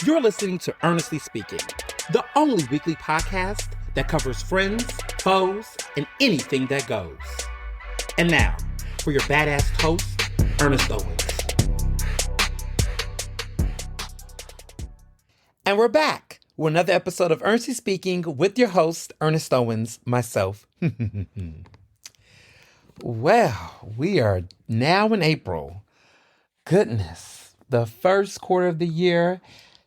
You're listening to Ernestly Speaking, the only weekly podcast that covers friends, foes, and anything that goes. And now, for your badass host, Ernest Owens. And we're back with another episode of Ernestly Speaking with your host, Ernest Owens, myself. Well, we are now in April. Goodness, the first quarter of the year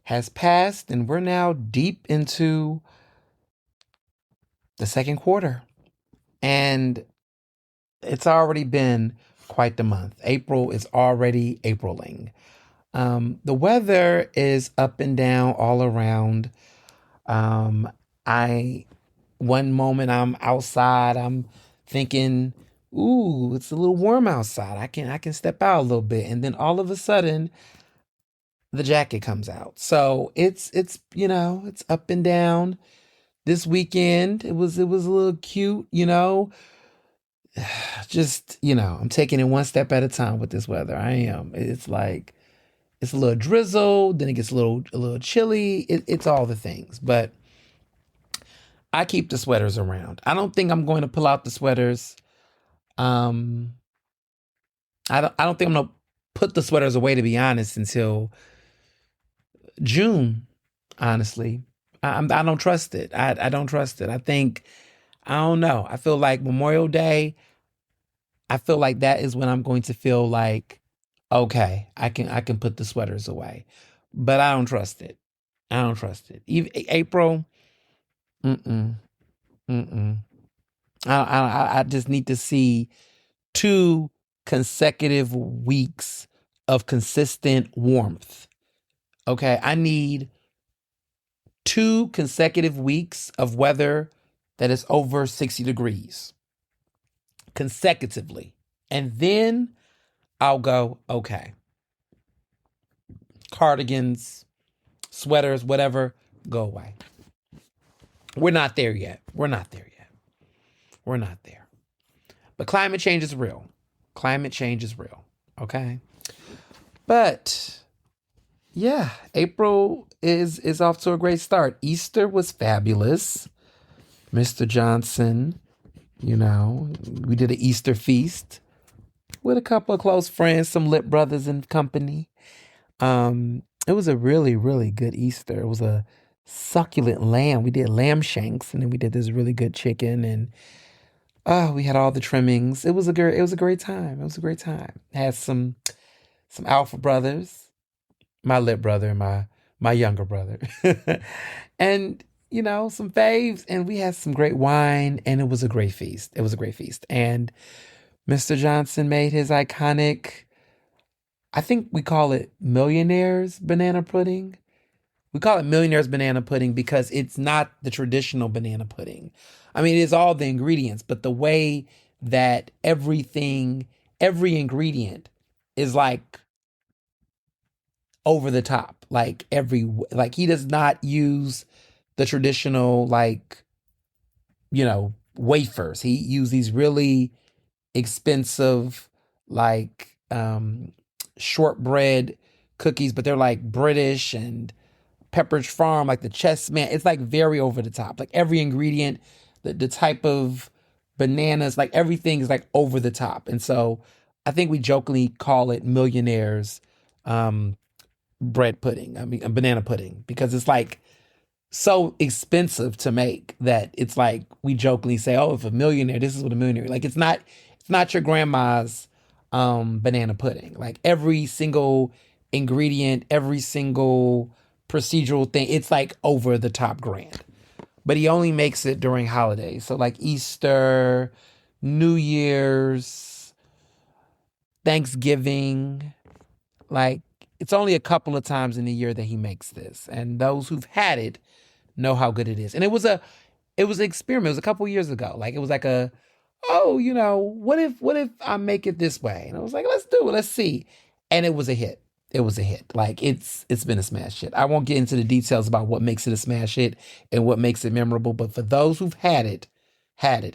has passed and we're now deep into the second quarter. And it's already been quite the month. April is already Apriling. The weather is up and down all around. One moment I'm outside, I'm thinking, ooh, it's a little warm outside. I can step out a little bit. And then all of a sudden the jacket comes out. So it's up and down. This weekend it was a little cute, just, I'm taking it one step at a time with this weather. I am. It's like it's a little drizzle, then it gets a little chilly. It's all the things. But I keep the sweaters around. I don't think I'm going to pull out the sweaters. I don't think I'm gonna put the sweaters away, to be honest, until June. Honestly, I don't trust it. I don't trust it. I don't know. I feel like Memorial Day. I feel like that is when I'm going to feel like, okay, I can put the sweaters away, but I don't trust it. I don't trust it. Even April, mm-mm, mm-mm. I just need to see 2 consecutive weeks of consistent warmth. Okay, I need 2 consecutive weeks of weather that is over 60 degrees consecutively. And then I'll go, okay, cardigans, sweaters, whatever, go away. We're not there yet. We're not there. But climate change is real. Okay? But yeah, April is off to a great start. Easter was fabulous. Mr. Johnson, we did an Easter feast with a couple of close friends, some lit brothers and company. It was a really, really good Easter. It was a succulent lamb. We did lamb shanks, and then we did this really good chicken, and we had all the trimmings. It was a great time. Had some alpha brothers, my lit brother and my younger brother. And some faves, and we had some great wine, and it was a great feast. And Mr. Johnson made his iconic, I think we call it millionaire's banana pudding. We call it millionaire's banana pudding because it's not the traditional banana pudding. I mean, it is all the ingredients, but the way that every ingredient is like over the top, like he does not use the traditional, wafers. He used these really expensive, shortbread cookies, but they're like British and Pepperidge Farm, like the Chessman. It's like very over the top. Like every ingredient, the type of bananas, like everything is like over the top. And so I think we jokingly call it millionaire's banana pudding, because it's like so expensive to make that it's like we jokingly say, oh, if a millionaire, this is what a millionaire, like it's not your grandma's banana pudding. Like every single ingredient, every single procedural thing, it's like over the top grand. But he only makes it during holidays. So like Easter, New Year's, Thanksgiving, like it's only a couple of times in the year that he makes this. And those who've had it know how good it is. And it was an experiment. It was a couple years ago. Like it was like what if I make it this way? And I was like, let's do it. Let's see. And it was a hit. Like it's been a smash hit. I won't get into the details about what makes it a smash hit and what makes it memorable, but for those who've had it,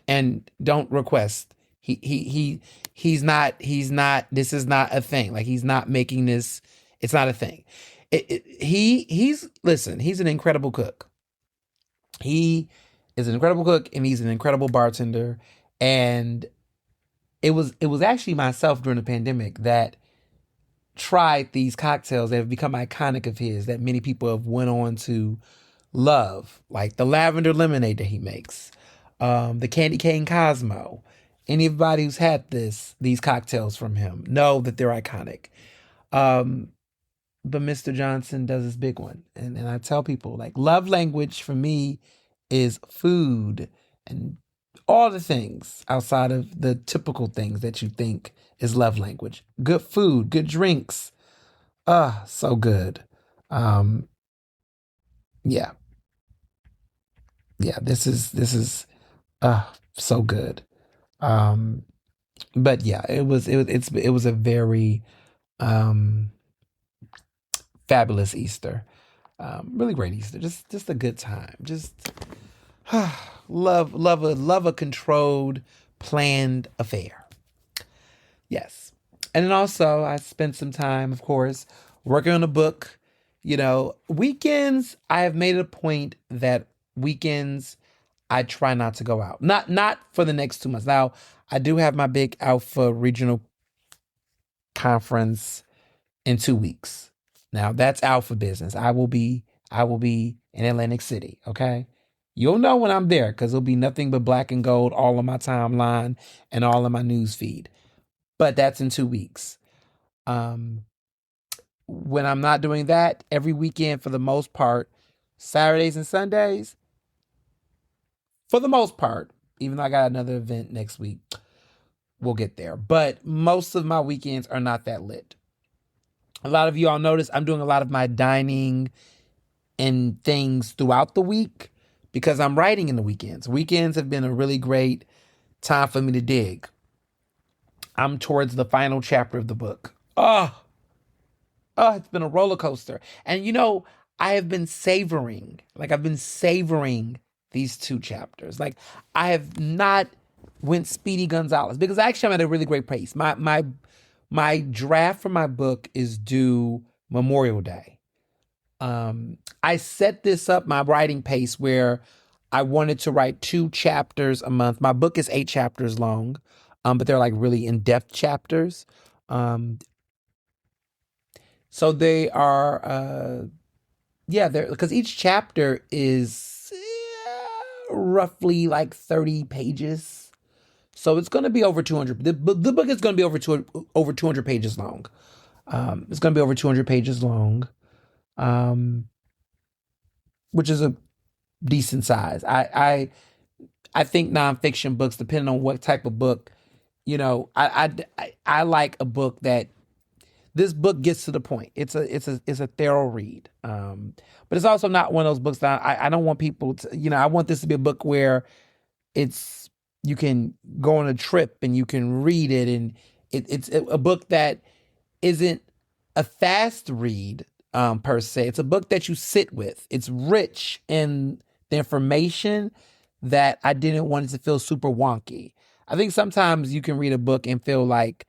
and don't request. He's not, this is not a thing. Like he's not making this, it's not a thing. He's listen. He's an incredible cook. He is an incredible cook, and he's an incredible bartender. And it was actually myself during the pandemic that tried these cocktails that have become iconic of his that many people have went on to love, like the lavender lemonade that he makes, the candy cane Cosmo. Anybody who's had these cocktails from him know that they're iconic. Um, but Mr. Johnson does this big one, and I tell people like love language for me is food and all the things outside of the typical things that you think is love language. Good food, good drinks. Ah, so good. Um, yeah, yeah. This is so good. Um, but yeah, it was a very um fabulous Easter. Really great Easter. Just a good time. Just love a controlled, planned affair. Yes. And then also I spent some time, of course, working on a book. Weekends, I have made it a point that weekends I try not to go out. Not for the next 2 months. Now, I do have my big Alpha Regional Conference in 2 weeks. Now that's Alpha business. I will be in Atlantic City. Okay. You'll know when I'm there because it'll be nothing but black and gold all on my timeline and all in my news feed. But that's in 2 weeks. Um, when I'm not doing that, every weekend for the most part, Saturdays and Sundays, for the most part, even though I got another event next week, we'll get there. But most of my weekends are not that lit. A lot of you all notice I'm doing a lot of my dining and things throughout the week because I'm writing in the weekends. Weekends have been a really great time for me to dig. I'm towards the final chapter of the book. Oh, it's been a roller coaster. And I've been savoring these 2 chapters. Like I have not went Speedy Gonzalez because actually I'm at a really great pace. My draft for my book is due Memorial Day. I set this up, my writing pace, where I wanted to write 2 chapters a month. My book is 8 chapters long, but they're like really in-depth chapters. Um, so they are, yeah, they're because each chapter is roughly like 30 pages. So it's going to be over 200. The book is going to be over 200 pages long. It's going to be over 200 pages long, um, which is a decent size. I think nonfiction books, depending on what type of book, I like a book that this book gets to the point. It's a thorough read. But it's also not one of those books that I don't want people to, I want this to be a book where it's you can go on a trip and you can read it, and it's a book that isn't a fast read per se. It's a book that you sit with. It's rich in the information that I didn't want it to feel super wonky. I think sometimes you can read a book and feel like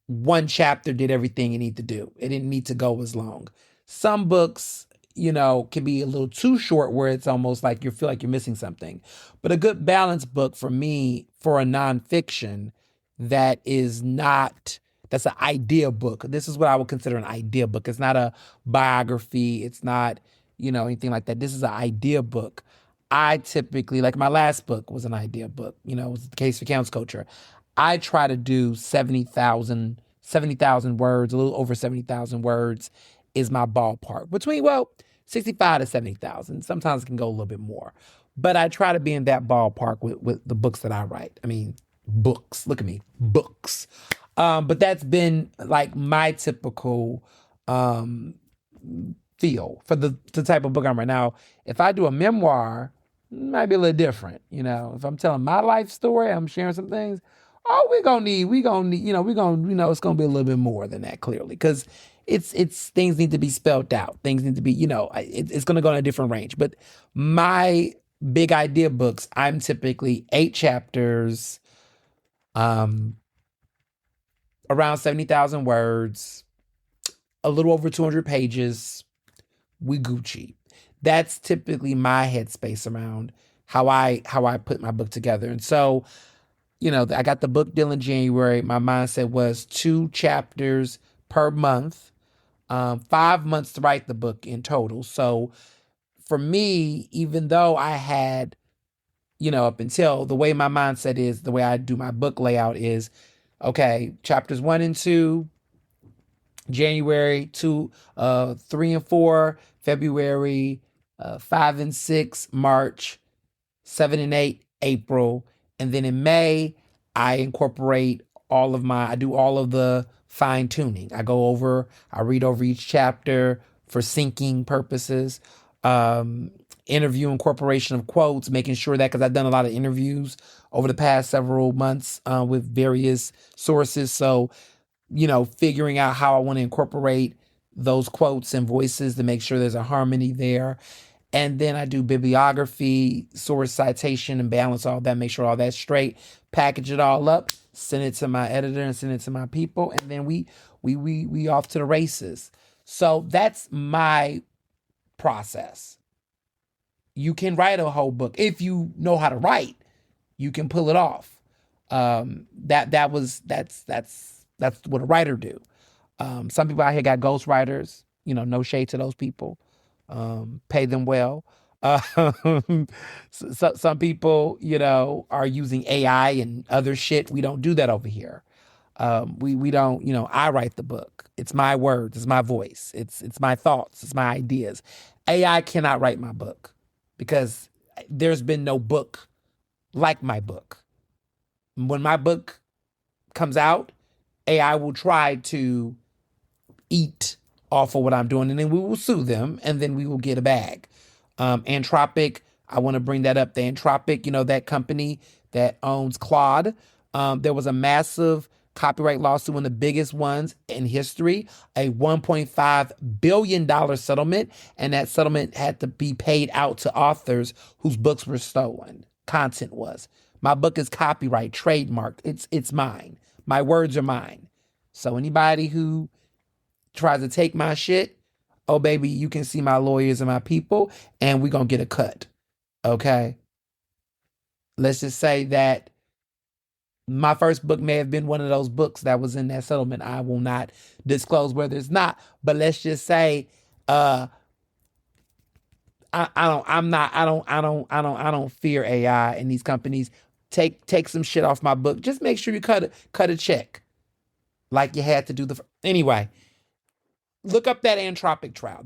one chapter did everything it needed to do. It didn't need to go as long. Some books, can be a little too short where it's almost like you feel like you're missing something. But a good balanced book for me, for a nonfiction that is not, that's an idea book. This is what I would consider an idea book. It's not a biography. It's not, anything like that. This is an idea book. I typically, like my last book was an idea book, it was the Case for Counts Culture. I try to do 70,000 words, a little over 70,000 words is my ballpark. Between, 65 to 70,000. Sometimes it can go a little bit more. But I try to be in that ballpark with the books that I write. I mean, books. Look at me. Books. But that's been like my typical feel for the type of book I'm right now. If I do a memoir, it might be a little different. If I'm telling my life story, I'm sharing some things. Oh, we gonna need, it's gonna be a little bit more than that, clearly, because it's things need to be spelled out. Things need to be, it's gonna go in a different range. But my big idea books, I'm typically 8 chapters, around 70,000 words, a little over 200 pages. We Gucci. That's typically my headspace around how I put my book together. And so, I got the book deal in January. My mindset was 2 chapters per month, 5 months to write the book in total. So for me, even though I had, up until the way my mindset is, the way I do my book layout is, okay, chapters 1 and 2, January, 3 and 4, February, 5 and 6, March, 7 and 8, April. And then in May, I incorporate I do all of the fine tuning. I read over each chapter for syncing purposes, interview incorporation of quotes, making sure that, because I've done a lot of interviews over the past several months with various sources. So, figuring out how I want to incorporate those quotes and voices to make sure there's a harmony there. And then I do bibliography, source citation, and balance all that, make sure all that's straight, package it all up, send it to my editor and send it to my people, and then we off to the races. So that's my process. You can write a whole book if you know how to write. You can pull it off. That's what a writer do. Some people out here got ghost writers. No shade to those people. Pay them well. Some people, are using AI and other shit. We don't do that over here. We don't. I write the book. It's my words. It's my voice. It's my thoughts. It's my ideas. AI cannot write my book because there's been no book like my book. When my book comes out, AI will try to eat off of what I'm doing, and then we will sue them, and then we will get a bag. Anthropic, I want to bring that up. The Anthropic, that company that owns Claude, there was a massive copyright lawsuit, one of the biggest ones in history, a $1.5 billion settlement, and that settlement had to be paid out to authors whose books were stolen. Content was. My book is copyright, trademarked. It's mine. My words are mine. So anybody who tries to take my shit, oh baby, you can see my lawyers and my people, and we're gonna get a cut. Okay? Let's just say that my first book may have been one of those books that was in that settlement. I will not disclose whether it's not, but let's just say I don't fear AI and these companies. Take some shit off my book. Just make sure you cut a check like you had to do anyway. Look up that Anthropic trial.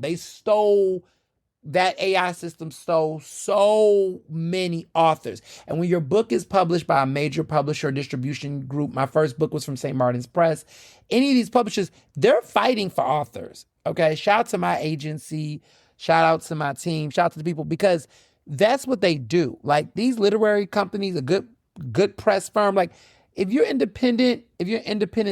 That AI system stole so many authors. And when your book is published by a major publisher or distribution group, my first book was from St. Martin's Press. Any of these publishers, they're fighting for authors. Okay. Shout out to my agency. Shout out to my team. Shout out to the people, because that's what they do. Like these literary companies, a good press firm, like if you're independent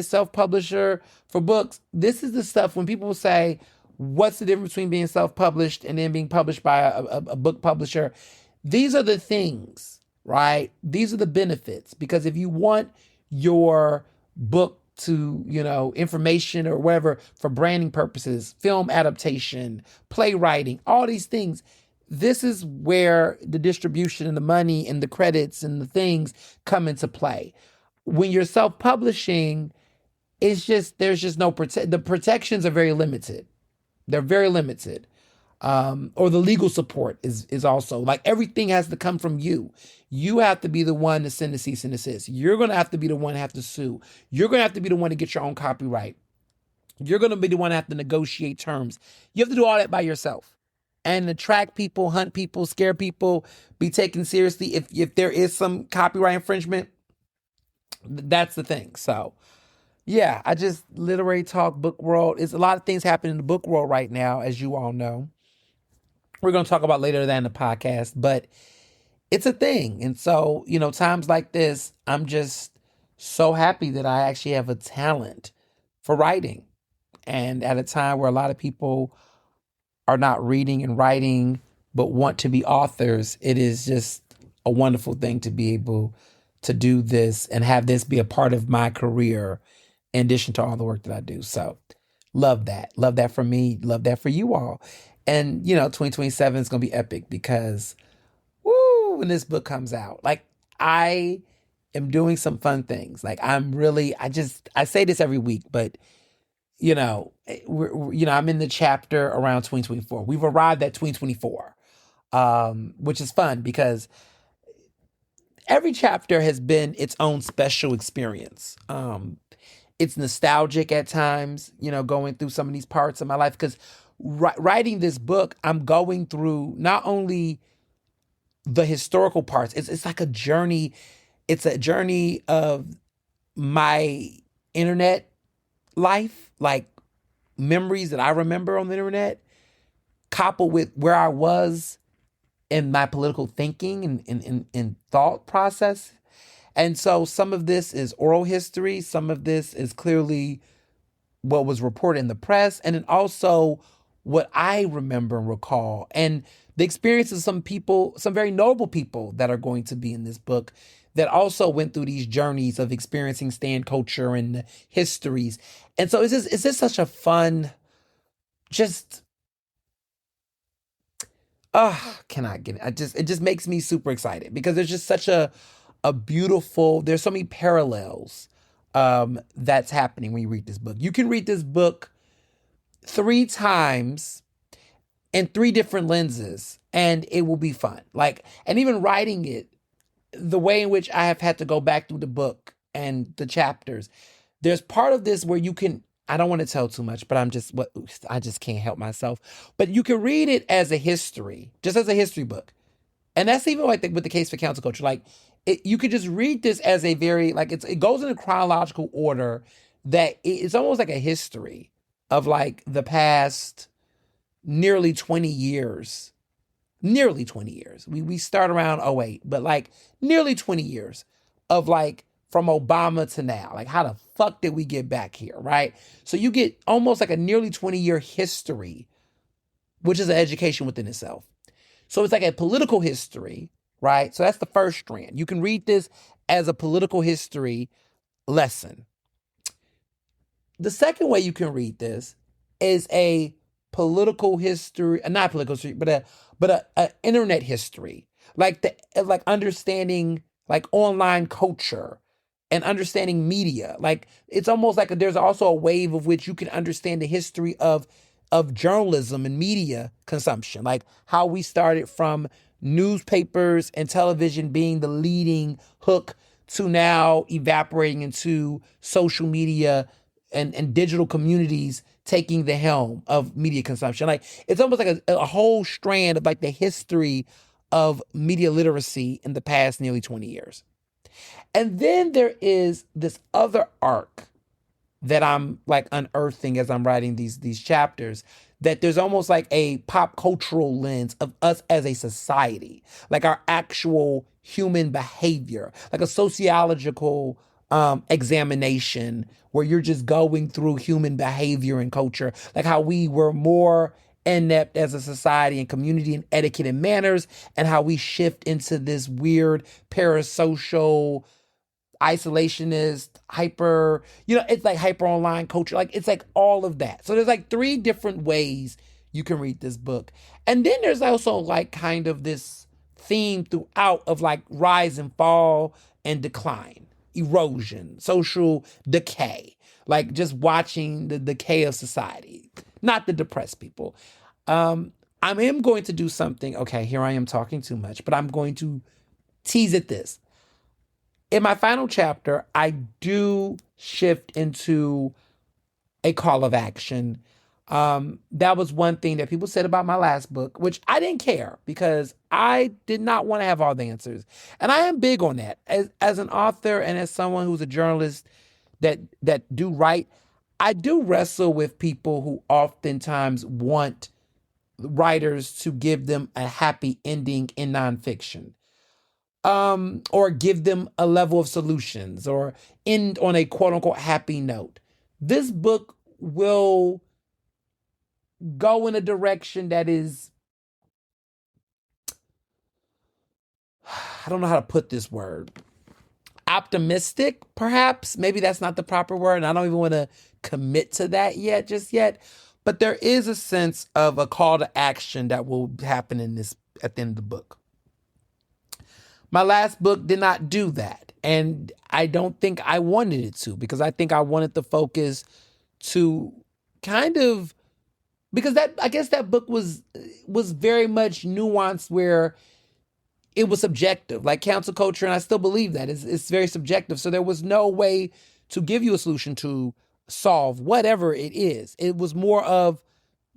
self-publisher for books, this is the stuff when people say, what's the difference between being self-published and then being published by a book publisher? These are the things, right? These are the benefits. Because if you want your book to, information or whatever for branding purposes, film adaptation, playwriting, all these things, this is where the distribution and the money and the credits and the things come into play. When you're self-publishing, there's just no the protections are very limited. They're very limited. Or the legal support is also, like, everything has to come from you. You have to be the one to send the cease and desist. You're going to have to be the one to have to sue. You're going to have to be the one to get your own copyright. You're going to be the one to have to negotiate terms. You have to do all that by yourself. And attract people, hunt people, scare people, be taken seriously. If there is some copyright infringement, that's the thing. So, yeah, I just literary talk book world. It's a lot of things happening in the book world right now, as you all know. We're going to talk about later in the podcast, but it's a thing. And so, times like this, I'm just so happy that I actually have a talent for writing. And at a time where a lot of people are not reading and writing, but want to be authors, it is just a wonderful thing to be able to do this and have this be a part of my career in addition to all the work that I do. So Love that. Love that for me. Love that for you all. And, 2027 is going to be epic because, woo, when this book comes out, like, I am doing some fun things. Like, I say this every week, but, I'm in the chapter around 2024. We've arrived at 2024, which is fun because every chapter has been its own special experience. It's nostalgic at times, going through some of these parts of my life because writing this book, I'm going through not only the historical parts, it's like a journey. It's a journey of my internet life, like memories that I remember on the internet, coupled with where I was in my political thinking and thought process. And so some of this is oral history, some of this is clearly what was reported in the press, and then also what I remember and recall, and the experiences of some people, some very noble people that are going to be in this book that also went through these journeys of experiencing stand culture and the histories. And so it's just such a fun, just cannot get it. It just makes me super excited because there's just such a beautiful, there's so many parallels that's happening when you read this book. You can read this book 3 times in 3 different lenses and it will be fun. Like, and even writing it, the way in which I have had to go back through the book and the chapters, there's part of this where you can, I don't want to tell too much, but I just can't help myself. But you can read it as a history, just as a history book. And that's even like with the case for council culture. Like, you could just read this as a very, like, it goes in a chronological order that it's almost like a history of like the past nearly 20 years. Nearly 20 years. We start around '08, but like nearly 20 years of like from Obama to now. Like, how the fuck did we get back here, right? So you get almost like a nearly 20-year history, which is an education within itself. So it's like a political history, right? So that's the first strand. You can read this as a political history lesson. The second way you can read this is a political history, not political history, but a internet history, like understanding like online culture and understanding media. Like, it's almost like there's also a wave of which you can understand the history of journalism and media consumption, like how we started from newspapers and television being the leading hook to now evaporating into social media and digital communities taking the helm of media consumption. Like, it's almost like a whole strand of like the history of media literacy in the past nearly 20 years. And then there is this other arc that I'm like unearthing as I'm writing these chapters, that there's almost like a pop cultural lens of us as a society, like our actual human behavior, like a sociological examination where you're just going through human behavior and culture, like how we were more inept as a society and community and etiquette and manners, and how we shift into this weird parasocial isolationist, hyper, it's like hyper online culture. Like, it's like all of that. So there's like 3 different ways you can read this book. And then there's also like kind of this theme throughout of like rise and fall and decline, erosion, social decay, like just watching the decay of society, not the depressed people. I am going to do something. Okay, here I am talking too much, but I'm going to tease at this. In my final chapter, I do shift into a call of action. That was one thing that people said about my last book, which I didn't care because I did not want to have all the answers. And I am big on that. As an author and as someone who's a journalist that do write, I do wrestle with people who oftentimes want writers to give them a happy ending in nonfiction. Or give them a level of solutions or end on a quote unquote happy note. This book will go in a direction that is, I don't know how to put this word, optimistic, perhaps. Maybe that's not the proper word. And I don't even want to commit to that just yet. But there is a sense of a call to action that will happen in this at the end of the book. My last book did not do that. And I don't think I wanted it to, because I think I wanted the focus to kind of, because that, I guess that book was very much nuanced, where it was subjective, like cancel culture, and I still believe that it's very subjective. So there was no way to give you a solution to solve whatever it is. It was more of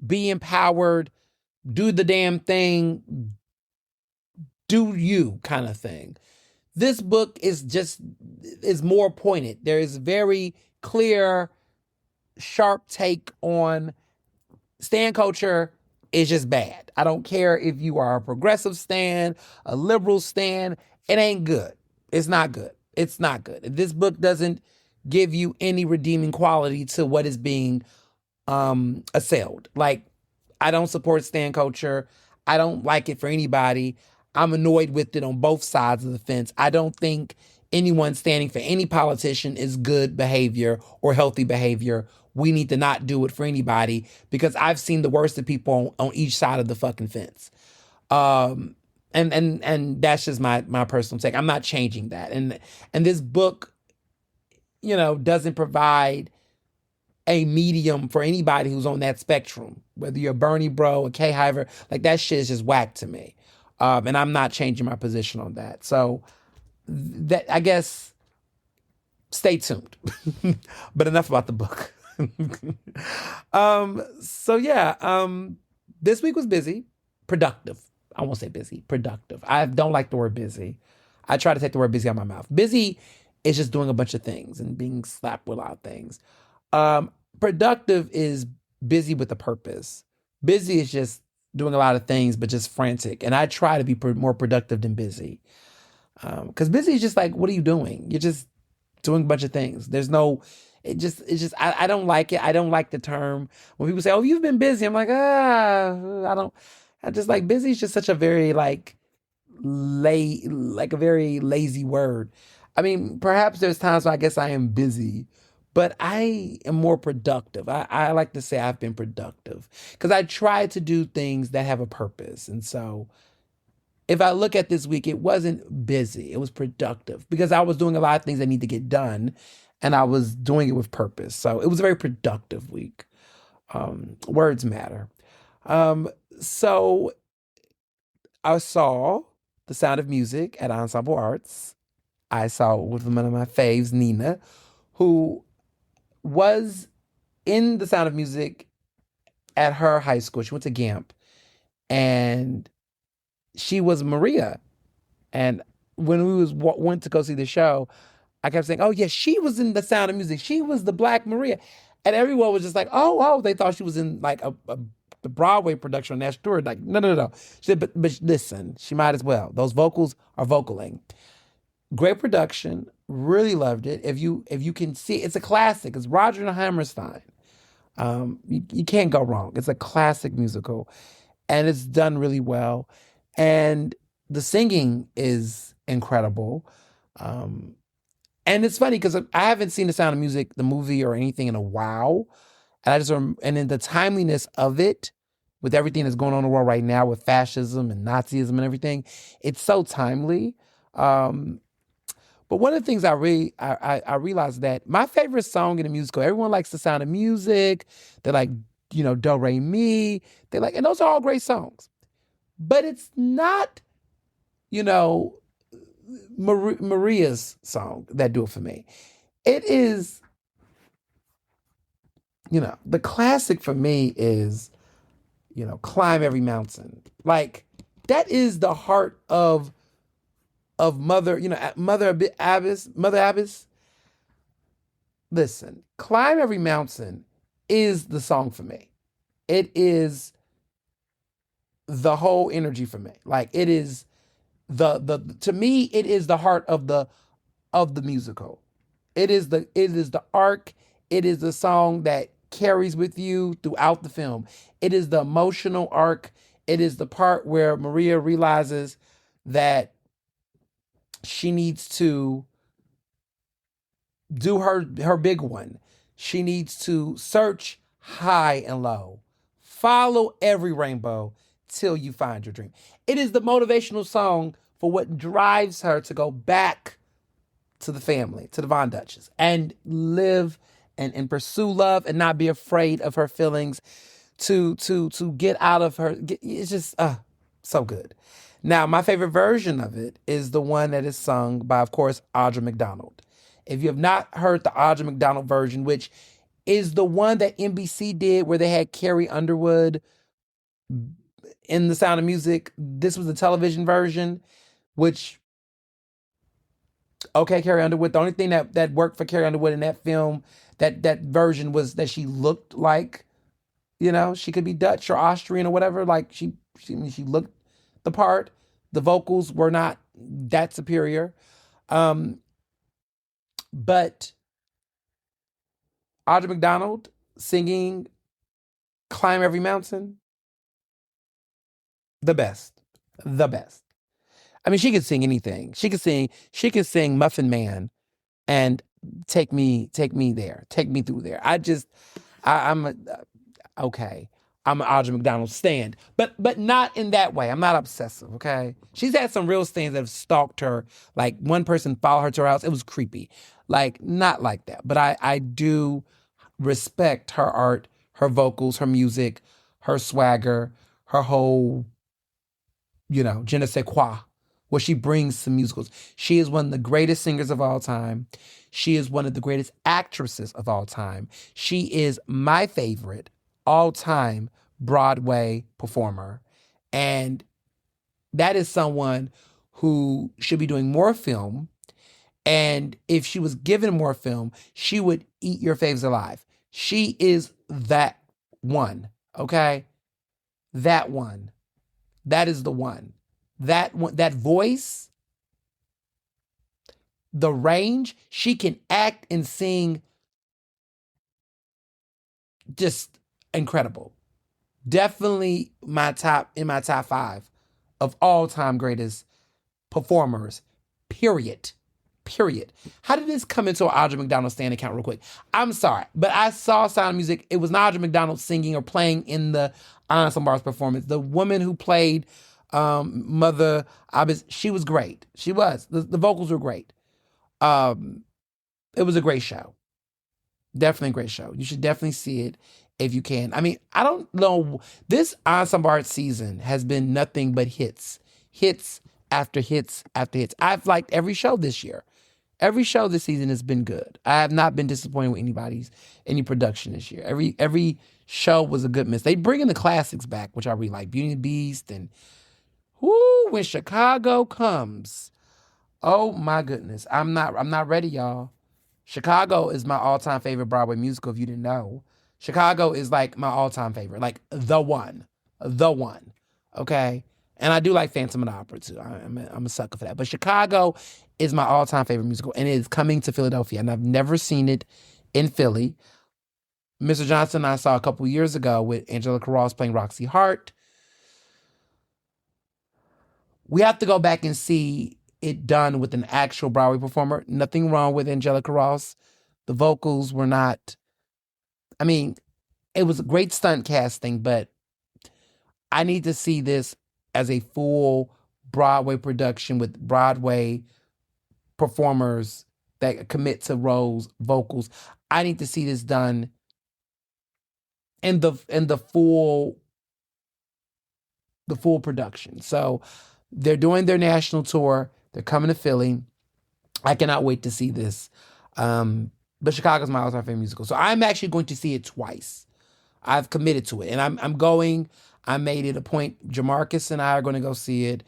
be empowered, do the damn thing, do you kind of thing. This book is more pointed. There is very clear, sharp take on stan culture is just bad. I don't care if you are a progressive stan, a liberal stan, it ain't good. It's not good. It's not good. This book doesn't give you any redeeming quality to what is being assailed. Like, I don't support stan culture. I don't like it for anybody. I'm annoyed with it on both sides of the fence. I don't think anyone standing for any politician is good behavior or healthy behavior. We need to not do it for anybody, because I've seen the worst of people on each side of the fucking fence. And that's just my personal take. I'm not changing that. And this book, doesn't provide a medium for anybody who's on that spectrum, whether you're a Bernie bro, a K Hiver, like that shit is just whack to me. And I'm not changing my position on that. So that, I guess, stay tuned. But enough about the book. This week was busy, productive. I won't say busy, productive. I don't like the word busy. I try to take the word busy out of my mouth. Busy is just doing a bunch of things and being slapped with a lot of things. Productive is busy with a purpose. Busy is just doing a lot of things, but just frantic. And I try to be more productive than busy. Because busy is just like, what are you doing? You're just doing a bunch of things. There's no, I don't like it. I don't like the term when people say, oh, you've been busy. I'm like, I just like, busy is just such a very like a very lazy word. I mean, perhaps there's times when I guess I am busy, but I am more productive. I like to say I've been productive because I try to do things that have a purpose. And so if I look at this week, it wasn't busy. It was productive because I was doing a lot of things that need to get done, and I was doing it with purpose. So it was a very productive week. Words matter. So I saw The Sound of Music at Ensemble Arts. I saw with one of my faves, Nina, who was in The Sound of Music at her high school. She went to Gamp, and she was Maria. And when we went to go see the show, I kept saying, oh yeah, she was in The Sound of Music. She was the Black Maria. And everyone was just like, oh, they thought she was in like the Broadway production on National Tour. Like, no. She said, but listen, she might as well. Those vocals are vocaling. Great production. Really loved it. If you can see, it's a classic. It's Roger and Hammerstein. You can't go wrong. It's a classic musical, and it's done really well. And the singing is incredible. And it's funny because I haven't seen The Sound of Music, the movie or anything, in a while. And in the timeliness of it, with everything that's going on in the world right now with fascism and Nazism and everything, it's so timely. But one of the things I realized that my favorite song in a musical, everyone likes The Sound of Music. They like, Do Re Mi. They like, and those are all great songs. But it's not, Maria's song that do it for me. It is, the classic for me is, Climb Every Mountain. Like, that is the heart of Mother Abbess. Listen, Climb Every Mountain is the song for me. It is the whole energy for me. Like, it is to me, it is the heart of the musical. It is the arc. It is the song that carries with you throughout the film. It is the emotional arc. It is the part where Maria realizes that she needs to do her big one. She needs to search high and low. Follow every rainbow till you find your dream. It is the motivational song for what drives her to go back to the family, to the Von Dutches, and live and pursue love and not be afraid of her feelings, to get out of her. It's just so good. Now, my favorite version of it is the one that is sung by, of course, Audra McDonald. If you have not heard the Audra McDonald version, which is the one that NBC did where they had Carrie Underwood in The Sound of Music, this was the television version, which, okay, Carrie Underwood, the only thing that worked for Carrie Underwood in that film, that version, was that she looked like, she could be Dutch or Austrian or whatever. Like she looked the part. The vocals were not that superior. But Audra McDonald singing Climb Every Mountain, the best. The best. I mean, she could sing anything. She could sing Muffin Man and take me there. Take me through there. Okay. I'm an Audra McDonald stan, but not in that way. I'm not obsessive, okay? She's had some real stans that have stalked her. Like, one person followed her to her house. It was creepy. Like, not like that. But I do respect her art, her vocals, her music, her swagger, her whole, je ne sais quoi, what she brings to musicals. She is one of the greatest singers of all time. She is one of the greatest actresses of all time. She is my favorite all-time Broadway performer. And that is someone who should be doing more film. And if she was given more film, she would eat your faves alive. She is that one, okay? That one. That is the one. That one, that voice, the range, she can act and sing, just incredible. Definitely in my top 5 of all-time greatest performers, period. How did this come into an Audra McDonald stand account real quick? I'm sorry, but I saw Sound of Music. It was not Audra McDonald singing or playing in the ensemble's performance. The woman who played Mother Abbas, she was great. She was. The vocals were great. It was a great show. Definitely a great show. You should definitely see it if you can. I mean, I don't know. This ensemble art season has been nothing but hits. Hits after hits after hits. I've liked every show this year. Every show this season has been good. I have not been disappointed with any production this year. Every show was a good miss. They bring in the classics back, which I really like. Beauty and the Beast and When Chicago Comes. Oh my goodness. I'm not ready, y'all. Chicago is my all-time favorite Broadway musical, if you didn't know. Chicago is like my all-time favorite. Like the one. Okay? And I do like Phantom of the Opera too. I'm a sucker for that. But Chicago is my all-time favorite musical, and it is coming to Philadelphia. And I've never seen it in Philly. Mr. Johnson I saw a couple years ago with Angelica Ross playing Roxy Hart. We have to go back and see it done with an actual Broadway performer. Nothing wrong with Angelica Ross. The vocals were not, I mean, it was a great stunt casting, but I need to see this as a full Broadway production with Broadway performers that commit to roles, vocals. I need to see this done in the full production. So they're doing their national tour. They're coming to Philly. I cannot wait to see this. But Chicago's my all-time favorite musical. So I'm actually going to see it twice. I've committed to it. And I'm going. I made it a point. Jamarcus and I are going to go see it.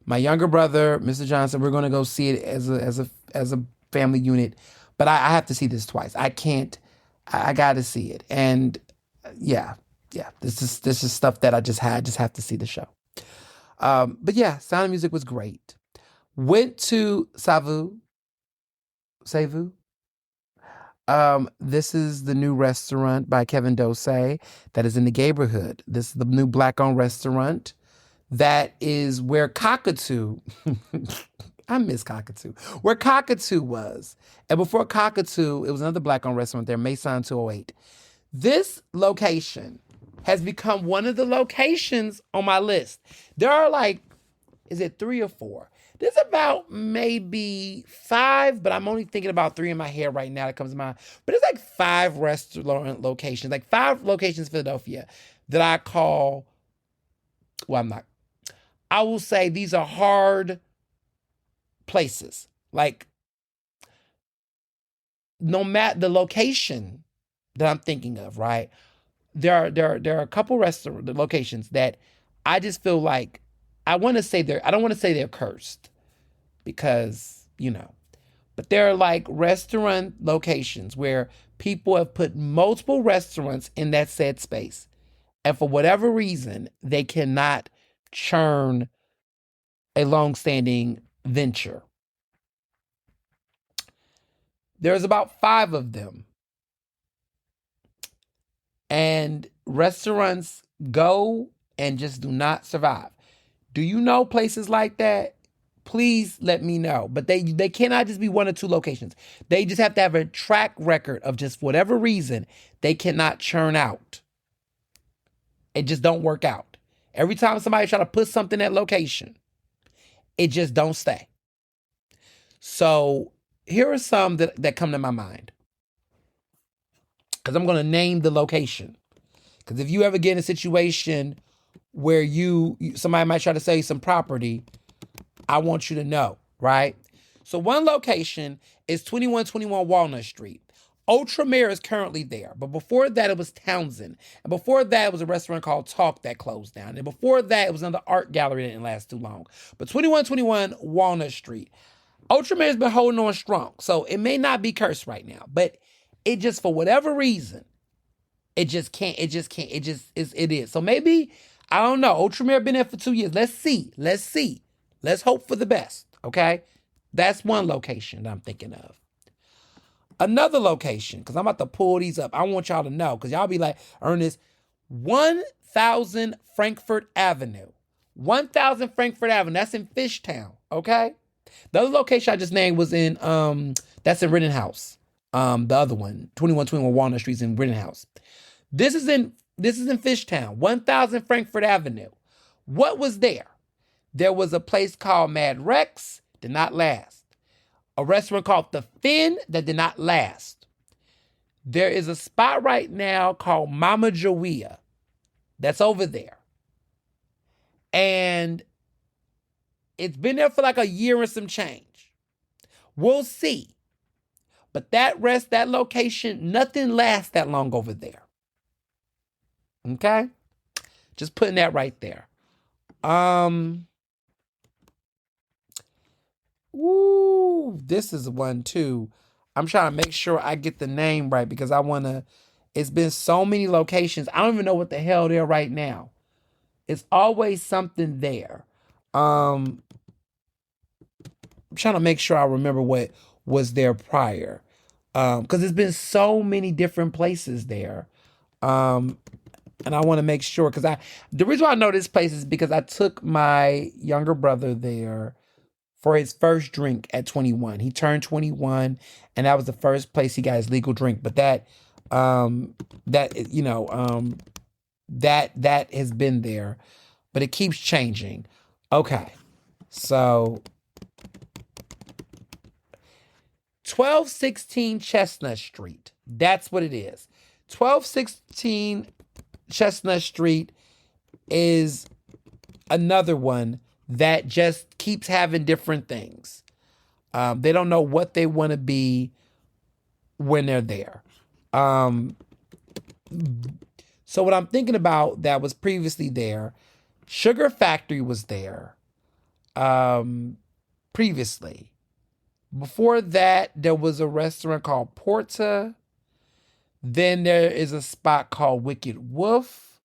My younger brother, Mr. Johnson, we're going to go see it as a family unit. But I have to see this twice. I can't. I got to see it. And yeah. This is stuff that I just have to see the show. But yeah, Sound of Music was great. Went to Savu. This is the new restaurant by Kevin Dose that is in the neighborhood. This is the new Black-owned restaurant that is where Cockatoo I miss Cockatoo. Where Cockatoo was. And before Cockatoo, it was another black-owned restaurant there, Mason 208. This location has become one of the locations on my list. There are like, is it 3 or 4? There's about maybe 5, but I'm only thinking about 3 in my head right now that comes to mind. But it's like 5 restaurant locations, like 5 locations in Philadelphia that I call, well, I'm not. I will say these are hard places. Like, no matter the location that I'm thinking of, right? There are a couple restaurant locations that I just feel like I don't want to say they're cursed because, but there are like restaurant locations where people have put multiple restaurants in that said space. And for whatever reason, they cannot churn a long-standing venture. There's about 5 of them. And restaurants go and just do not survive. Do you know places like that? Please let me know. But they cannot just be 1 or 2 locations. They just have to have a track record of just whatever reason they cannot churn out. It just don't work out. Every time somebody try to put something in that location, it just don't stay. So here are some that come to my mind. Because I'm going to name the location. Because if you ever get in a situation where somebody might try to sell you some property, I want you to know, right? So one location is 2121 Walnut Street. Ultramare is currently there. But before that, it was Townsend. And before that, it was a restaurant called Talk that closed down. And before that, it was another art gallery that didn't last too long. But 2121 Walnut Street. Ultramare has been holding on strong. So it may not be cursed right now. But it just, for whatever reason, it just is. So maybe, I don't know. Ultramare been there for 2 years. Let's see. Let's hope for the best, okay? That's one location that I'm thinking of. Another location, because I'm about to pull these up. I want y'all to know, because y'all be like, Ernest, 1000 Frankfurt Avenue. 1000 Frankfurt Avenue. That's in Fishtown, okay? The other location I just named was that's in Rittenhouse. The other one, 2121 Walnut Street, is in Rittenhouse. This is in Fishtown, 1000 Frankfurt Avenue. What was there? There was a place called Mad Rex, did not last. A restaurant called The Finn that did not last. There is a spot right now called Mama Joia that's over there. And it's been there for like a year and some change. We'll see. But that location, nothing lasts that long over there. Okay? Just putting that right there. This is one too. I'm trying to make sure I get the name right because it's been so many locations. I don't even know what the hell they're right now. It's always something there. I'm trying to make sure I remember what was there prior. Because there's been so many different places there. And I want to make sure, because the reason why I know this place is because I took my younger brother there for his first drink at 21. He turned 21, and that was the first place he got his legal drink. But that has been there, but it keeps changing. Okay, so 1216 Chestnut Street. That's what it is. 1216 Chestnut Street is another one that just keeps having different things. They don't know what they want to be when they're there. So what I'm thinking about that was previously there, Sugar Factory was there previously. Before that, there was a restaurant called Porta. Then there is a spot called Wicked Wolf.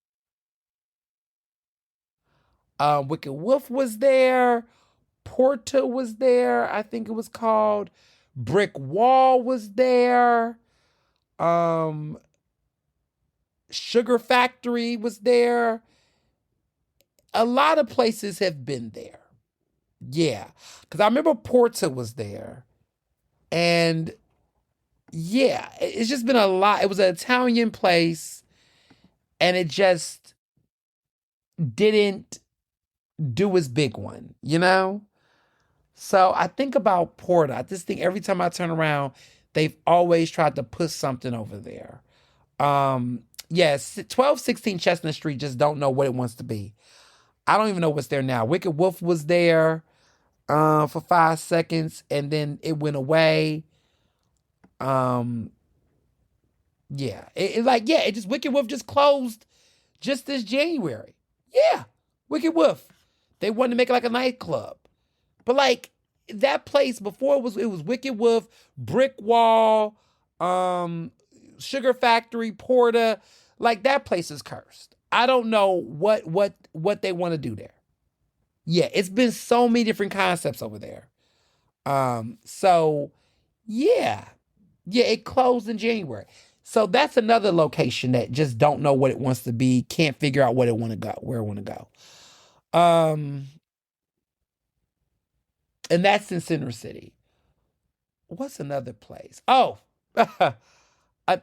Wicked Wolf was there. Porta was there. I think it was called. Brick Wall was there. Sugar Factory was there. A lot of places have been there. Yeah. Because I remember Porta was there. And yeah, it's just been a lot. It was an Italian place, and it just didn't do his big one, you know? So I think about Porta. I just think every time I turn around, they've always tried to put something over there. Yes, 1216 Chestnut Street just don't know what it wants to be. I don't even know what's there now. Wicked Wolf was there for 5 seconds, and then it went away. Um, yeah, it just Wicked Wolf just closed just this January. Yeah, Wicked Wolf. They wanted to make it like a nightclub, but like that place before it was Wicked Wolf, Brick Wall, Sugar Factory, Porta. Like that place is cursed. I don't know what they want to do there. Yeah, it's been so many different concepts over there. So yeah, yeah, it closed in January. So that's another location that just don't know what it wants to be, can't figure out what it want to go, where it want to go. And that's in Center City. What's another place? Oh,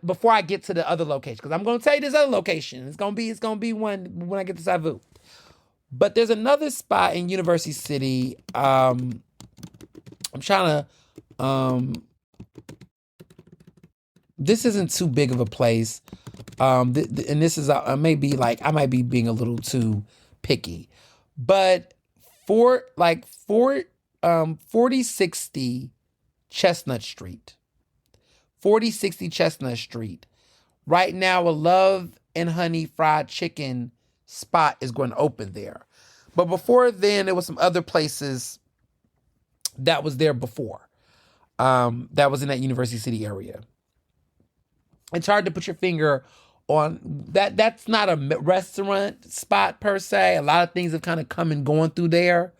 before I get to the other location, because I'm going to tell you this other location. It's gonna be one when I get to Savu. But there's another spot in University City. I'm trying to. This isn't too big of a place. And this is maybe like I might be being a little too picky, but 4060 Chestnut Street. 4060 Chestnut Street. Right now, a Love and Honey fried chicken spot is going to open there. But before then, there was some other places that was there before. That was in that University City area. It's hard to put your finger on that. That's not a restaurant spot per se. A lot of things have kind of come and gone through there.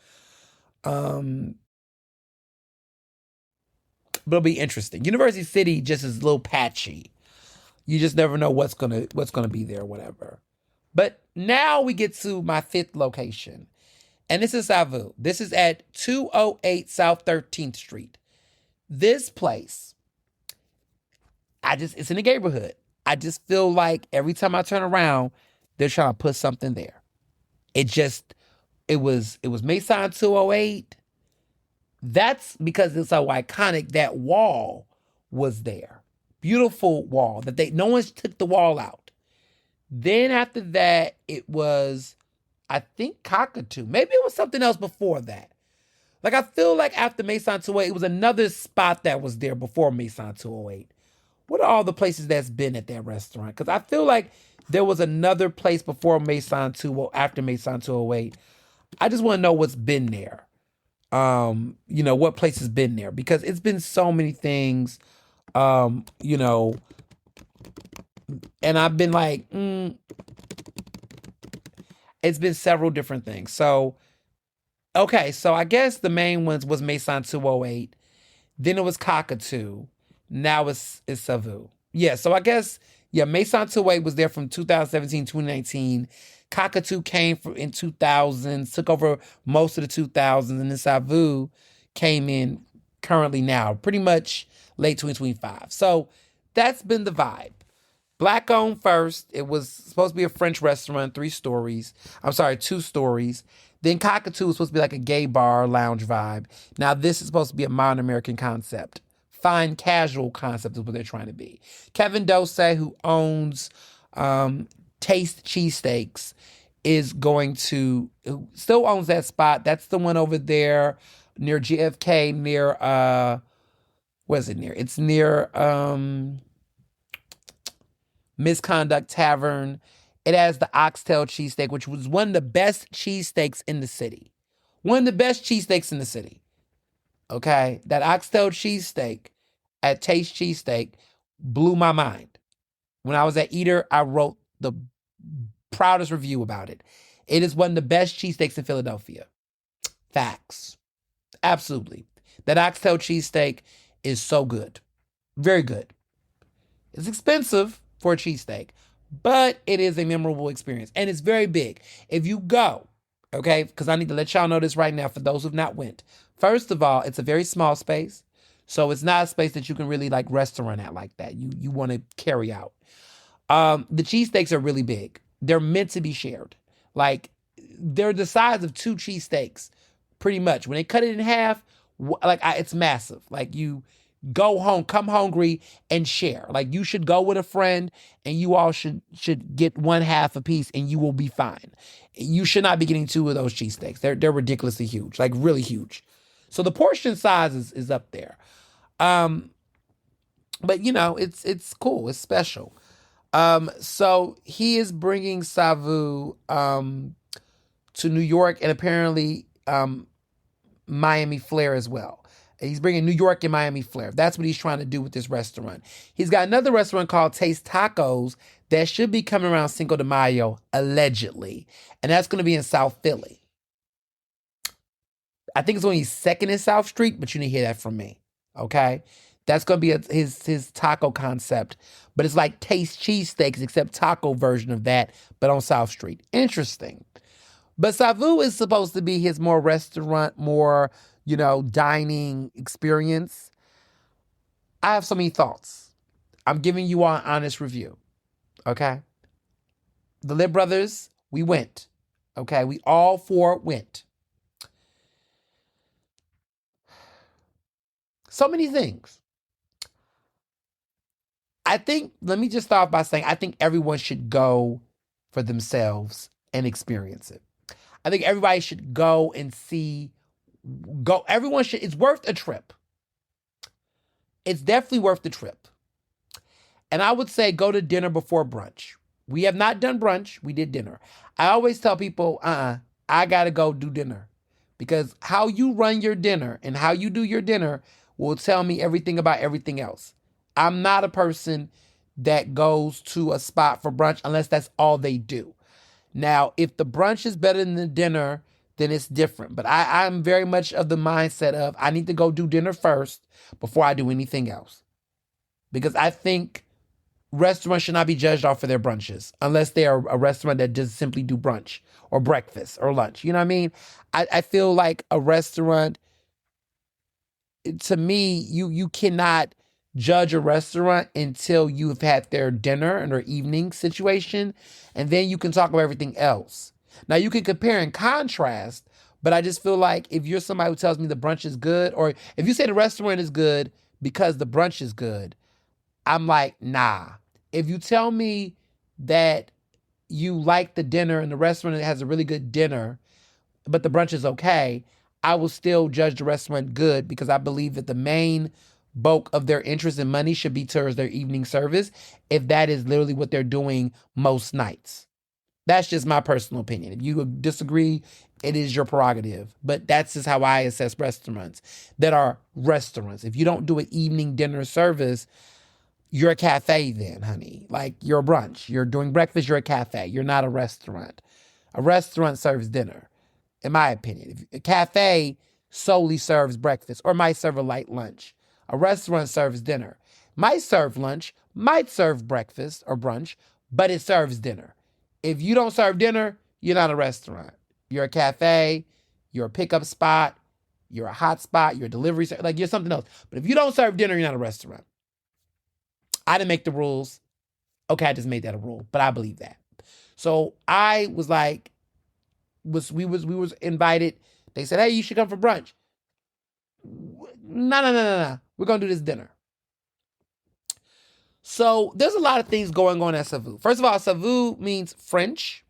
But it'll be interesting. University City just is a little patchy. You just never know what's gonna be there, whatever. But now we get to my fifth location. And this is Savu. This is at 208 South 13th Street. This place, it's in the neighborhood. I just feel like every time I turn around, they're trying to put something there. It was Mason 208. That's because it's so iconic. That wall was there. Beautiful wall that no one took the wall out. Then after that, it was, I think, Cockatoo. Maybe it was something else before that. Like, I feel like after Mason 208, it was another spot that was there before Mason 208. What are all the places that's been at that restaurant? Because I feel like there was another place before Mason 208, after Mason 208. I just want to know what's been there. What place has been there? Because it's been so many things, and I've been like, it's been several different things. So, okay, so I guess the main ones was Mason 208. Then it was Cockatoo. Now it's Savu. Yeah, so I guess, Mason 208 was there from 2017, 2019. Cockatoo came in 2000s, took over most of the 2000s, and then Savu came in currently now, pretty much late 2025. So that's been the vibe. Black owned first. It was supposed to be a French restaurant, 2 stories. Then Cockatoo was supposed to be like a gay bar, lounge vibe. Now this is supposed to be a modern American concept. Fine casual concept is what they're trying to be. Kevin Dose, who owns Taste Cheesesteaks, still owns that spot. That's the one over there near GFK, near where's it near? It's near Misconduct Tavern. It has the oxtail cheesesteak, which was one of the best cheesesteaks in the city. One of the best cheesesteaks in the city. Okay? That oxtail cheesesteak at Taste Cheesesteak blew my mind. When I was at Eater, I wrote the proudest review about it. It is one of the best cheesesteaks in Philadelphia. Facts. Absolutely. That oxtail cheesesteak is so good. Very good. It's expensive for a cheesesteak, but it is a memorable experience. And it's very big. If you go, Okay, because I need to let y'all know this right now for those who've not went. First of all, it's a very small space. So it's not a space that you can really like restaurant at like that. You want to carry out. The cheesesteaks are really big. They're meant to be shared. Like they're the size of two cheesesteaks, pretty much. When they cut it in half, it's massive. Like you go home, come hungry, and share. Like you should go with a friend, and you all should get one half a piece, and you will be fine. You should not be getting two of those cheesesteaks. They're ridiculously huge, like really huge. So the portion size is up there. Um, but it's cool. It's special. So he is bringing Savu to New York and apparently Miami Flair as well. He's bringing New York and Miami Flair. That's what he's trying to do with this restaurant. He's got another restaurant called Taste Tacos that should be coming around Cinco de Mayo, allegedly. And that's going to be in South Philly. I think it's only second in South Street, but you need to hear that from me. Okay? That's going to be his taco concept. But it's like Taste Cheesesteaks, except taco version of that, but on South Street. Interesting. But Savu is supposed to be his more restaurant, more, dining experience. I have so many thoughts. I'm giving you all an honest review. Okay? The Lib Brothers, we went. Okay? We all four went. So many things. Let me just start off by saying, I think everyone should go for themselves and experience it. I think everybody should go and everyone should, it's worth a trip. It's definitely worth the trip. And I would say go to dinner before brunch. We have not done brunch, we did dinner. I always tell people, I gotta go do dinner. Because how you run your dinner and how you do your dinner will tell me everything about everything else. I'm not a person that goes to a spot for brunch unless that's all they do. Now, if the brunch is better than the dinner, then it's different. But I'm very much of the mindset of I need to go do dinner first before I do anything else. Because I think restaurants should not be judged off of their brunches unless they are a restaurant that just simply do brunch or breakfast or lunch. You know what I mean? I feel like a restaurant, to me, you cannot judge a restaurant until you've had their dinner and their evening situation, and then you can talk about everything else. Now, you can compare and contrast, but I just feel like if you're somebody who tells me the brunch is good, or if you say the restaurant is good because the brunch is good, I'm like, nah. If you tell me that you like the dinner and the restaurant has a really good dinner, but the brunch is okay, I will still judge the restaurant good because I believe that the main bulk of their interest and money should be towards their evening service, if that is literally what they're doing most nights. That's just my personal opinion. If you disagree, it is your prerogative. But that's just how I assess restaurants that are restaurants. If you don't do an evening dinner service, you're a cafe then, honey. Like, you're a brunch. You're doing breakfast, you're a cafe. You're not a restaurant. A restaurant serves dinner, in my opinion. If a cafe solely serves breakfast or might serve a light lunch. A restaurant serves dinner. Might serve lunch, might serve breakfast or brunch, but it serves dinner. If you don't serve dinner, you're not a restaurant. You're a cafe, you're a pickup spot, you're a hot spot, you're a delivery, like you're something else. But if you don't serve dinner, you're not a restaurant. I didn't make the rules. Okay, I just made that a rule, but I believe that. So I was like, we was invited. They said, hey, you should come for brunch. No. We're going to do this dinner. So there's a lot of things going on at Savu. First of all, Savu means French.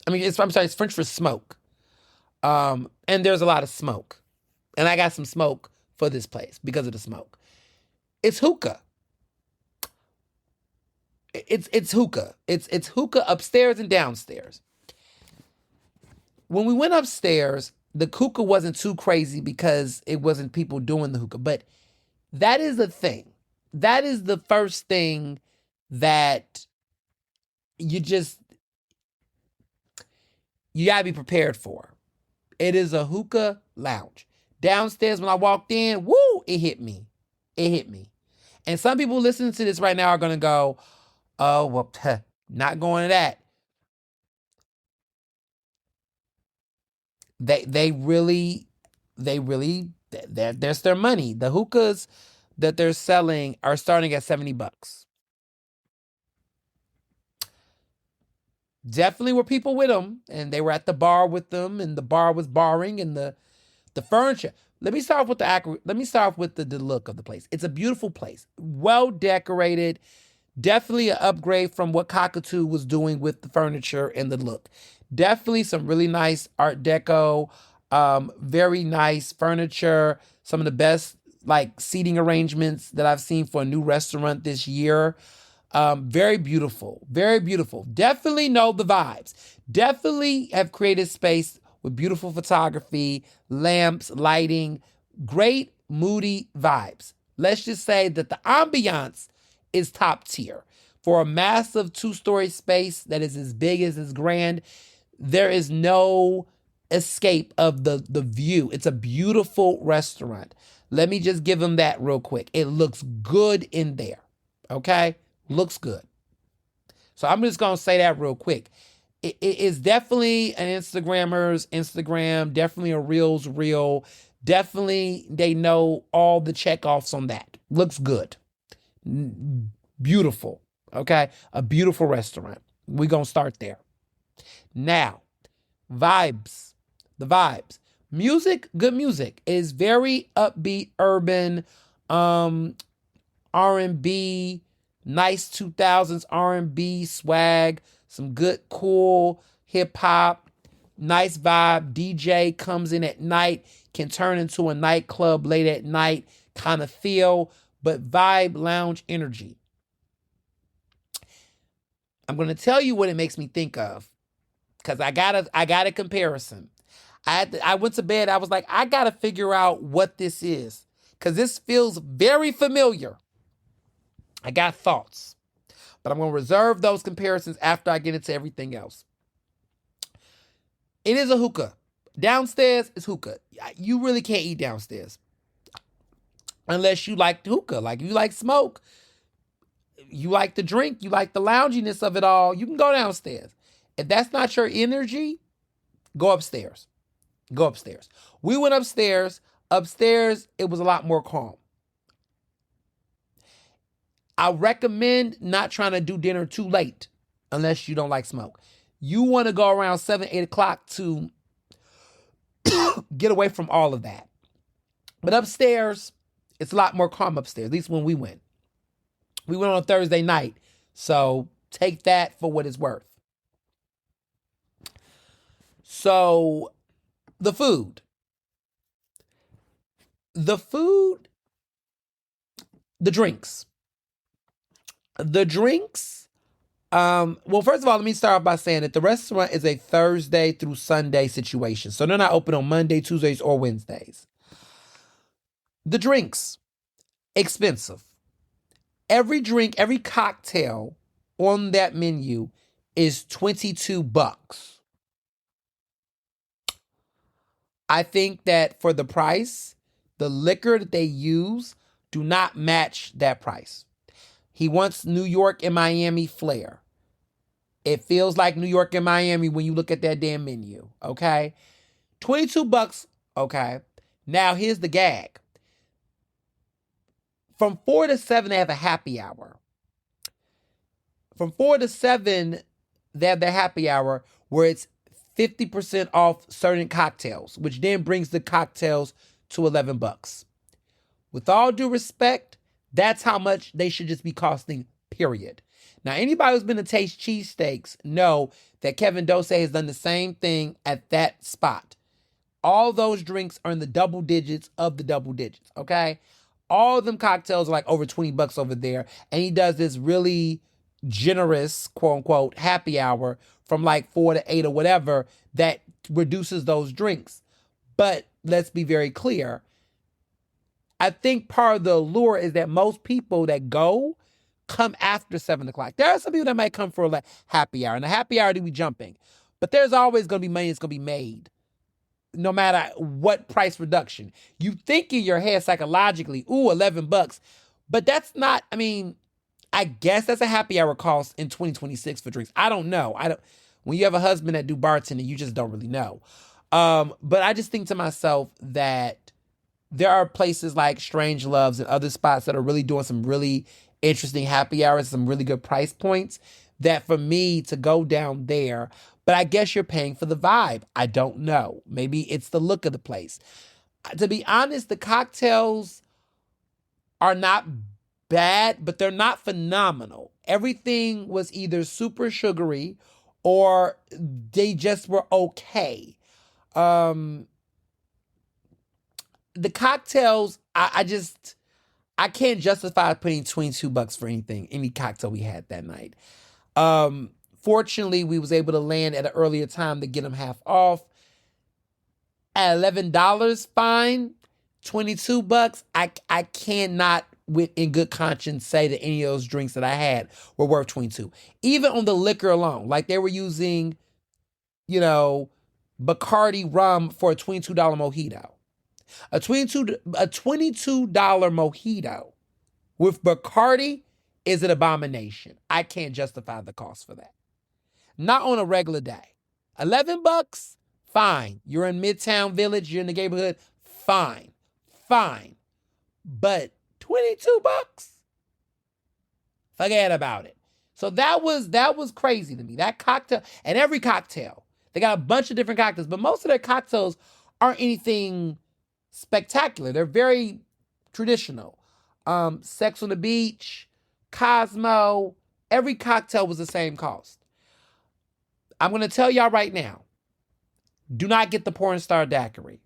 It's French for smoke. And there's a lot of smoke. And I got some smoke for this place because of the smoke. It's hookah. It's hookah. It's hookah upstairs and downstairs. When we went upstairs, the hookah wasn't too crazy because it wasn't people doing the hookah. But that is the thing. That is the first thing that you gotta be prepared for. It is a hookah lounge. Downstairs, when I walked in, woo, it hit me. It hit me. And some people listening to this right now are gonna go, oh, well, not going to that. They really that's their money. The hookahs that they're selling are starting at $70. Definitely were people with them, and they were at the bar with them, and the bar was barring, and the furniture. Let me start off with the look of the place. It's a beautiful place, well decorated. Definitely an upgrade from what Cockatoo was doing with the furniture and the look. Definitely some really nice Art Deco, very nice furniture. Some of the best like seating arrangements that I've seen for a new restaurant this year. Very beautiful, very beautiful. Definitely know the vibes. Definitely have created space with beautiful photography, lamps, lighting, great moody vibes. Let's just say that the ambiance is top tier. For a massive 2-story space that is as big as this grand, there is no escape of the view. It's a beautiful restaurant. Let me just give them that real quick. It looks good in there. Okay? Looks good. So I'm just going to say that real quick. It is definitely an Instagrammer's Instagram, definitely a Reel's Reel. Definitely they know all the checkoffs on that. Looks good. Beautiful. Okay? A beautiful restaurant. We're going to start there. Now, vibes. The vibes. Music, good music. It is very upbeat, urban, R&B, nice 2000s R&B swag, some good, cool hip hop, nice vibe. DJ comes in at night, can turn into a nightclub late at night kind of feel, but vibe, lounge energy. I'm going to tell you what it makes me think of because I got a comparison. I went to bed. I was like, I got to figure out what this is because this feels very familiar. I got thoughts, but I'm going to reserve those comparisons after I get into everything else. It is a hookah. Downstairs is hookah. You really can't eat downstairs unless you like hookah. Like, if you like smoke, you like the drink, you like the lounginess of it all, you can go downstairs. If that's not your energy, go upstairs. Go upstairs. We went upstairs. Upstairs, it was a lot more calm. I recommend not trying to do dinner too late unless you don't like smoke. You want to go around 7, 8 o'clock to get away from all of that. But upstairs, it's a lot more calm upstairs, at least when we went. We went on a Thursday night, so take that for what it's worth. So, the food. The drinks. Well, first of all, let me start off by saying that the restaurant is a Thursday through Sunday situation. So they're not open on Monday, Tuesdays, or Wednesdays. The drinks, expensive. Every drink, every cocktail on that menu is $22. I think that for the price, the liquor that they use do not match that price. He wants New York and Miami flair. It feels like New York and Miami when you look at that damn menu, okay? $22, okay? Now, here's the gag. From 4 to 7, they have a happy hour. From 4 to 7, they have their happy hour where it's 50% off certain cocktails, which then brings the cocktails to $11. With all due respect, that's how much they should just be costing, period. Now, anybody who's been to taste cheesesteaks know that Kevin Dose has done the same thing at that spot. All those drinks are in the double digits of the double digits, okay? All of them cocktails are like over $20 over there. And he does this really generous, quote unquote, happy hour from like 4 to 8 or whatever that reduces those drinks. But let's be very clear. I think part of the allure is that most people that go come after 7 o'clock. There are some people that might come for a happy hour. And the happy hour, they be jumping. But there's always going to be money that's going to be made, no matter what price reduction. You think in your head psychologically, ooh, $11. But that's not, I guess that's a happy hour cost in 2026 for drinks. I don't know. When you have a husband that do bartending, you just don't really know. But I just think to myself that there are places like Strange Loves and other spots that are really doing some really interesting happy hours, some really good price points that for me to go down there, but I guess you're paying for the vibe. I don't know. Maybe it's the look of the place. To be honest, the cocktails are not bad, but they're not phenomenal. Everything was either super sugary or they just were okay. Um, the cocktails, I can't justify paying $22 for anything, any cocktail we had that night. Fortunately, we was able to land at an earlier time to get them half off. At $11, fine. $22, I cannot with in good conscience say that any of those drinks that I had were worth 22. Even on the liquor alone, like they were using, you know, Bacardi rum for a $22 mojito. A $22 mojito with Bacardi is an abomination. I can't justify the cost for that. Not on a regular day. $11, fine. You're in Midtown Village, you're in the neighborhood, fine. Fine. But $22? Forget about it. So that was crazy to me. That cocktail, and every cocktail, they got a bunch of different cocktails, but most of their cocktails aren't anything spectacular. They're very traditional. Sex on the Beach, Cosmo, every cocktail was the same cost. I'm going to tell y'all right now, do not get the porn star daiquiri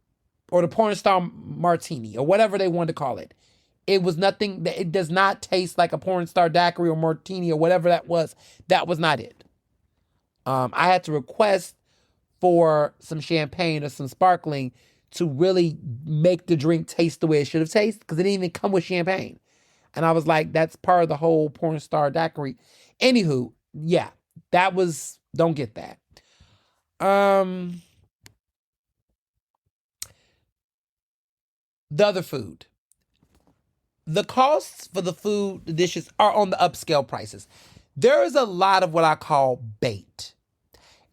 or the porn star martini or whatever they wanted to call it. It was nothing. It does not taste like a porn star daiquiri or martini or whatever that was. That was not it. I had to request for some champagne or some sparkling to really make the drink taste the way it should have tasted because it didn't even come with champagne. And I was like, that's part of the whole porn star daiquiri. Anywho, yeah, that was, don't get that. The other food. The costs for the food, the dishes are on the upscale prices. There is a lot of what I call bait,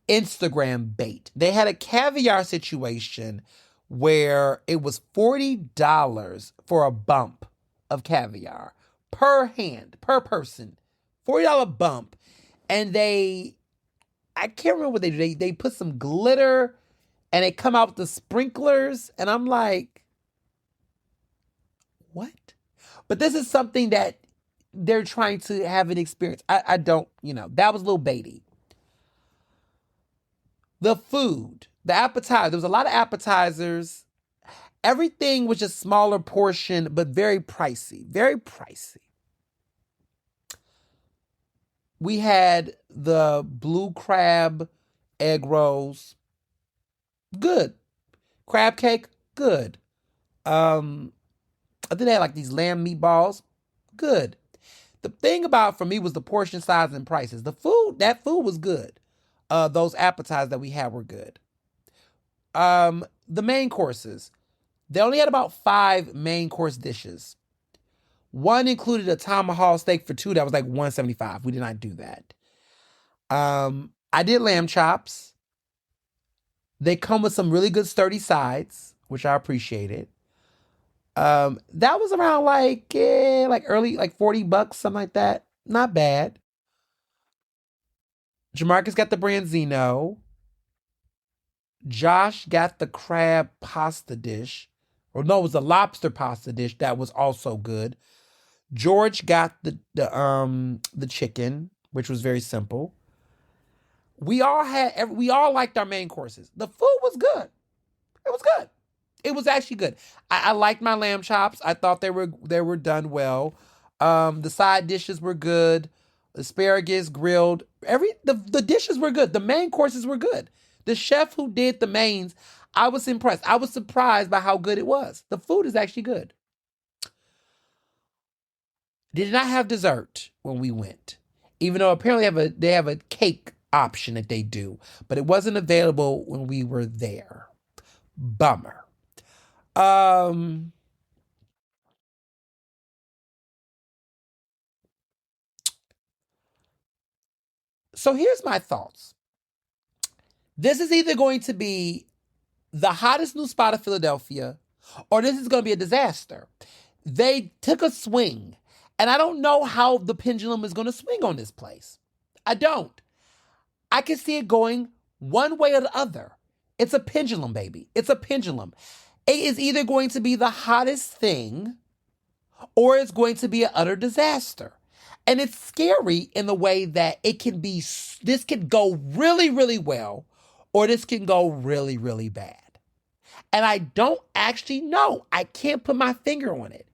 Instagram bait. They had a caviar situation where it was $40 for a bump of caviar per hand, per person. $40 bump. And I can't remember what they do. They put some glitter and they come out with the sprinklers. And I'm like, what? But this is something that they're trying to have an experience. I don't, that was a little baity. The food, the appetizer, there was a lot of appetizers. Everything was just smaller portion, but very pricey, very pricey. We had the blue crab egg rolls. Good. Crab cake, good. I think they had like these lamb meatballs. Good. The thing about for me was the portion size and prices. That food was good. Those appetizers that we had were good. The main courses. They only had about 5 main course dishes. One included a tomahawk steak for 2 that was like $175. We did not do that. I did lamb chops. They come with some really good sturdy sides, which I appreciated. That was around like early, like $40, something like that. Not bad. Jamarcus got the branzino. Josh got the crab pasta dish. Or no, it was a lobster pasta dish that was also good. George got the chicken, which was very simple. We all liked our main courses. The food was good. It was good. It was actually good. I liked my lamb chops. I thought they were done well. The side dishes were good. Asparagus, grilled. The dishes were good. The main courses were good. The chef who did the mains, I was impressed. I was surprised by how good it was. The food is actually good. They did not have dessert when we went, even though apparently they have a cake option that they do, but it wasn't available when we were there. Bummer. So here's my thoughts. This is either going to be the hottest new spot of Philadelphia, or this is going to be a disaster. They took a swing, and I don't know how the pendulum is going to swing on this place. I don't. I can see it going one way or the other. It's a pendulum, baby. It's a pendulum. It is either going to be the hottest thing or it's going to be an utter disaster. And it's scary in the way that this could go really, really well, or this can go really, really bad. And I don't actually know. I can't put my finger on it.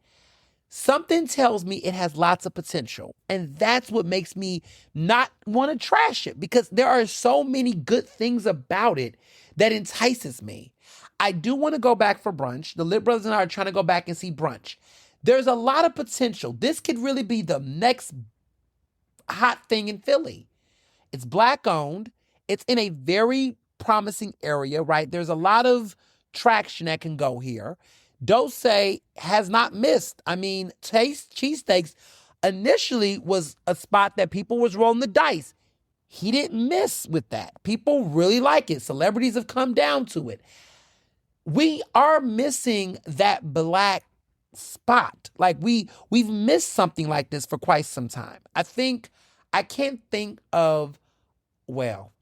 Something tells me it has lots of potential. And that's what makes me not want to trash it, because there are so many good things about it that entices me. I do want to go back for brunch. The Lit Brothers and I are trying to go back and see brunch. There's a lot of potential. This could really be the next hot thing in Philly. It's Black owned. It's in a very promising area, right? There's a lot of traction that can go here. Dose has not missed. I mean, Taste Cheesesteaks initially was a spot that people was rolling the dice. He didn't miss with that. People really like it. Celebrities have come down to it. We are missing that Black spot. Like we've missed something like this for quite some time. I can't think of, well,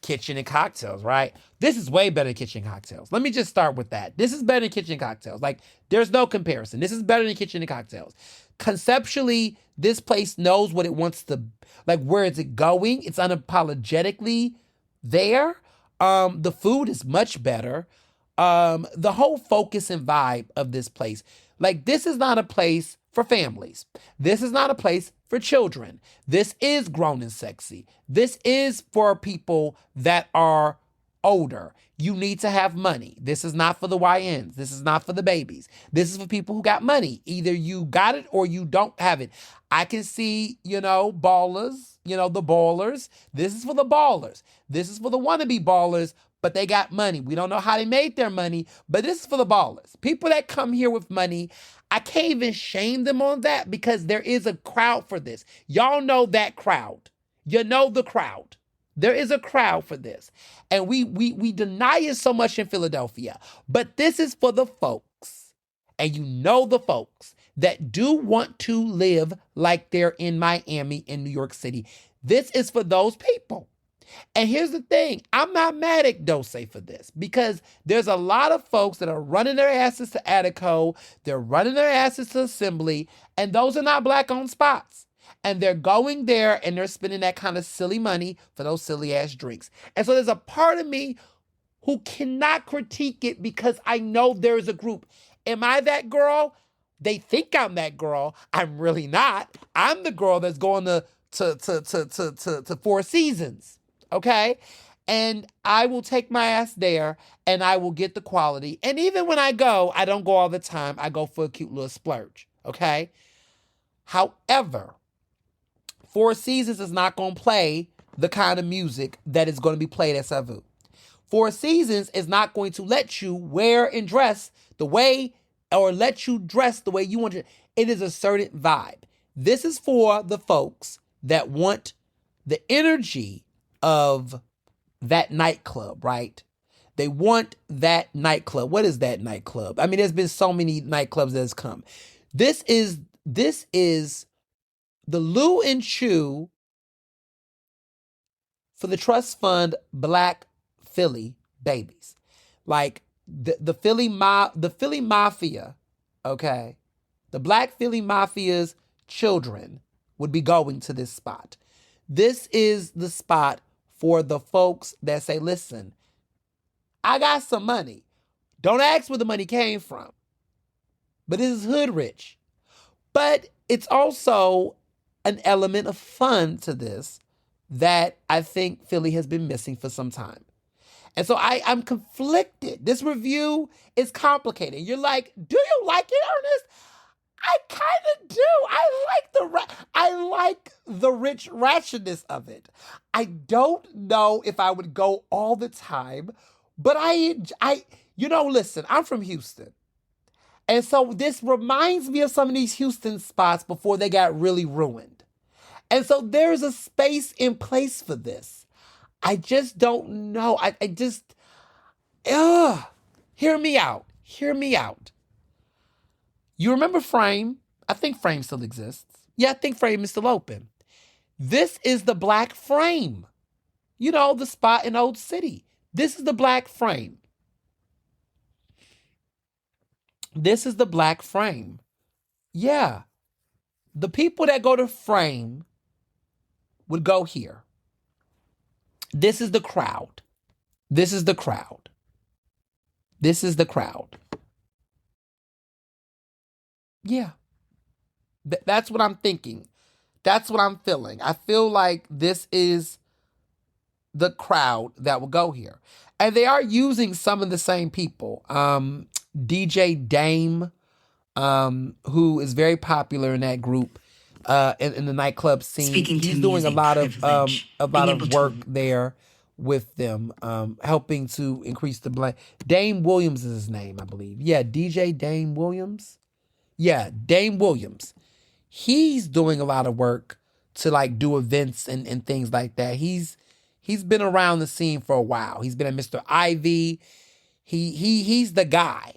Kitchen and Cocktails, right? This is way better than Kitchen and Cocktails. Let me just start with that. This is better than Kitchen and Cocktails. Like, there's no comparison. This is better than Kitchen and Cocktails. Conceptually, this place knows what it wants to, like, where is it going? It's unapologetically there. The food is much better. The whole focus and vibe of this place. Like, this is not a place for families. This is not a place for children. This is grown and sexy. This is for people that are older. You need to have money. This is not for the YNs. This is not for the babies. This is for people who got money. Either you got it or you don't have it. I can see, ballers, the ballers. This is for the ballers. This is for the wannabe ballers, but they got money. We don't know how they made their money, but this is for the ballers. People that come here with money, I can't even shame them on that, because there is a crowd for this. Y'all know that crowd. You know the crowd. There is a crowd for this. And we deny it so much in Philadelphia. But this is for the folks, and the folks that do want to live like they're in Miami, in New York City. This is for those people. And here's the thing. I'm not mad at Dose for this, because there's a lot of folks that are running their asses to Attico. They're running their asses to Assembly. And those are not Black-owned spots. And they're going there and they're spending that kind of silly money for those silly ass drinks. And so there's a part of me who cannot critique it, because I know there's a group. Am I that girl? They think I'm that girl. I'm really not. I'm the girl that's going to Four Seasons. Okay? And I will take my ass there and I will get the quality. And even when I go, I don't go all the time. I go for a cute little splurge. Okay? However, Four Seasons is not going to play the kind of music that is going to be played at Savu. Four Seasons is not going to let you wear and dress the way, or let you dress the way you want to. It is a certain vibe. This is for the folks that want the energy of that nightclub, right? They want that nightclub. What is that nightclub? I mean, there's been so many nightclubs that has come. This is the Lou and Chew for the trust fund Black Philly babies. Like the Philly Mafia, okay? The Black Philly Mafia's children would be going to this spot. This is the spot for the folks that say, listen, I got some money. Don't ask where the money came from. But this is hood rich. But it's also an element of fun to this that I think Philly has been missing for some time. And so I'm conflicted. This review is complicated. You're like, do you like it, Ernest? I kind of do. I like the rich ratchetness of it. I don't know if I would go all the time, but listen, I'm from Houston. And so this reminds me of some of these Houston spots before they got really ruined. And so there's a space in place for this. I just don't know. Hear me out. Hear me out. You remember Frame? I think Frame still exists. Yeah, I think Frame is still open. This is the black Frame. You know, the spot in Old City. This is the black Frame. This is the black Frame. Yeah. The people that go to Frame would go here. This is the crowd. This is the crowd. This is the crowd. Yeah. That's what I'm thinking. That's what I'm feeling. I feel like this is the crowd that will go here. And they are using some of the same people. DJ Dame, who is very popular in that group, in the nightclub scene. He's doing a lot of work there with them, helping to increase the blend. Dame Williams is his name, I believe. Yeah, DJ Dame Williams. Yeah, Dame Williams. He's doing a lot of work to like do events and things like that. He's been around the scene for a while. He's been at Mr. Ivy. He's the guy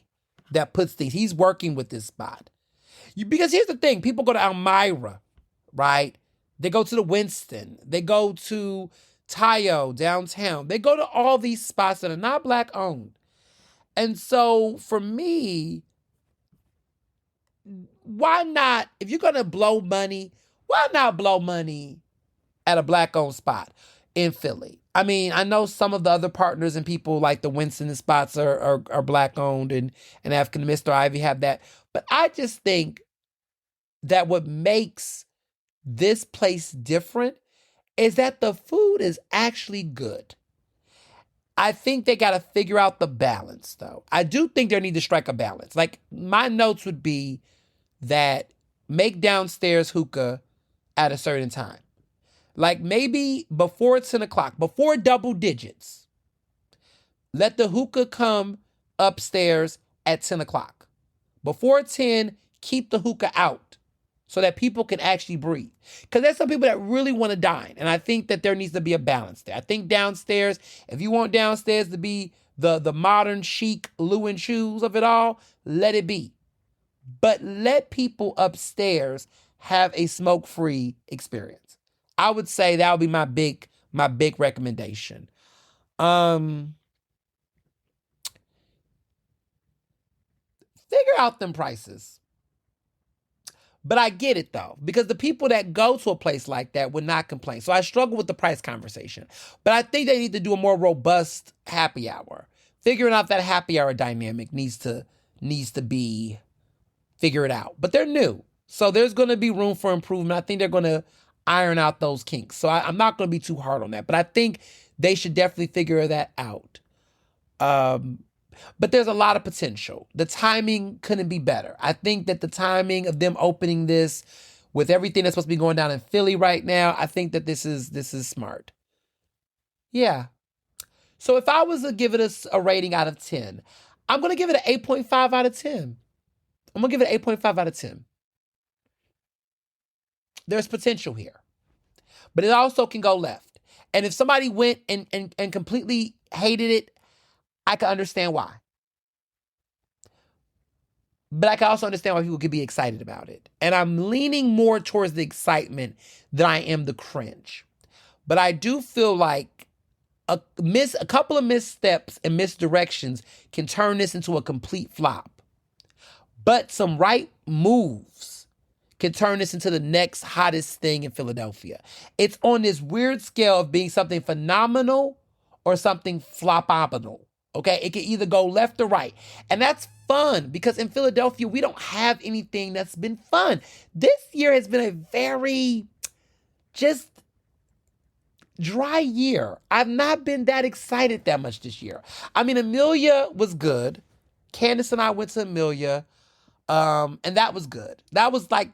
that puts things. He's working with this spot. Because here's the thing. People go to Elmira, right? They go to the Winston. They go to Tayo downtown. They go to all these spots that are not black owned. And so for me, why not, if you're going to blow money, why not blow money at a black owned spot in Philly? I mean, I know some of the other partners and people like the Winston spots are black owned and African. Mr. Ivy have that. But I just think that what makes this place different is that the food is actually good. I think they got to figure out the balance, though. I do think they need to strike a balance. Like, my notes would be that make downstairs hookah at a certain time. Like, maybe before 10 o'clock, before double digits, let the hookah come upstairs at 10 o'clock. Before 10, keep the hookah out so that people can actually breathe. Because there's some people that really want to dine, and I think that there needs to be a balance there. I think downstairs, if you want downstairs to be the modern chic Lou and Shoes of it all, let it be. But let people upstairs have a smoke-free experience. I would say that would be my big recommendation. Figure out them prices. But I get it, though, because the people that go to a place like that would not complain. So I struggle with the price conversation. But I think they need to do a more robust happy hour. Figuring out that happy hour dynamic needs to be figured out. But they're new. So there's going to be room for improvement. I think they're going to iron out those kinks. So I'm not going to be too hard on that. But I think they should definitely figure that out. But there's a lot of potential. The timing couldn't be better. I think that the timing of them opening this with everything that's supposed to be going down in Philly right now, I think that this is smart. Yeah. So if I was to give it a rating out of 10, I'm going to give it an 8.5 out of 10. I'm going to give it an 8.5 out of 10. There's potential here. But it also can go left. And if somebody went and completely hated it, I can understand why. But I can also understand why people could be excited about it. And I'm leaning more towards the excitement than I am the cringe. But I do feel like a couple of missteps and misdirections can turn this into a complete flop. But some right moves can turn this into the next hottest thing in Philadelphia. It's on this weird scale of being something phenomenal or something flopominal. Okay, it can either go left or right. And that's fun because in Philadelphia, we don't have anything that's been fun. This year has been a very just dry year. I've not been that excited that much this year. I mean, Amelia was good. Candace and I went to Amelia, and that was good. That was like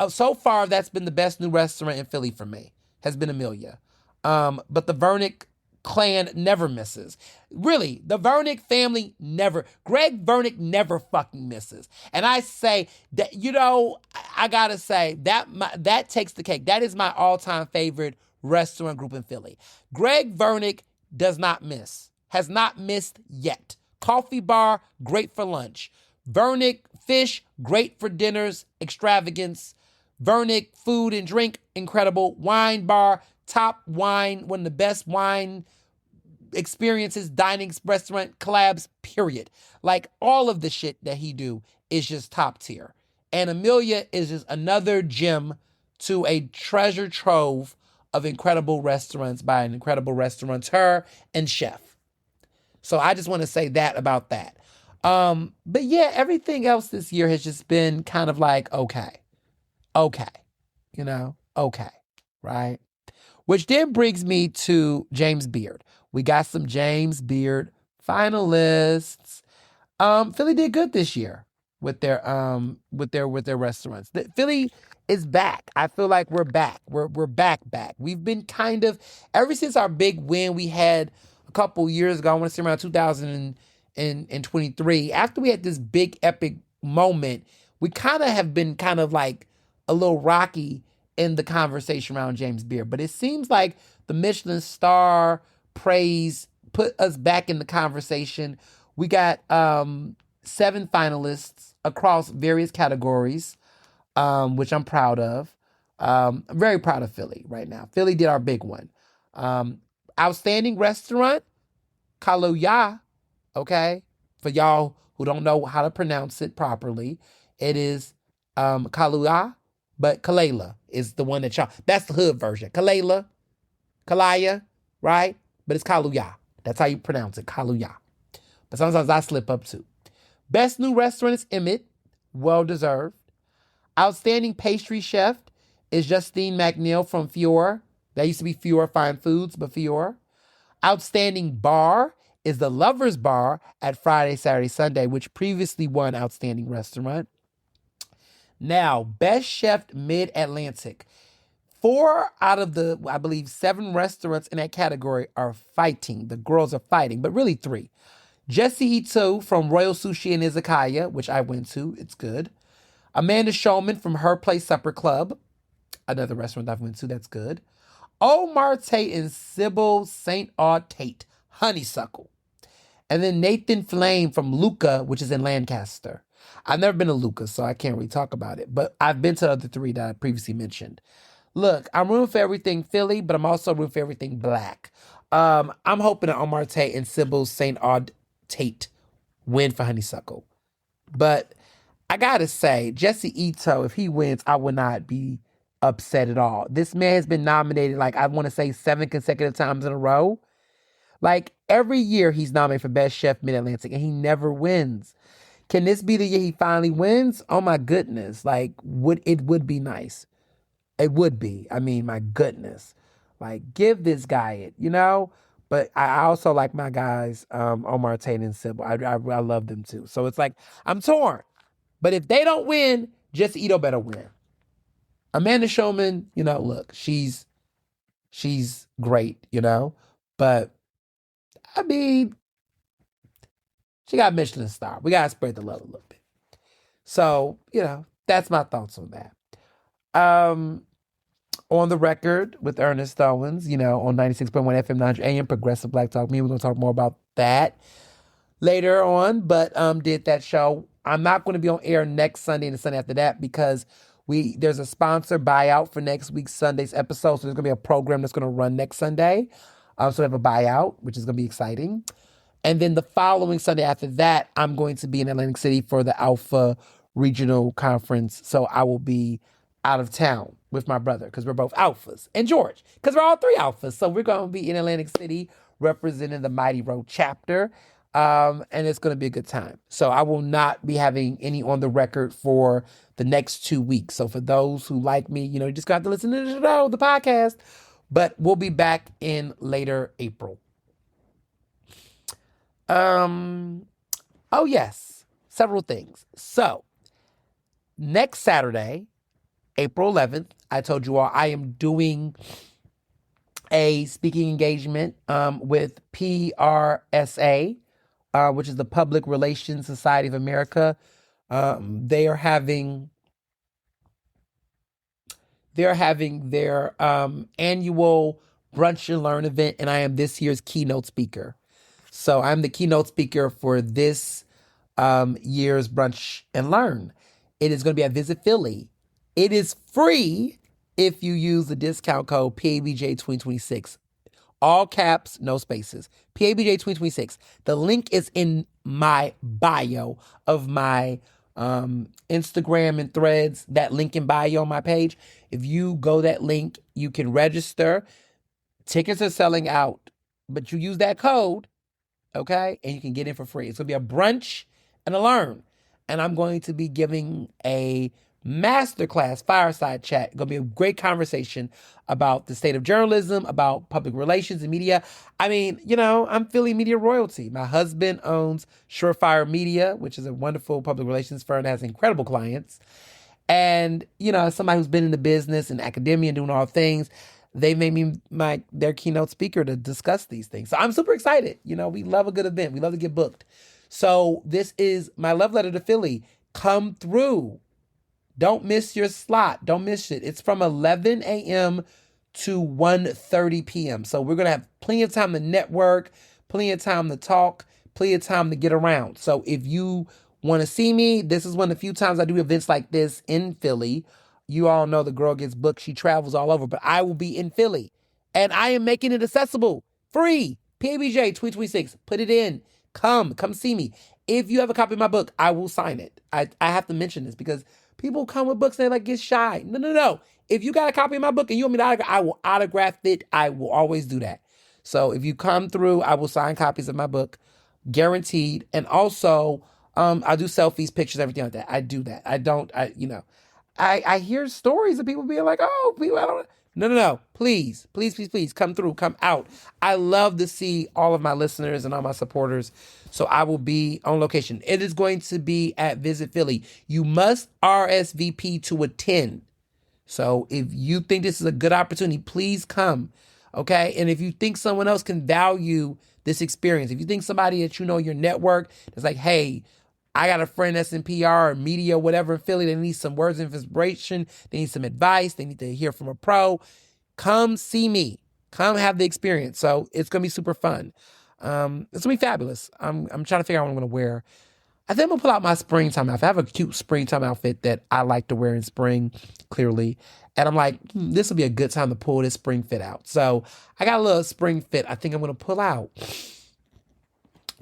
so far, that's been the best new restaurant in Philly for me, has been Amelia. But the Vernick clan never misses. Really, the Vernick family never. Greg Vernick never fucking misses. And I say that, I gotta say that takes the cake. That is my all-time favorite restaurant group in Philly. Greg Vernick does not miss. has not missed yet. Coffee bar, great for lunch. Vernick fish, great for dinners, extravagance. Vernick food and drink, incredible. Wine bar, top wine, one of the best wine experiences, dining restaurant collabs, period. Like all of the shit that he do is just top tier. And Amelia is just another gem to a treasure trove of incredible restaurants by an incredible restaurateur and chef. So I just want to say that about that. But yeah, everything else this year has just been kind of like, okay, okay, right? Which then brings me to James Beard. We got some James Beard finalists. Philly did good this year with their restaurants. Philly is back. I feel like we're back. We're back. We've been kind of ever since our big win we had a couple years ago. I want to say around 2023. After we had this big epic moment, we kind of have been kind of like a little rocky in the conversation around James Beard. But it seems like the Michelin star praise put us back in the conversation. We got 7 finalists across various categories, which I'm proud of. I'm very proud of Philly right now. Philly did our big one. Outstanding restaurant, Kaluuya, okay? For y'all who don't know how to pronounce it properly, it is Kaluuya, but Kalela is the one that y'all, that's the hood version. Kalaya, right? But it's Kaluuya. That's how you pronounce it, Kaluuya. But sometimes I slip up too. Best new restaurant is Emmett. Well deserved. Outstanding pastry chef is Justine McNeil from Fiora. That used to be Fiora Fine Foods, but Fiora. Outstanding bar is the Lovers Bar at Friday, Saturday, Sunday, which previously won Outstanding Restaurant. Now, Best Chef Mid-Atlantic. 4 out of the, I believe, 7 restaurants in that category are fighting. The girls are fighting, but really 3. Jesse Ito from Royal Sushi and Izakaya, which I went to. It's good. Amanda Shulman from Her Place Supper Club, another restaurant I've went to. That's good. Omar Tate and Sybil St. Aud Tate, Honeysuckle. And then Nathan Flame from Luca, which is in Lancaster. I've never been to Luca, so I can't really talk about it. But I've been to the other 3 that I previously mentioned. Look, I'm rooting for everything Philly, but I'm also rooting for everything Black. I'm hoping that Omar Tate and Sybil St. Aud Tate win for Honeysuckle. But I gotta say, Jesse Ito, if he wins, I would not be upset at all. This man has been nominated, like, I want to say 7 consecutive times in a row. Like, every year he's nominated for Best Chef Mid-Atlantic, and he never wins. Can this be the year he finally wins? Oh, my goodness. Like, it would be nice. It would be. I mean, my goodness. Like, give this guy it, But I also like my guys, Omar Tate and Sybil. I love them, too. So it's like, I'm torn. But if they don't win, Jesse Ito better win. Amanda Shulman, look, she's great, But, I mean, she got a Michelin star. We got to spread the love a little bit. So, that's my thoughts on that. On the record with Ernest Owens, on 96.1 FM 900 AM, Progressive Black Talk Me. We're going to talk more about that later on, but did that show. I'm not going to be on air next Sunday and the Sunday after that because there's a sponsor buyout for next week's Sunday's episode. So there's going to be a program that's going to run next Sunday. So we have a buyout, which is going to be exciting. And then the following Sunday after that, I'm going to be in Atlantic City for the Alpha Regional Conference. So I will be out of town with my brother because we're both alphas. And George, because we're all 3 alphas. So we're going to be in Atlantic City representing the Mighty Road chapter. And it's going to be a good time. So I will not be having any on the record for the next 2 weeks. So for those who like me, you just got to listen to the show, the podcast. But we'll be back in later April. Oh yes, several things. So next Saturday, April 11th, I told you all I am doing a speaking engagement with PRSA, which is the Public Relations Society of America. They are having their annual Brunch and Learn event, and I am this year's keynote speaker. So I'm the keynote speaker for this year's Brunch and Learn. It is going to be at Visit Philly. It is free if you use the discount code PABJ2026. All caps, no spaces. PABJ2026. The link is in my bio of my Instagram and Threads. That link in bio on my page. If you go that link, you can register. Tickets are selling out, but you use that code, okay? And you can get in for free. It's going to be a brunch and a learn. And I'm going to be giving a masterclass fireside chat. It's going to be a great conversation about the state of journalism, about public relations and media. I mean, I'm Philly media royalty. My husband owns Surefire Media, which is a wonderful public relations firm that has incredible clients. And, as somebody who's been in the business and academia and doing all things, they made me their keynote speaker to discuss these things. So I'm super excited. We love a good event. We love to get booked. So this is my love letter to Philly. Come through. Don't miss your slot. Don't miss it. It's from 11 a.m. to 1:30 p.m. So we're going to have plenty of time to network, plenty of time to talk, plenty of time to get around. So if you want to see me, this is one of the few times I do events like this in Philly. You all know the girl gets booked. She travels all over, but I will be in Philly. And I am making it accessible, free. PABJ 2026. Put it in. Come see me. If you have a copy of my book, I will sign it. I have to mention this because people come with books and they get shy. No. If you got a copy of my book and you want me to autograph, I will autograph it. I will always do that. So if you come through, I will sign copies of my book, guaranteed. And also, I do selfies, pictures, everything like that. I do that. I hear stories of people being like, oh, people, I don't. No. Please, come through, come out. I love to see all of my listeners and all my supporters. So I will be on location. It is going to be at Visit Philly. You must RSVP to attend. So if you think this is a good opportunity, please come. Okay. And if you think someone else can value this experience, if you think somebody that your network is like, hey, I got a friend that's in PR or media, whatever in Philly. They need some words of inspiration. They need some advice. They need to hear from a pro. Come see me. Come have the experience. So it's going to be super fun. It's going to be fabulous. I'm trying to figure out what I'm going to wear. I think I'm going to pull out my springtime outfit. I have a cute springtime outfit that I like to wear in spring, clearly. And I'm like, this will be a good time to pull this spring fit out. So I got a little spring fit I think I'm going to pull out.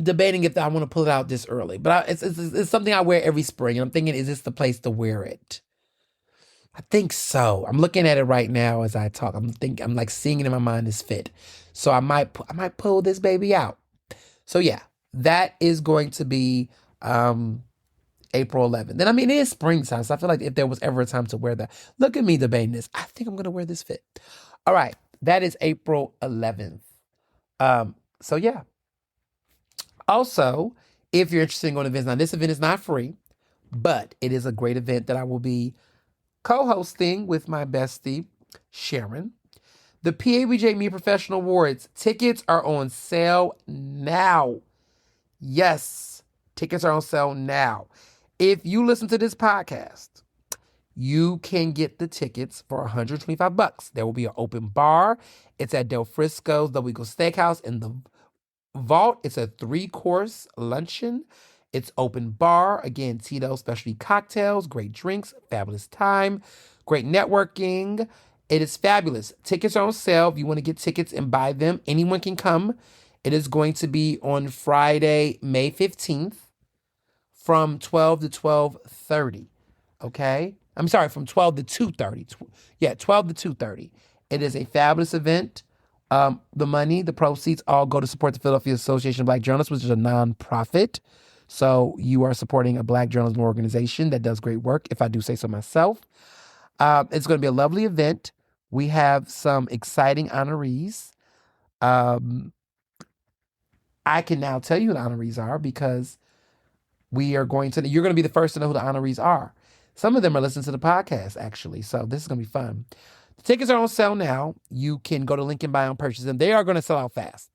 Debating if I want to pull it out this early, but it's something I wear every spring. And I'm thinking, is this the place to wear it? I think so. I'm looking at it right now as I talk. I'm like seeing it in my mind as fit. So I might pull this baby out. So yeah, that is going to be April 11th. Then it is springtime, so I feel like if there was ever a time to wear that, look at me debating this. I think I'm going to wear this fit. All right, that is April 11th. So yeah. Also, if you're interested in going to events, now this event is not free, but it is a great event that I will be co-hosting with my bestie, Sharon. The PABJ Media Professional Awards. Tickets are on sale now. Yes, tickets are on sale now. If you listen to this podcast, you can get the tickets for $125. There will be an open bar. It's at Del Frisco's Double Eagle Steakhouse in the Vault. It's a 3-course luncheon. It's open bar. Again, Tito's specialty cocktails, great drinks, fabulous time, great networking. It is fabulous. Tickets are on sale. If you want to get tickets and buy them, anyone can come. It is going to be on Friday, May 15th from 12 to 12:30. Okay? I'm sorry, from 12 to 2:30. 12 to 2:30. It is a fabulous event. The proceeds all go to support the Philadelphia Association of Black Journalists, which is a nonprofit. So you are supporting a Black journalism organization that does great work, if I do say so myself. It's going to be a lovely event. We have some exciting honorees. I can now tell you who the honorees are because you're going to be the first to know who the honorees are. Some of them are listening to the podcast, actually. So this is going to be fun. The tickets are on sale now. You can go to link and buy and purchase them. They are going to sell out fast.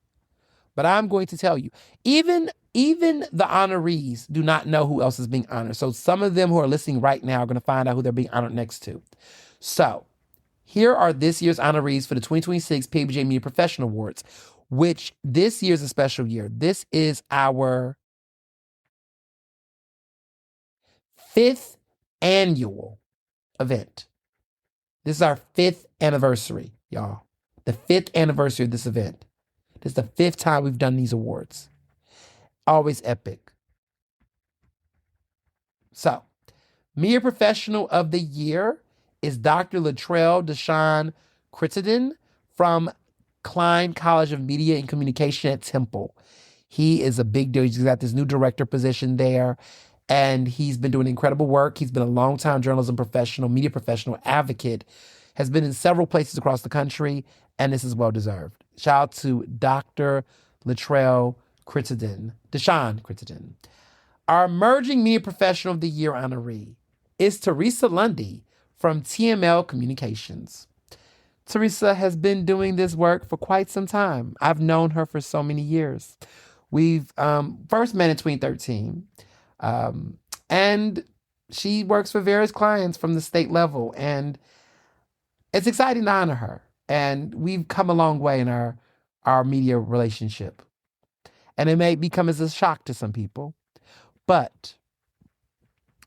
But I'm going to tell you, even the honorees do not know who else is being honored. So some of them who are listening right now are going to find out who they're being honored next to. So here are this year's honorees for the 2026 PABJ Media Professional Awards. which this year's a special year. This is our 5th annual event. This is our 5th anniversary, y'all. The 5th anniversary of this event. This is the 5th time we've done these awards. Always epic. So, Media Professional of the Year is Dr. Latrell Deshawn Crittenden from Klein College of Media and Communication at Temple. He is a big deal. He's got this new director position there, and he's been doing incredible work. He's been a longtime journalism professional, media professional, advocate, has been in several places across the country, and this is well-deserved. Shout out to Dr. Latrell Crittenden, Deshawn Crittenden. Our Emerging Media Professional of the Year honoree is Teresa Lundy from TML Communications. Teresa has been doing this work for quite some time. I've known her for so many years. We've first met in 2013, and she works for various clients from the state level, and it's exciting to honor her. And we've come a long way in our media relationship. And it may become as a shock to some people, but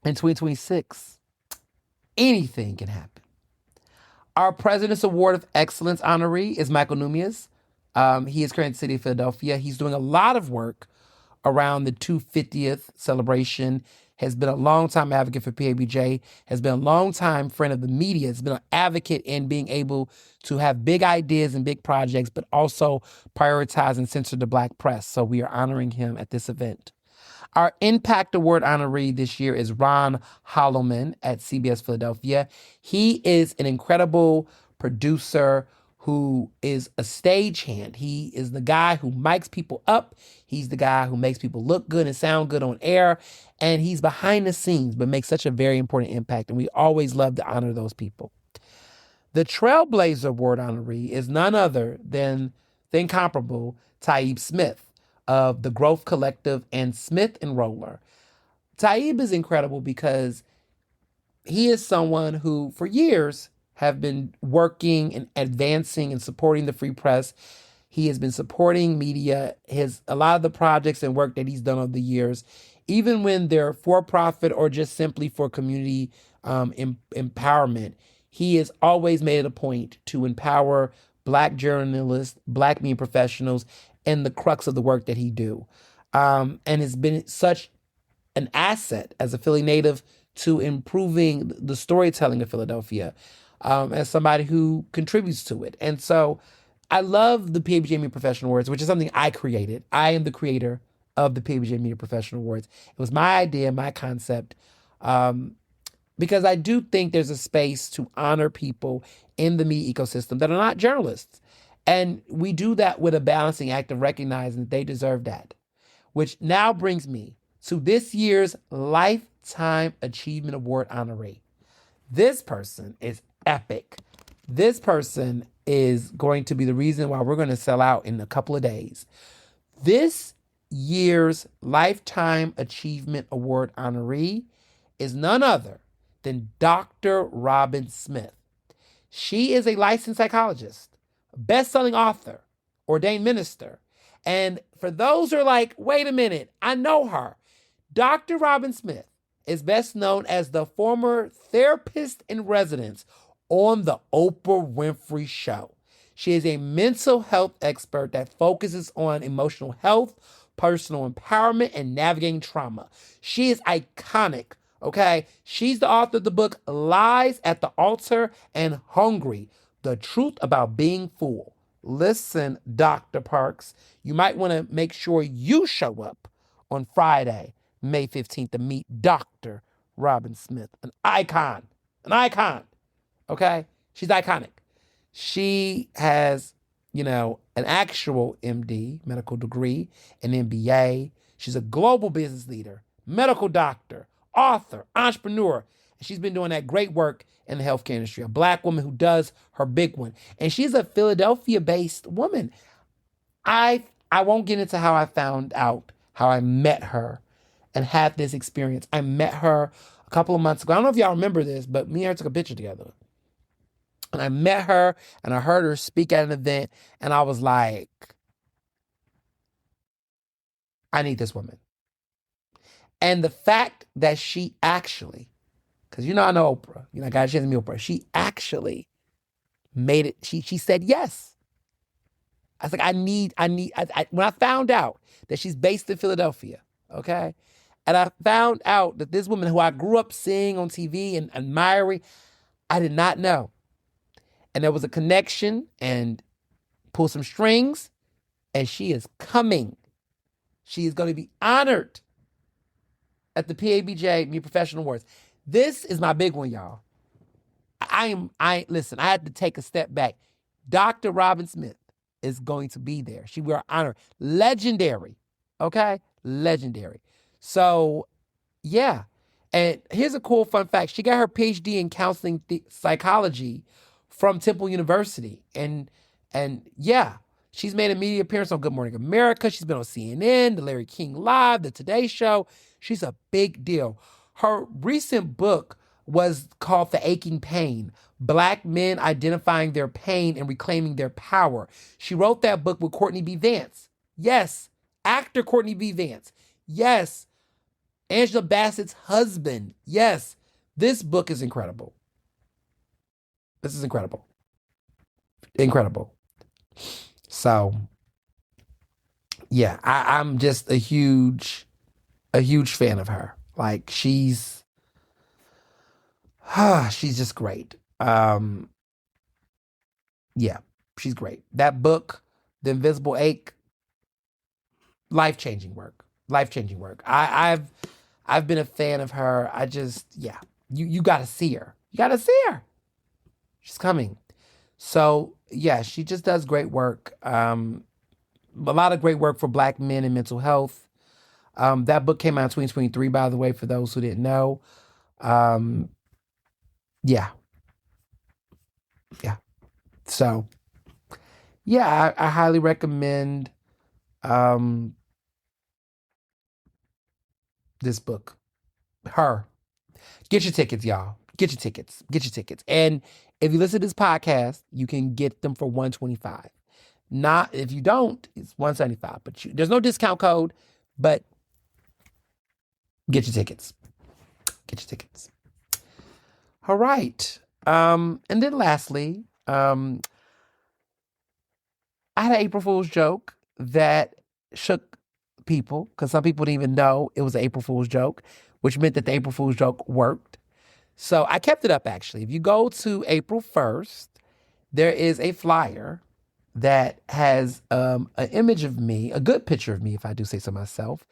in 2026, anything can happen. Our President's Award of Excellence honoree is Michael Numias. He is currently in the city of Philadelphia. He's doing a lot of work around the 250th celebration, has been a longtime advocate for PABJ, has been a longtime friend of the media, has been an advocate in being able to have big ideas and big projects, but also prioritize and censor the Black press. So we are honoring him at this event. Our Impact Award honoree this year is Ron Holloman at CBS Philadelphia. He is an incredible producer who is a stagehand. He is the guy who mics people up. He's the guy who makes people look good and sound good on air. And he's behind the scenes, but makes such a very important impact. And we always love to honor those people. The Trailblazer Award honoree is none other than the incomparable Taib Smith of the Growth Collective and Smith and Roller. Taib is incredible because he is someone who, for years, have been working and advancing and supporting the free press. He has been supporting media. A lot of the projects and work that he's done over the years, even when they're for-profit or just simply for community empowerment, he has always made it a point to empower Black journalists, Black media professionals, and the crux of the work that he do. And has been such an asset as a Philly native to improving the storytelling of Philadelphia, as somebody who contributes to it. And so I love the PABJ Media Professional Awards, which is something I created. I am the creator of the PABJ Media Professional Awards. It was my idea, my concept, because I do think there's a space to honor people in the media ecosystem that are not journalists. And we do that with a balancing act of recognizing that they deserve that, which now brings me to this year's Lifetime Achievement Award honoree. This person is epic. This person is going to be the reason why we're going to sell out in a couple of days. This year's Lifetime Achievement Award honoree is none other than Dr. Robin Smith. She is a licensed psychologist, best-selling author, ordained minister. And for those who are like, wait a minute, I know her. Dr. Robin Smith is best known as the former therapist in residence on the Oprah Winfrey Show. She is a mental health expert that focuses on emotional health, personal empowerment, and navigating trauma. She is iconic, okay? She's the author of the book Lies at the Altar and Hungry, The Truth About Being Full. Listen, Dr. Parks, you might want to make sure you show up on Friday, May 15th to meet Dr. Robin Smith, an icon, okay? She's iconic. She has, an actual MD, medical degree, an MBA. She's a global business leader, medical doctor, author, entrepreneur. And she's been doing that great work in the healthcare industry, a Black woman who does her big one. And she's a Philadelphia-based woman. I won't get into how I found out, how I met her and had this experience. I met her a couple of months ago. I don't know if y'all remember this, but me and her took a picture together. And I met her and I heard her speak at an event and I was like, I need this woman. And the fact that she actually, because I know Oprah, I got a chance to meet Oprah. She actually made it. She said yes. I was like, when I found out that she's based in Philadelphia, okay? And I found out that this woman who I grew up seeing on TV and admiring, I did not know. And there was a connection and pull some strings, and she is coming. She is going to be honored at the PABJ New Professional Awards. This is my big one, y'all. Listen, I had to take a step back. Dr. Robin Smith is going to be there. She will honor. Legendary. Okay? Legendary. So, yeah. And here's a cool fun fact. She got her PhD in counseling psychology from Temple University. And yeah, she's made a media appearance on Good Morning America. She's been on CNN, The Larry King Live, The Today Show. She's a big deal. Her recent book was called The Aching Pain, Black Men Identifying Their Pain and Reclaiming Their Power. She wrote that book with Courtney B. Vance. Yes, actor Courtney B. Vance. Yes, Angela Bassett's husband. Yes, this book is incredible. This is incredible. Incredible. So, yeah, I'm just a huge fan of her. Like, she's just great. Yeah, she's great. That book, The Invisible Ache, life-changing work. Life-changing work. I've been a fan of her. I just, yeah. You gotta see her. You gotta see her. She's coming. So, yeah, she just does great work. A lot of great work for Black men in mental health. That book came out in 2023, by the way, for those who didn't know. Yeah. Yeah. So, yeah, I highly recommend this book. Her. Get your tickets, y'all. Get your tickets. Get your tickets. And if you listen to this podcast, you can get them for $125. Not if you don't, it's $175. But there's no discount code. But get your tickets. Get your tickets. All right. And then lastly, I had an April Fool's joke that shook people because some people didn't even know it was an April Fool's joke, which meant that the April Fool's joke worked. So I kept it up, actually. If you go to April 1st, there is a flyer that has an image of me, a good picture of me, if I do say so myself.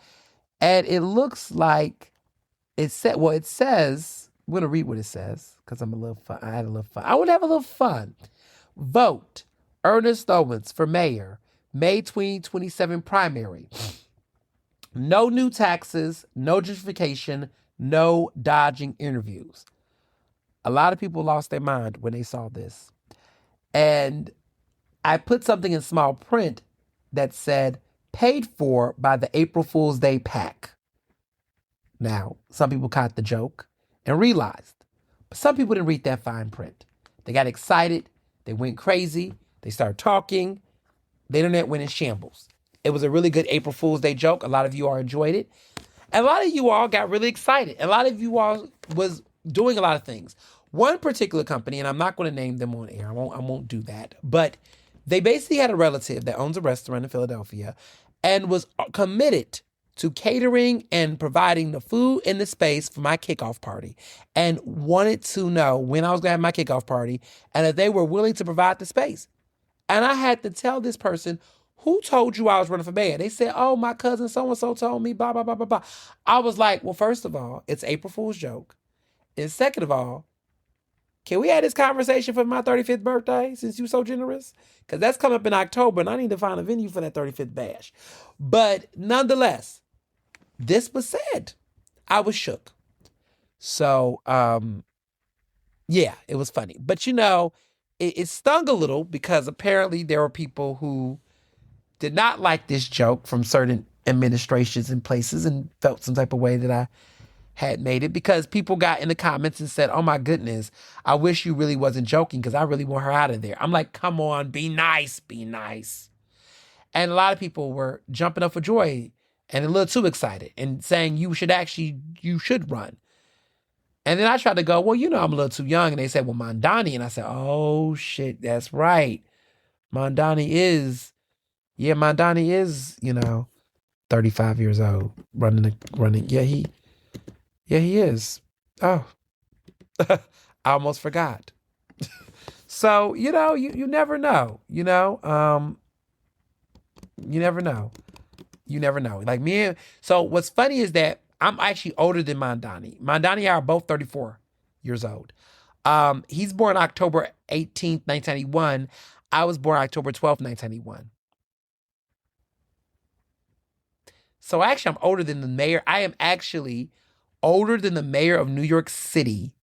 And it looks like it says, I'm going to read what it says because I'm a little fun. I had a little fun. I want to have a little fun. Vote Ernest Owens for mayor, May 2027 primary. No new taxes, no gentrification, no dodging interviews. A lot of people lost their mind when they saw this. And I put something in small print that said, paid for by the April Fool's Day PAC. Now, some people caught the joke and realized, but some people didn't read that fine print. They got excited. They went crazy. They started talking. The internet went in shambles. It was a really good April Fool's Day joke. A lot of you all enjoyed it. And a lot of you all got really excited. A lot of you all was doing a lot of things. One particular company, and I'm not going to name them on air. I won't do that. But they basically had a relative that owns a restaurant in Philadelphia and was committed to catering and providing the food and the space for my kickoff party and wanted to know when I was going to have my kickoff party and if they were willing to provide the space. And I had to tell this person, who told you I was running for mayor? They said, oh, my cousin so-and-so told me, blah, blah, blah, blah, blah. I was like, well, first of all, it's April Fool's joke. And second of all, can we have this conversation for my 35th birthday since you're so generous? Because that's coming up in October and I need to find a venue for that 35th bash. But nonetheless, this was said. I was shook. So, yeah, it was funny. But it stung a little because apparently there were people who did not like this joke from certain administrations and places and felt some type of way that I had made it because people got in the comments and said, oh my goodness, I wish you really wasn't joking because I really want her out of there. I'm like, come on, be nice, be nice. And a lot of people were jumping up for joy. and a little too excited and saying you should run. And then I tried to go, well, I'm a little too young. And they said, well, Mondani. And I said, oh, shit, that's right. Mondani is, 35 years old, running. Yeah, he is. Oh, I almost forgot. So, you never know, you never know. You never know. Like so what's funny is that I'm actually older than Mondani. Mondani and I are both 34 years old. He's born October 18th, 1991. I was born October 12th, 1991. So actually, I'm older than the mayor. I am actually older than the mayor of New York City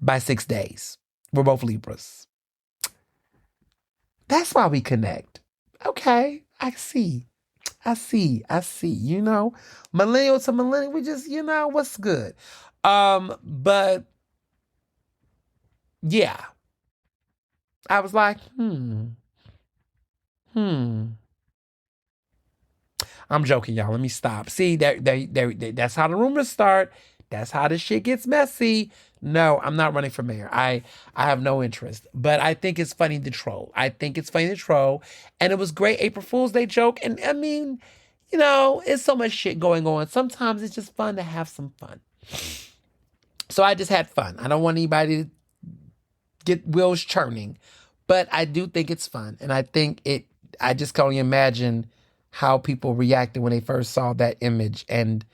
by 6 days. We're both Libras. That's why we connect. Okay, I see. Millennial to millennial, we just, what's good. But yeah. I was like, I'm joking, y'all. Let me stop. See, that's how the rumors start. That's how the shit gets messy. No, I'm not running for mayor. I have no interest. But I think it's funny to troll. And it was great April Fool's Day joke. And I mean, it's so much shit going on. Sometimes it's just fun to have some fun. So I just had fun. I don't want anybody to get wheels churning. But I do think it's fun. And I just can only imagine how people reacted when they first saw that image and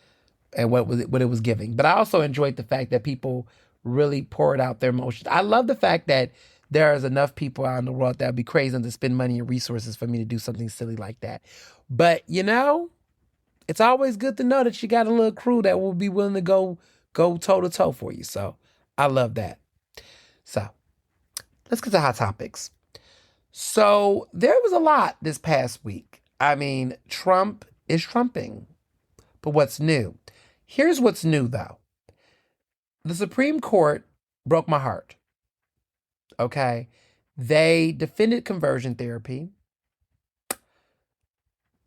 what it was giving. But I also enjoyed the fact that people really poured out their emotions. I love the fact that there is enough people out in the world that would be crazy to spend money and resources for me to do something silly like that. But it's always good to know that you got a little crew that will be willing to go toe to toe for you. So I love that. So let's get to hot topics. So there was a lot this past week. I mean, Trump is trumping. But what's new? Here's what's new, though. The Supreme Court broke my heart. Okay? They defended conversion therapy,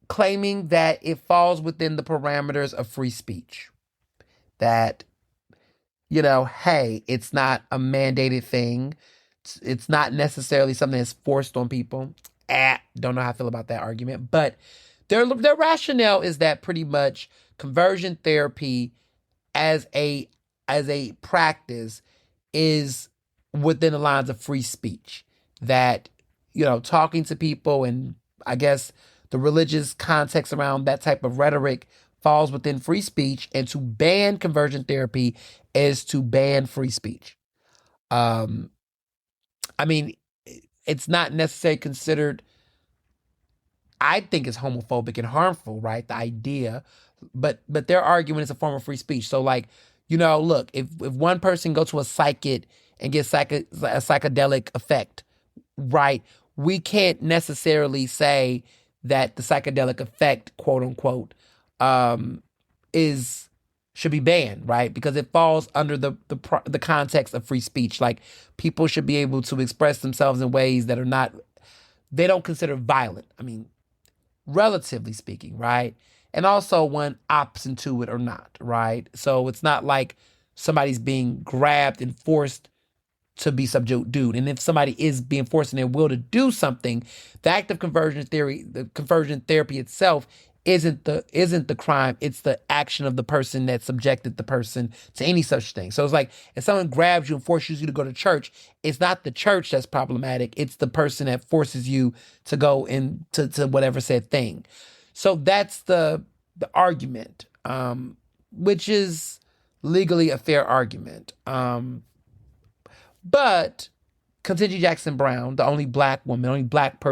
claiming that it falls within the parameters of free speech. That, hey, it's not a mandated thing. It's not necessarily something that's forced on people. Don't know how I feel about that argument. But their rationale is that pretty much conversion therapy as a practice is within the lines of free speech. That, talking to people and I guess the religious context around that type of rhetoric falls within free speech, and to ban conversion therapy is to ban free speech. I mean, it's not necessarily considered, I think it's homophobic and harmful, right? The idea, but their argument is a form of free speech. So like, look, if one person goes to a psychic and gets a psychedelic effect, right? We can't necessarily say that the psychedelic effect, quote unquote, should be banned, right? Because it falls under the context of free speech. Like, people should be able to express themselves in ways that they don't consider violent. I mean, relatively speaking, right? And also one opts into it or not, right? So it's not like somebody's being grabbed and forced to be subdued. And if somebody is being forced in their will to do something, the act of conversion therapy itself isn't the crime. It's the action of the person that subjected the person to any such thing. So it's like, if someone grabs you and forces you to go to church, it's not the church that's problematic. It's the person that forces you to go into to whatever said thing. So that's the argument, which is legally a fair argument. But Ketanji Jackson Brown, the only black woman, the only black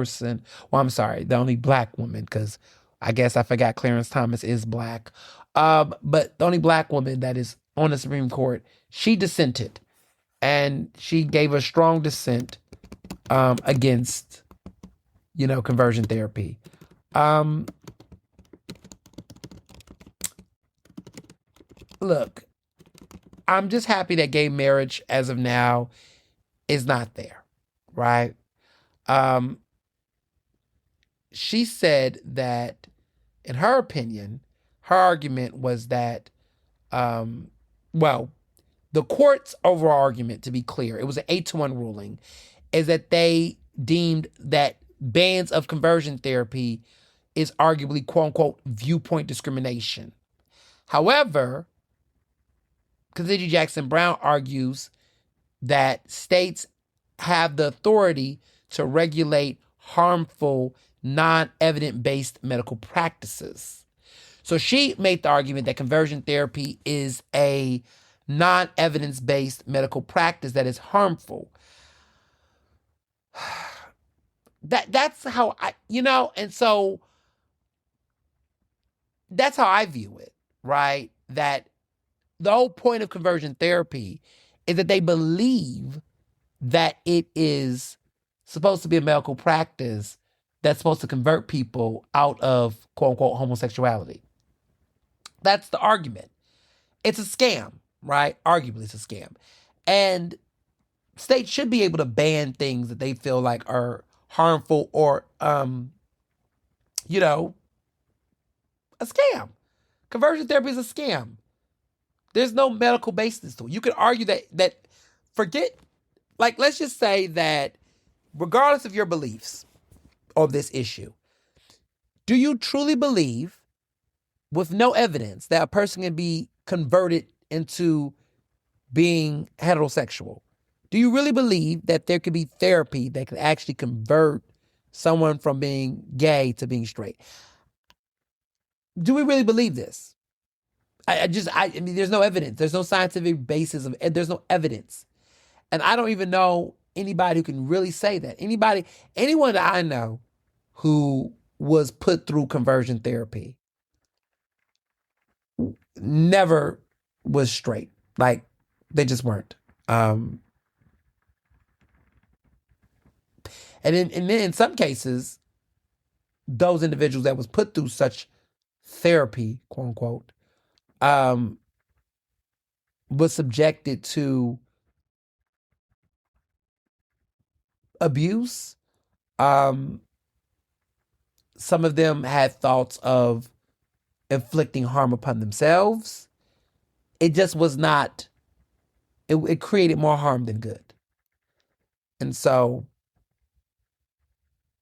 woman, because I guess I forgot Clarence Thomas is black. But the only black woman that is on the Supreme Court, she dissented. And she gave a strong dissent against, conversion therapy. Look, I'm just happy that gay marriage, as of now, is not there, right? She said that in her opinion, her argument was that, well, the court's overall argument, to be clear, it was an 8-1 ruling, is that they deemed that bans of conversion therapy is arguably, quote unquote, viewpoint discrimination. However, Ketanji Jackson Brown argues that states have the authority to regulate harmful, non-evidence-based medical practices. So she made the argument that conversion therapy is a non-evidence-based medical practice that is harmful. That's how I, and so that's how I view it, right? That the whole point of conversion therapy is that they believe that it is supposed to be a medical practice that's supposed to convert people out of, quote unquote, homosexuality. That's the argument. It's a scam, right? Arguably, it's a scam. And states should be able to ban things that they feel like are harmful or, a scam. Conversion therapy is a scam. There's no medical basis to it. You could argue that forget, like, let's just say that regardless of your beliefs of this issue, do you truly believe, with no evidence, that a person can be converted into being heterosexual? Do you really believe that there could be therapy that could actually convert someone from being gay to being straight? Do we really believe this? I mean, there's no evidence. There's no scientific basis there's no evidence. And I don't even know anybody who can really say that. Anyone that I know who was put through conversion therapy never was straight. Like, they just weren't. And then in some cases, those individuals that was put through such therapy, quote unquote, was subjected to abuse. Some of them had thoughts of inflicting harm upon themselves. It just was not, it created more harm than good. And so,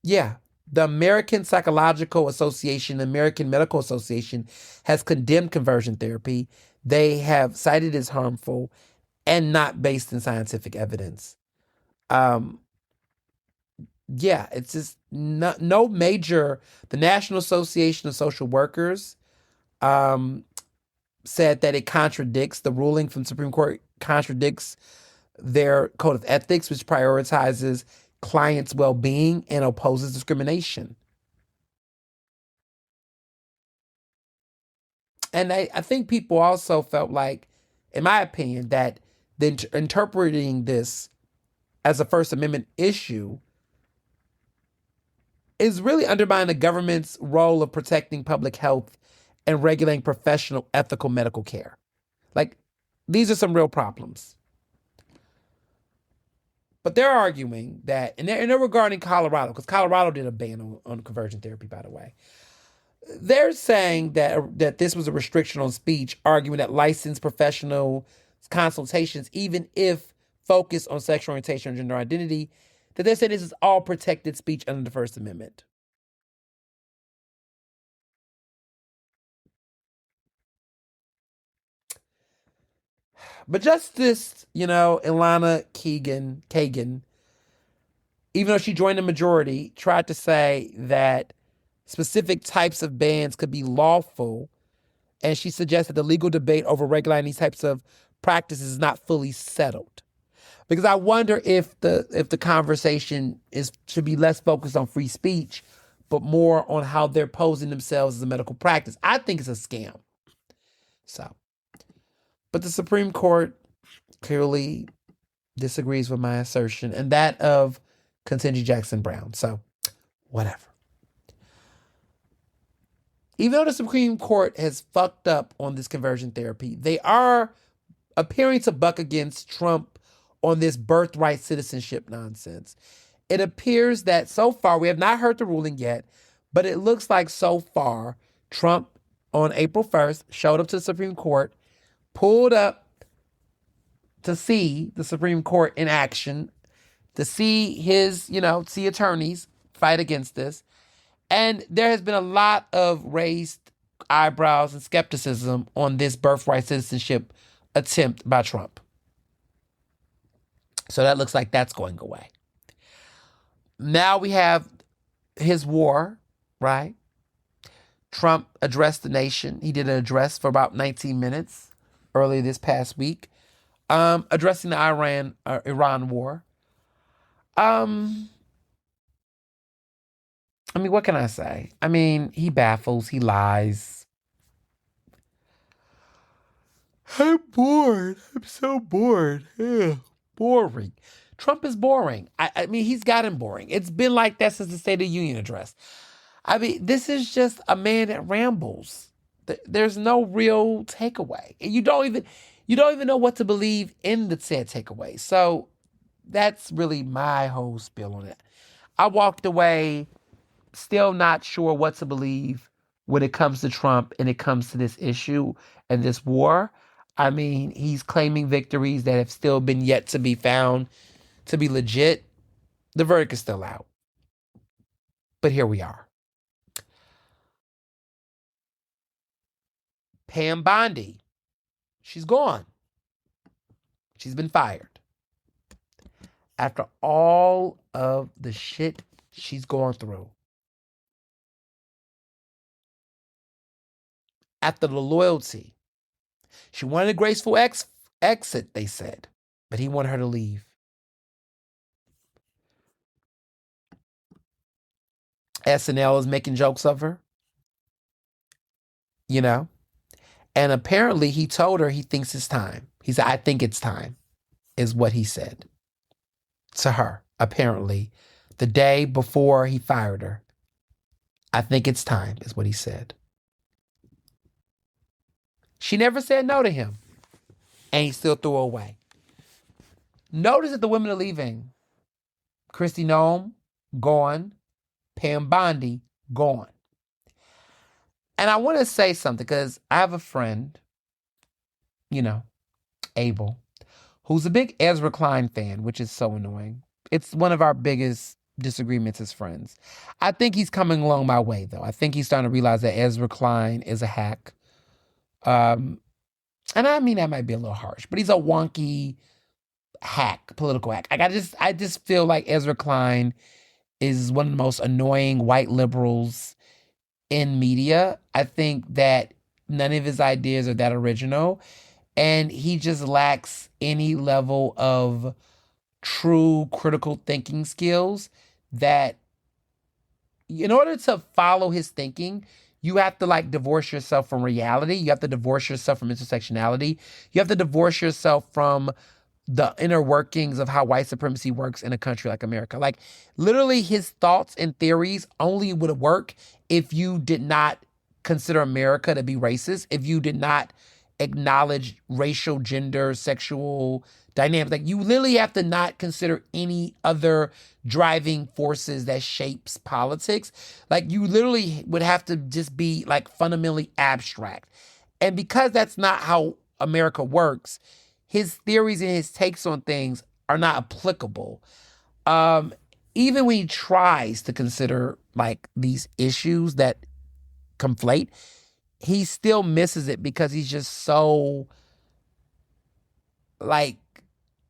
yeah, the American Psychological Association, the American Medical Association has condemned conversion therapy. They have cited it as harmful and not based in scientific evidence. Yeah, it's just no major. The National Association of Social Workers said that it contradicts the ruling from the Supreme Court, contradicts their code of ethics, which prioritizes clients' well-being and opposes discrimination. And I think people also felt like, in my opinion, that interpreting this as a First Amendment issue is really undermining the government's role of protecting public health and regulating professional, ethical medical care. Like, these are some real problems. But they're arguing that, and they're regarding Colorado, because Colorado did a ban on conversion therapy, by the way. They're saying that this was a restriction on speech, arguing that licensed professional consultations, even if focused on sexual orientation or gender identity, that they're saying this is all protected speech under the First Amendment. But Justice, Ilana Kagan, even though she joined the majority, tried to say that specific types of bans could be lawful, and she suggested the legal debate over regulating these types of practices is not fully settled. Because I wonder if the conversation should be less focused on free speech, but more on how they're posing themselves as a medical practice. I think it's a scam. So, but the Supreme Court clearly disagrees with my assertion and that of Ketanji Jackson Brown. So, whatever. Even though the Supreme Court has fucked up on this conversion therapy, they are appearing to buck against Trump on this birthright citizenship nonsense. It appears that so far, we have not heard the ruling yet, but it looks like so far Trump on April 1st showed up to the Supreme Court, pulled up to see the Supreme Court in action, to see see attorneys fight against this. And there has been a lot of raised eyebrows and skepticism on this birthright citizenship attempt by Trump. So that looks like that's going away. Now we have his war, right? Trump addressed the nation. He did an address for about 19 minutes earlier this past week, addressing the Iran war. What can I say? He baffles, he lies. I'm bored. I'm so bored. Ugh. Boring. Trump is boring. He's gotten boring. It's been like that since the State of the Union address. This is just a man that rambles. There's no real takeaway. You don't even know what to believe in the said takeaway. So that's really my whole spiel on it. I walked away still not sure what to believe when it comes to Trump and it comes to this issue and this war. He's claiming victories that have still been yet to be found to be legit. The verdict is still out. But here we are. Pam Bondi, she's gone. She's been fired. After all of the shit she's gone through. After the loyalty. She wanted a graceful exit, they said. But he wanted her to leave. SNL is making jokes of her. And apparently he told her he thinks it's time. He said, I think it's time, is what he said to her, apparently, the day before he fired her. I think it's time, is what he said. She never said no to him, and he still threw her away. Notice that the women are leaving. Kristi Noem, gone. Pam Bondi, gone. And I want to say something because I have a friend, Abel, who's a big Ezra Klein fan, which is so annoying. It's one of our biggest disagreements as friends. I think he's coming along my way, though. I think he's starting to realize that Ezra Klein is a hack. And that might be a little harsh, but he's a wonky hack, political hack. I just feel like Ezra Klein is one of the most annoying white liberals in media. I think that none of his ideas are that original, and he just lacks any level of true critical thinking skills that, in order to follow his thinking, you have to divorce yourself from reality. You have to divorce yourself from intersectionality. You have to divorce yourself from the inner workings of how white supremacy works in a country like America. Literally, his thoughts and theories only would work if you did not consider America to be racist, if you did not acknowledge racial, gender, sexual dynamics. You literally have to not consider any other driving forces that shapes politics. You literally would have to just be fundamentally abstract. And because that's not how America works, his theories and his takes on things are not applicable. Even when he tries to consider these issues that conflate, he still misses it because he's just so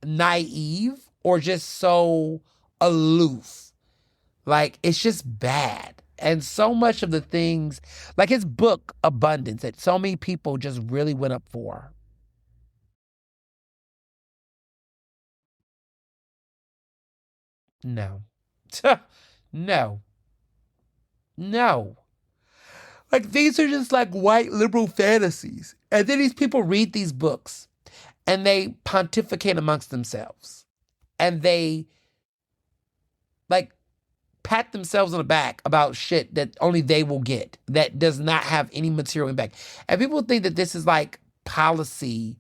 naive or just so aloof. It's just bad. And so much of the things, his book, Abundance, that so many people just really went up for. No. No. No. These are just white liberal fantasies. And then these people read these books and they pontificate amongst themselves. And they pat themselves on the back about shit that only they will get, that does not have any material impact. And people think that this is policy.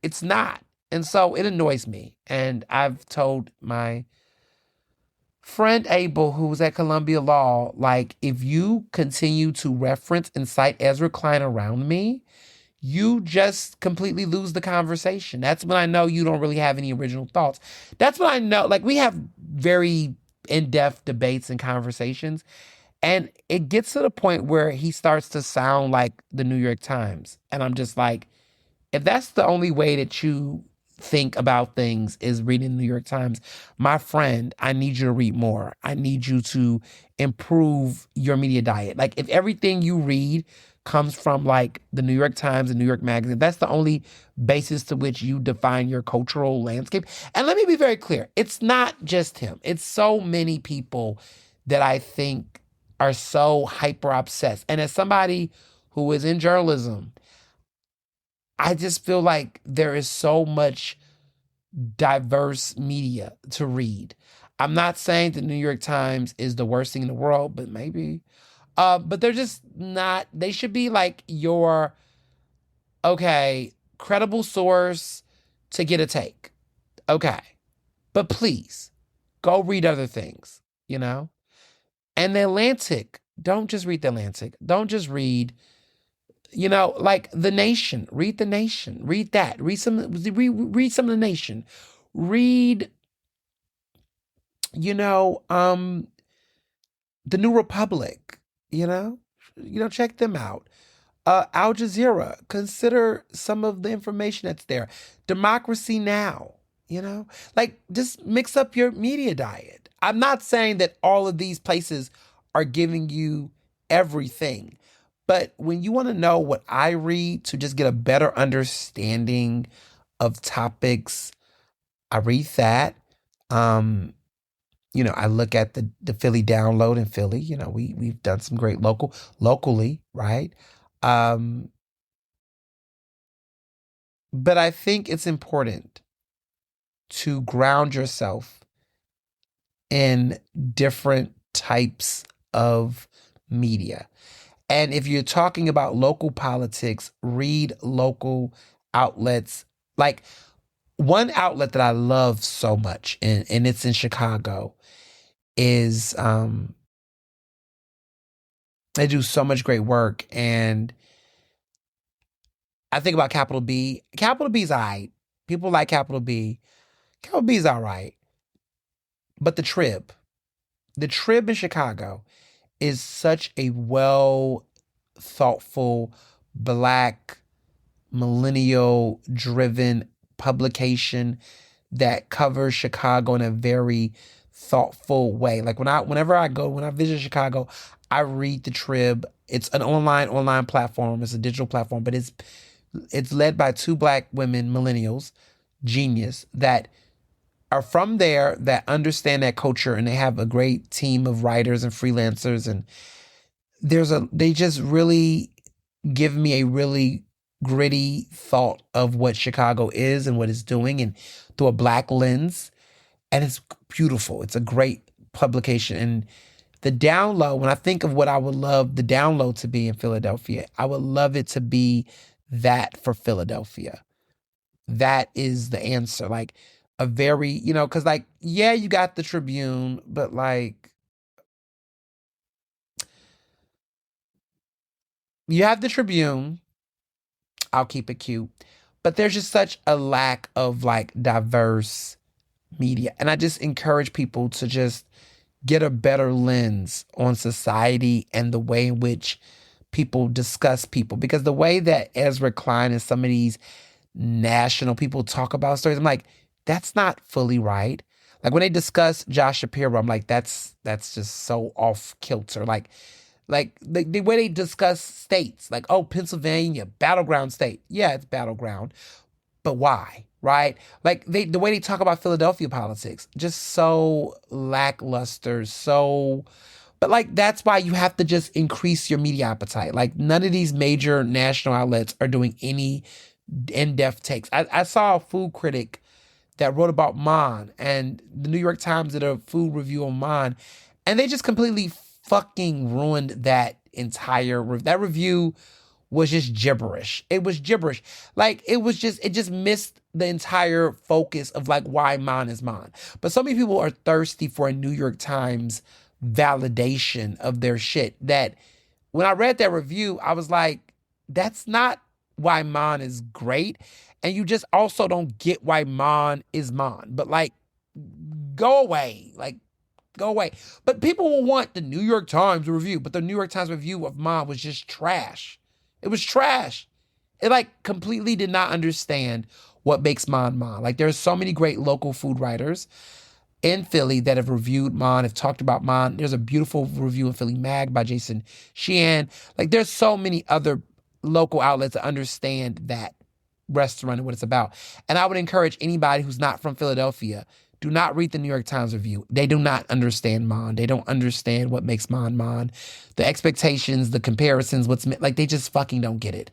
It's not. And so it annoys me. And I've told my Friend Abel, who was at Columbia Law, like, if you continue to reference and cite Ezra Klein around me, you just completely lose the conversation. That's when I know you don't really have any original thoughts. That's when I know, like, we have very in-depth debates and conversations, and it gets to the point where he starts to sound like the New York Times. And I'm just like, if that's the only way that you think about things is reading the New York Times, my friend, I need you to read more. I need you to improve your media diet. Like, if everything you read comes from like the New York Times and New York Magazine, that's the only basis to which you define your cultural landscape. And let me be very clear, it's not just him. It's so many people that I think are so hyper obsessed. And as somebody who is in journalism, I just feel like there is so much diverse media to read. I'm not saying the New York Times is the worst thing in the world, but maybe. But they're just not, they should be like your, okay, credible source to get a take. Okay. But please, go read other things, you know? And the Atlantic, don't just read the Atlantic. Don't just read, like The Nation. Read The Nation. Read that. Read some of The Nation. Read, you know, um, The New Republic. You know, check them out. Al Jazeera. Consider some of the information that's there. Democracy Now. Like, just mix up your media diet. I'm not saying that all of these places are giving you everything. But when you want to know what I read to just get a better understanding of topics, I read that. Um, I look at the Philly download in Philly. We've done some great locally, right? Um, but I think it's important to ground yourself in different types of media. And if you're talking about local politics, read local outlets. Like, one outlet that I love so much, and it's in Chicago, is they do so much great work. And I think about Capital B. Capital B's all right. People like Capital B. Capital B's all right. But the Trib in Chicago is such a well thoughtful, Black, millennial driven publication that covers Chicago in a very thoughtful way. Like, when I visit Chicago, I read the Trib. It's an online platform. It's a digital platform, but it's led by two Black women, millennials, genius, that are from there, that understand that culture, and they have a great team of writers and freelancers, and they just really give me a really gritty thought of what Chicago is and what it's doing, and through a Black lens. And it's beautiful. It's a great publication. And the download, when I think of what I would love the download to be in Philadelphia, I would love it to be that for Philadelphia. That is the answer. Like, a very, because, like, yeah, you got the Tribune, but like, you have the Tribune. I'll keep it cute. But there's just such a lack of like diverse media. And I just encourage people to just get a better lens on society and the way in which people discuss people. Because the way that Ezra Klein and some of these national people talk about stories, I'm like, that's not fully right. Like, when they discuss Josh Shapiro, I'm like, that's just so off kilter. Like the way they discuss states, like, oh, Pennsylvania, battleground state. Yeah, it's battleground. But why? Right? Like, the way they talk about Philadelphia politics, just so lackluster, but like, that's why you have to just increase your media appetite. Like, none of these major national outlets are doing any in-depth takes. I saw a food critic that wrote about Mon, and the New York Times did a food review on Mon, and they just completely fucking ruined that entire that review was just gibberish. It was gibberish. Like, it just missed the entire focus of like why Mon is Mon. But so many people are thirsty for a New York Times validation of their shit that when I read that review, I was like, that's not why Mon is great. And you just also don't get why Mon is Mon. But like, go away. Like, go away. But people will want the New York Times review. But the New York Times review of Mon was just trash. It was trash. It like completely did not understand what makes Mon Mon. Like, there's so many great local food writers in Philly that have reviewed Mon, have talked about Mon. There's a beautiful review in Philly Mag by Jason Sheehan. Like, there's so many other local outlets that understand that restaurant and what it's about. And I would encourage anybody who's not from Philadelphia, do not read the New York Times review. They do not understand Mon. They don't understand what makes Mon Mon. The expectations, the comparisons, like, they just fucking don't get it.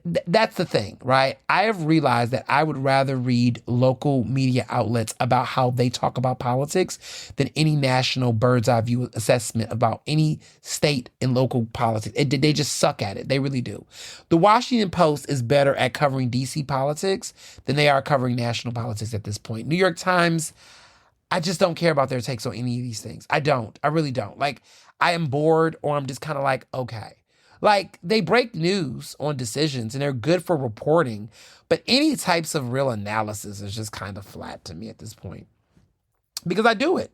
That's the thing, right? I have realized that I would rather read local media outlets about how they talk about politics than any national bird's eye view assessment about any state and local politics. They just suck at it. They really do. The Washington Post is better at covering DC politics than they are covering national politics at this point. New York Times, I just don't care about their takes on any of these things. I don't. I really don't. Like, I am bored, or I'm just kind of like, okay. Like, they break news on decisions and they're good for reporting, but any types of real analysis is just kind of flat to me at this point. Because I do it.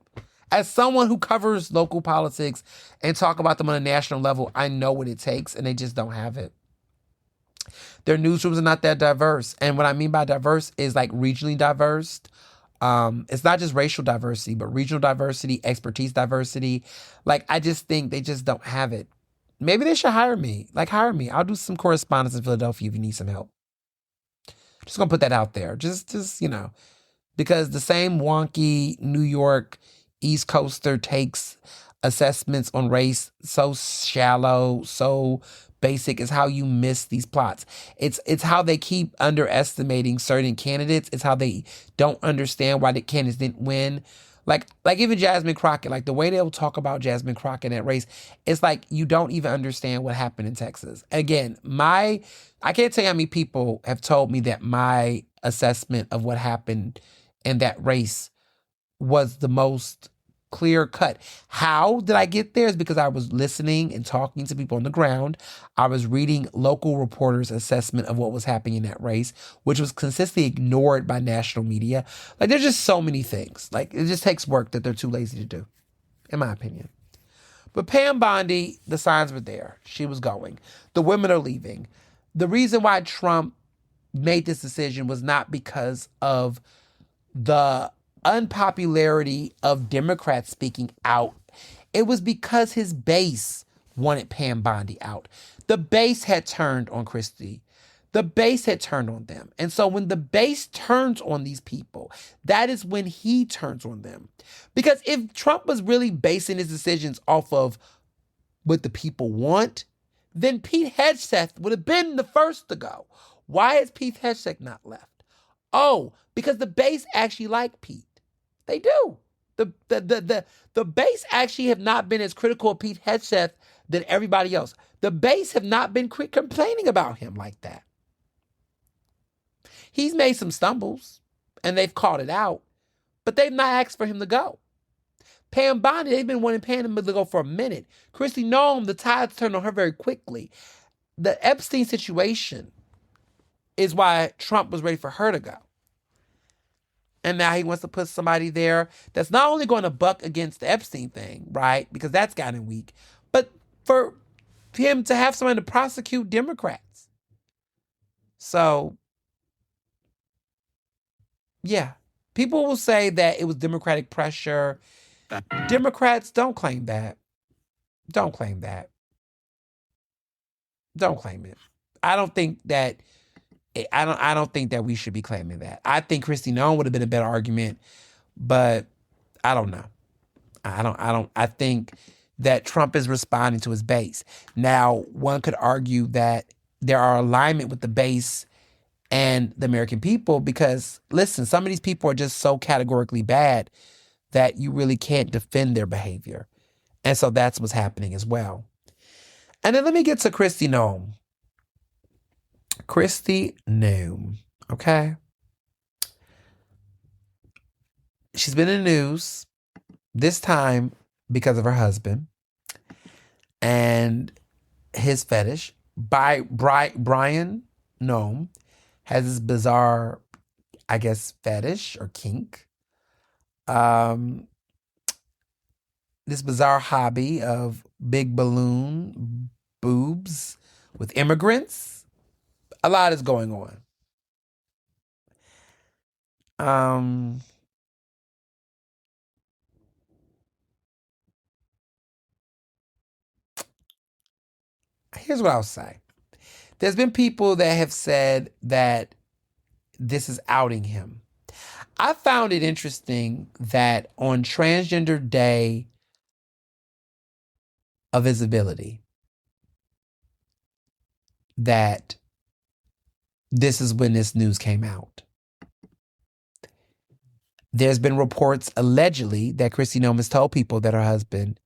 As someone who covers local politics and talk about them on a national level, I know what it takes, and they just don't have it. Their newsrooms are not that diverse. And what I mean by diverse is like regionally diverse. It's not just racial diversity, but regional diversity, expertise diversity. Like, I just think they just don't have it. Maybe they should hire me. Like, hire me. I'll do some correspondence in Philadelphia if you need some help. Just gonna put that out there. Just because the same wonky New York East Coaster takes assessments on race so shallow, so basic, is how you miss these plots. It's how they keep underestimating certain candidates. It's how they don't understand why the candidates didn't win. Like even Jasmine Crockett, like the way they'll talk about Jasmine Crockett in that race, it's like you don't even understand what happened in Texas. Again, I can't tell you how many people have told me that my assessment of what happened in that race was the most clear cut. How did I get there? Is because I was listening and talking to people on the ground. I was reading local reporters' assessment of what was happening in that race, which was consistently ignored by national media. Like, there's just so many things. Like, it just takes work that they're too lazy to do, in my opinion. But Pam Bondi, the signs were there. She was going. The women are leaving. The reason why Trump made this decision was not because of the unpopularity of Democrats speaking out. It was because his base wanted Pam Bondi out. The base had turned on Christie. The base had turned on them. And so when the base turns on these people, that is when he turns on them. Because if Trump was really basing his decisions off of what the people want, then Pete Hegseth would have been the first to go. Why has Pete Hegseth not left? Oh, because the base actually like Pete. They do. The base actually have not been as critical of Pete Hegseth than everybody else. The base have not been complaining about him like that. He's made some stumbles, and they've called it out, but they've not asked for him to go. Pam Bondi, they've been wanting Pam to go for a minute. Kristi Noem, the tides turned on her very quickly. The Epstein situation is why Trump was ready for her to go. And now he wants to put somebody there that's not only going to buck against the Epstein thing, right? Because that's gotten weak, but for him to have someone to prosecute Democrats. So, yeah. People will say that it was Democratic pressure. Democrats, don't claim that. Don't claim that. Don't claim it. I don't think that we should be claiming that. I think Kristi Noem would have been a better argument, but I don't know. I think that Trump is responding to his base. Now, one could argue that there are alignment with the base and the American people because, listen, some of these people are just so categorically bad that you really can't defend their behavior. And so that's what's happening as well. And then let me get to Kristi Noem. Kristi Noem, okay? She's been in the news, this time because of her husband and his fetish. Brian Noem has this bizarre, I guess, fetish or kink. This bizarre hobby of big balloon boobs with immigrants. A lot is going on. Here's what I'll say. There's been people that have said that this is outing him. I found it interesting that on Transgender Day of Visibility, that this is when this news came out. There's been reports allegedly that Kristi Noem has told people that her husband,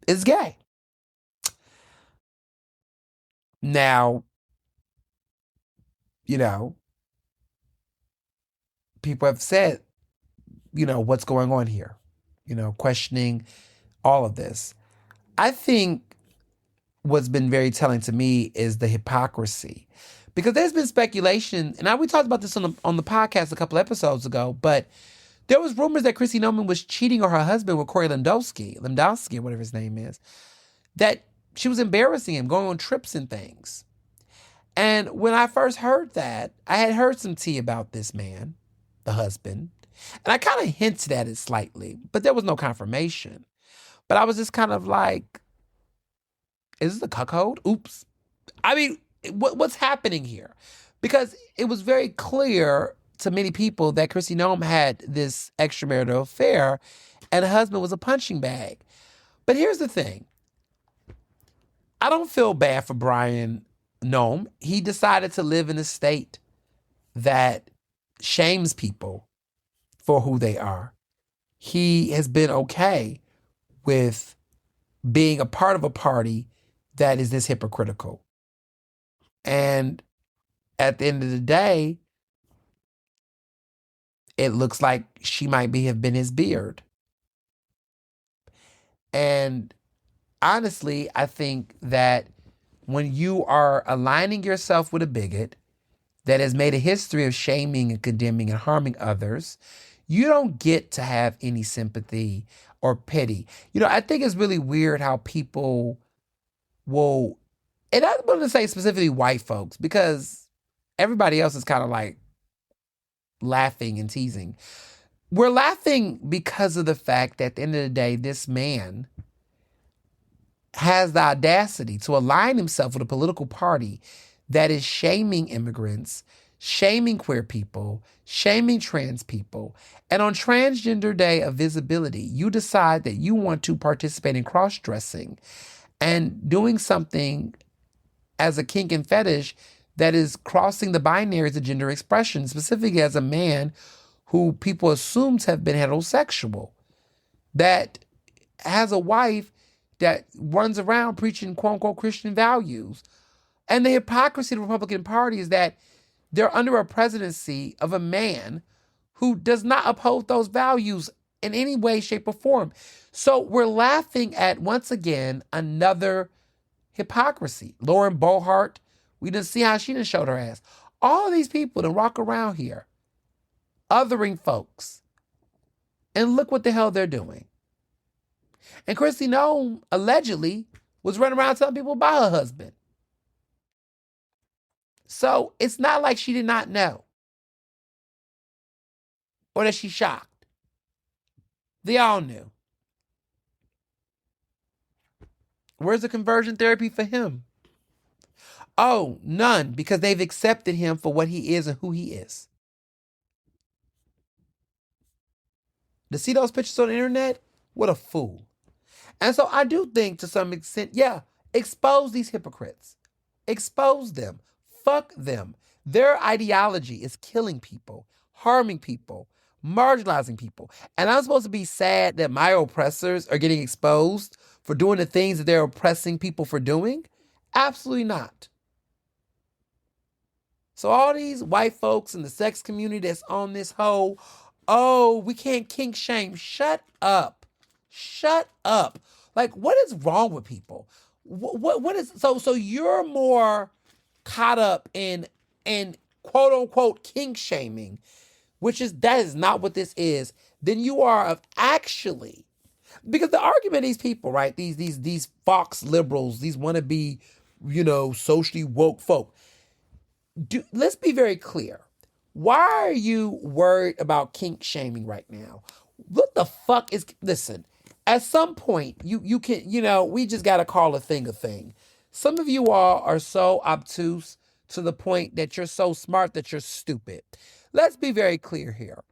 is gay. Now, people have said, what's going on here? Questioning all of this. I think what's been very telling to me is the hypocrisy. Because there's been speculation, and we talked about this on the podcast a couple episodes ago, but there was rumors that Kristi Noem was cheating on her husband with Corey Lewandowski, whatever his name is, that she was embarrassing him, going on trips and things. And when I first heard that, I had heard some tea about this man, the husband, and I kind of hinted at it slightly, but there was no confirmation. But I was just kind of like, is this a cuckold? Oops. I mean, what's happening here? Because it was very clear to many people that Kristi Noem had this extramarital affair and her husband was a punching bag. But here's the thing. I don't feel bad for Brian Noem. He decided to live in a state that shames people for who they are. He has been okay with being a part of a party that is this hypocritical. And at the end of the day, it looks like she might have been his beard. And honestly, I think that when you are aligning yourself with a bigot that has made a history of shaming and condemning and harming others, you don't get to have any sympathy or pity. I think it's really weird how people will, and I'm going to say specifically white folks, because everybody else is kind of like laughing and teasing. We're laughing because of the fact that at the end of the day, this man has the audacity to align himself with a political party that is shaming immigrants, shaming queer people, shaming trans people. And on Transgender Day of Visibility, you decide that you want to participate in cross-dressing and doing something as a kink and fetish that is crossing the binaries of gender expression, specifically as a man who people assume to have been heterosexual, that has a wife that runs around preaching quote-unquote Christian values. And the hypocrisy of the Republican Party is that they're under a presidency of a man who does not uphold those values in any way, shape, or form. So we're laughing at, once again, another hypocrisy. Lauren Bohart, we didn't see how she done showed her ass. All of these people that walk around here othering folks. And look what the hell they're doing. And Kristi Noem allegedly was running around telling people about her husband. So it's not like she did not know or that she's shocked. They all knew. Where's the conversion therapy for him? Oh, none, because they've accepted him for what he is and who he is. To see those pictures on the internet, what a fool. And so I do think to some extent, expose these hypocrites. Expose them. Fuck them. Their ideology is killing people, harming people, marginalizing people. And I'm supposed to be sad that my oppressors are getting exposed for doing the things that they're oppressing people for doing? Absolutely not. So all these white folks in the sex community that's on this whole, oh, we can't kink shame. Shut up. Shut up. Like, what is wrong with people? What is so you're more caught up in quote unquote kink shaming, that is not what this is, than you are of actually, because the argument of these people, right? These Fox liberals, these wannabe, socially woke folk. Let's be very clear. Why are you worried about kink shaming right now? What the fuck is, listen, at some point, you can, we just got to call a thing a thing. Some of you all are so obtuse to the point that you're so smart that you're stupid. Let's be very clear here.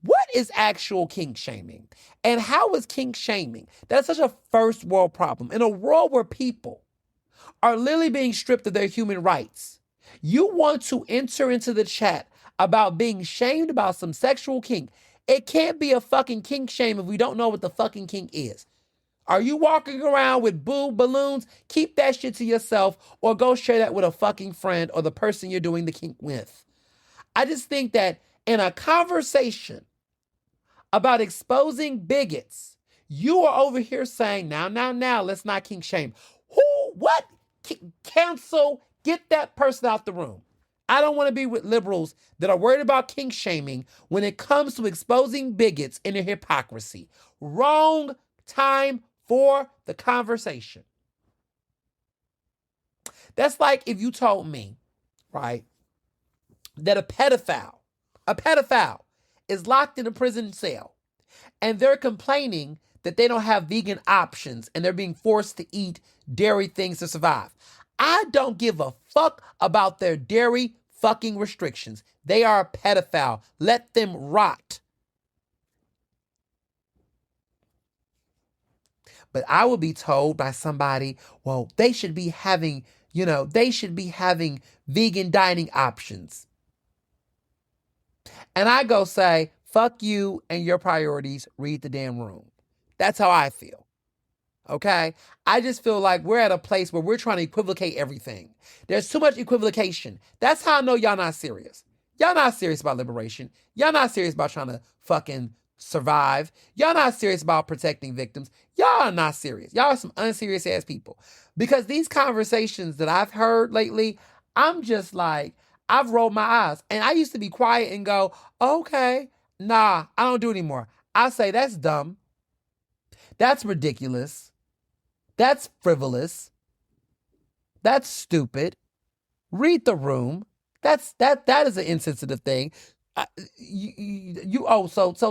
What is actual kink shaming? And how is kink shaming? That's such a first world problem. In a world where people are literally being stripped of their human rights, you want to enter into the chat about being shamed about some sexual kink. It can't be a fucking kink shame if we don't know what the fucking kink is. Are you walking around with boob balloons? Keep that shit to yourself, or go share that with a fucking friend or the person you're doing the kink with. I just think that in a conversation about exposing bigots, you are over here saying, now, let's not kink shame. What? Cancel, get that person out the room. I don't want to be with liberals that are worried about kink shaming when it comes to exposing bigots and their hypocrisy. Wrong time for the conversation. That's like if you told me, right, that a pedophile is locked in a prison cell and they're complaining that they don't have vegan options and they're being forced to eat dairy things to survive. I don't give a fuck about their dairy fucking restrictions. They are a pedophile. Let them rot. But I will be told by somebody, well, they should be having vegan dining options. And I go say, fuck you and your priorities, read the damn room. That's how I feel. Okay? I just feel like we're at a place where we're trying to equivocate everything. There's too much equivocation. That's how I know y'all not serious. Y'all not serious about liberation. Y'all not serious about trying to fucking survive. Y'all not serious about protecting victims. Y'all are not serious. Y'all are some unserious ass people. Because these conversations that I've heard lately, I'm just like, I've rolled my eyes. And I used to be quiet and go, okay, nah, I don't do it anymore. I say, that's dumb. That's ridiculous. That's frivolous. That's stupid. Read the room. That is an insensitive thing. So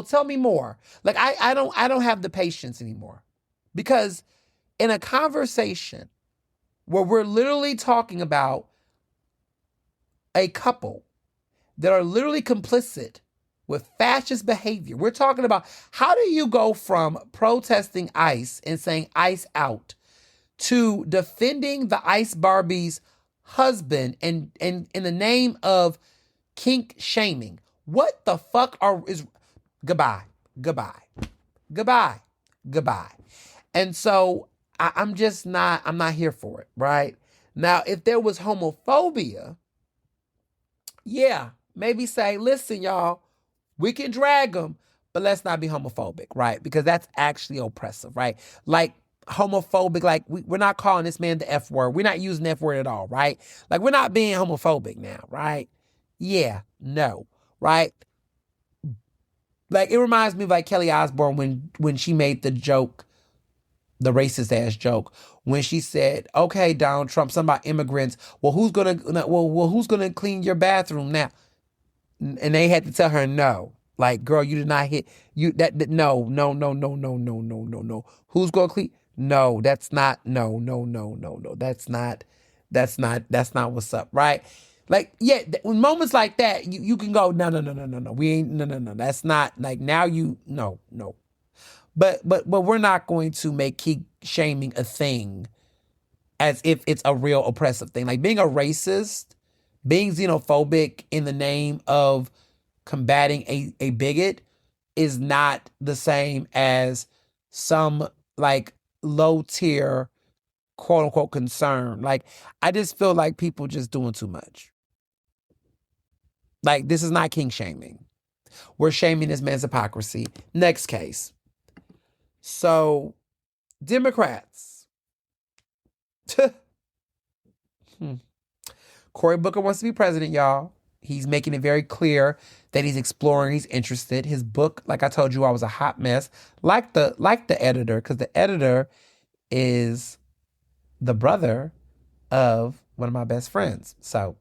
tell me more. Like I don't have the patience anymore. Because in a conversation where we're literally talking about a couple that are literally complicit with fascist behavior, we're talking about how do you go from protesting ICE and saying ICE out to defending the ICE Barbie's husband and in the name of kink shaming. What the fuck is goodbye. And so I'm not here for it, right? Now, if there was homophobia, yeah, maybe say, listen, y'all, we can drag them, but let's not be homophobic, right? Because that's actually oppressive, right? Like homophobic, like we're not calling this man the F word. We're not using the F word at all, right? Like we're not being homophobic now, right? Yeah, no, right? Like it reminds me of like Kelly Osbourne when she made the joke, the racist ass joke, when she said, okay, Donald Trump, something about immigrants. Well, who's gonna clean your bathroom now? And they had to tell her no. Like, girl, you did not hit you that no. Who's gonna clean? No, that's not no. That's not what's up, right? Like, yeah, when moments like that, you can go, no. We ain't no. That's not like now no. But we're not going to make kink shaming a thing as if it's a real oppressive thing. Like being a racist, being xenophobic in the name of combating a bigot is not the same as some like low tier quote unquote concern. Like, I just feel like people just doing too much. Like, this is not king shaming. We're shaming this man's hypocrisy. Next case. So, Democrats. Cory Booker wants to be president, y'all. He's making it very clear that he's exploring, he's interested. His book, like I told you, I was a hot mess. Like the editor, because the editor is the brother of one of my best friends. So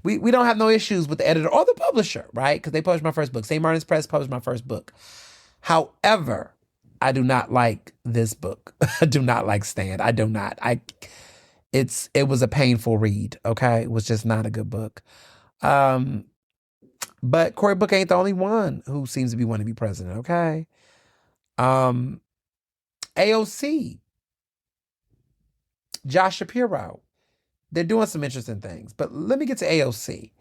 we don't have no issues with the editor or the publisher, right? Because they published my first book. St. Martin's Press published my first book. However, I do not like this book. I do not like Stand. I do not. It was a painful read, okay? It was just not a good book. But Cory Booker ain't the only one who seems to be wanting to be president, okay? AOC, Josh Shapiro, they're doing some interesting things. But let me get to AOC.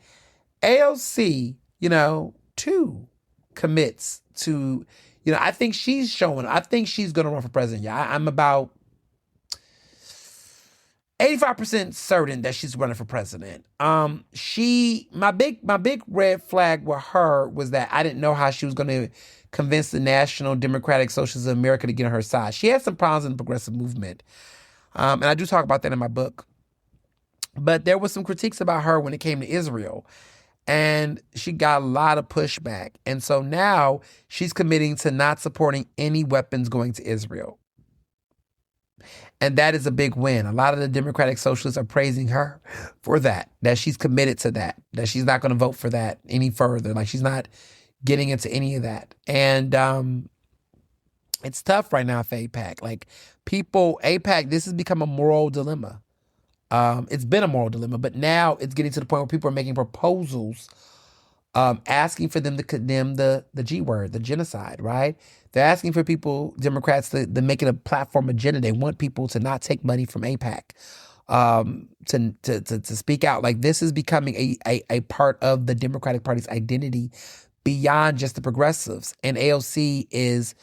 AOC, too, commits to, I think she's going to run for president. Yeah, I'm about 85% certain that she's running for president. My big red flag with her was that I didn't know how she was going to convince the National Democratic Socialists of America to get on her side. She had some problems in the progressive movement. And I do talk about that in my book. But there was some critiques about her when it came to Israel. And she got a lot of pushback. And so now she's committing to not supporting any weapons going to Israel. And that is a big win. A lot of the Democratic Socialists are praising her for that she's committed to that she's not going to vote for that any further. Like, she's not getting into any of that. And it's tough right now for AIPAC. Like, AIPAC, this has become a moral dilemma. It's been a moral dilemma, but now it's getting to the point where people are making proposals asking for them to condemn the G word, the genocide, right? They're asking for Democrats, to make it a platform agenda. They want people to not take money from AIPAC, to speak out. Like, this is becoming a part of the Democratic Party's identity beyond just the progressives. And AOC is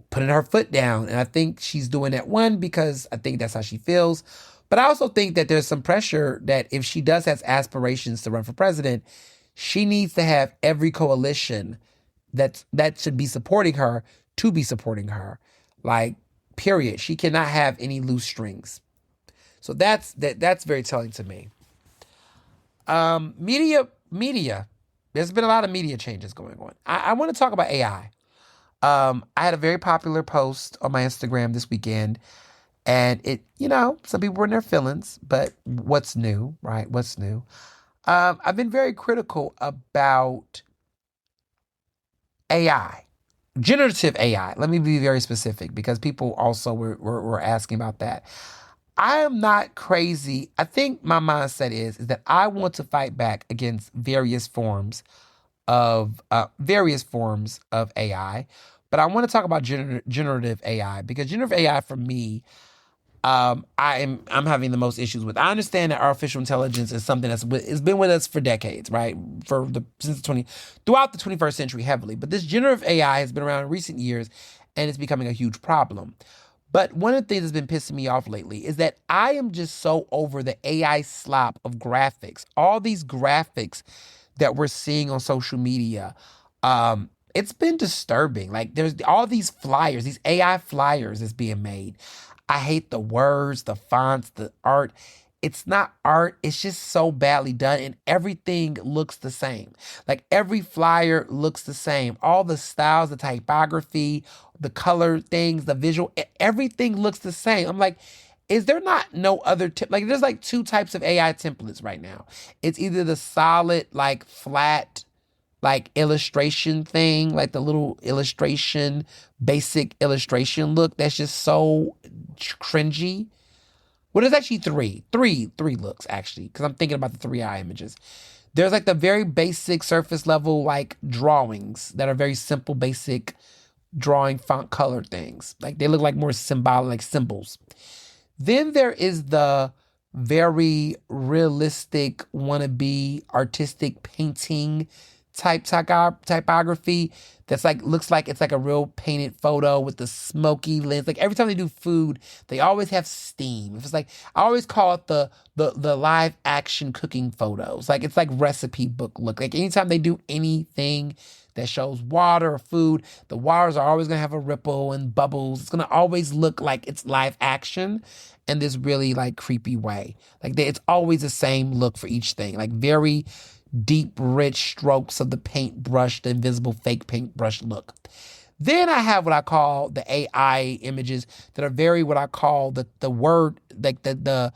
putting her foot down. And I think she's doing that, one, because I think that's how she feels. But I also think that there's some pressure that if she does have aspirations to run for president, she needs to have every coalition that should be supporting her to be supporting her. Like, period. She cannot have any loose strings. So that's very telling to me. Media. There's been a lot of media changes going on. I want to talk about AI. I had a very popular post on my Instagram this weekend, and it, some people were in their feelings, but what's new, right? What's new? I've been very critical about AI, generative AI. Let me be very specific, because people also were asking about that. I am not crazy. I think my mindset is that I want to fight back against various forms of AI, but I want to talk about generative AI, because generative AI for me, I'm having the most issues with. I understand that artificial intelligence is something it's been with us for decades, right? Throughout the 21st century heavily. But this generative AI has been around in recent years, and it's becoming a huge problem. But one of the things that's been pissing me off lately is that I am just so over the AI slop of graphics. All these graphics that we're seeing on social media, it's been disturbing. Like, there's all these flyers, these AI flyers that's being made. I hate the words, the fonts, the art. It's not art. It's just so badly done, and everything looks the same. Like, every flyer looks the same. All the styles, the typography, the color things, the visual, everything looks the same. I'm like, is there not no other like, there's like two types of AI templates right now. It's either the solid, like, flat, like, illustration thing, like the little illustration, basic illustration look that's just so cringy. Well, there's actually three looks, actually, because I'm thinking about the 3i images. There's like the very basic surface level, like, drawings that are very simple, basic drawing font color things. Like, they look like more symbolic, like symbols. Then there is the very realistic, wannabe, artistic painting typography that's like looks like it's like a real painted photo with the smoky lens. Like every time they do food, they always have steam. It's like I always call it the live action cooking photos. Like it's like recipe book look. Like anytime they do anything that shows water or food, the waters are always gonna have a ripple and bubbles. It's gonna always look like it's live action in this really like creepy way. Like it's always the same look for each thing. Like very deep, rich strokes of the paintbrush, the invisible fake paintbrush look. Then I have what I call the AI images that are very what I call the word, like the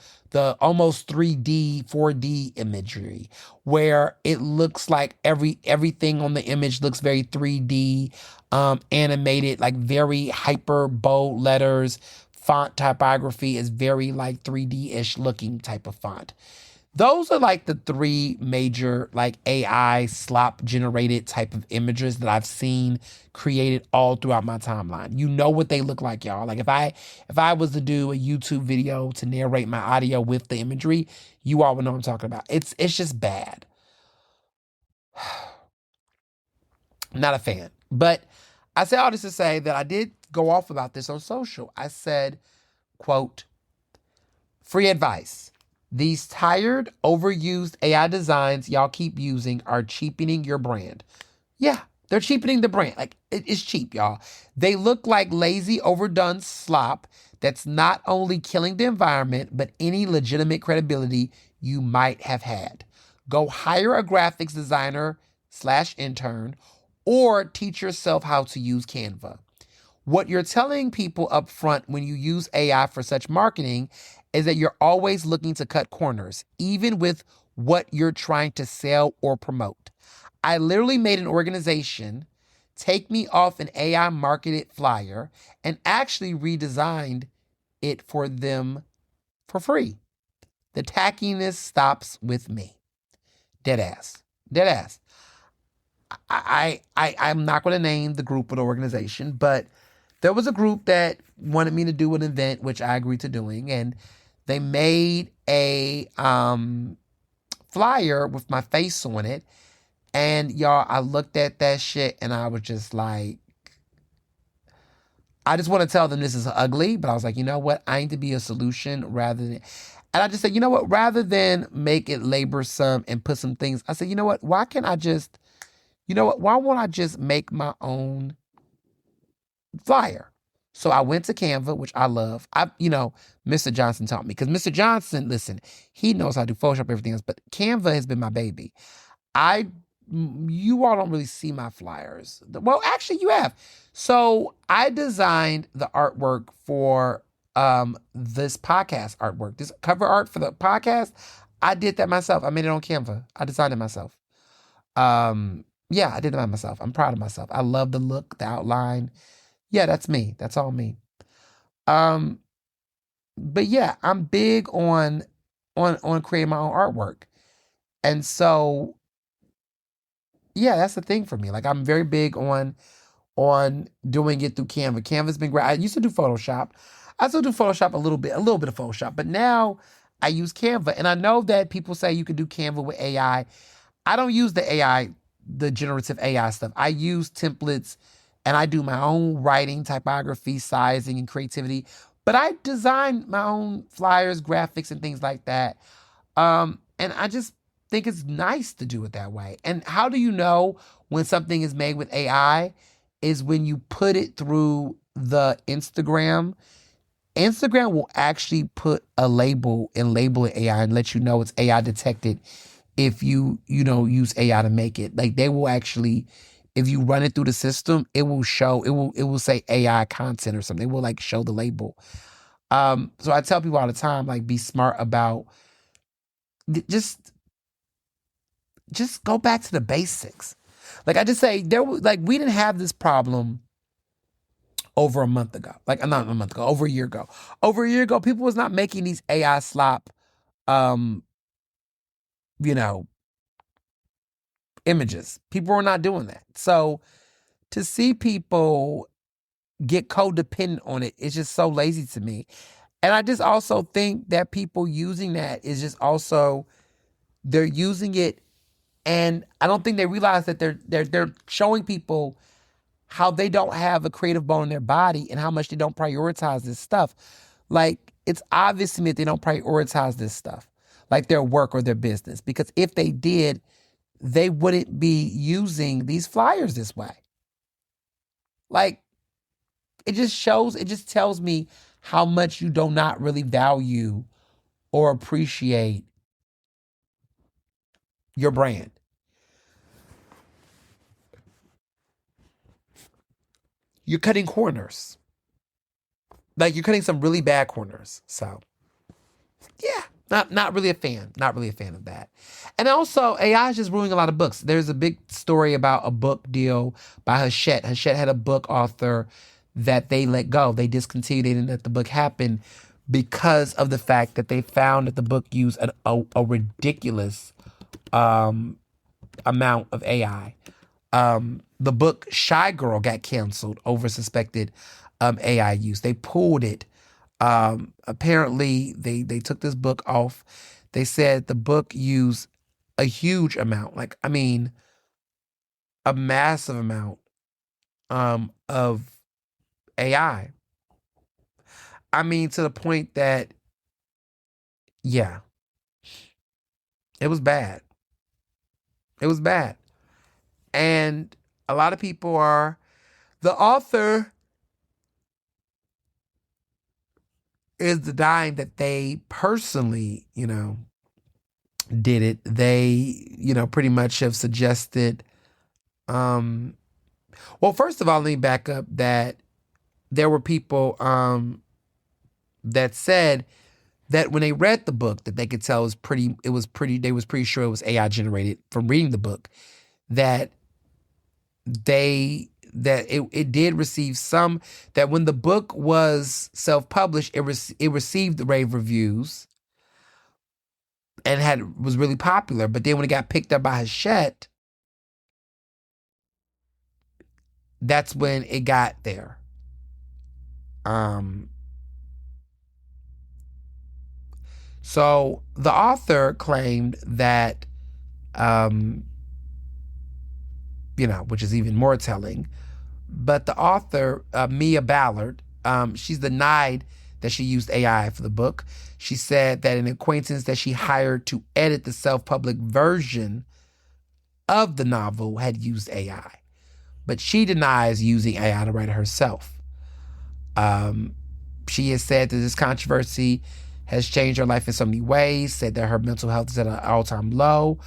almost 3D, 4D imagery, where it looks like everything on the image looks very 3D, animated, like very hyper bold letters. Font typography is very like 3D-ish looking type of font. Those are like the three major like AI slop generated type of images that I've seen created all throughout my timeline. You know what they look like, y'all. Like if I was to do a YouTube video to narrate my audio with the imagery, you all would know what I'm talking about. It's just bad. Not a fan. But I say all this to say that I did go off about this on social. I said, quote, free advice. These tired, overused AI designs y'all keep using are cheapening your brand. Yeah, they're cheapening the brand. Like, it's cheap, y'all. They look like lazy, overdone slop that's not only killing the environment, but any legitimate credibility you might have had. Go hire a graphics designer / intern or teach yourself how to use Canva. What you're telling people up front when you use AI for such marketing is that you're always looking to cut corners, even with what you're trying to sell or promote. I literally made an organization take me off an AI marketed flyer and actually redesigned it for them for free. The tackiness stops with me. Dead ass. Dead ass. I'm not going to name the group or the organization, but there was a group that wanted me to do an event, which I agreed to doing, and they made a flyer with my face on it. And y'all, I looked at that shit and I was just like, I just want to tell them this is ugly, but I was like, you know what? I need to be a solution rather than, and I just said, you know what? Rather than make it laborsome and put some things, I said, you know what? Why can't I just, you know what? Why won't I just make my own flyer? So I went to Canva, which I love. Mr. Johnson taught me because Mr. Johnson, listen, he knows how to do Photoshop, everything else, but Canva has been my baby. You all don't really see my flyers. Well, actually, you have. So I designed the artwork for this podcast artwork, this cover art for the podcast. I did that myself. I made it on Canva. I designed it myself. Yeah, I did it by myself. I'm proud of myself. I love the look, the outline. Yeah, that's me. That's all me. But yeah, I'm big on creating my own artwork. And so yeah, that's the thing for me. Like I'm very big on doing it through Canva. Canva's been great. I used to do Photoshop. I still do Photoshop a little bit of Photoshop, but now I use Canva. And I know that people say you can do Canva with AI. I don't use the AI, the generative AI stuff. I use templates and I do my own writing, typography, sizing, and creativity. But I design my own flyers, graphics, and things like that. And I just think it's nice to do it that way. And how do you know when something is made with AI? Is when you put it through the Instagram. Instagram will actually put a label and label it AI and let you know it's AI detected if you use AI to make it. Like they will actually, if you run it through the system, it will show, it will say AI content or something. It will like show the label. So I tell people all the time, like be smart about just go back to the basics. Like I just say we didn't have this problem over a month ago. Like not a month ago, over a year ago. Over a year ago, people was not making these AI slop images. People were not doing that. So to see people get codependent on it is just so lazy to me. And I just also think that people using that is just also, they're using it And I don't think they realize that they're showing people how they don't have a creative bone in their body and how much they don't prioritize this stuff. Like, it's obvious to me that they don't prioritize this stuff, like their work or their business. Because if they did, they wouldn't be using these flyers this way. Like, it just tells me how much you do not really value or appreciate your brand. You're cutting corners. Like, you're cutting some really bad corners. So, yeah, not really a fan. Not really a fan of that. And also, AI is just ruining a lot of books. There's a big story about a book deal by Hachette. Hachette had a book author that they let go. They discontinued. They didn't let the book happen because of the fact that they found that the book used a ridiculous amount of AI. The book Shy Girl got canceled over suspected AI use. They pulled it. Apparently, they took this book off. They said the book used a huge amount, like, I mean, a massive amount of AI. I mean, to the point that, yeah, it was bad. It was bad. And a lot of people are, the author is denying that they personally, did it. They, pretty much have suggested, well, first of all, let me back up that there were people that said that when they read the book that they could tell they was pretty sure it was AI generated from reading the book, that it did receive some, that when the book was self-published, it received rave reviews and was really popular. But then when it got picked up by Hachette, that's when it got there. So the author claimed that, which is even more telling, but the author, Mia Ballard, she's denied that she used AI for the book. She said that an acquaintance that she hired to edit the self-published version of the novel had used AI. But she denies using AI to write it herself. She has said that this controversy has changed her life in so many ways, said that her mental health is at an all-time low.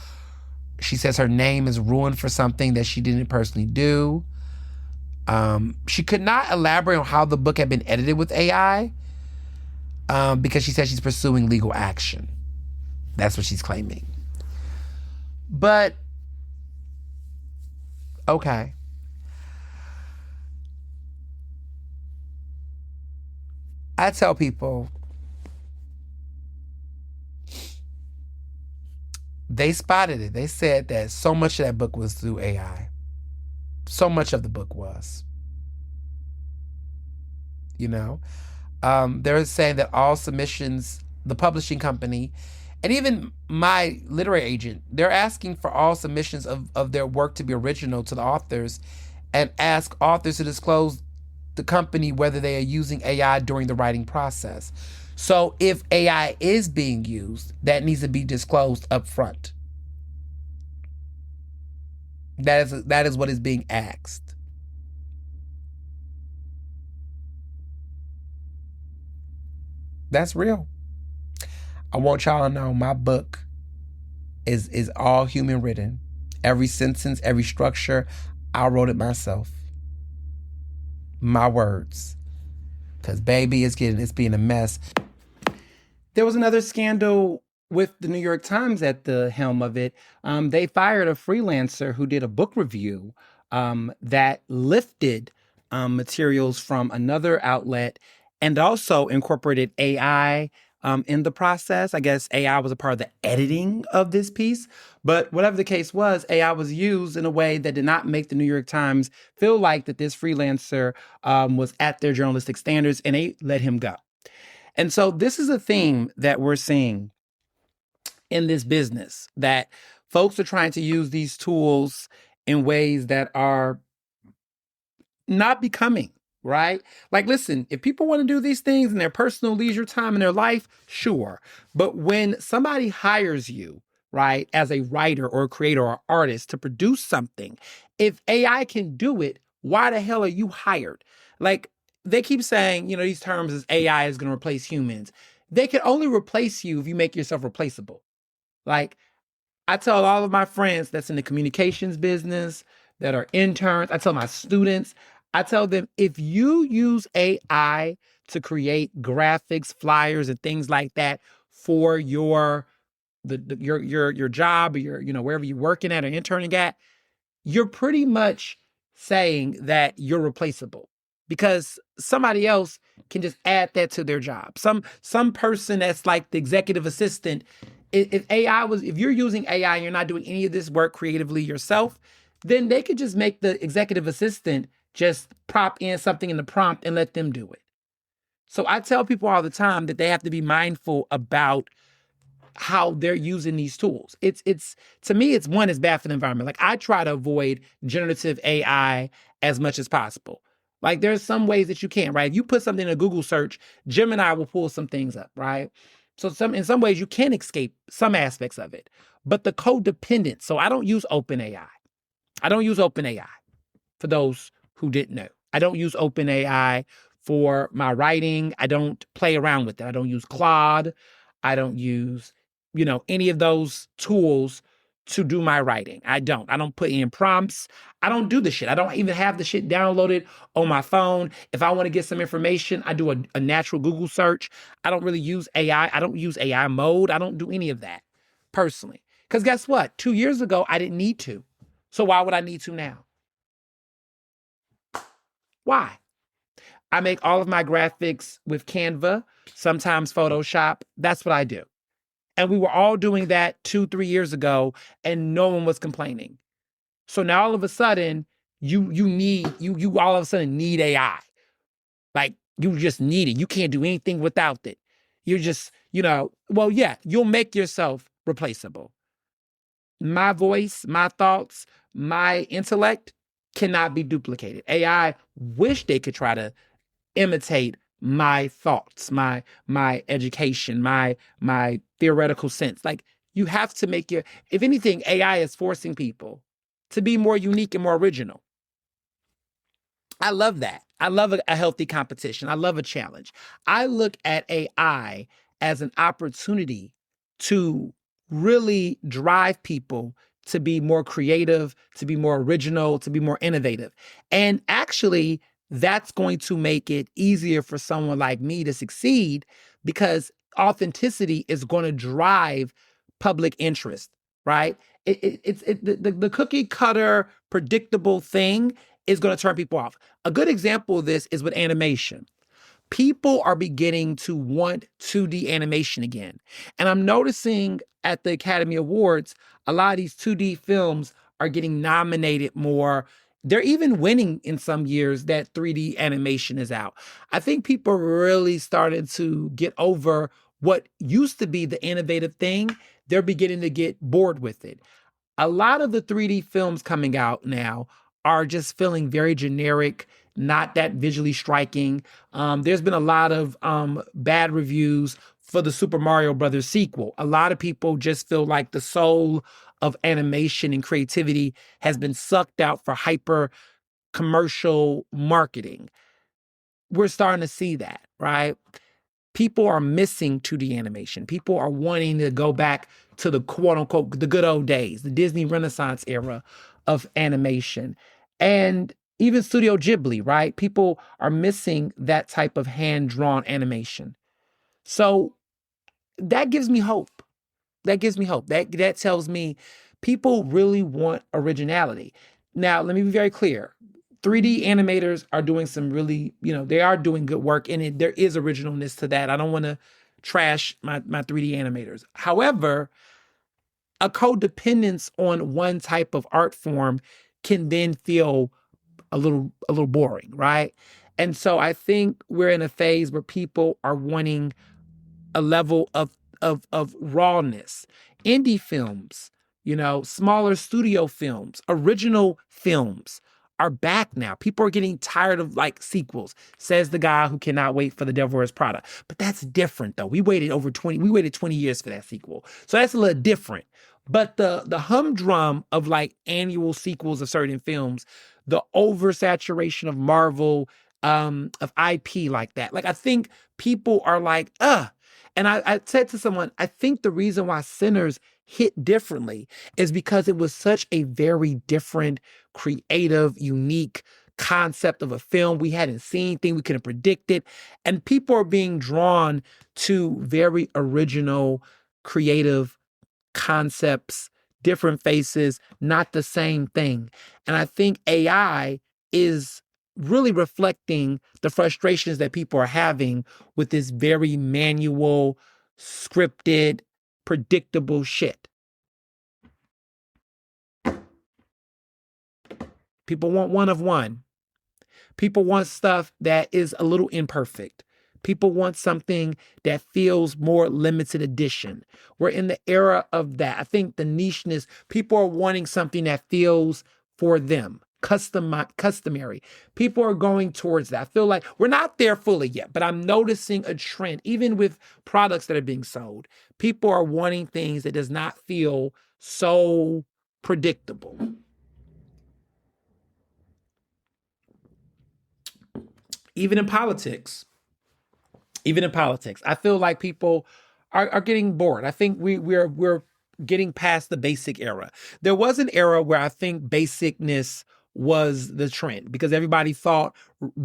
She says her name is ruined for something that she didn't personally do. She could not elaborate on how the book had been edited with AI, because she said she's pursuing legal action. That's what she's claiming. But, okay. I tell people, they spotted it. They said that so much of that book was through AI. So much of the book was. They're saying that all submissions, the publishing company, and even my literary agent, they're asking for all submissions of their work to be original to the authors, and ask authors to disclose the company whether they are using AI during the writing process. So if AI is being used, that needs to be disclosed up front. That is what is being asked. That's real. I want y'all to know my book is all human written. Every sentence, every structure, I wrote it myself. My words. Because, baby, it's being a mess. There was another scandal with the New York Times at the helm of it. They fired a freelancer who did a book review that lifted materials from another outlet and also incorporated AI in the process. I guess AI was a part of the editing of this piece. But whatever the case was, AI was used in a way that did not make the New York Times feel like that this freelancer was at their journalistic standards, and they let him go. And so this is a theme that we're seeing in this business, that folks are trying to use these tools in ways that are not becoming, right? Like, listen, if people want to do these things in their personal leisure time in their life, sure. But when somebody hires you, right, as a writer or a creator or artist to produce something, if AI can do it, why the hell are you hired? Like, they keep saying, these terms as AI is going to replace humans. They can only replace you if you make yourself replaceable. Like, I tell all of my friends that's in the communications business, that are interns, I tell my students, I tell them, if you use AI to create graphics, flyers, and things like that for your job or wherever you're working at or interning at, you're pretty much saying that you're replaceable because somebody else can just add that to their job. Some person that's like the executive assistant, if you're using AI and you're not doing any of this work creatively yourself, then they could just make the executive assistant just prop in something in the prompt and let them do it. So I tell people all the time that they have to be mindful about how they're using these tools. It's to me, it's bad for the environment. Like, I try to avoid generative AI as much as possible. Like, there's some ways that you can, right? If you put something in a Google search, Gemini will pull some things up, right? So in some ways you can escape some aspects of it. But the codependent, so I don't use OpenAI. I don't use OpenAI, for those who didn't know. I don't use OpenAI for my writing. I don't play around with it. I don't use Claude. I don't use, any of those tools to do my writing. I don't put in prompts. I don't do the shit. I don't even have the shit downloaded on my phone. If I want to get some information, I do a natural Google search. I don't really use AI. I don't use AI mode. I don't do any of that personally. Because guess what? 2 years ago, I didn't need to. So why would I need to now? Why? I make all of my graphics with Canva, sometimes Photoshop. That's what I do. And we were all doing that 2-3 years ago, and no one was complaining. So now all of a sudden, you all of a sudden need AI. Like, you just need it. You can't do anything without it. You're just, well, yeah, you'll make yourself replaceable. My voice, my thoughts, my intellect cannot be duplicated. AI wish they could try to imitate my thoughts, my education, my theoretical sense. Like, you have to make if anything, AI is forcing people to be more unique and more original. I love that. I love a healthy competition. I love a challenge. I look at AI as an opportunity to really drive people to be more creative, to be more original, to be more innovative. And actually, that's going to make it easier for someone like me to succeed because authenticity is going to drive public interest, right? The cookie cutter, predictable thing is going to turn people off. A good example of this is with animation. People are beginning to want 2D animation again. And I'm noticing at the Academy Awards, a lot of these 2D films are getting nominated more. They're even winning in some years that 3D animation is out. I think people really started to get over what used to be the innovative thing. They're beginning to get bored with it. A lot of the 3D films coming out now are just feeling very generic, not that visually striking. There's been a lot of bad reviews for the Super Mario Brothers sequel. A lot of people just feel like the soul of animation and creativity has been sucked out for hyper commercial marketing. We're starting to see that, right? People are missing 2D animation. People are wanting to go back to the quote unquote, the good old days, the Disney Renaissance era of animation. And even Studio Ghibli, right? People are missing that type of hand-drawn animation. So that gives me hope. That gives me hope. That tells me people really want originality. Now, let me be very clear. 3D animators are doing some really, they are doing good work, and there is originalness to that. I don't want to trash my 3D animators. However, a codependence on one type of art form can then feel a little boring, right? And so I think we're in a phase where people are wanting a level of rawness. Indie films, smaller studio films, original films are back now. People are getting tired of like sequels, says the guy who cannot wait for The Devil Wears Prada. But that's different though. We waited 20 years for that sequel. So that's a little different. But the humdrum of like annual sequels of certain films, the oversaturation of Marvel, of IP like that. Like I think people are like, and I said to someone, I think the reason why Sinners hit differently is because it was such a very different, creative, unique concept of a film. We hadn't seen things, we couldn't predict it. And people are being drawn to very original, creative concepts, different faces, not the same thing. And I think AI is really reflecting the frustrations that people are having with this very manual, scripted, predictable shit. People want one of one. People want stuff that is a little imperfect. People want something that feels more limited edition. We're in the era of that. I think the nicheness, people are wanting something that feels for them, customary. People are going towards that. I feel like we're not there fully yet, but I'm noticing a trend, even with products that are being sold. People are wanting things that does not feel so predictable. Even in politics, I feel like people are getting bored. I think we're getting past the basic era. There was an era where I think basicness was the trend because everybody thought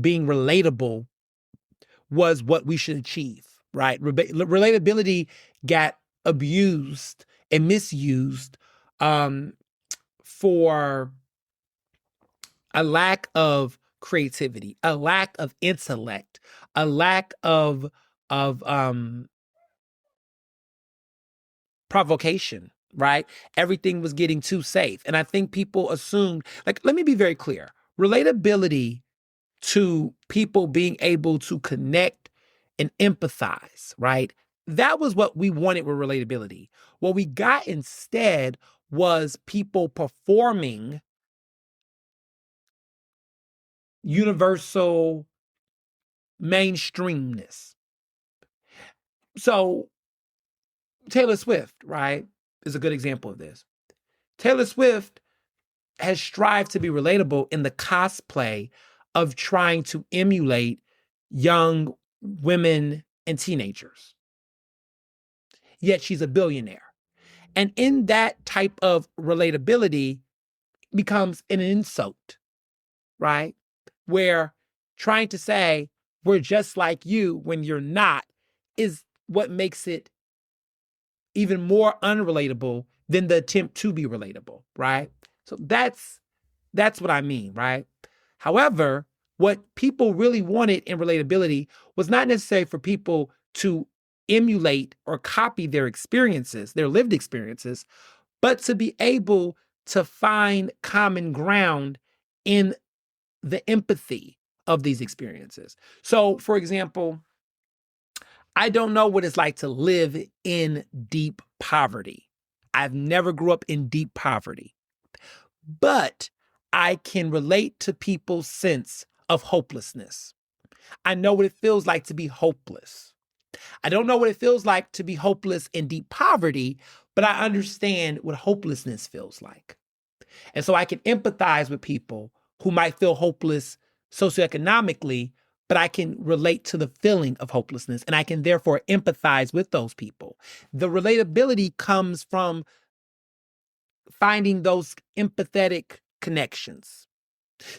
being relatable was what we should achieve, right? Relatability got abused and misused for a lack of creativity, a lack of intellect, a lack of provocation, right? Everything was getting too safe. And I think people assumed, like, let me be very clear. Relatability to people being able to connect and empathize, right? That was what we wanted with relatability. What we got instead was people performing universal mainstreamness. So Taylor Swift, right, is a good example of this. Taylor Swift has strived to be relatable in the cosplay of trying to emulate young women and teenagers. Yet she's a billionaire. And in that type of relatability becomes an insult, right? Where trying to say we're just like you when you're not is what makes it even more unrelatable than the attempt to be relatable, right? So that's what I mean, right? However, what people really wanted in relatability was not necessarily for people to emulate or copy their experiences, their lived experiences, but to be able to find common ground in the empathy of these experiences. So, for example, I don't know what it's like to live in deep poverty. I've never grew up in deep poverty, but I can relate to people's sense of hopelessness. I know what it feels like to be hopeless. I don't know what it feels like to be hopeless in deep poverty, but I understand what hopelessness feels like. And so I can empathize with people who might feel hopeless socioeconomically, but I can relate to the feeling of hopelessness and I can therefore empathize with those people. The relatability comes from finding those empathetic connections.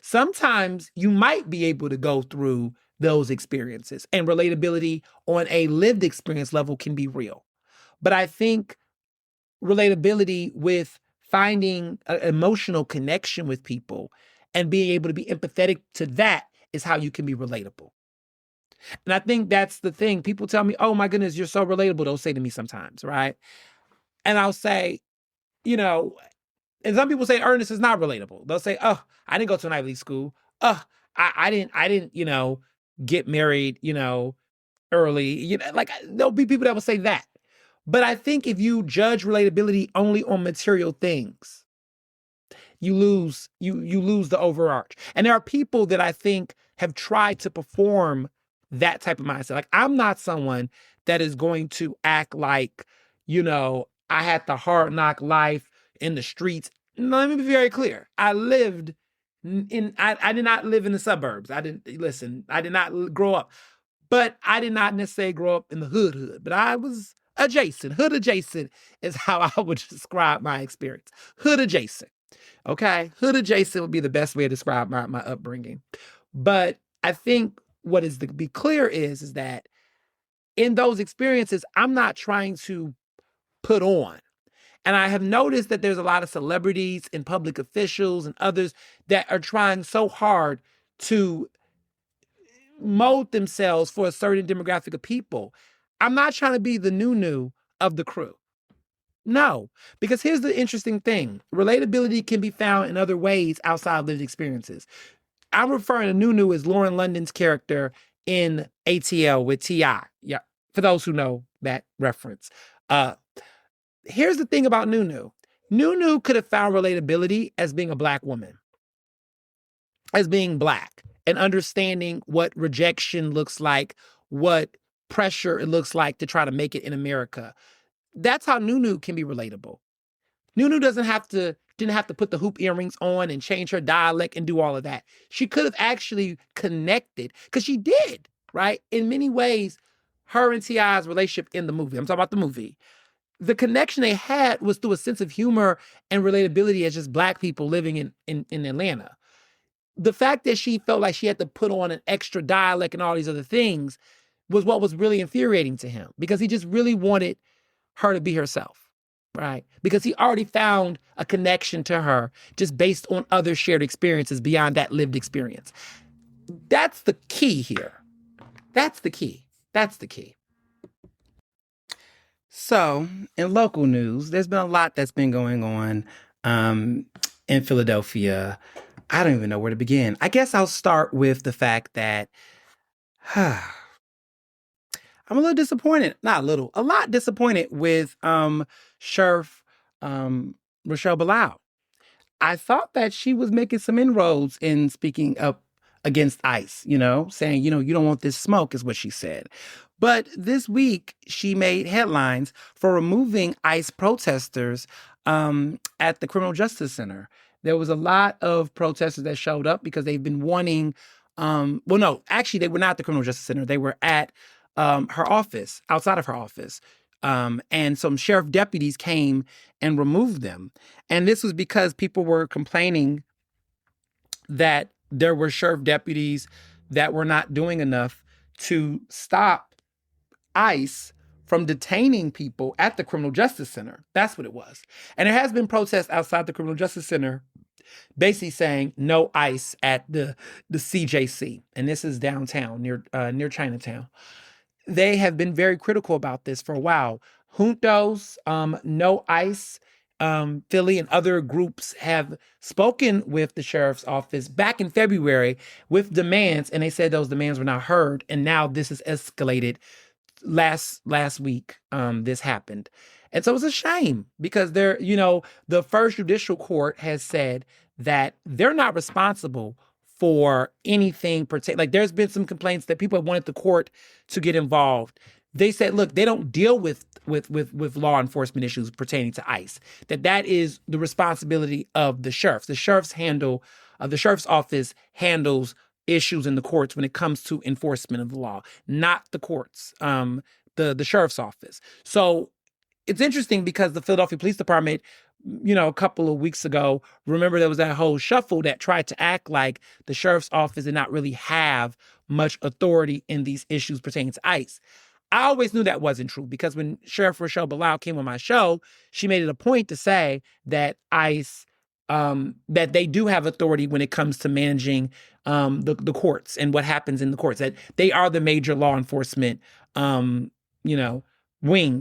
Sometimes you might be able to go through those experiences and relatability on a lived experience level can be real. But I think relatability with finding an emotional connection with people and being able to be empathetic to that is how you can be relatable. And I think that's the thing. People tell me, oh my goodness, you're so relatable. They'll say to me sometimes, right? And I'll say, and some people say Ernest is not relatable. They'll say, oh, I didn't go to an Ivy League school. Oh, I didn't, get married, early. Like there'll be people that will say that. But I think if you judge relatability only on material things, you lose the overarch. And there are people that I think have tried to perform that type of mindset. Like, I'm not someone that is going to act like, I had the hard knock life in the streets. No, let me be very clear. I did not live in the suburbs. I did not grow up. But I did not necessarily grow up in the hood, but I was adjacent. Hood adjacent is how I would describe my experience. Hood adjacent. Okay? Hood adjacent would be the best way to describe my upbringing. But I think what is to be clear is that in those experiences, I'm not trying to put on. And I have noticed that there's a lot of celebrities and public officials and others that are trying so hard to mold themselves for a certain demographic of people. I'm not trying to be the new of the crew. No, because here's the interesting thing. Relatability can be found in other ways outside lived experiences. I'm referring to Nunu as Lauren London's character in ATL with T.I. Yeah, for those who know that reference. Here's the thing about Nunu. Nunu could have found relatability as being a Black woman, as being Black, and understanding what rejection looks like, what pressure it looks like to try to make it in America. That's how Nunu can be relatable. Nunu didn't have to put the hoop earrings on and change her dialect and do all of that. She could have actually connected, because she did, right? In many ways, her and T.I.'s relationship in the movie, I'm talking about the movie, the connection they had was through a sense of humor and relatability as just Black people living in Atlanta. The fact that she felt like she had to put on an extra dialect and all these other things was what was really infuriating to him, because he just really wanted her to be herself, right? Because he already found a connection to her just based on other shared experiences beyond that lived experience. That's the key here. That's the key. So, in local news, there's been a lot that's been going on in Philadelphia. I don't even know where to begin. I guess I'll start with the fact that I'm a little disappointed. Not a little, a lot disappointed with Sheriff Rochelle Blau. I thought that she was making some inroads in speaking up against ICE, saying, you don't want this smoke is what she said. But this week, she made headlines for removing ICE protesters at the Criminal Justice Center. There was a lot of protesters that showed up because they've been wanting, no, actually, they were not at the Criminal Justice Center. They were at her office, outside of her office. And some sheriff deputies came and removed them. And this was because people were complaining that there were sheriff deputies that were not doing enough to stop ICE from detaining people at the Criminal Justice Center. That's what it was. And there has been protests outside the Criminal Justice Center basically saying no ICE at the CJC. And this is downtown near Chinatown. They have been very critical about this for a while. Juntos, No ICE, Philly, and other groups have spoken with the sheriff's office back in February with demands, and they said those demands were not heard. And now this has escalated. Last week, this happened. And so it's a shame because the First Judicial Court has said that they're not responsible for anything like there's been some complaints that people have wanted the court to get involved. They said, look, they don't deal with law enforcement issues pertaining to ICE. That is the responsibility of the sheriffs. The sheriff's office handles issues in the courts when it comes to enforcement of the law, not the courts, the sheriff's office. So it's interesting because the Philadelphia Police Department, a couple of weeks ago, remember there was that whole shuffle that tried to act like the sheriff's office did not really have much authority in these issues pertaining to ICE. I always knew that wasn't true because when Sheriff Rochelle Blau came on my show, she made it a point to say that ICE, that they do have authority when it comes to managing the courts and what happens in the courts, that they are the major law enforcement, wing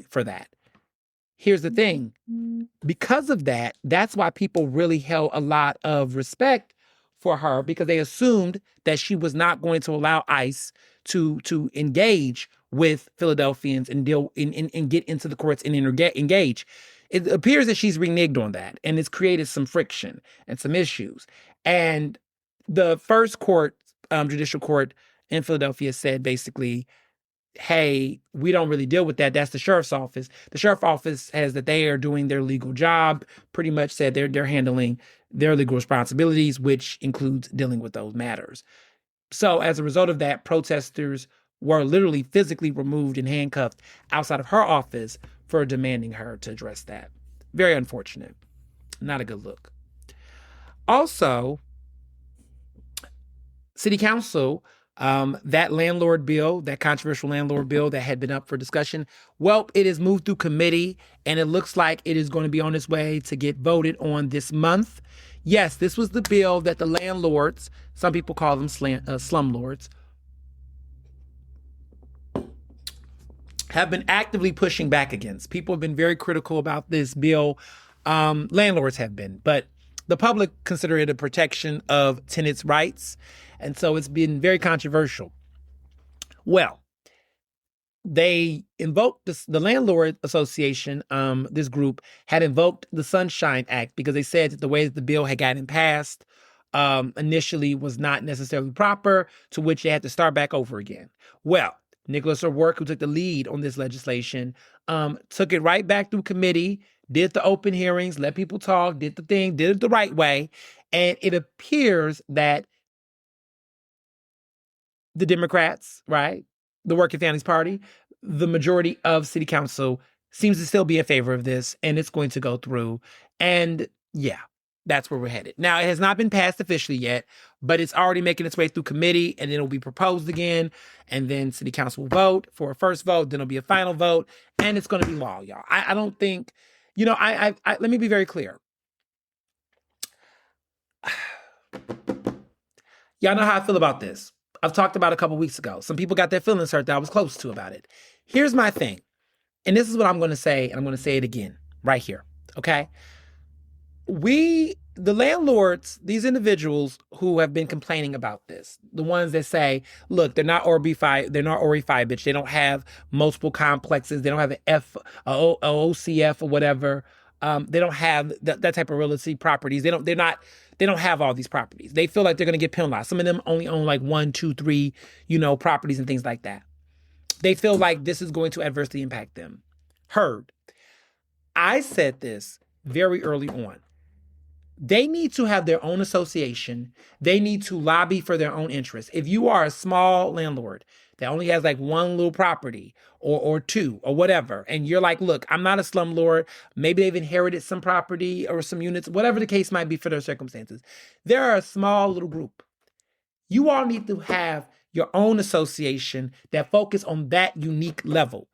for that. Here's the thing. Because of that, that's why people really held a lot of respect for her because they assumed that she was not going to allow ICE to engage with Philadelphians and deal and get into the courts and engage. It appears that she's reneged on that, and it's created some friction and some issues. And the first court, judicial court in Philadelphia, said basically, hey, we don't really deal with that. That's the sheriff's office. The sheriff's office says that they are doing their legal job, pretty much said they're handling their legal responsibilities, which includes dealing with those matters. So as a result of that, protesters were literally physically removed and handcuffed outside of her office for demanding her to address that. Very unfortunate. Not a good look. Also, City Council, that landlord bill, that controversial landlord bill that had been up for discussion, well, it has moved through committee, and it looks like it is going to be on its way to get voted on this month. Yes, this was the bill that the landlords, some people call them slumlords, have been actively pushing back against. People have been very critical about this bill. Landlords have been, but the public consider it a protection of tenants' rights. And so it's been very controversial. Well, they invoked the Landlord Association, this group, had invoked the Sunshine Act because they said that the way that the bill had gotten passed initially was not necessarily proper, to which they had to start back over again. Well, Nicholas O'Rourke, who took the lead on this legislation, took it right back through committee, did the open hearings, let people talk, did the thing, did it the right way. And it appears that the Democrats, right, the Working Families Party, the majority of City Council seems to still be in favor of this, and it's going to go through. And yeah, that's where we're headed. Now, it has not been passed officially yet, but it's already making its way through committee, and then it'll be proposed again, and then City Council will vote for a first vote, then it'll be a final vote, and it's going to be law, y'all. I don't think, let me be very clear. Y'all know how I feel about this. I've talked about it a couple weeks ago. Some people got their feelings hurt that I was close to about it. Here's my thing, and this is what I'm going to say, and I'm going to say it again right here, okay? The landlords, these individuals who have been complaining about this, the ones that say, look, they're not ORB5, bitch. They don't have multiple complexes. They don't have an OCF or whatever. They don't have that type of real estate properties. They don't have all these properties. They feel like they're going to get penalized. Some of them only own like 1, 2, 3, properties and things like that. They feel like this is going to adversely impact them. Heard. I said this very early on. They need to have their own association. They need to lobby for their own interests. If you are a small landlord that only has like one little property or two or whatever, and you're like, look, I'm not a slumlord. Maybe they've inherited some property or some units, whatever the case might be for their circumstances. They're a small little group. You all need to have your own association that focus on that unique level.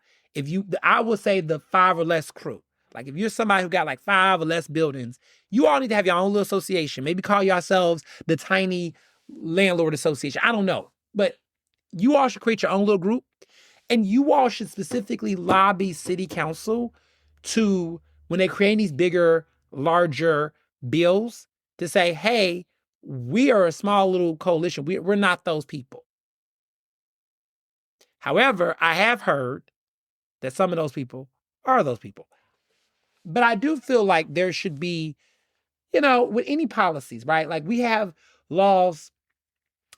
I would say the 5 or less crew. Like if you're somebody who got like 5 or less buildings, you all need to have your own little association. Maybe call yourselves the Tiny Landlord Association. I don't know. But you all should create your own little group. And you all should specifically lobby City Council to, when they create these bigger, larger bills, to say, hey, we are a small little coalition. We're not those people. However, I have heard that some of those people are those people. But I do feel like there should be, with any policies, right? Like we have laws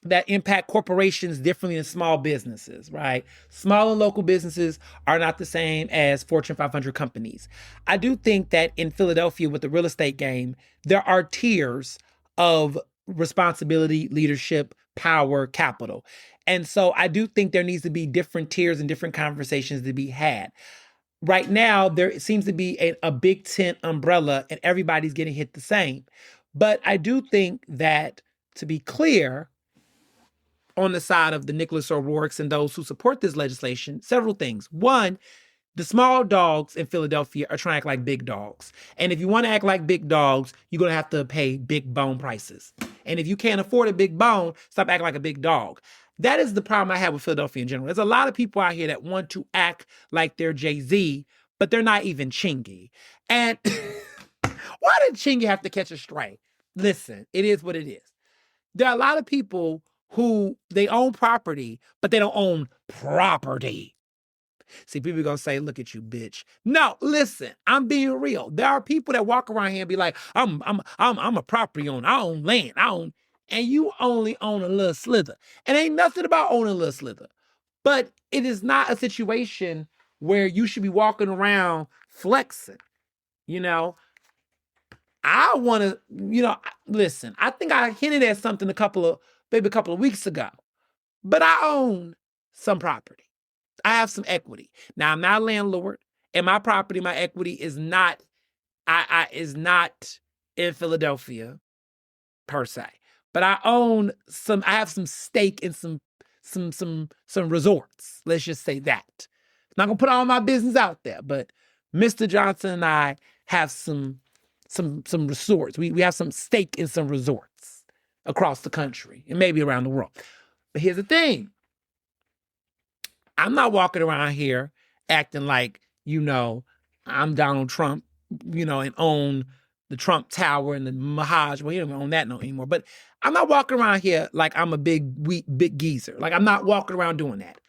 that impact corporations differently than small businesses, right? Small and local businesses are not the same as Fortune 500 companies. I do think that in Philadelphia with the real estate game, there are tiers of responsibility, leadership, power, capital. And so I do think there needs to be different tiers and different conversations to be had. Right now, there seems to be a big tent umbrella and everybody's getting hit the same. But I do think that, to be clear, on the side of the Nicholas O'Rourke's and those who support this legislation, several things. One, the small dogs in Philadelphia are trying to act like big dogs. And if you want to act like big dogs, you're going to have to pay big bone prices. And if you can't afford a big bone, stop acting like a big dog. That is the problem I have with Philadelphia in general. There's a lot of people out here that want to act like they're Jay-Z, but they're not even Chingy. And why did Chingy have to catch a stray? Listen, it is what it is. there are a lot of people who they own property, but they don't own property. See, people are gonna say, look at you, bitch. No, listen, I'm being real. There are people that walk around here and be like, I'm a property owner. I own land. And you only own a little slither. And ain't nothing about owning a little slither. But it is not a situation where you should be walking around flexing. I want to, listen, I think I hinted at something a couple of weeks ago, but I own some property. I have some equity. Now, I'm not a landlord, and my property, my equity is not, is not in Philadelphia per se. But I have some stake in some resorts. Let's just say that. I'm not gonna put all my business out there, but Mr. Johnson and I have some resorts. We have some stake in some resorts across the country and maybe around the world. But here's the thing. I'm not walking around here acting like, I'm Donald Trump, and own the Trump Tower and the Mahaj. Well, you don't even own that anymore. But I'm not walking around here like I'm a big geezer. Like, I'm not walking around doing that.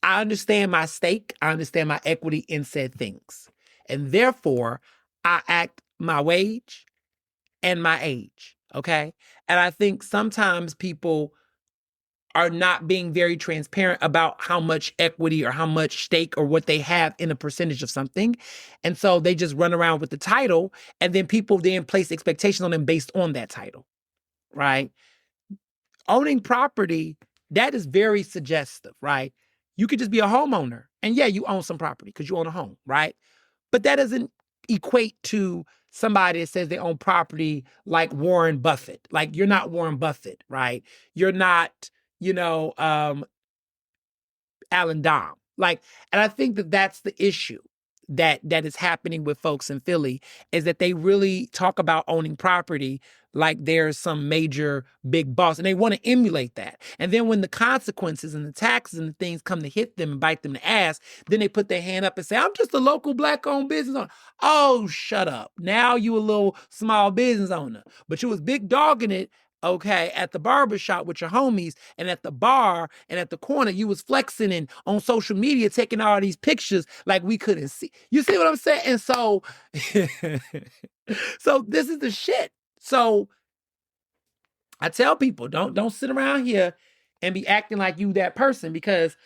I understand my stake. I understand my equity in said things. And therefore, I act my wage and my age, okay? And I think sometimes people are not being very transparent about how much equity or how much stake or what they have in a percentage of something. And so they just run around with the title, and then people then place expectations on them based on that title, right? Owning property, that is very suggestive, right? You could just be a homeowner, and yeah, you own some property because you own a home, right? But that doesn't equate to somebody that says they own property like Warren Buffett. Like, you're not Warren Buffett, right? You're not, Alan Dom. Like, and I think that that's the issue that is happening with folks in Philly, is that they really talk about owning property like there's some major big boss, and they want to emulate that. And then when the consequences and the taxes and the things come to hit them and bite them in the ass, then they put their hand up and say, I'm just a local Black-owned business owner. Oh, shut up. Now you a little small business owner, but you was big dogging it, okay, at the barbershop with your homies, and at the bar and at the corner, you was flexing and on social media taking all these pictures like we couldn't see. You see what I'm saying? And so, so this is the shit. So I tell people, don't sit around here and be acting like you that person, because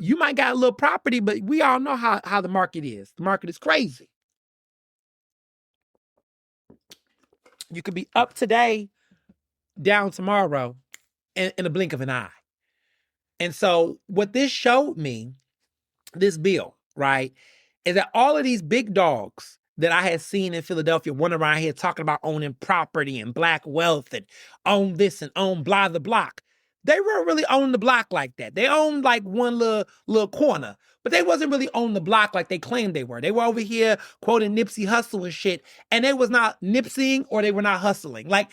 you might got a little property, but we all know how the market is. The market is crazy. You could be up today, down tomorrow, in a blink of an eye. And so what this showed me, this bill, right, is that all of these big dogs that I had seen in Philadelphia run around here talking about owning property and Black wealth and own this and own blah the block, they weren't really owning the block like that. They owned like one little corner, but they wasn't really owning the block like they claimed they were. They were over here quoting Nipsey Hussle and shit, and they was not Nipseying or they were not hustling. Like,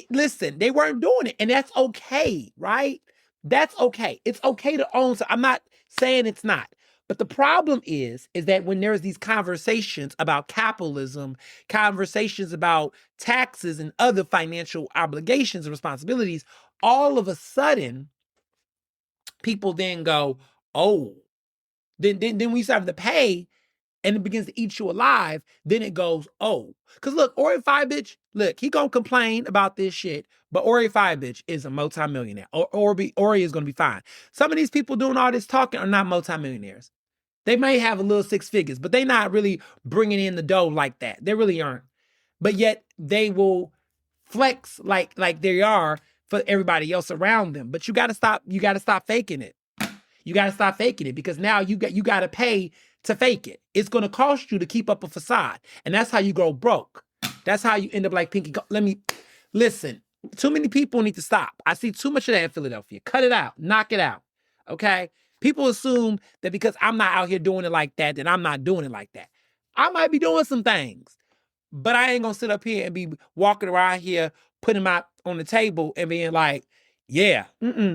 listen, they weren't doing it, and that's okay, right? That's okay. It's okay to own. So I'm not saying it's not. But the problem is that when there's these conversations about capitalism, conversations about taxes and other financial obligations and responsibilities, all of a sudden, people then go, oh, then we start to pay, and it begins to eat you alive. Then it goes, oh, because look, Ori Fibich, look, he gonna complain about this shit, but Ori Fibich is a multimillionaire. Ori is gonna be fine. Some of these people doing all this talking are not multimillionaires. They may have a little six figures, but they're not really bringing in the dough like that. They really aren't. But yet they will flex like they are for everybody else around them. But you got to stop. You got to stop faking it. You got to stop faking it, because now you got to pay to fake it. It's going to cost you to keep up a facade, and that's how you go broke. That's how you end up like Pinky. Listen. Too many people need to stop. I see too much of that in Philadelphia. Cut it out. Knock it out. Okay. People assume that because I'm not out here doing it like that, then I'm not doing it like that. I might be doing some things, but I ain't gonna sit up here and be walking around here putting my on the table and being like, yeah, no,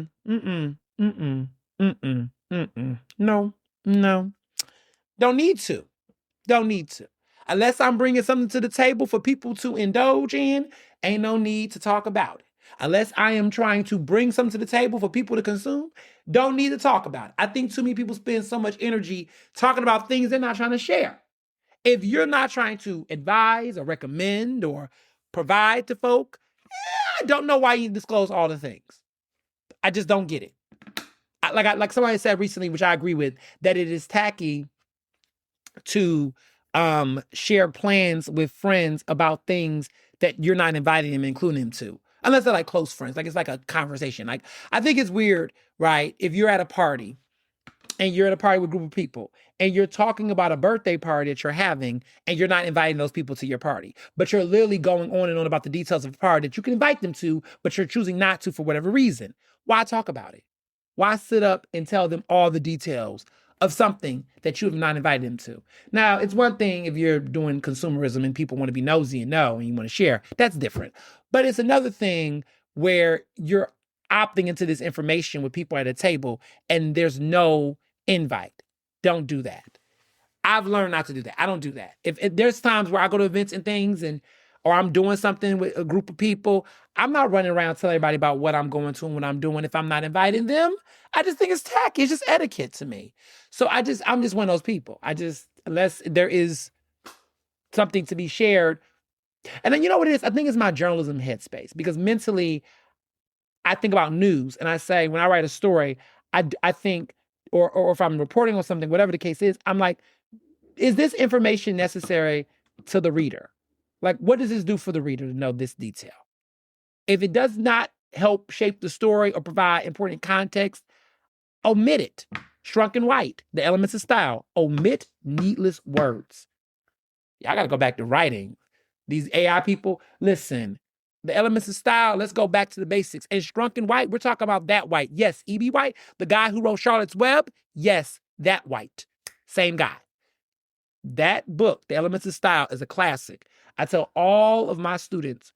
don't need to. Unless I'm bringing something to the table for people to indulge in, ain't no need to talk about it. Unless I am trying to bring something to the table for people to consume, don't need to talk about it. I think too many people spend so much energy talking about things they're not trying to share. If you're not trying to advise or recommend or provide to folk, I don't know why you disclose all the things. I just don't get it. Like somebody said recently, which I agree with, that it is tacky to share plans with friends about things that you're not inviting them, including them to, unless they're like close friends. Like it's like a conversation. Like I think it's weird, right? If you're at a party and you're at a party with a group of people and you're talking about a birthday party that you're having and you're not inviting those people to your party, but you're literally going on and on about the details of the party that you can invite them to, but you're choosing not to for whatever reason. Why talk about it? Why sit up and tell them all the details of something that you have not invited them to? Now, it's one thing if you're doing consumerism and people want to be nosy and know and you want to share. That's different. But it's another thing where you're opting into this information with people at a table and there's no invite. Don't do that. I've learned not to do that. I don't do that. If there's times where I go to events and things or I'm doing something with a group of people, I'm not running around telling everybody about what I'm going to and what I'm doing if I'm not inviting them. I just think it's tacky. It's just etiquette to me. So I'm just one of those people. Unless there is something to be shared. And then you know what it is? I think it's my journalism headspace because mentally I think about news and I say, when I write a story, I think, or if I'm reporting on something, whatever the case is, I'm like, is this information necessary to the reader? Like, what does this do for the reader to know this detail? If it does not help shape the story or provide important context, omit it. Shrunken White, The Elements of Style, omit needless words. Y'all got to go back to writing. These AI people, listen, The Elements of Style, let's go back to the basics. And Shrunken White, we're talking about that White. Yes, E.B. White, the guy who wrote Charlotte's Web, yes, that White. Same guy. That book, The Elements of Style, is a classic. I tell all of my students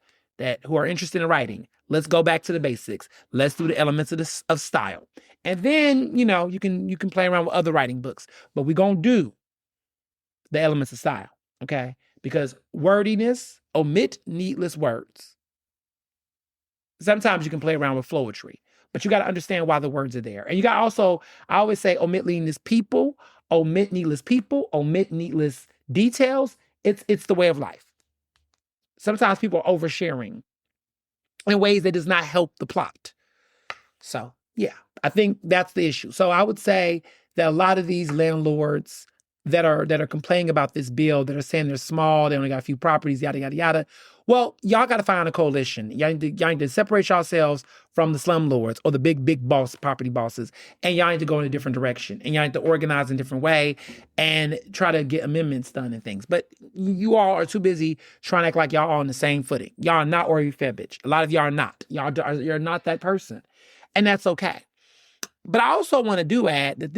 who are interested in writing, let's go back to the basics. Let's do the elements of style. And then, you can play around with other writing books, but we're going to do the elements of style, okay? Because wordiness, omit needless words. Sometimes you can play around with flowetry, but you got to understand why the words are there. And you got also, I always say, omit needless people, omit needless details. It's the way of life. Sometimes people are oversharing in ways that does not help the plot. So, yeah, I think that's the issue. So I would say that a lot of these landlords that are complaining about this bill, that are saying they're small, they only got a few properties, yada, yada, yada. Well, y'all got to find a coalition. Y'all need to separate yourselves from the slumlords or the big property bosses, and y'all need to go in a different direction. And y'all need to organize in a different way and try to get amendments done and things. But you all are too busy trying to act like y'all are on the same footing. Y'all are not Ori Febich. A lot of y'all are not. You're not that person. And that's okay. But I also want to add that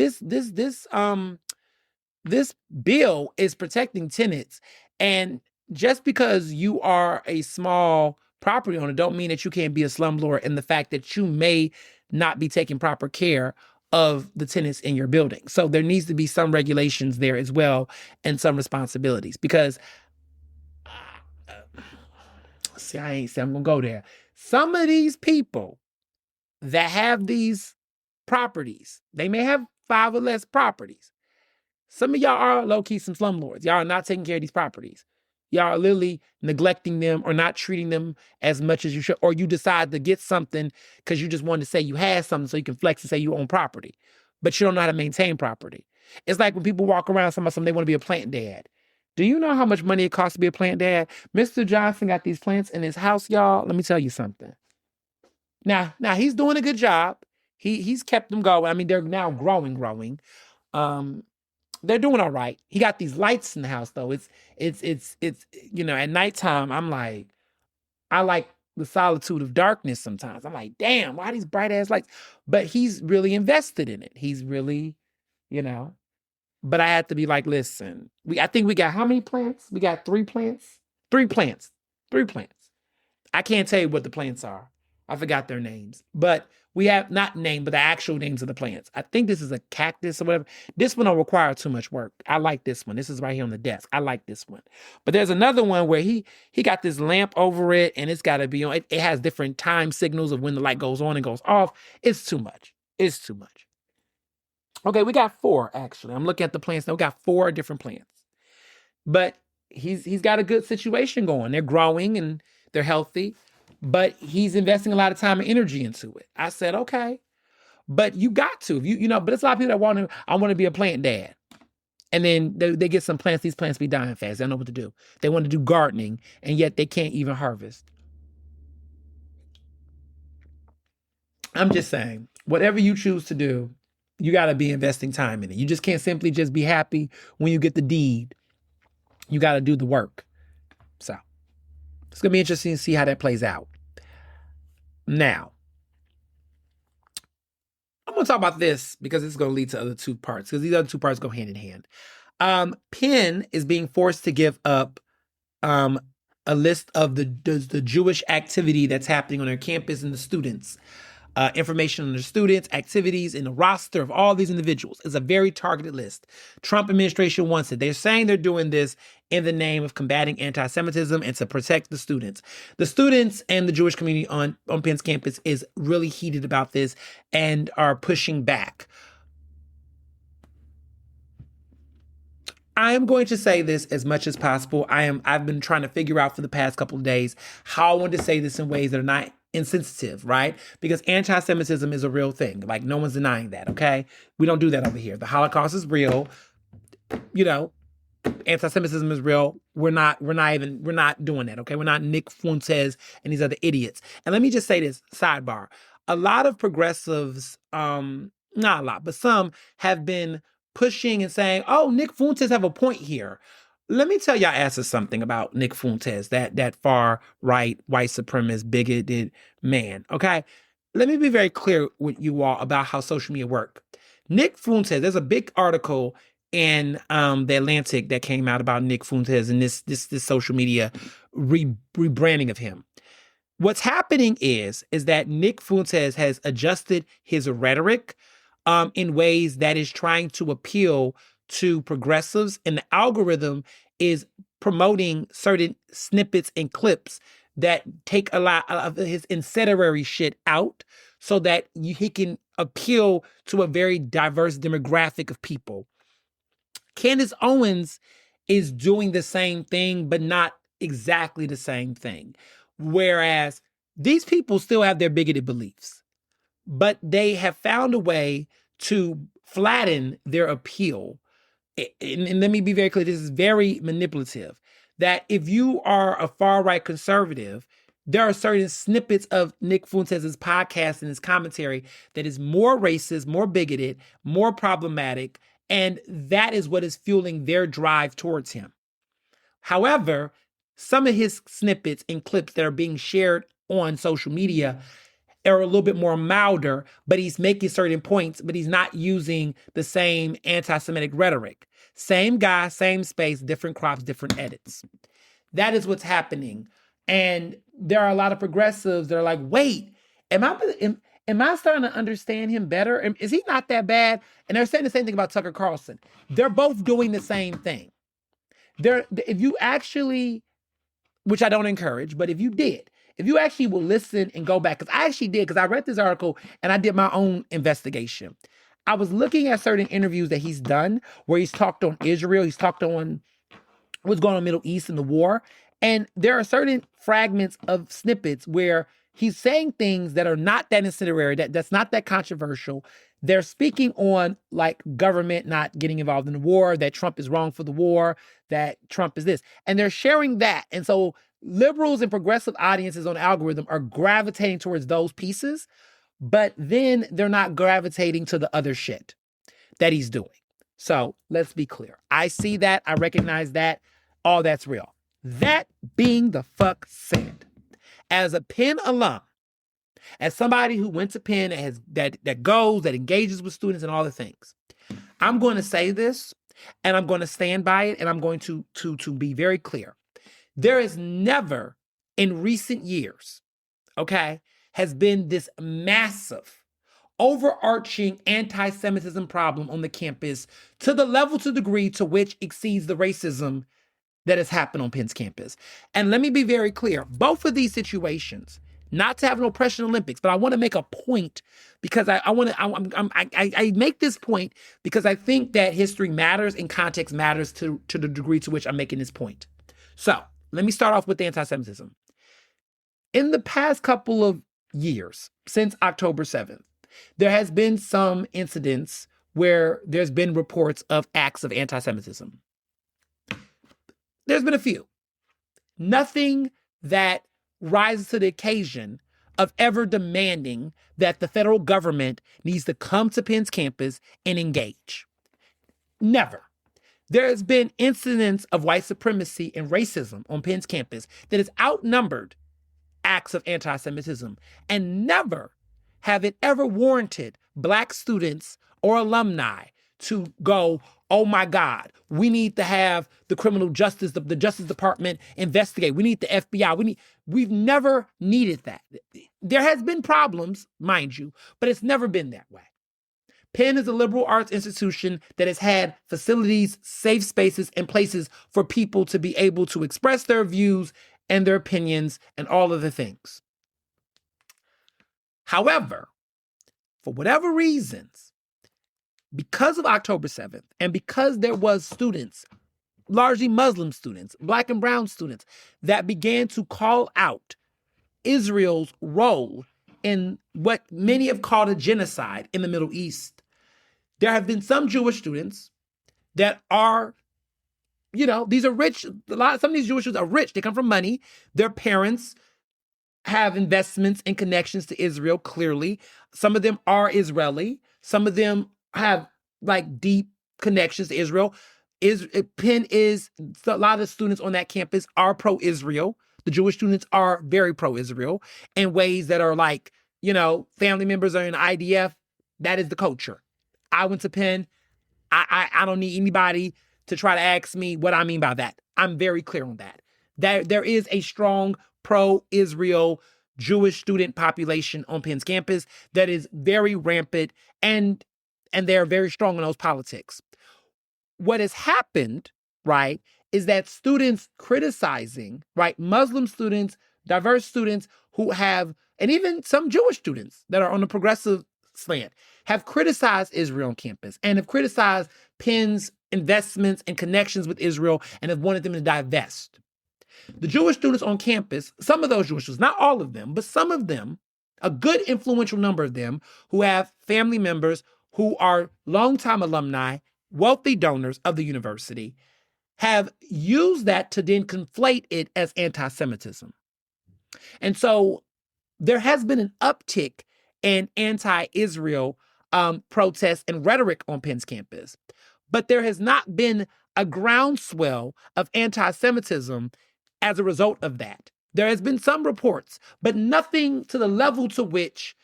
this bill is protecting tenants, and just because you are a small property owner don't mean that you can't be a slumlord, and the fact that you may not be taking proper care of the tenants in your building. So there needs to be some regulations there as well and some responsibilities because, I'm going to go there. Some of these people that have these properties, they may have 5 or less properties. Some of y'all are low-key some slumlords. Y'all are not taking care of these properties. Y'all are literally neglecting them or not treating them as much as you should. Or you decide to get something because you just wanted to say you had something so you can flex and say you own property. But you don't know how to maintain property. It's like when people walk around something they want to be a plant dad. Do you know how much money it costs to be a plant dad? Mr. Johnson got these plants in his house, y'all. Let me tell you something. Now he's doing a good job. He's kept them going. I mean, they're now growing. They're doing all right. He got these lights in the house though. It's at nighttime, I'm like, I like the solitude of darkness sometimes. I'm like, damn, why these bright ass lights? But he's really invested in it. He's really, but I had to be like, listen, I think we got how many plants? We got 3 plants? 3 plants. 3 plants. I can't tell you what the plants are. I forgot their names. But We have not named, but the actual names of the plants. I think this is a cactus or whatever. This one don't require too much work. I like this one. This is right here on the desk. I like this one. But there's another one where he got this lamp over it, and it's got to be on. It has different time signals of when the light goes on and goes off. It's too much. It's too much. Okay, we got 4 actually. I'm looking at the plants now. We got 4 different plants. But he's got a good situation going. They're growing and they're healthy, but he's investing a lot of time and energy into it. I said, okay, but you got to, but it's a lot of people that I want to be a plant dad. And then they get some plants, these plants be dying fast. They don't know what to do. They want to do gardening, and yet they can't even harvest. I'm just saying, whatever you choose to do, you got to be investing time in it. You just can't simply just be happy when you get the deed. You got to do the work. So it's going to be interesting to see how that plays out. Now, I'm going to talk about this because it's going to lead to other 2 parts, because these other 2 parts go hand in hand. Penn is being forced to give up a list of the Jewish activity that's happening on their campus and the students. Information on the students, activities, and the roster of all these individuals. Is a very targeted list. Trump administration wants it. They're saying they're doing this in the name of combating anti-Semitism and to protect the students. The students and the Jewish community on Penn's campus is really heated about this and are pushing back. I am going to say this as much as possible. I've been trying to figure out for the past couple of days how I want to say this in ways that are not insensitive, right? Because anti-Semitism is a real thing. Like, no one's denying that, okay? We don't do that over here. The Holocaust is real. Anti-Semitism is real. We're not doing that, okay? We're not Nick Fuentes and these other idiots. And let me just say this, sidebar. A lot of progressives, not a lot, but some have been pushing and saying, oh, Nick Fuentes have a point here. Let me tell y'all asses something about Nick Fuentes, that far right, white supremacist, bigoted man, okay? Let me be very clear with you all about how social media work. Nick Fuentes, there's a big article in the Atlantic that came out about Nick Fuentes and this social media rebranding of him. What's happening is that Nick Fuentes has adjusted his rhetoric in ways that is trying to appeal to progressives, and the algorithm is promoting certain snippets and clips that take a lot of his incendiary shit out so that he can appeal to a very diverse demographic of people. Candace Owens is doing the same thing, but not exactly the same thing. Whereas these people still have their bigoted beliefs, but they have found a way to flatten their appeal. And let me be very clear, this is very manipulative, that if you are a far-right conservative, there are certain snippets of Nick Fuentes' podcast and his commentary that is more racist, more bigoted, more problematic, and that is what is fueling their drive towards him. However, some of his snippets and clips that are being shared on social media are a little bit more milder, but he's making certain points, but he's not using the same anti-Semitic rhetoric. Same guy, same space, different crops, different edits. That is what's happening. And there are a lot of progressives that are like, wait, am I starting to understand him better? Is he not that bad? And they're saying the same thing about Tucker Carlson. They're both doing the same thing. If you actually, which I don't encourage, but if you actually will listen and go back, because I actually did, because I read this article and I did my own investigation. I was looking at certain interviews that he's done where he's talked on Israel, he's talked on what's going on in the Middle East and the war. And there are certain fragments of snippets where he's saying things that are not that incendiary, that's not that controversial. They're speaking on like government not getting involved in the war, that Trump is wrong for the war, that Trump is this. And they're sharing that. And so liberals and progressive audiences on the algorithm are gravitating towards those pieces, but then they're not gravitating to the other shit that he's doing. So let's be clear. I see that. I recognize that. All that's real. That being the fuck said, as a Penn alum, as somebody who went to Penn and that engages with students and all the things, I'm going to say this and I'm going to stand by it and I'm going to be very clear. There is never in recent years, okay, has been this massive overarching anti-Semitism problem on the campus to the degree to which exceeds the racism that has happened on Penn's campus. And let me be very clear, both of these situations, not to have an oppression Olympics, but I want to make a point because I make this point because I think that history matters and context matters to the degree to which I'm making this point. So let me start off with the anti-Semitism. In the past couple of years, since October 7th, there has been some incidents where there's been reports of acts of anti-Semitism. There's been a few. Nothing that rises to the occasion of ever demanding that the federal government needs to come to Penn's campus and engage. Never. There has been incidents of white supremacy and racism on Penn's campus that has outnumbered acts of anti-Semitism, and never have it ever warranted Black students or alumni to go, oh my God, we need to have the criminal justice, the Justice Department investigate. We need the FBI. We've never needed that. There has been problems, mind you, but it's never been that way. Penn is a liberal arts institution that has had facilities, safe spaces, and places for people to be able to express their views and their opinions and all of the things. However, for whatever reasons, because of October 7th and because there was students, largely Muslim students, Black and brown students, that began to call out Israel's role in what many have called a genocide in the Middle East, there have been some Jewish students that are, these are rich. Some of these Jewish students are rich. They come from money. Their parents have investments and connections to Israel, clearly. Some of them are Israeli. Some of them have deep connections to Israel. Penn is, a lot of the students on that campus are pro-Israel. The Jewish students are very pro-Israel in ways that are family members are in IDF. That is the culture. I went to Penn. I don't need anybody to try to ask me what I mean by that. I'm very clear on that. There is a strong pro-Israel Jewish student population on Penn's campus that is very rampant, and they're very strong in those politics. What has happened, right, is that students criticizing, right, Muslim students, diverse students who have, and even some Jewish students that are on the progressive slant, have criticized Israel on campus and have criticized Penn's investments and connections with Israel and have wanted them to divest. The Jewish students on campus, some of those Jewish students, not all of them, but some of them, a good influential number of them, who have family members who are longtime alumni, wealthy donors of the university, have used that to then conflate it as anti-Semitism. And so there has been an uptick in anti-Israel protests and rhetoric on Penn's campus, but there has not been a groundswell of anti-Semitism as a result of that. There has been some reports, but nothing to the level to which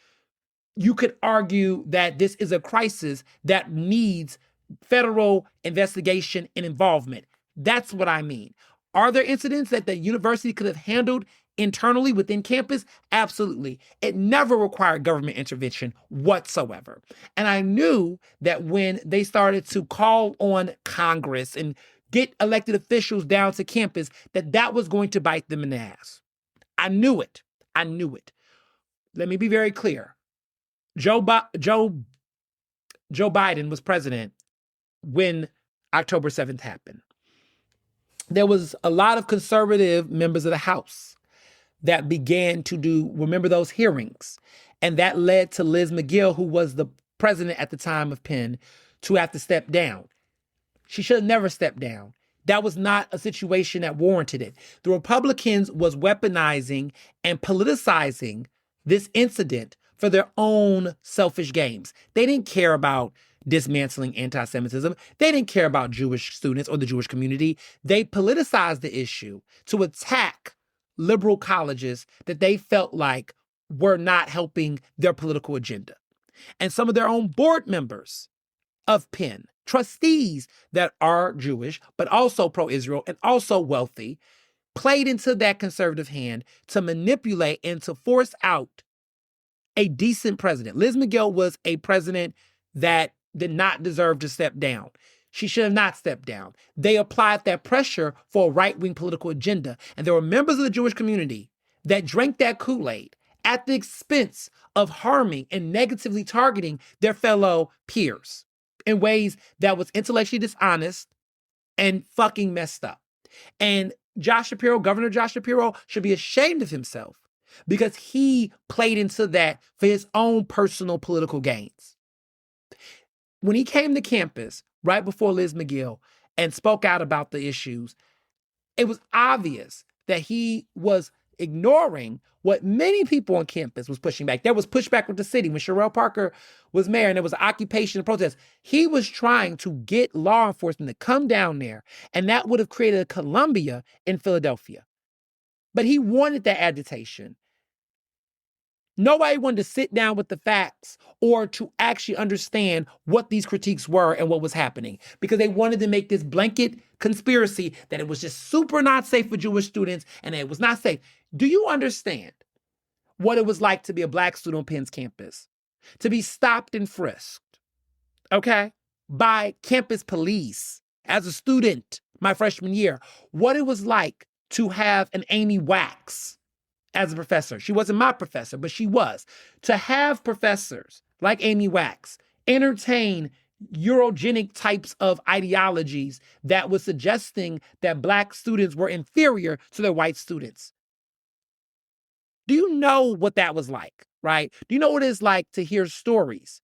you could argue that this is a crisis that needs federal investigation and involvement. That's what I mean. Are there incidents that the university could have handled internally within campus? Absolutely. It never required government intervention whatsoever. And I knew that when they started to call on Congress and get elected officials down to campus, that was going to bite them in the ass. I knew it. Let me be very clear. Joe Biden was president when October 7th happened. There was a lot of conservative members of the House that began to remember those hearings. And that led to Liz McGill, who was the president at the time of Penn, to have to step down. She should have never stepped down. That was not a situation that warranted it. The Republicans was weaponizing and politicizing this incident for their own selfish gains. They didn't care about dismantling anti-Semitism. They didn't care about Jewish students or the Jewish community. They politicized the issue to attack liberal colleges that they felt like were not helping their political agenda. And some of their own board members of Penn, trustees that are Jewish, but also pro-Israel and also wealthy, played into that conservative hand to manipulate and to force out a decent president. Liz Miguel was a president that did not deserve to step down. She should have not stepped down. They applied that pressure for a right-wing political agenda. And there were members of the Jewish community that drank that Kool-Aid at the expense of harming and negatively targeting their fellow peers in ways that was intellectually dishonest and fucking messed up. And Governor Josh Shapiro should be ashamed of himself because he played into that for his own personal political gains. When he came to campus right before Liz McGill and spoke out about the issues, it was obvious that he was ignoring what many people on campus was pushing back. There was pushback with the city when Sherelle Parker was mayor and there was an occupation and protest. He was trying to get law enforcement to come down there, and that would have created a Columbia in Philadelphia. But he wanted that agitation. Nobody wanted to sit down with the facts or to actually understand what these critiques were and what was happening, because they wanted to make this blanket conspiracy that it was just super not safe for Jewish students and it was not safe. Do you understand what it was like to be a Black student on Penn's campus? To be stopped and frisked, okay, by campus police as a student my freshman year. What it was like to have an Amy Wax as a professor. She wasn't my professor, but she was. To have professors like Amy Wax entertain Eurogenic types of ideologies that was suggesting that Black students were inferior to their white students. Do you know what that was like, right? Do you know what it's like to hear stories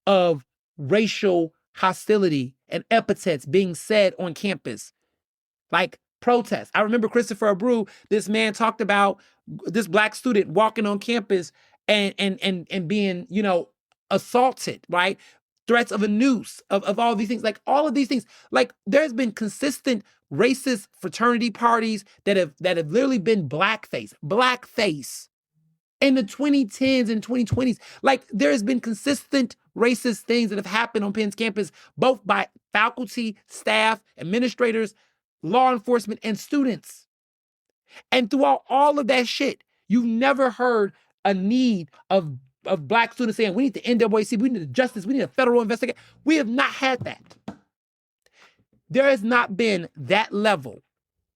of racial hostility and epithets being said on campus? Like protests. I remember Christopher Abreu, this man talked about this Black student walking on campus and being, assaulted, right? Threats of a noose, of all these things, like all of these things. Like there's been consistent racist fraternity parties that have literally been blackface in the 2010s and 2020s. Like there has been consistent racist things that have happened on Penn's campus, both by faculty, staff, administrators, law enforcement, and students. And throughout all of that shit, you've never heard a need of Black students saying, we need the NAACP, we need justice, we need a federal investigation. We have not had that. There has not been that level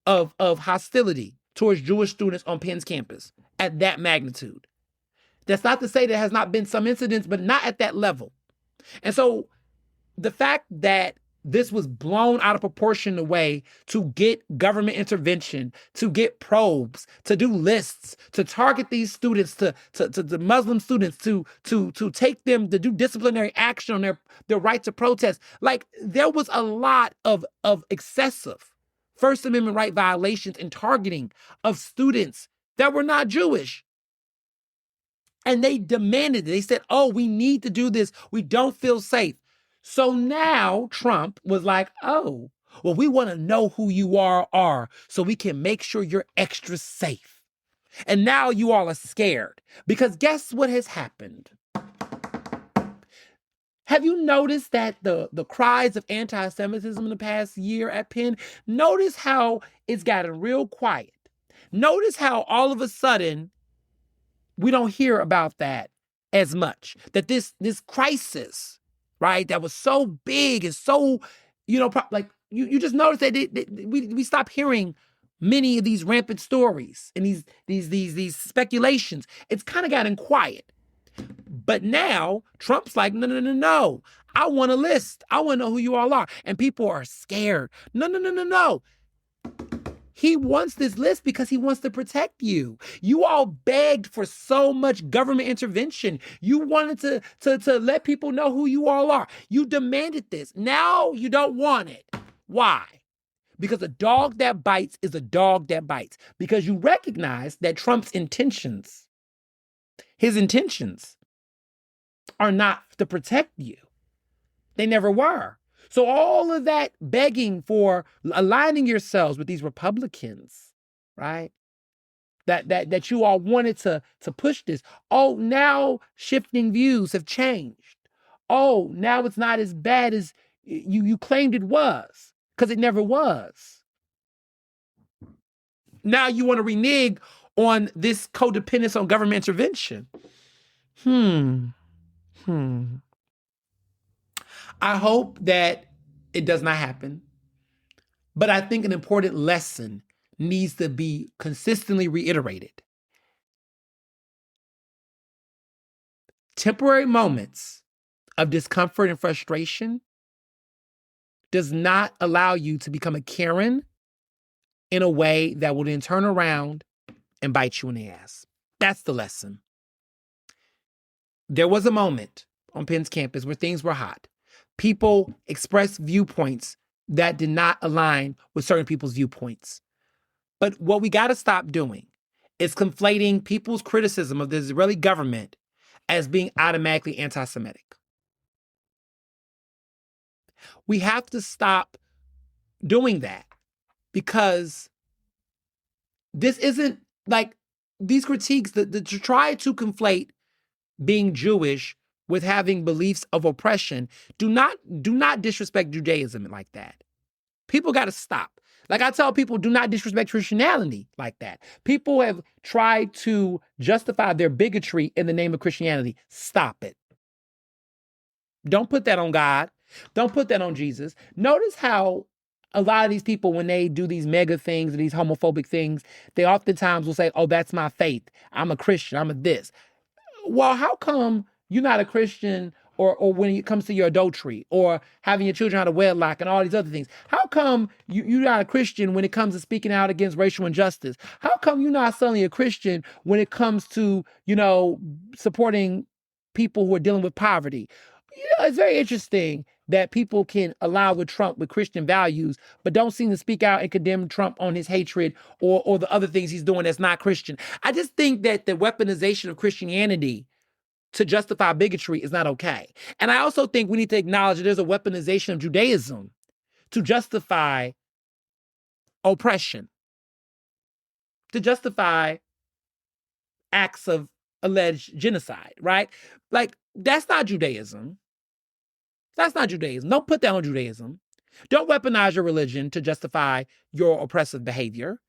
of hostility towards Jewish students on Penn's campus at that magnitude. That's not to say there has not been some incidents, but not at that level. And so the fact that this was blown out of proportion away to get government intervention, to get probes, to do lists, to target these students, to the Muslim students, to take them to do disciplinary action on their right to protest. Like there was a lot of excessive First Amendment right violations and targeting of students that were not Jewish. And they demanded it. They said, oh, we need to do this. We don't feel safe. So now Trump was like, oh, well, we want to know who you are so we can make sure you're extra safe. And now you all are scared because guess what has happened? Have you noticed that the cries of anti-Semitism in the past year at Penn, notice how it's gotten real quiet. Notice how all of a sudden we don't hear about that as much. That this crisis, right, that was so big and so, like you just notice that we stopped hearing many of these rampant stories and these speculations. It's kind of gotten quiet. But now Trump's like, no. I want a list. I want to know who you all are. And people are scared. No. He wants this list because he wants to protect you. You all begged for so much government intervention. You wanted to let people know who you all are. You demanded this. Now you don't want it. Why? Because a dog that bites is a dog that bites. Because you recognize that Trump's intentions, his intentions, are not to protect you. They never were. So all of that begging for aligning yourselves with these Republicans, right? That you all wanted to push this. Oh, now shifting views have changed. Oh, now it's not as bad as you claimed it was, because it never was. Now you want to renege on this codependence on government intervention. Hmm. I hope that it does not happen. But I think an important lesson needs to be consistently reiterated. Temporary moments of discomfort and frustration does not allow you to become a Karen in a way that will then turn around and bite you in the ass. That's the lesson. There was a moment on Penn's campus where things were hot. People expressed viewpoints that did not align with certain people's viewpoints. But what we got to stop doing is conflating people's criticism of the Israeli government as being automatically anti-Semitic. We have to stop doing that because this isn't like these critiques to try to conflate being Jewish with having beliefs of oppression. Do not disrespect Judaism like that. People got to stop. Like I tell people, do not disrespect Christianity like that. People have tried to justify their bigotry in the name of Christianity. Stop it. Don't put that on God. Don't put that on Jesus. Notice how a lot of these people, when they do these mega things and these homophobic things, they oftentimes will say, oh, that's my faith. I'm a Christian. I'm a this. Well, how come you're not a Christian or when it comes to your adultery or having your children out of wedlock and all these other things? How come you're not a Christian when it comes to speaking out against racial injustice? How come you're not suddenly a Christian when it comes to, supporting people who are dealing with poverty? It's very interesting that people can ally with Trump with Christian values, but don't seem to speak out and condemn Trump on his hatred or the other things he's doing that's not Christian. I just think that the weaponization of Christianity to justify bigotry is not okay. And I also think we need to acknowledge that there's a weaponization of Judaism to justify oppression, to justify acts of alleged genocide, right? Like, that's not Judaism. That's not Judaism. Don't put that on Judaism. Don't weaponize your religion to justify your oppressive behavior.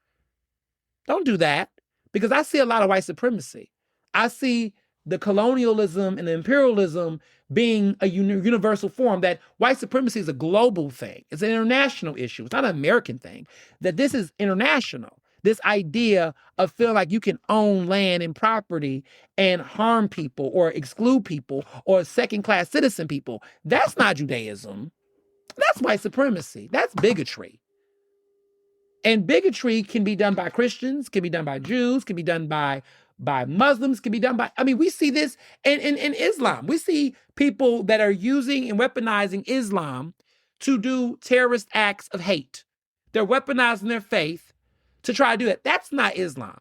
Don't do that, because I see a lot of white supremacy. I see the colonialism and the imperialism being a universal form, that white supremacy is a global thing. It's an international issue. It's not an American thing, that this is international. This idea of feeling like you can own land and property and harm people or exclude people or second-class citizen people, that's not Judaism. That's white supremacy. That's bigotry. And bigotry can be done by Christians, can be done by Jews, can be done by Muslims, can be done by, we see this in Islam. We see people that are using and weaponizing Islam to do terrorist acts of hate. They're weaponizing their faith to try to do it. That's not Islam.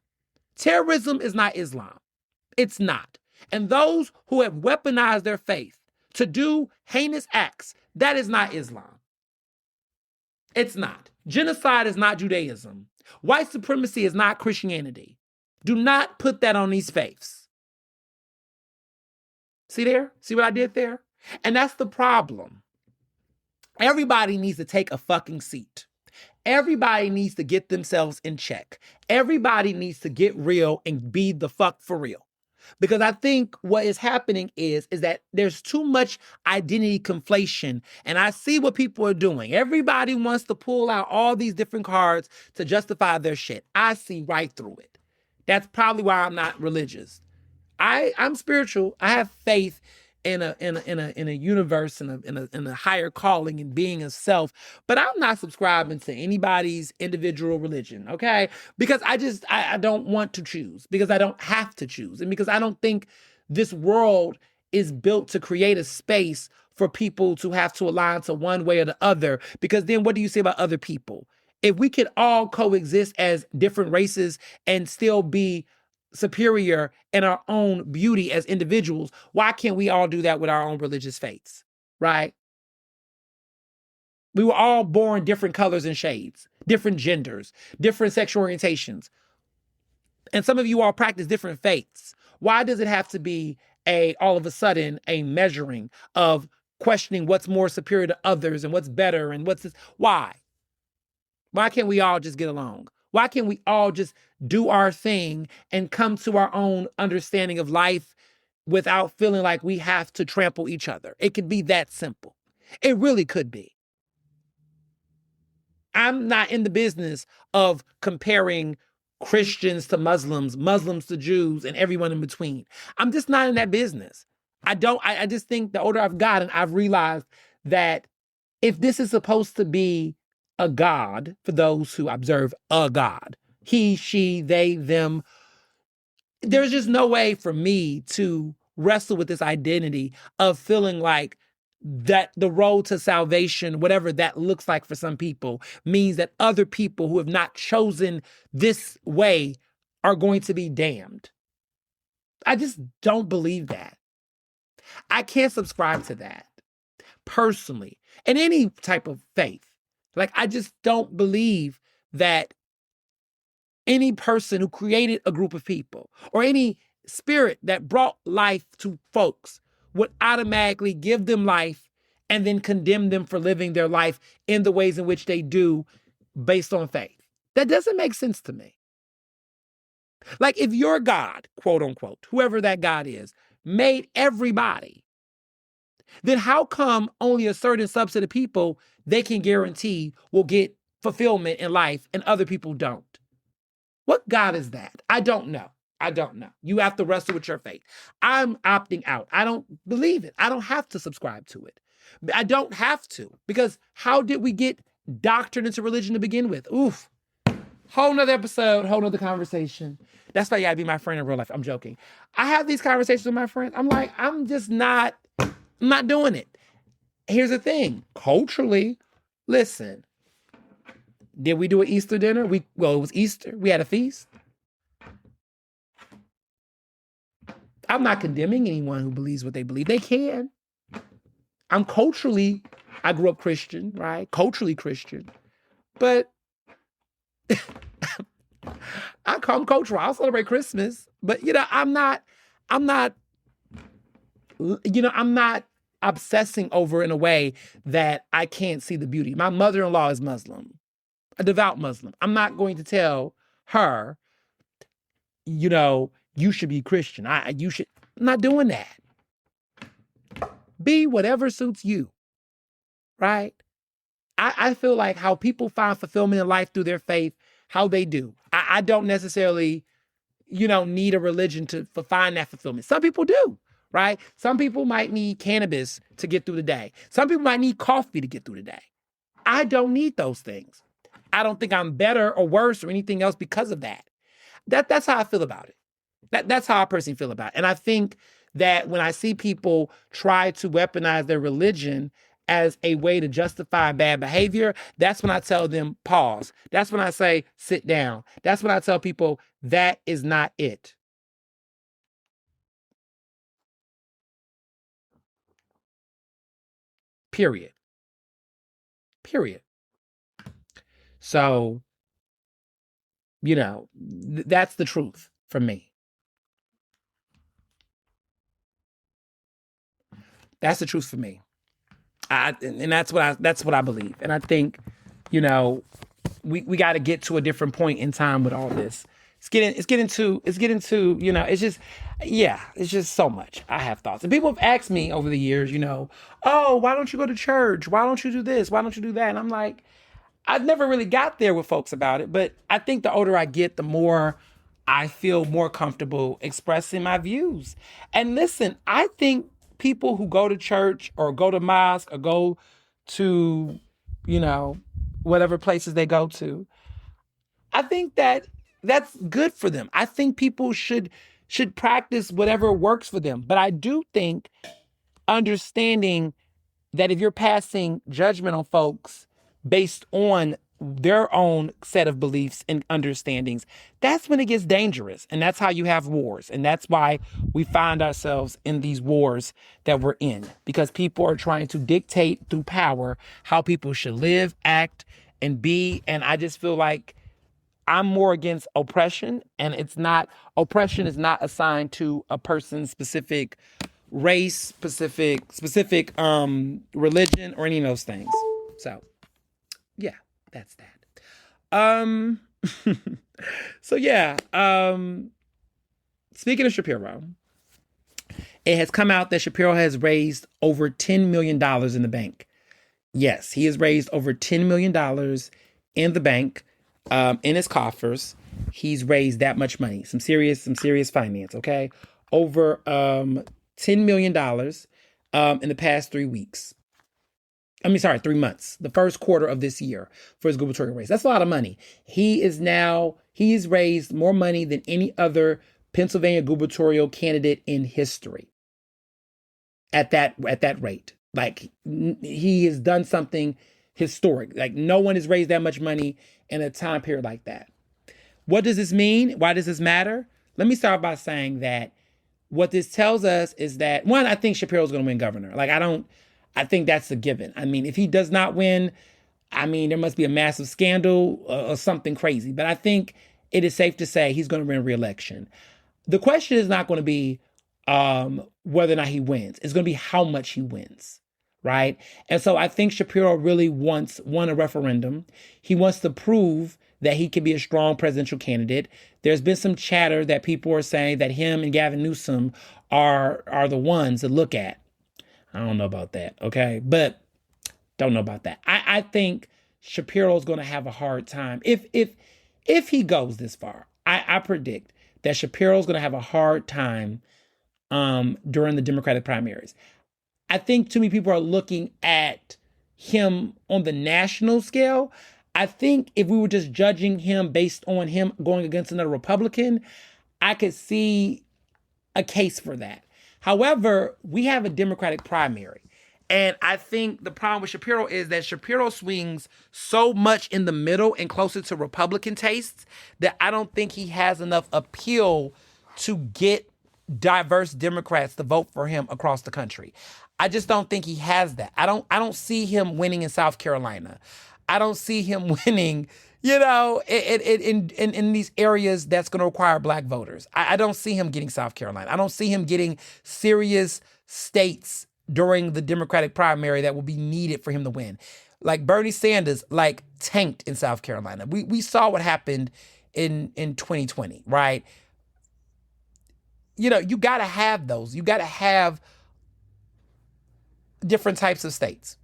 Terrorism is not Islam. It's not. And those who have weaponized their faith to do heinous acts, that is not Islam. It's not. Genocide is not Judaism. White supremacy is not Christianity. Do not put that on these faiths. See there? See what I did there? And that's the problem. Everybody needs to take a fucking seat. Everybody needs to get themselves in check. Everybody needs to get real and be the fuck for real. Because I think what is happening is that there's too much identity conflation. And I see what people are doing. Everybody wants to pull out all these different cards to justify their shit. I see right through it. That's probably why I'm not religious. I'm spiritual. I have faith in a universe, in a higher calling and being of self, but I'm not subscribing to anybody's individual religion, okay? Because I don't want to choose, because I don't have to choose, and because I don't think this world is built to create a space for people to have to align to one way or the other, because then what do you say about other people? If we could all coexist as different races and still be superior in our own beauty as individuals, why can't we all do that with our own religious faiths, right? We were all born different colors and shades, different genders, different sexual orientations. And some of you all practice different faiths. Why does it have to be all of a sudden a measuring of questioning what's more superior to others and what's better and what's this? Why? Why can't we all just get along? Why can't we all just do our thing and come to our own understanding of life without feeling like we have to trample each other. It could be that simple. It really could be. I'm not in the business of comparing Christians to Muslims, Muslims to Jews, and everyone in between. I'm just not in that business. I just think the older I've gotten, I've realized that if this is supposed to be a God for those who observe a God, he, she, they, them, there's just no way for me to wrestle with this identity of feeling like that the road to salvation, whatever that looks like for some people, means that other people who have not chosen this way are going to be damned. I just don't believe that. I can't subscribe to that personally in any type of faith. Like, I just don't believe that any person who created a group of people or any spirit that brought life to folks would automatically give them life and then condemn them for living their life in the ways in which they do based on faith. That doesn't make sense to me. Like, if your God, quote unquote, whoever that God is, made everybody, then how come only a certain subset of people they can guarantee will get fulfillment in life and other people don't? What God is that? I don't know. I don't know. You have to wrestle with your faith. I'm opting out. I don't believe it. I don't have to subscribe to it. I don't have to, because how did we get doctrine into religion to begin with? Oof. Whole nother episode, whole nother conversation. That's why you gotta be my friend in real life. I'm joking. I have these conversations with my friends. I'm like, I'm not doing it. Here's the thing. Culturally, listen, did we do an Easter dinner? It was Easter. We had a feast. I'm not condemning anyone who believes what they believe. They can. I grew up Christian, right? Culturally Christian. But I come cultural. I'll celebrate Christmas. But, I'm not obsessing over in a way that I can't see the beauty. My mother-in-law is Muslim, a devout Muslim. I'm not going to tell her, you should be Christian. I'm not doing that. Be whatever suits you, right? I feel like how people find fulfillment in life through their faith, how they do. I don't necessarily, need a religion to find that fulfillment. Some people do, right? Some people might need cannabis to get through the day. Some people might need coffee to get through the day. I don't need those things. I don't think I'm better or worse or anything else because of that. That's how I feel about it. That's how I personally feel about it. And I think that when I see people try to weaponize their religion as a way to justify bad behavior, that's when I tell them pause. That's when I say sit down. That's when I tell people that is not it. Period. So, that's the truth for me. That's the truth for me. And that's what I believe. And I think, we got to get to a different point in time with all this. It's getting to, it's just so much. I have thoughts. And people have asked me over the years, oh, why don't you go to church? Why don't you do this? Why don't you do that? And I'm like, I've never really got there with folks about it, but I think the older I get, the more I feel more comfortable expressing my views. And listen, I think people who go to church or go to mosque or go to, whatever places they go to, I think that that's good for them. I think people should practice whatever works for them. But I do think understanding that if you're passing judgment on folks based on their own set of beliefs and understandings, that's when it gets dangerous. And that's how you have wars. And that's why we find ourselves in these wars that we're in, because people are trying to dictate through power how people should live, act, and be. And I just feel like I'm more against oppression, and oppression is not assigned to a person's specific race, specific religion, or any of those things. So, yeah, that's that. So yeah. Speaking of Shapiro, It has come out that Shapiro has raised over $10 million in the bank. Yes, he has raised over $10 million in the bank, in his coffers. He's raised that much money, some serious finance. Okay, over $10 million in the past 3 weeks. 3 months. The first quarter of this year for his gubernatorial race. That's a lot of money. He's raised more money than any other Pennsylvania gubernatorial candidate in history. At that rate. Like, he has done something historic. Like, no one has raised that much money in a time period like that. What does this mean? Why does this matter? Let me start by saying that what this tells us is that, one, I think Shapiro's going to win governor. I think that's a given. I mean, if he does not win, there must be a massive scandal or something crazy. But I think it is safe to say he's going to win re-election. The question is not going to be whether or not he wins. It's going to be how much he wins, right? And so I think Shapiro really won a referendum. He wants to prove that he can be a strong presidential candidate. There's been some chatter that people are saying that him and Gavin Newsom are the ones to look at. I don't know about that, okay? But don't know about that. I think Shapiro's going to have a hard time. If he goes this far, I predict that Shapiro's going to have a hard time during the Democratic primaries. I think too many people are looking at him on the national scale. I think if we were just judging him based on him going against another Republican, I could see a case for that. However, we have a Democratic primary. And I think the problem with Shapiro is that Shapiro swings so much in the middle and closer to Republican tastes that I don't think he has enough appeal to get diverse Democrats to vote for him across the country. I just don't think he has that. I don't see him winning in South Carolina. I don't see him winning, in these areas that's going to require black voters. I don't see him getting South Carolina. I don't see him getting serious states during the Democratic primary that will be needed for him to win. Like Bernie Sanders, tanked in South Carolina. We saw what happened in 2020, right? You got to have those. You got to have different types of states.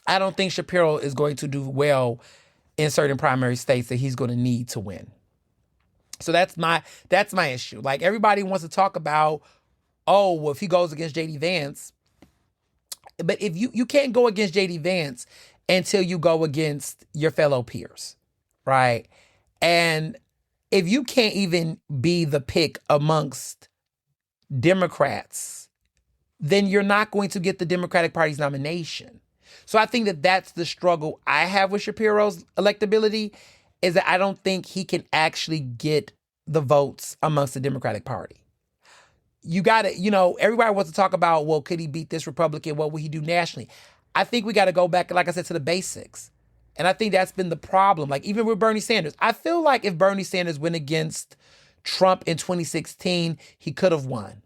I don't think Shapiro is going to do well in certain primary states that he's going to need to win. So that's my issue. Like, everybody wants to talk about, if he goes against J.D. Vance, but if you can't go against J.D. Vance until you go against your fellow peers, right? And if you can't even be the pick amongst Democrats, then you're not going to get the Democratic Party's nomination. So I think that that's the struggle I have with Shapiro's electability, is that I don't think he can actually get the votes amongst the Democratic Party. You got to, everybody wants to talk about, well, could he beat this Republican? What will he do nationally? I think we got to go back, like I said, to the basics. And I think that's been the problem. Like, even with Bernie Sanders, I feel like if Bernie Sanders went against Trump in 2016, he could have won.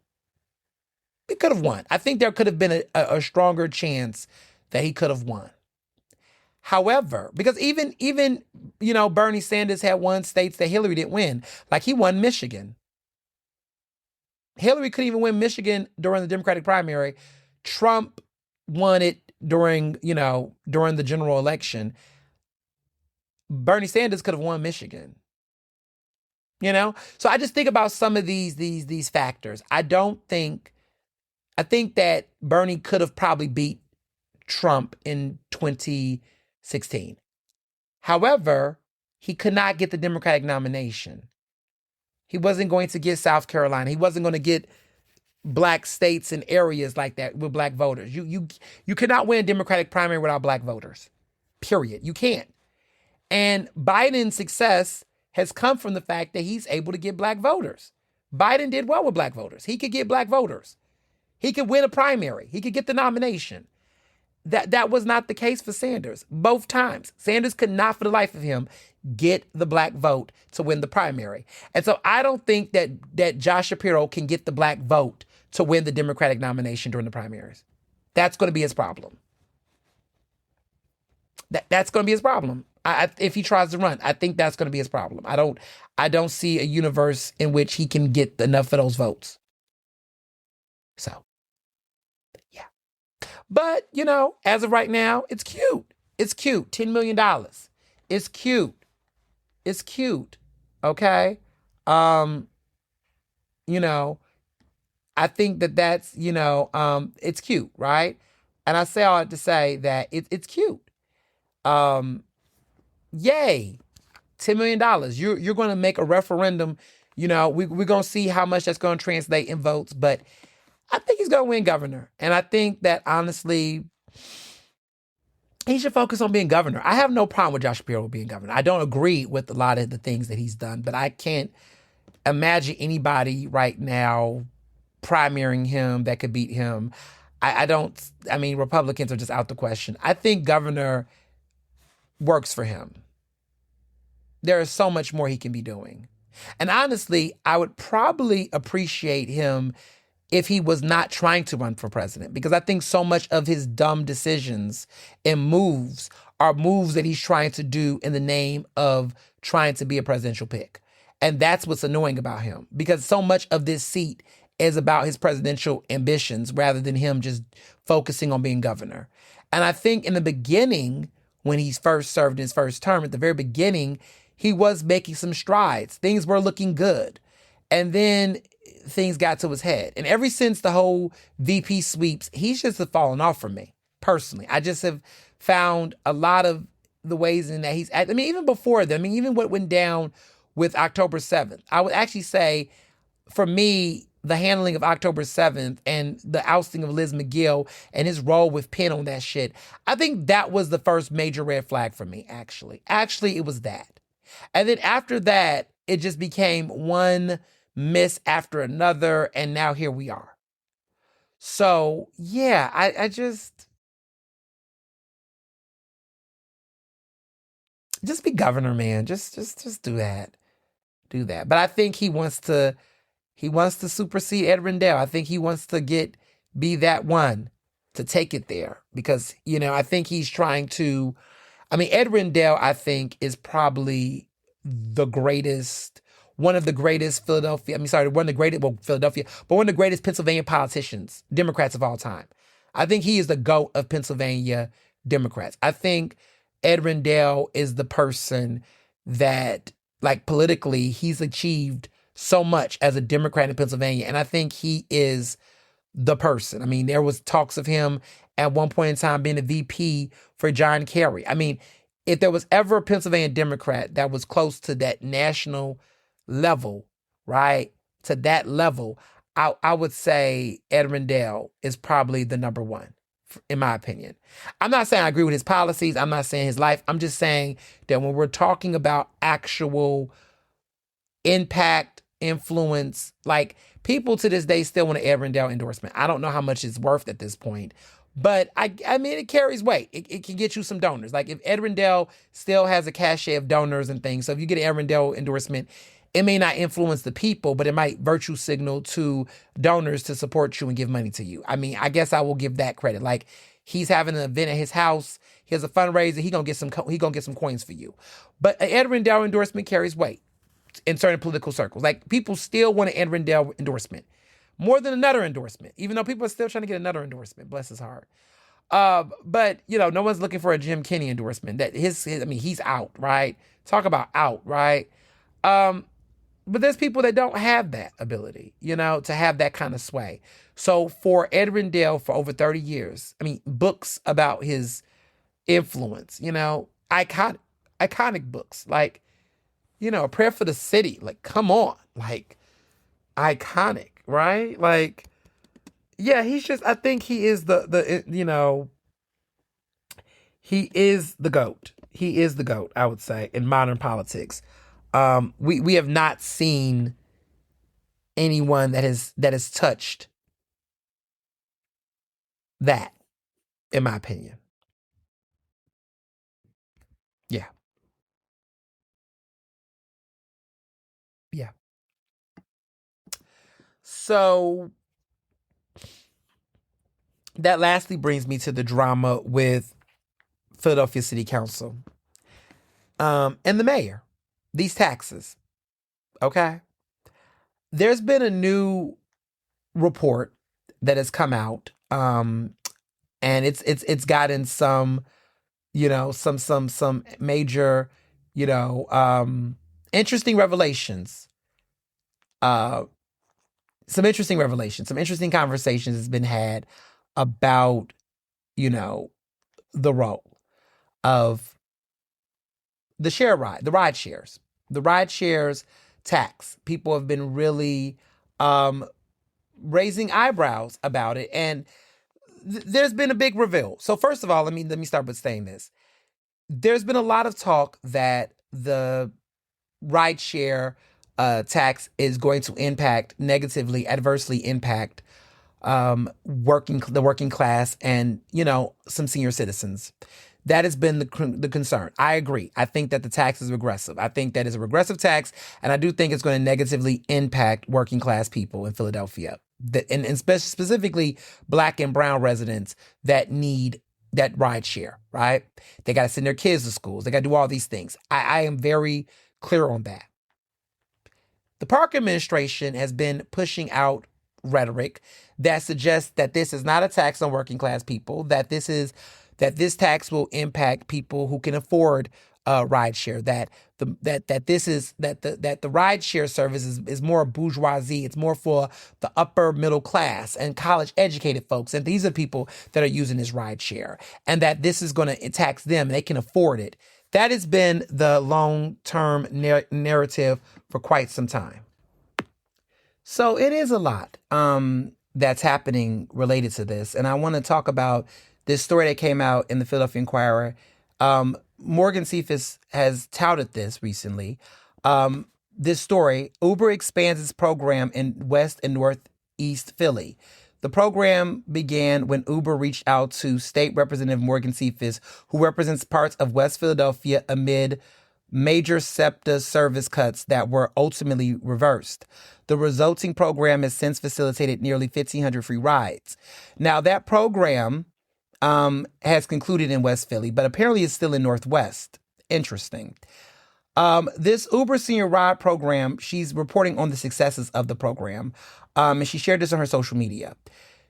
He could have won. I think there could have been a stronger chance that he could have won. However, because even Bernie Sanders had won states that Hillary didn't win. Like, he won Michigan. Hillary couldn't even win Michigan during the Democratic primary. Trump won it during the general election. Bernie Sanders could have won Michigan. So I just think about some of these factors. I think that Bernie could have probably beat Trump in 2016. However, he could not get the Democratic nomination. He wasn't going to get South Carolina. He wasn't going to get black states and areas like that with black voters. You cannot win a Democratic primary without black voters. Period. You can't. And Biden's success has come from the fact that he's able to get black voters. Biden did well with black voters. He could get black voters. He could win a primary. He could get the nomination. That was not the case for Sanders. Both times. Sanders could not, for the life of him, get the black vote to win the primary. And so I don't think that Josh Shapiro can get the black vote to win the Democratic nomination during the primaries. That's going to be his problem. That's going to be his problem. If he tries to run, I think that's going to be his problem. I don't see a universe in which he can get enough of those votes. So, yeah. But, as of right now, it's cute. It's cute. $10 million. It's cute. It's cute. Okay? You know, I think that's, it's cute, right? And I say all that to say that it's cute. Yay. $10 million. You're going to make a referendum. We're going to see how much that's going to translate in votes. But I think he's going to win governor. And I think that, honestly, he should focus on being governor. I have no problem with Josh Shapiro being governor. I don't agree with a lot of the things that he's done. But I can't imagine anybody right now primarying him that could beat him. Republicans are just out the question. I think governor works for him. There is so much more he can be doing. And honestly, I would probably appreciate him if he was not trying to run for president, because I think so much of his dumb decisions and moves are moves that he's trying to do in the name of trying to be a presidential pick. And that's what's annoying about him, because so much of this seat is about his presidential ambitions rather than him just focusing on being governor. And I think in the beginning, when he first served his first term, at the very beginning, he was making some strides. Things were looking good. And then things got to his head. And ever since the whole VP sweeps, he's just fallen off from me, personally. I just have found a lot of the ways in that even before that, even what went down with October 7th, I would actually say, for me, the handling of October 7th and the ousting of Liz McGill and his role with Penn on that shit, I think that was the first major red flag for me, actually. Actually, it was that. And then after that, it just became one miss after another, and now here we are. So, yeah, I just be governor, man. Just do that. Do that. But I think he wants to supersede Ed Rendell. I think he wants to be that one to take it there, because, I think he's trying to, Ed Rendell, I think, is probably one of the greatest Philadelphia, one of the greatest, Philadelphia, but one of the greatest Pennsylvania politicians, Democrats of all time. I think he is the GOAT of Pennsylvania Democrats. I think Ed Rendell is the person that, politically, he's achieved so much as a Democrat in Pennsylvania. And I think he is the person. There was talks of him at one point in time being a VP for John Kerry. If there was ever a Pennsylvania Democrat that was close to that national level, right, to that level, I would say Ed Rendell is probably the number one, in my opinion. I'm not saying I agree with his policies. I'm not saying his life. I'm just saying that when we're talking about actual impact, influence, people to this day still want an Ed Rendell endorsement. I don't know how much it's worth at this point, but it carries weight. It can get you some donors. If Ed Rendell still has a cachet of donors and things, so if you get an Ed Rendell endorsement, it may not influence the people, but it might virtue signal to donors to support you and give money to you. I guess I will give that credit. He's having an event at his house. He has a fundraiser. He gonna get some coins for you. But an Ed Rendell endorsement carries weight in certain political circles. People still want an Ed Rendell endorsement more than another endorsement, even though people are still trying to get another endorsement. Bless his heart. But no one's looking for a Jim Kenney endorsement. That he's out, right? Talk about out, right? But there's people that don't have that ability, to have that kind of sway. So for Ed Rendell, for over 30 years, books about his influence, iconic books, A Prayer for the City, come on, iconic, right? Yeah, I think he is he is the GOAT. He is the GOAT, I would say, in modern politics. We have not seen anyone that has touched that, in my opinion. Yeah. Yeah. So that lastly brings me to the drama with Philadelphia City Council and the mayor. These taxes. Okay. There's been a new report that has come out, and it's gotten some, some major, interesting revelations. Some interesting revelations, some interesting conversations has been had about, the role of the ride shares, tax. People have been really raising eyebrows about it, and there's been a big reveal. So first of all, let me start with saying this. There's been a lot of talk that the rideshare tax is going to adversely impact the working class and some senior citizens. That has been the concern. I agree. I think that the tax is regressive. I think that is a regressive tax, and I do think it's going to negatively impact working class people in Philadelphia, and specifically Black and brown residents that need that ride share, right? They got to send their kids to schools. They got to do all these things. I am very clear on that. The Parker administration has been pushing out rhetoric that suggests that this is not a tax on working class people, that this tax will impact people who can afford rideshare, that the rideshare service is more bourgeoisie, it's more for the upper middle class and college educated folks, and these are people that are using this rideshare, and that this is going to tax them and they can afford it. That has been the long-term narrative for quite some time. So it is a lot that's happening related to this, and I want to talk about this story that came out in the Philadelphia Inquirer. Morgan Cephas has touted this recently. This story: Uber expands its program in West and Northeast Philly. The program began when Uber reached out to State Representative Morgan Cephas, who represents parts of West Philadelphia, amid major SEPTA service cuts that were ultimately reversed. The resulting program has since facilitated nearly 1,500 free rides. Now, that program has concluded in West Philly, but apparently it's still in Northwest. Interesting. This Uber Senior Ride program, she's reporting on the successes of the program, and she shared this on her social media.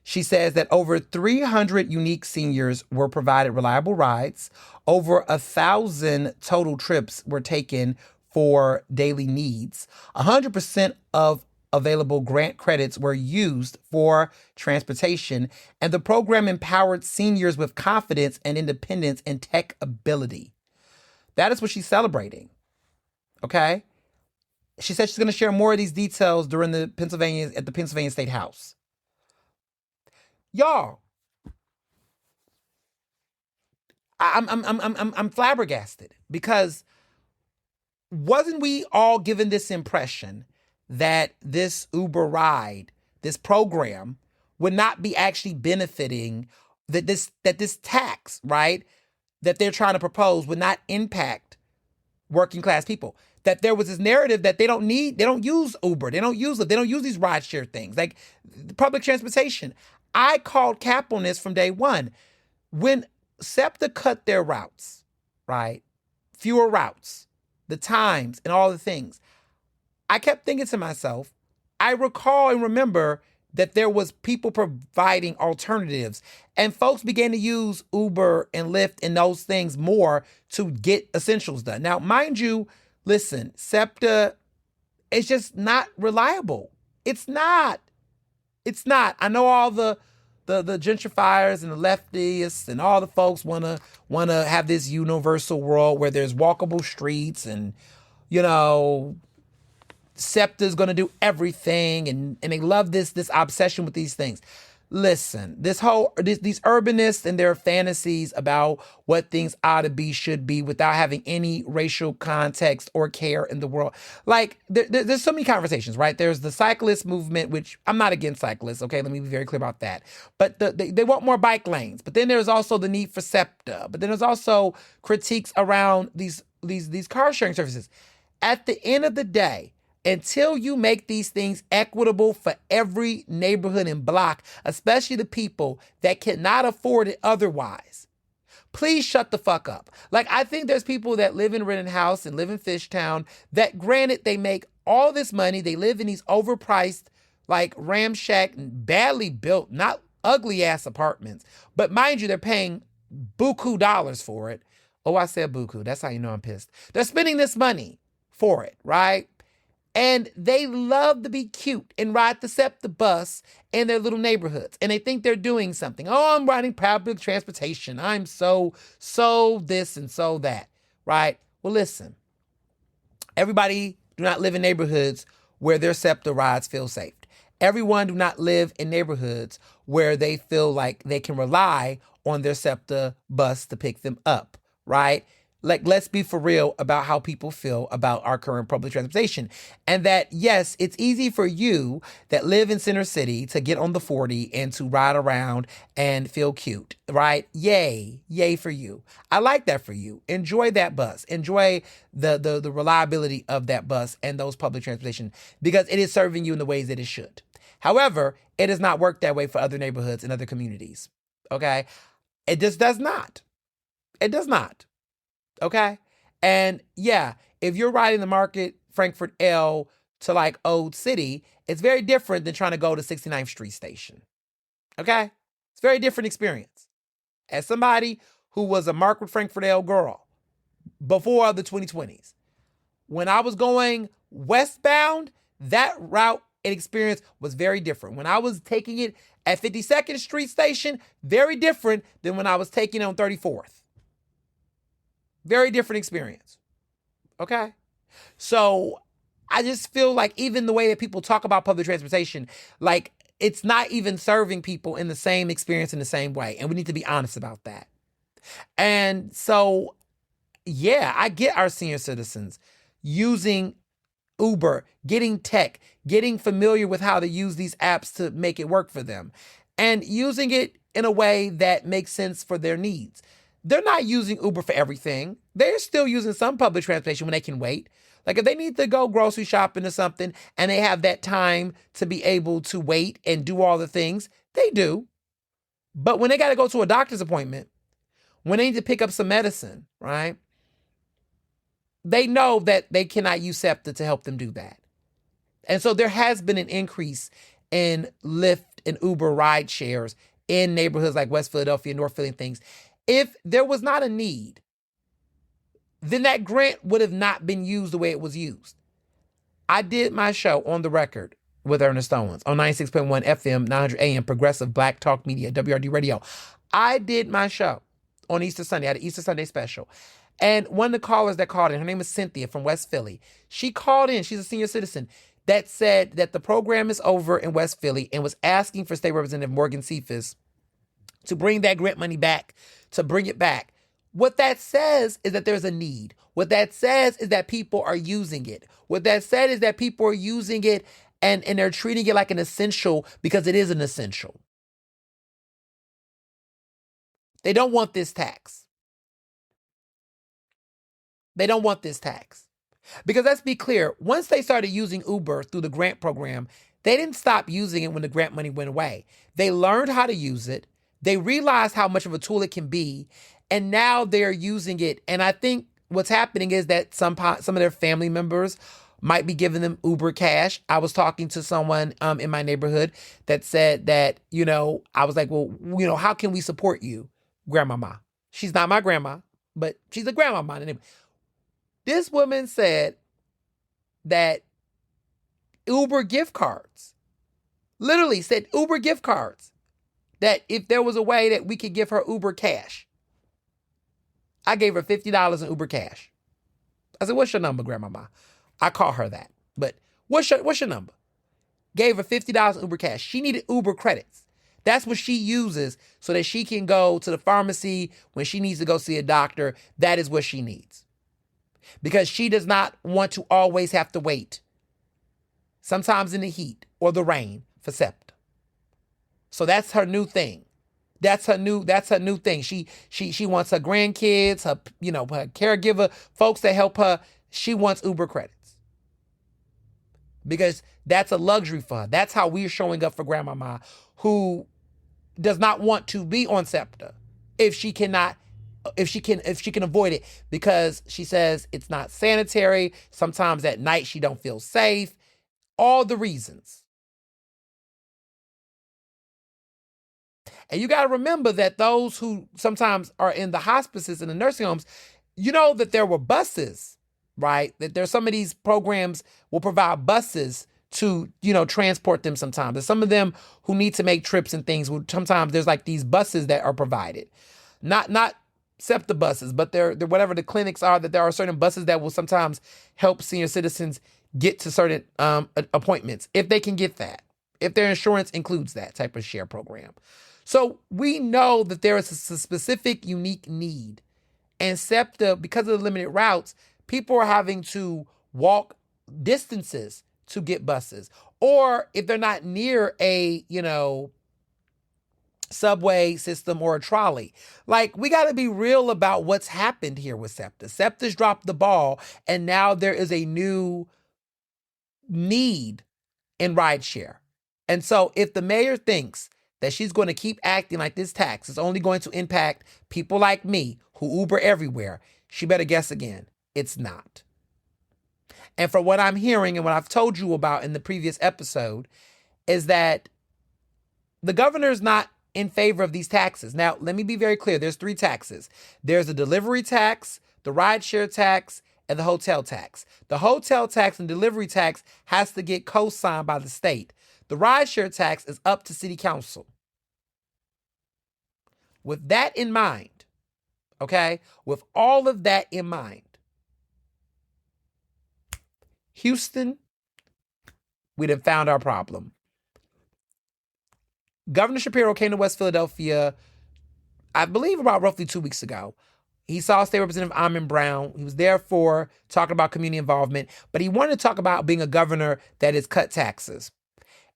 She says that over 300 unique seniors were provided reliable rides. Over 1,000 total trips were taken for daily needs. 100% of available grant credits were used for transportation, and the program empowered seniors with confidence and independence and tech ability. That is what she's celebrating. Okay? She said she's going to share more of these details at the Pennsylvania State House. Y'all, I'm flabbergasted, because wasn't we all given this impression that this Uber ride, this program, would not be actually benefiting, that this tax, right, that they're trying to propose would not impact working class people? That there was this narrative that they don't use Uber, they don't use these rideshare things, like public transportation. I called cap on this from day one. When SEPTA cut their routes, right, fewer routes, the times and all the things, I kept thinking to myself, I recall and remember that there was people providing alternatives, and folks began to use Uber and Lyft and those things more to get essentials done. Now, mind you, listen, SEPTA is just not reliable. It's not. I know all the gentrifiers and the leftists and all the folks wanna have this universal world where there's walkable streets and, SEPTA is going to do everything, and they love this obsession with these things. Listen, these urbanists and their fantasies about what things ought to be, should be, without having any racial context or care in the world. Like, there's so many conversations, right? There's the cyclist movement, which I'm not against cyclists, okay? Let me be very clear about that. But they want more bike lanes. But then there's also the need for SEPTA. But then there's also critiques around these car sharing services. At the end of the day, until you make these things equitable for every neighborhood and block, especially the people that cannot afford it otherwise, please shut the fuck up. Like, I think there's people that live in Rittenhouse and live in Fishtown that, granted, they make all this money, they live in these overpriced like ramshack, badly built, not ugly ass apartments. But mind you, they're paying buku dollars for it. Oh, I said buku. That's how you know I'm pissed. They're spending this money for it, right? And they love to be cute and ride the SEPTA bus in their little neighborhoods. And they think they're doing something. Oh, I'm riding public transportation. I'm so this and so that, right? Well, listen, everybody do not live in neighborhoods where their SEPTA rides feel safe. Everyone do not live in neighborhoods where they feel like they can rely on their SEPTA bus to pick them up, right? Like, let's be for real about how people feel about our current public transportation. And that, yes, it's easy for you that live in Center City to get on the 40 and to ride around and feel cute, right? Yay. Yay for you. I like that for you. Enjoy that bus. Enjoy the reliability of that bus and those public transportation because it is serving you in the ways that it should. However, it does not work that way for other neighborhoods and other communities, okay? It just does not. It does not. Okay. And yeah, if you're riding the Market Frankfurt L to like Old City, it's very different than trying to go to 69th Street Station. Okay. It's a very different experience. As somebody who was a Market Frankfurt L girl before the 2020s, when I was going westbound, that route and experience was very different. When I was taking it at 52nd Street Station, very different than when I was taking it on 34th. Very different experience. Okay? So I just feel like even the way that people talk about public transportation, like it's not even serving people in the same experience in the same way. And we need to be honest about that. And so, yeah, I get our senior citizens using Uber, getting tech, getting familiar with how to use these apps to make it work for them, and using it in a way that makes sense for their needs. They're not using Uber for everything. They're still using some public transportation when they can wait. Like if they need to go grocery shopping or something and they have that time to be able to wait and do all the things, they do. But when they got to go to a doctor's appointment, when they need to pick up some medicine, right? They know that they cannot use SEPTA to help them do that. And so there has been an increase in Lyft and Uber ride shares in neighborhoods like West Philadelphia, North Philly and things. If there was not a need, then that grant would have not been used the way it was used. I did my show on the record with Ernest Owens on 96.1 FM, 900 AM, Progressive Black Talk Media, WRD Radio. I did my show on Easter Sunday. I had an Easter Sunday special. And one of the callers that called in, her name is Cynthia from West Philly. She called in, she's a senior citizen, that said that the program is over in West Philly and was asking for State Representative Morgan Cephas to bring that grant money back, to bring it back. What that says is that there's a need. What that says is that people are using it. What that said is that people are using it and they're treating it like an essential because it is an essential. They don't want this tax. They don't want this tax. Because let's be clear, once they started using Uber through the grant program, they didn't stop using it when the grant money went away. They learned how to use it. They realized how much of a tool it can be, and now they're using it. And I think what's happening is that some of their family members might be giving them Uber cash. I was talking to someone in my neighborhood that said that, I was like, well, how can we support you, grandmama? She's not my grandma, but she's a grandmama. This woman said that Uber gift cards, literally said Uber gift cards, that if there was a way that we could give her Uber cash. I gave her $50 in Uber cash. I said, what's your number, grandmama? I call her that. But what's your number? Gave her $50 in Uber cash. She needed Uber credits. That's what she uses so that she can go to the pharmacy when she needs to go see a doctor. That is what she needs. Because she does not want to always have to wait, sometimes in the heat or the rain, for SEPTA. So that's her new thing. That's her new thing. She wants her grandkids, her caregiver, folks that help her. She wants Uber credits. Because that's a luxury for her. That's how we're showing up for grandmama, who does not want to be on SEPTA if she can avoid it, because she says it's not sanitary. Sometimes at night she don't feel safe. All the reasons. And you got to remember that those who sometimes are in the hospices and the nursing homes, you know that there were buses, right? That there's some of these programs will provide buses to, transport them sometimes. There's some of them who need to make trips and things. Sometimes there's like these buses that are provided. Not SEPTA buses, but they're whatever the clinics are, that there are certain buses that will sometimes help senior citizens get to certain appointments, if they can get that, if their insurance includes that type of share program. So we know that there is a specific, unique need. And SEPTA, because of the limited routes, people are having to walk distances to get buses. Or if they're not near a, subway system or a trolley. Like, we got to be real about what's happened here with SEPTA. SEPTA's dropped the ball, and now there is a new need in rideshare. And so if the mayor thinks that she's going to keep acting like this tax is only going to impact people like me who Uber everywhere, she better guess again. It's not. And from what I'm hearing and what I've told you about in the previous episode is that the governor's not in favor of these taxes. Now, let me be very clear. There's 3 taxes. There's the delivery tax, the rideshare tax, and the hotel tax. The hotel tax and delivery tax has to get co-signed by the state. The rideshare tax is up to city council. With that in mind, okay, with all of that in mind, Houston, we done found our problem. Governor Shapiro came to West Philadelphia, I believe about roughly 2 weeks ago. He saw State Representative Amon Brown. He was there for talking about community involvement, but he wanted to talk about being a governor that has cut taxes.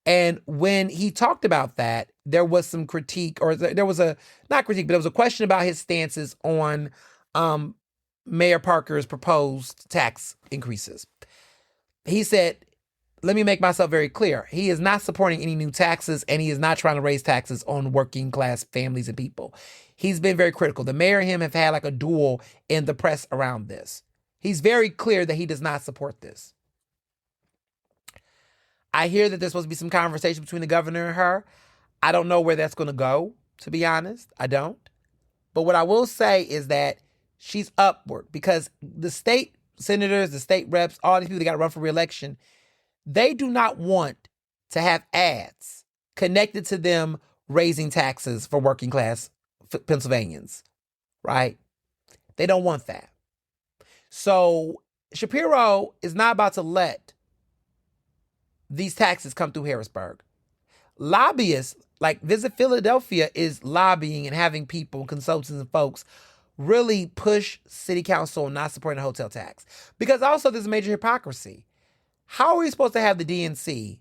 And when he talked about that, there was some critique, or there was not critique, but there was a question about his stances on Mayor Parker's proposed tax increases. He said, let me make myself very clear. He is not supporting any new taxes, and he is not trying to raise taxes on working class families and people. He's been very critical. The mayor and him have had like a duel in the press around this. He's very clear that he does not support this. I hear that there's supposed to be some conversation between the governor and her. I don't know where that's going to go, to be honest. I don't. But what I will say is that she's upward, because the state senators, the state reps, all these people that got to run for re-election, they do not want to have ads connected to them raising taxes for working class Pennsylvanians, right? They don't want that. So Shapiro is not about to let these taxes come through Harrisburg. Lobbyists like Visit Philadelphia is lobbying and having people, consultants and folks really push city council on not supporting the hotel tax. Because also there's major hypocrisy. How are we supposed to have the DNC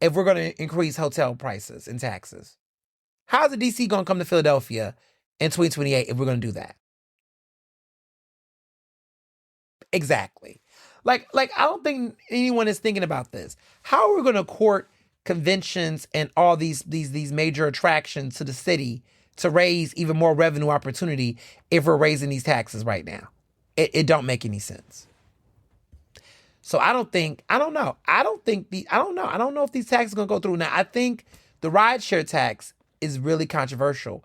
if we're going to increase hotel prices and taxes? How's the DC going to come to Philadelphia in 2028 if we're going to do that? Exactly. Like I don't think anyone is thinking about this. How are we going to court conventions and all these major attractions to the city to raise even more revenue opportunity if we're raising these taxes right now? It don't make any sense. So I don't know if these taxes are going to go through. Now, I think the rideshare tax is really controversial.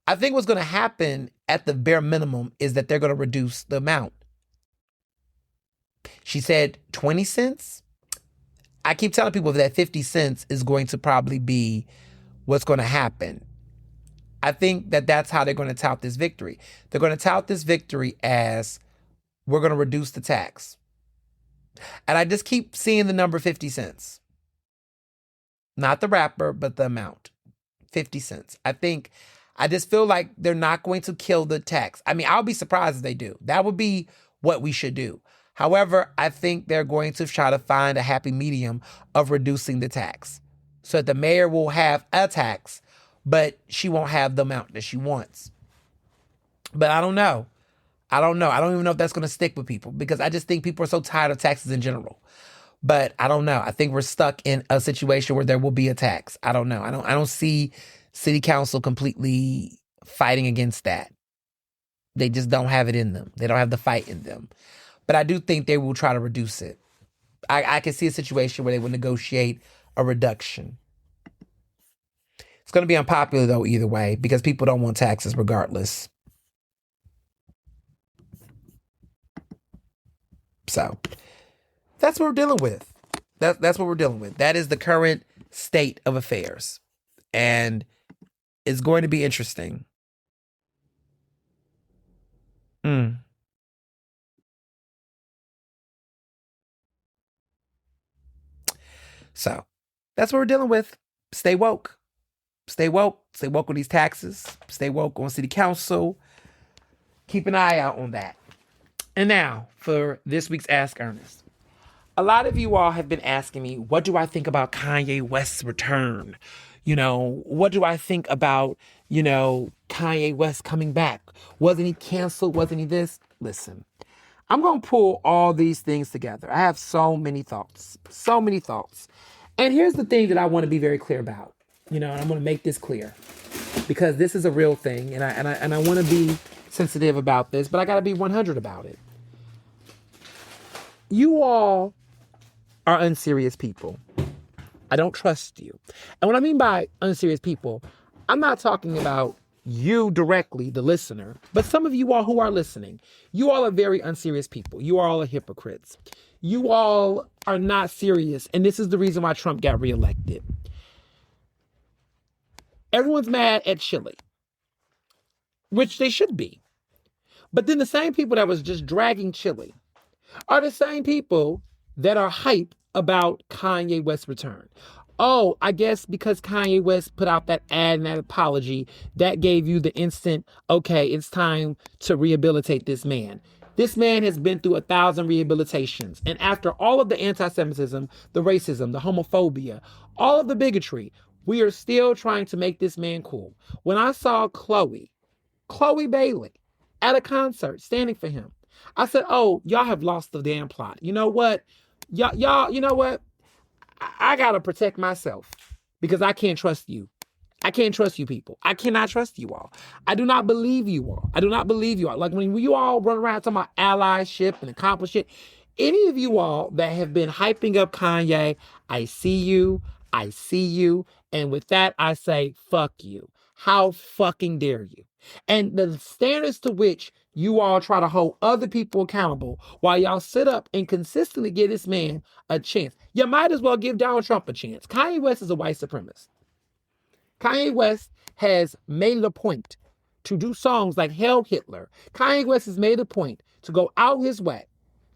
I think what's going to happen at the bare minimum is that they're going to reduce the amount. She said 20 cents. I keep telling people that 50 cents is going to probably be what's going to happen. I think that that's how they're going to tout this victory. They're going to tout this victory as we're going to reduce the tax. And I just keep seeing the number 50 cents. Not the wrapper, but the amount. 50 cents. I just feel like they're not going to kill the tax. I mean, I'll be surprised if they do. That would be what we should do. However, I think they're going to try to find a happy medium of reducing the tax so that the mayor will have a tax, but she won't have the amount that she wants. But I don't know. I don't even know if that's going to stick with people, because I just think people are so tired of taxes in general. But I don't know. I think we're stuck in a situation where there will be a tax. I don't know. I don't see city council completely fighting against that. They just don't have it in them. They don't have the fight in them. But I do think they will try to reduce it. I can see a situation where they would negotiate a reduction. It's going to be unpopular, though, either way, because people don't want taxes regardless. So that's what we're dealing with. That's what we're dealing with. That is the current state of affairs. And it's going to be interesting. So that's what we're dealing with. Stay woke. Stay woke. Stay woke on these taxes. Stay woke on city council. Keep an eye out on that. And now for this week's Ask Ernest. A lot of you all have been asking me, what do I think about Kanye West's return? What do I think about, Kanye West coming back? Wasn't he canceled? Wasn't he this? Listen, I'm going to pull all these things together. I have so many thoughts. And here's the thing that I want to be very clear about. And I'm going to make this clear because this is a real thing. And I want to be sensitive about this, but I got to be 100 about it. You all are unserious people. I don't trust you. And what I mean by unserious people, I'm not talking about you directly, the listener, but some of you all who are listening. You all are very unserious people. You all are hypocrites. You all are not serious. And this is the reason why Trump got reelected. Everyone's mad at Chile, which they should be. But then the same people that was just dragging Chile are the same people that are hype about Kanye West's return. Oh, I guess because Kanye West put out that ad and that apology, that gave you the instant, okay, it's time to rehabilitate this man. This man has been through 1,000 rehabilitations. And after all of the anti-Semitism, the racism, the homophobia, all of the bigotry, we are still trying to make this man cool. When I saw Chloe Bailey at a concert standing for him, I said, oh, y'all have lost the damn plot. You know what? Y'all, you know what? I got to protect myself because I can't trust you. I can't trust you people. I cannot trust you all. I do not believe you all. Like when you all run around talking about allyship and accomplish it, any of you all that have been hyping up Kanye, I see you. And with that, I say, fuck you. How fucking dare you? And the standards to which you all try to hold other people accountable while y'all sit up and consistently give this man a chance. You might as well give Donald Trump a chance. Kanye West is a white supremacist. Kanye West has made it a point to do songs like Hail Hitler. Kanye West has made a point to go out his way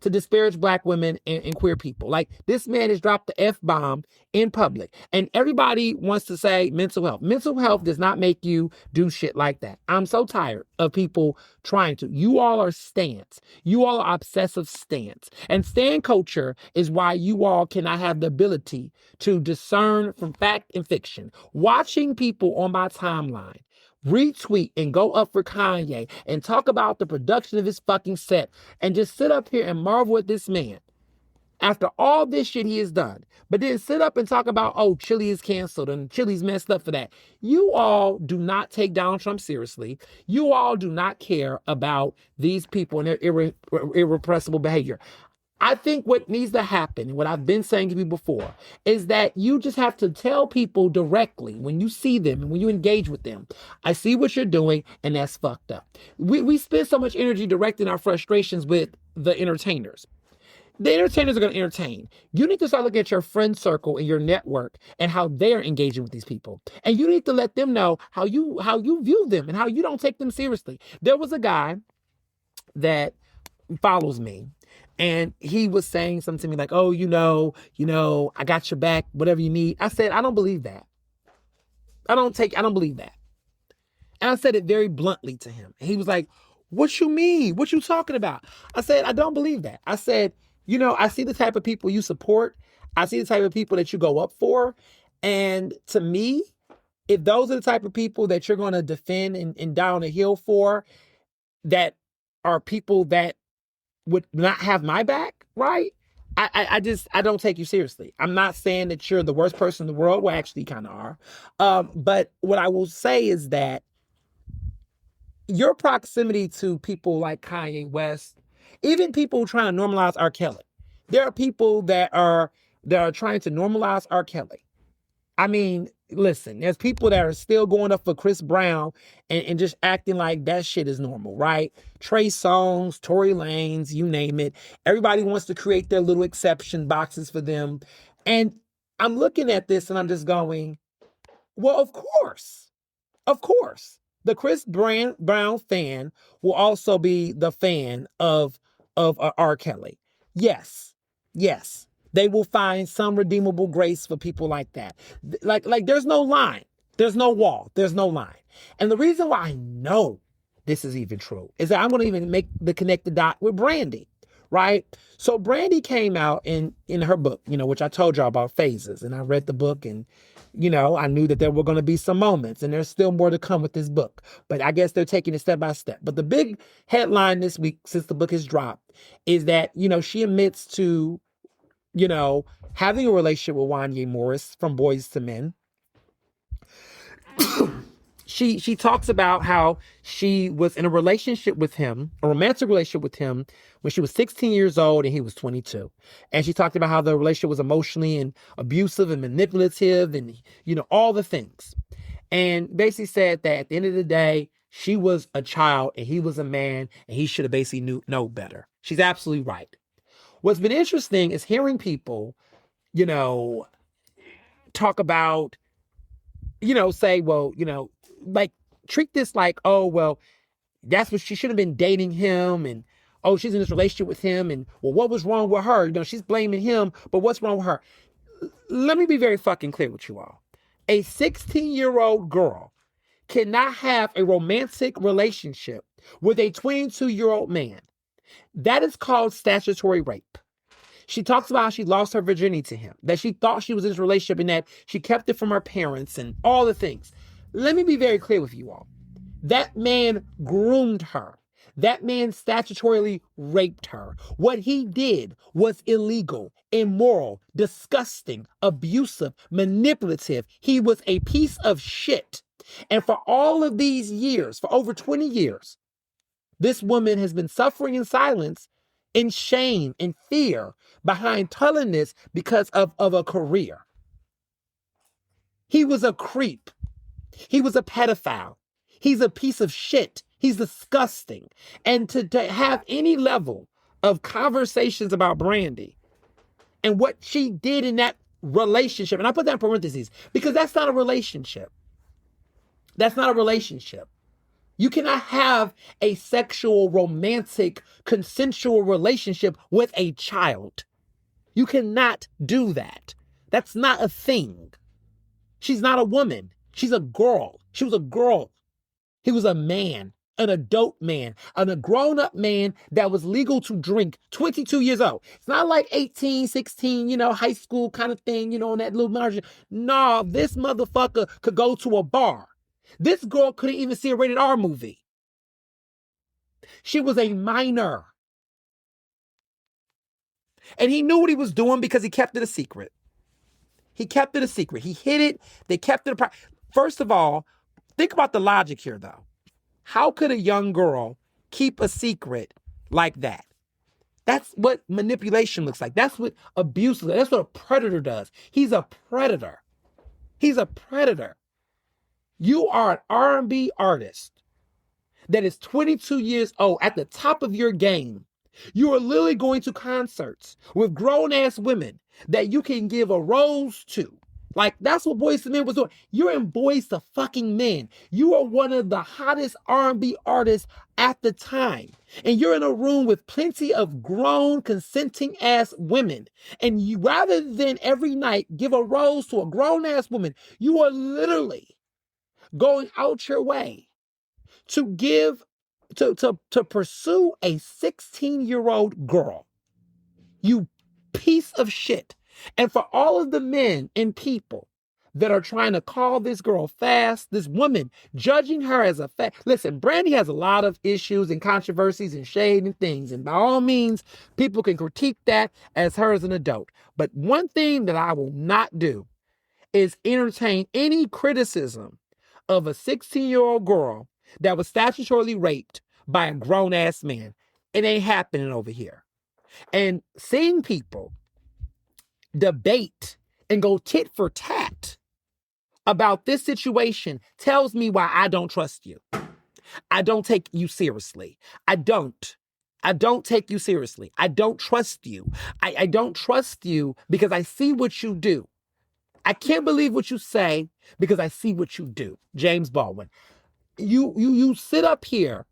to disparage black women and queer people. Like, this man has dropped the F-bomb in public. And everybody wants to say mental health. Mental health does not make you do shit like that. I'm so tired of people trying to. You all are stans. You all are obsessive stans. And stan culture is why you all cannot have the ability to discern from fact and fiction. Watching people on my timeline retweet and go up for Kanye and talk about the production of his fucking set and just sit up here and marvel at this man after all this shit he has done, but then sit up and talk about, oh, Chile is canceled and Chile's messed up for that. You all do not take Donald Trump seriously. You all do not care about these people and their irrepressible behavior. I think what needs to happen, what I've been saying to people before, is that you just have to tell people directly when you see them and when you engage with them, I see what you're doing and that's fucked up. We spend so much energy directing our frustrations with the entertainers. The entertainers are going to entertain. You need to start looking at your friend circle and your network and how they're engaging with these people. And you need to let them know how you view them and how you don't take them seriously. There was a guy that follows me. And he was saying something to me like, oh, I got your back, whatever you need. I said, I don't believe that. I don't believe that. And I said it very bluntly to him. And he was like, what you mean? What you talking about? I said, I don't believe that. I said, I see the type of people you support. I see the type of people that you go up for. And to me, if those are the type of people that you're going to defend and die on a hill for, that are people that would not have my back, right? I don't take you seriously. I'm not saying that you're the worst person in the world. Well, actually, you kind of are. But what I will say is that your proximity to people like Kanye West, even people trying to normalize R. Kelly, there are people that are trying to normalize R. Kelly. I mean, listen, there's people that are still going up for Chris Brown and just acting like that shit is normal, right? Trey Songz, Tory Lanez, you name it. Everybody wants to create their little exception boxes for them. And I'm looking at this and I'm just going, well, of course. Of course. The Chris Brown fan will also be the fan of R. Kelly. Yes. Yes. They will find some redeemable grace for people like that. Like there's no line. There's no wall. There's no line. And the reason why I know this is even true is that I'm going to even make the connect the dot with Brandy, right? So Brandy came out in her book, which I told y'all about phases. And I read the book and, I knew that there were going to be some moments and there's still more to come with this book. But I guess they're taking it step by step. But the big headline this week, since the book has dropped, is that, she admits to, having a relationship with Wanya Morris from Boys to Men. She talks about how she was in a relationship with him, a romantic relationship with him, when she was 16 years old and he was 22. And she talked about how the relationship was emotionally and abusive and manipulative and, all the things. And basically said that at the end of the day, she was a child and he was a man and he should have basically know better. She's absolutely right. What's been interesting is hearing people, talk about, say, well, like treat this like, oh, well, that's what she should have been dating him. And, oh, she's in this relationship with him. And, well, what was wrong with her? She's blaming him, but what's wrong with her? Let me be very fucking clear with you all. A 16-year-old girl cannot have a romantic relationship with a 22-year-old man. That is called statutory rape. She talks about how she lost her virginity to him, that she thought she was in this relationship and that she kept it from her parents and all the things. Let me be very clear with you all. That man groomed her. That man statutorily raped her. What he did was illegal, immoral, disgusting, abusive, manipulative. He was a piece of shit. And for all of these years, for over 20 years, this woman has been suffering in silence, in shame, in fear, behind telling this because of a career. He was a creep. He was a pedophile. He's a piece of shit. He's disgusting. And to have any level of conversations about Brandy and what she did in that relationship, and I put that in parentheses because that's not a relationship. That's not a relationship. You cannot have a sexual, romantic, consensual relationship with a child. You cannot do that. That's not a thing. She's not a woman. She's a girl. She was a girl. He was a man, an adult man, a grown-up man that was legal to drink, 22 years old. It's not like 18, 16, high school kind of thing, on that little margin. No, this motherfucker could go to a bar. This girl couldn't even see a rated R movie. She was a minor. And he knew what he was doing because he kept it a secret. He kept it a secret. He hid it. They kept it First of all, think about the logic here, though. How could a young girl keep a secret like that? That's what manipulation looks like. That's what abuse looks like. That's what a predator does. He's a predator. He's a predator. You are an R&B artist that is 22 years old at the top of your game. You are literally going to concerts with grown-ass women that you can give a rose to. Like, that's what Boyz II Men was doing. You're in Boyz II fucking Men. You are one of the hottest R&B artists at the time. And you're in a room with plenty of grown, consenting-ass women. And you, rather than every night give a rose to a grown-ass woman, you are literally going out your way to give, to pursue a 16-year-old girl. You piece of shit. And for all of the men and people that are trying to call this girl fast, this woman, judging her as a fast. Listen, Brandy has a lot of issues and controversies and shade and things. And by all means, people can critique that as her as an adult. But one thing that I will not do is entertain any criticism of a 16-year-old girl that was statutorily raped by a grown-ass man. It ain't happening over here. And seeing people debate and go tit for tat about this situation tells me why I don't trust you. I don't take you seriously. I don't take you seriously. I don't trust you. I don't trust you because I see what you do. I can't believe what you say because I see what you do. James Baldwin. You sit up here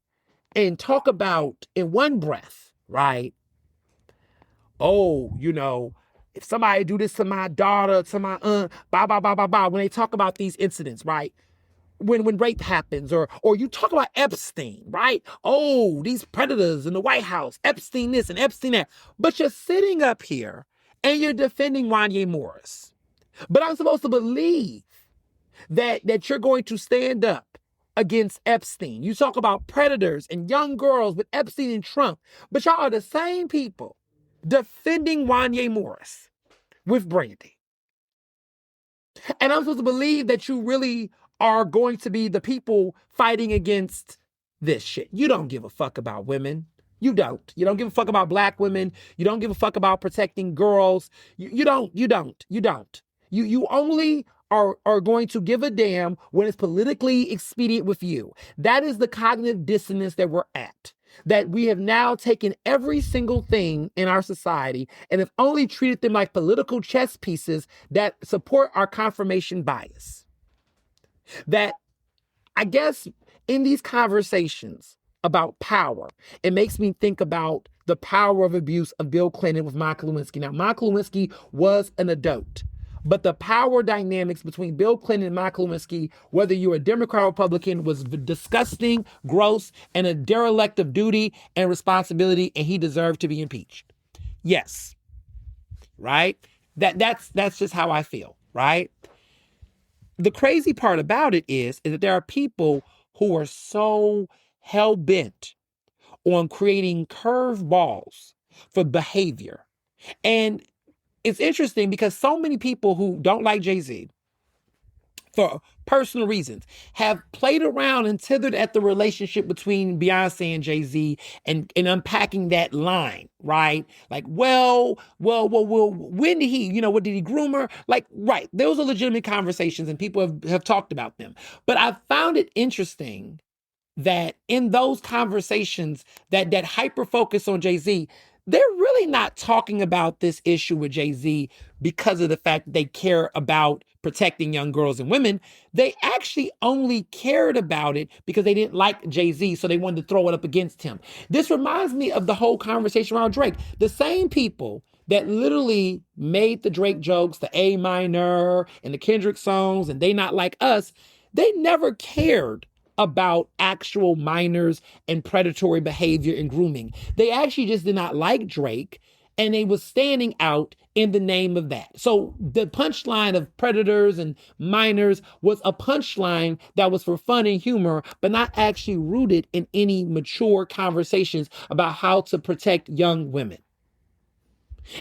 and talk about in one breath, right? Oh, if somebody do this to my daughter, to my aunt, blah, blah, blah, blah, blah, when they talk about these incidents, right? When rape happens, or you talk about Epstein, right? Oh, these predators in the White House, Epstein this and Epstein that. But you're sitting up here and you're defending Wanya Morris. But I'm supposed to believe that you're going to stand up against Epstein. You talk about predators and young girls with Epstein and Trump, but y'all are the same people defending Wanya Morris with Brandy. And I'm supposed to believe that you really are going to be the people fighting against this shit. You don't give a fuck about women. You don't. You don't give a fuck about black women. You don't give a fuck about protecting girls. You don't. You only are going to give a damn when it's politically expedient with you. That is the cognitive dissonance that we're at. That we have now taken every single thing in our society and have only treated them like political chess pieces that support our confirmation bias. That, I guess, in these conversations about power, it makes me think about the power of abuse of Bill Clinton with Monica Lewinsky. Now, Monica Lewinsky was an adult, but the power dynamics between Bill Clinton and Monica Lewinsky, whether you're a Democrat or Republican, was disgusting, gross, and a derelict of duty and responsibility, and he deserved to be impeached. Yes. Right? That's just how I feel, right? The crazy part about it is that there are people who are so hell-bent on creating curveballs for behavior. And it's interesting because so many people who don't like Jay-Z, for personal reasons, have played around and tethered at the relationship between Beyonce and Jay-Z and unpacking that line, right? Like, well, when did he, what did he groom her? Like, right, those are legitimate conversations and people have talked about them. But I found it interesting that in those conversations that hyper focus on Jay-Z, they're really not talking about this issue with Jay-Z because of the fact that they care about protecting young girls and women. They actually only cared about it because they didn't like Jay-Z, so they wanted to throw it up against him. This reminds me of the whole conversation around Drake. The same people that literally made the Drake jokes, the A minor and the Kendrick songs, and They Not Like Us, they never cared about actual minors and predatory behavior and grooming. They actually just did not like Drake, and they was standing out in the name of that. So the punchline of predators and minors was a punchline that was for fun and humor, but not actually rooted in any mature conversations about how to protect young women.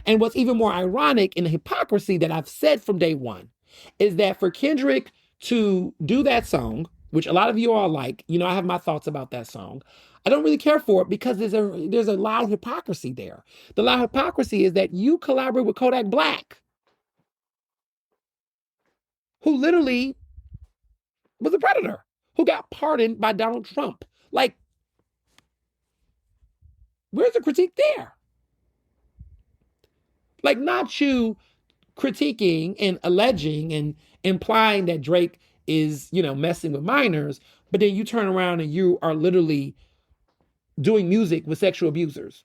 And what's even more ironic in the hypocrisy that I've said from day one is that for Kendrick to do that song, which a lot of you all like, I have my thoughts about that song, I don't really care for it because there's a loud hypocrisy there. The loud hypocrisy is that you collaborate with Kodak Black, who literally was a predator, who got pardoned by Donald Trump. Like, where's the critique there? Like, not you critiquing and alleging and implying that Drake is, messing with minors, but then you turn around and you are literally doing music with sexual abusers,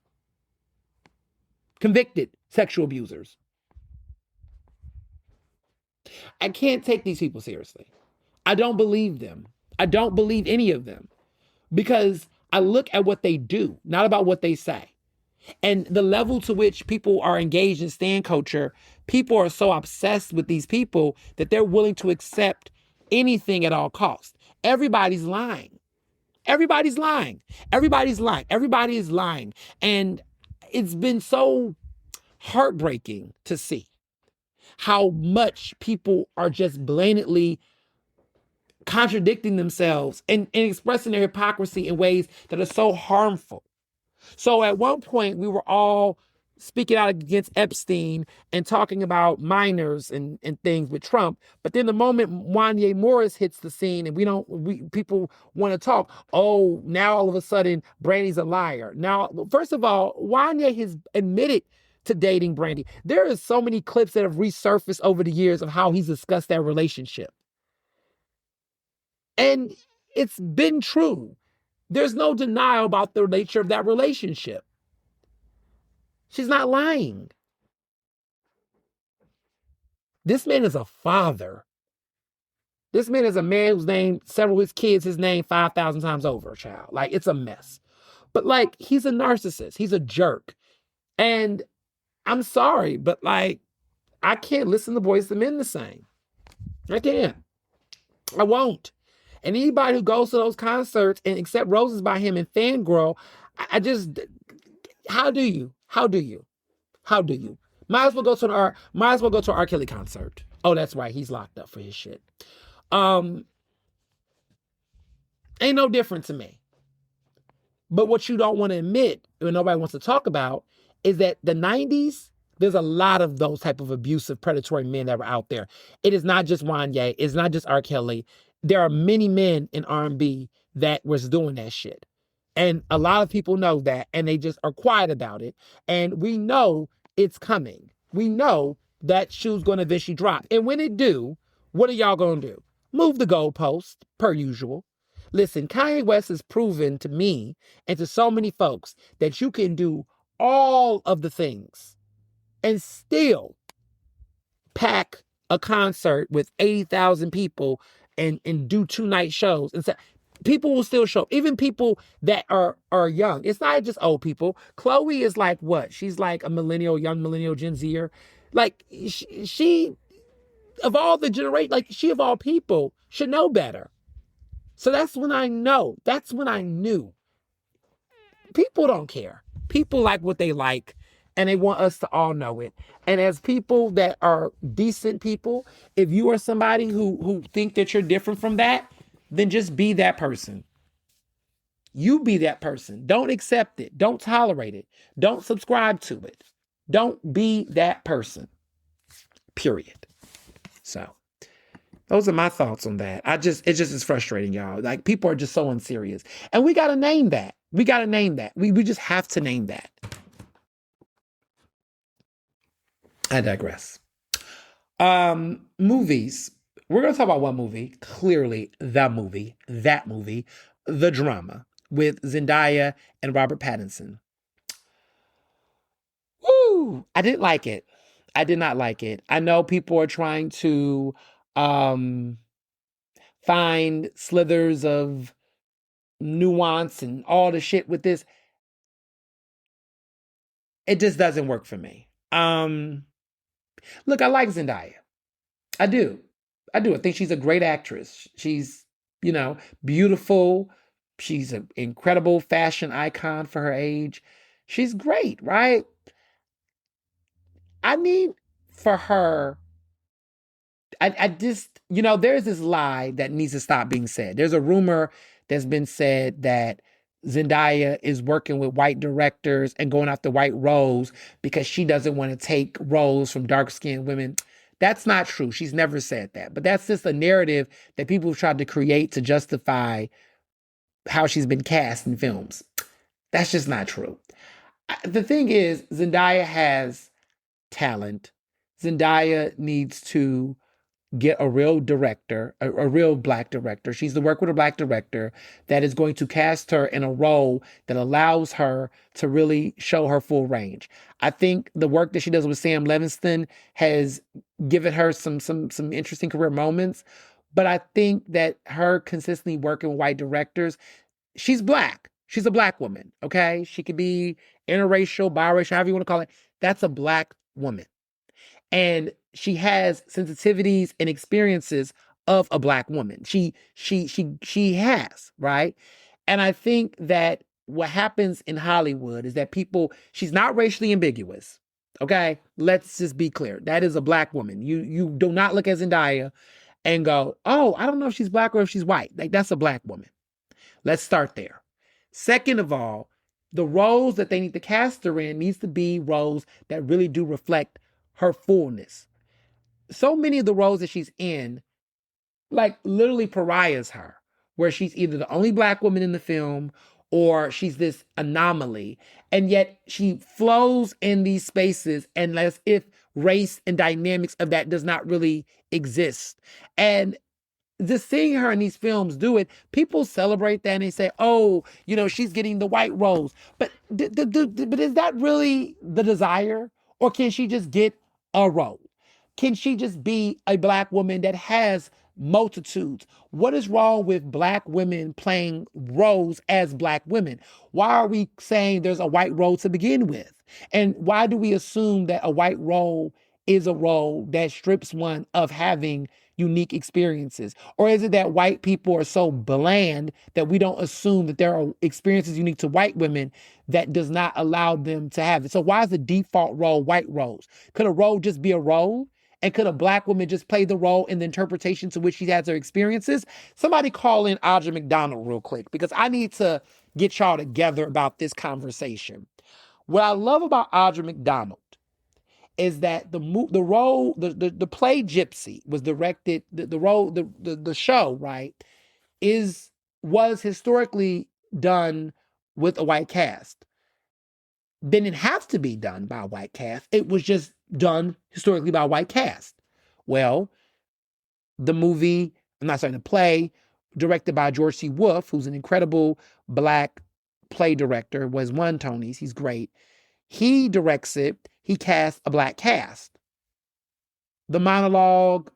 convicted sexual abusers. I can't take these people seriously. I don't believe them. I don't believe any of them because I look at what they do, not about what they say. And the level to which people are engaged in stan culture, people are so obsessed with these people that they're willing to accept anything at all costs. Everybody's lying. Everybody's lying. Everybody's lying. Everybody is lying. And it's been so heartbreaking to see how much people are just blatantly contradicting themselves and expressing their hypocrisy in ways that are so harmful. So at one point, we were all speaking out against Epstein and talking about minors and things with Trump. But then the moment Wanya Morris hits the scene and people want to talk, oh, now all of a sudden Brandy's a liar. Now, first of all, Wanya has admitted to dating Brandy. There is so many clips that have resurfaced over the years of how he's discussed that relationship. And it's been true. There's no denial about the nature of that relationship. She's not lying. This man is a father. This man is a man who's named several of his kids his name 5,000 times over, child. Like, it's a mess. But, like, he's a narcissist. He's a jerk. And I'm sorry, but, like, I can't listen to Boyz II Men the same. I can't. I won't. And anybody who goes to those concerts and accept roses by him and fangirl, I just, how do you? How do you? How do you? Might as well go to an R. Kelly concert. Oh, that's right. He's locked up for his shit. Ain't no different to me. But what you don't want to admit, or nobody wants to talk about, is that the 90s, there's a lot of those type of abusive, predatory men that were out there. It is not just Wanya. It's not just R. Kelly. There are many men in R&B that was doing that shit. And a lot of people know that, and they just are quiet about it. And we know it's coming. We know that shoe's going to eventually drop. And when it do, what are y'all going to do? Move the goalpost, per usual. Listen, Kanye West has proven to me and to so many folks that you can do all of the things and still pack a concert with 80,000 people and do 2-night shows. And so people will still show up, even people that are young. It's not just old people. Chloe is like what? She's like a millennial, young millennial, Gen Zer. Like she of all the generation, like she of all people should know better. So that's when I know. That's when I knew. People don't care. People like what they like, and they want us to all know it. And as people that are decent people, if you are somebody who think that you're different from that, then just be that person. You be that person. Don't accept it. Don't tolerate it. Don't subscribe to it. Don't be that person. Period. So those are my thoughts on that. It just is frustrating, y'all. Like, people are just so unserious. And we got to name that. We just have to name that. I digress. Movies. We're going to talk about one movie. Clearly, that movie, The Drama, with Zendaya and Robert Pattinson. Woo! I didn't like it. I did not like it. I know people are trying to find slithers of nuance and all the shit with this. It just doesn't work for me. Look, I like Zendaya. I do. I think she's a great actress. She's, beautiful. She's an incredible fashion icon for her age. She's great, right? I need for her, I just, there's this lie that needs to stop being said. There's a rumor that's been said that Zendaya is working with white directors and going after white roles because she doesn't want to take roles from dark-skinned women. That's not true. She's never said that. But that's just a narrative that people have tried to create to justify how she's been cast in films. That's just not true. The thing is, Zendaya has talent. Zendaya needs to get a real director, a real Black director. She's to work with a Black director that is going to cast her in a role that allows her to really show her full range. I think the work that she does with Sam Levinson has given her some interesting career moments, but I think that her consistently working with white directors, she's Black. She's a Black woman, okay? She could be interracial, biracial, however you want to call it. That's a Black woman. And she has sensitivities and experiences of a Black woman. She has, right? And I think that what happens in Hollywood is that she's not racially ambiguous. Okay? Let's just be clear. That is a Black woman. You do not look at Zendaya and go, oh, I don't know if she's Black or if she's white. Like, that's a Black woman. Let's start there. Second of all, the roles that they need to cast her in needs to be roles that really do reflect her fullness. So many of the roles that she's in, like, literally pariahs her, where she's either the only Black woman in the film or she's this anomaly. And yet she flows in these spaces and as if race and dynamics of that does not really exist. And just seeing her in these films do it, people celebrate that and they say, "Oh, she's getting the white rose." But but is that really the desire, or can she just get a role? Can she just be a Black woman that has multitudes? What is wrong with Black women playing roles as Black women? Why are we saying there's a white role to begin with? And why do we assume that a white role is a role that strips one of having unique experiences? Or is it that white people are so bland that we don't assume that there are experiences unique to white women that does not allow them to have it? So why is the default role white roles? Could a role just be a role? And could a Black woman just play the role in the interpretation to which she has her experiences? Somebody call in Audra McDonald real quick, because I need to get y'all together about this conversation. What I love about Audra McDonald is that the play Gypsy was directed, the show, right, was historically done with a white cast. Didn't have to be done by a white cast. It was just done historically by a white cast. Well, the play, directed by George C. Wolfe, who's an incredible Black play director, was won Tonys. He's great. He directs it. He casts a Black cast. The monologue,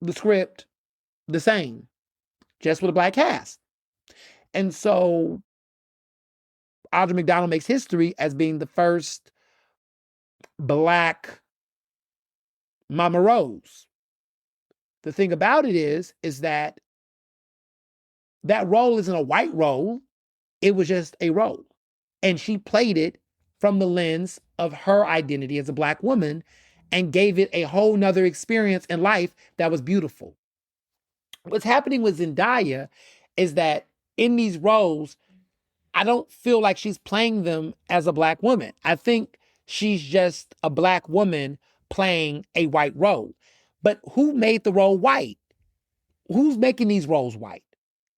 the script, the same, just with a Black cast. And so Audra McDonald makes history as being the first Black Mama Rose. The thing about it is that role isn't a white role. It was just a role. And she played it from the lens of her identity as a Black woman and gave it a whole nother experience in life that was beautiful. What's happening with Zendaya is that in these roles, I don't feel like she's playing them as a Black woman. I think she's just a Black woman playing a white role. But who made the role white? Who's making these roles white?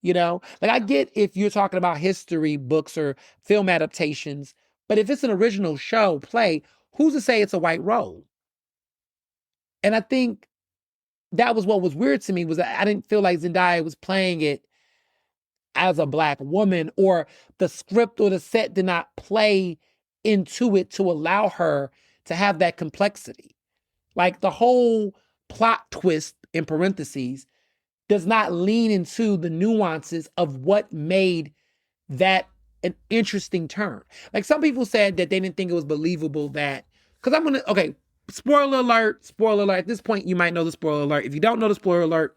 Like, I get if you're talking about history books or film adaptations, but if it's an original show, play, who's to say it's a white role? And I think that was what was weird to me, was that I didn't feel like Zendaya was playing it as a Black woman, or the script or the set did not play into it to allow her to have that complexity. Like, the whole plot twist, in parentheses, does not lean into the nuances of what made that an interesting turn. Like, some people said that they didn't think it was believable that, because spoiler alert, at this point you might know the spoiler alert. If you don't know the spoiler alert,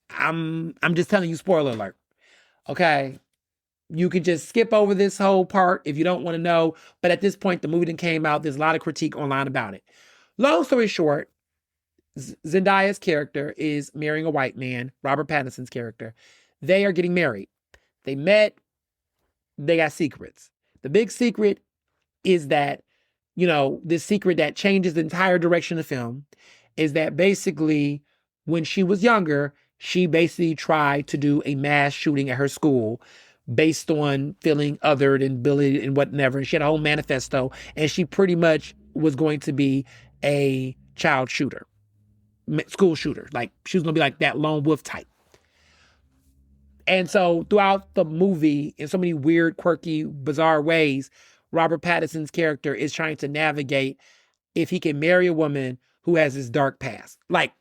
I'm just telling you spoiler alert. Okay? You could just skip over this whole part if you don't want to know, but at this point the movie done came out. There's a lot of critique online about it. Long story short, Zendaya's character is marrying a white man, Robert Pattinson's character. They are getting married. They met, they got secrets. The big secret is that, this secret that changes the entire direction of the film is that basically when she was younger, she basically tried to do a mass shooting at her school based on feeling othered and bullied and whatever. And she had a whole manifesto, and she pretty much was going to be a child shooter. School shooter. Like, she was gonna be like that lone wolf type. And so throughout the movie, in so many weird, quirky, bizarre ways, Robert Pattinson's character is trying to navigate if he can marry a woman who has this dark past. Like,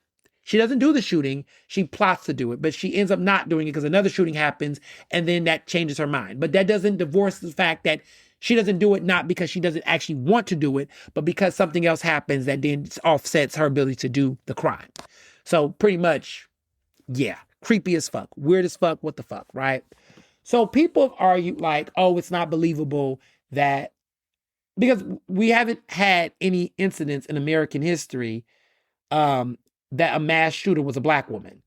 she doesn't do the shooting, she plots to do it, but she ends up not doing it because another shooting happens, and then that changes her mind. But that doesn't divorce the fact that she doesn't do it not because she doesn't actually want to do it, but because something else happens that then offsets her ability to do the crime. So pretty much, yeah, creepy as fuck, weird as fuck, what the fuck, right? So people have argued like, oh, it's not believable that, because we haven't had any incidents in American history that a mass shooter was a Black woman.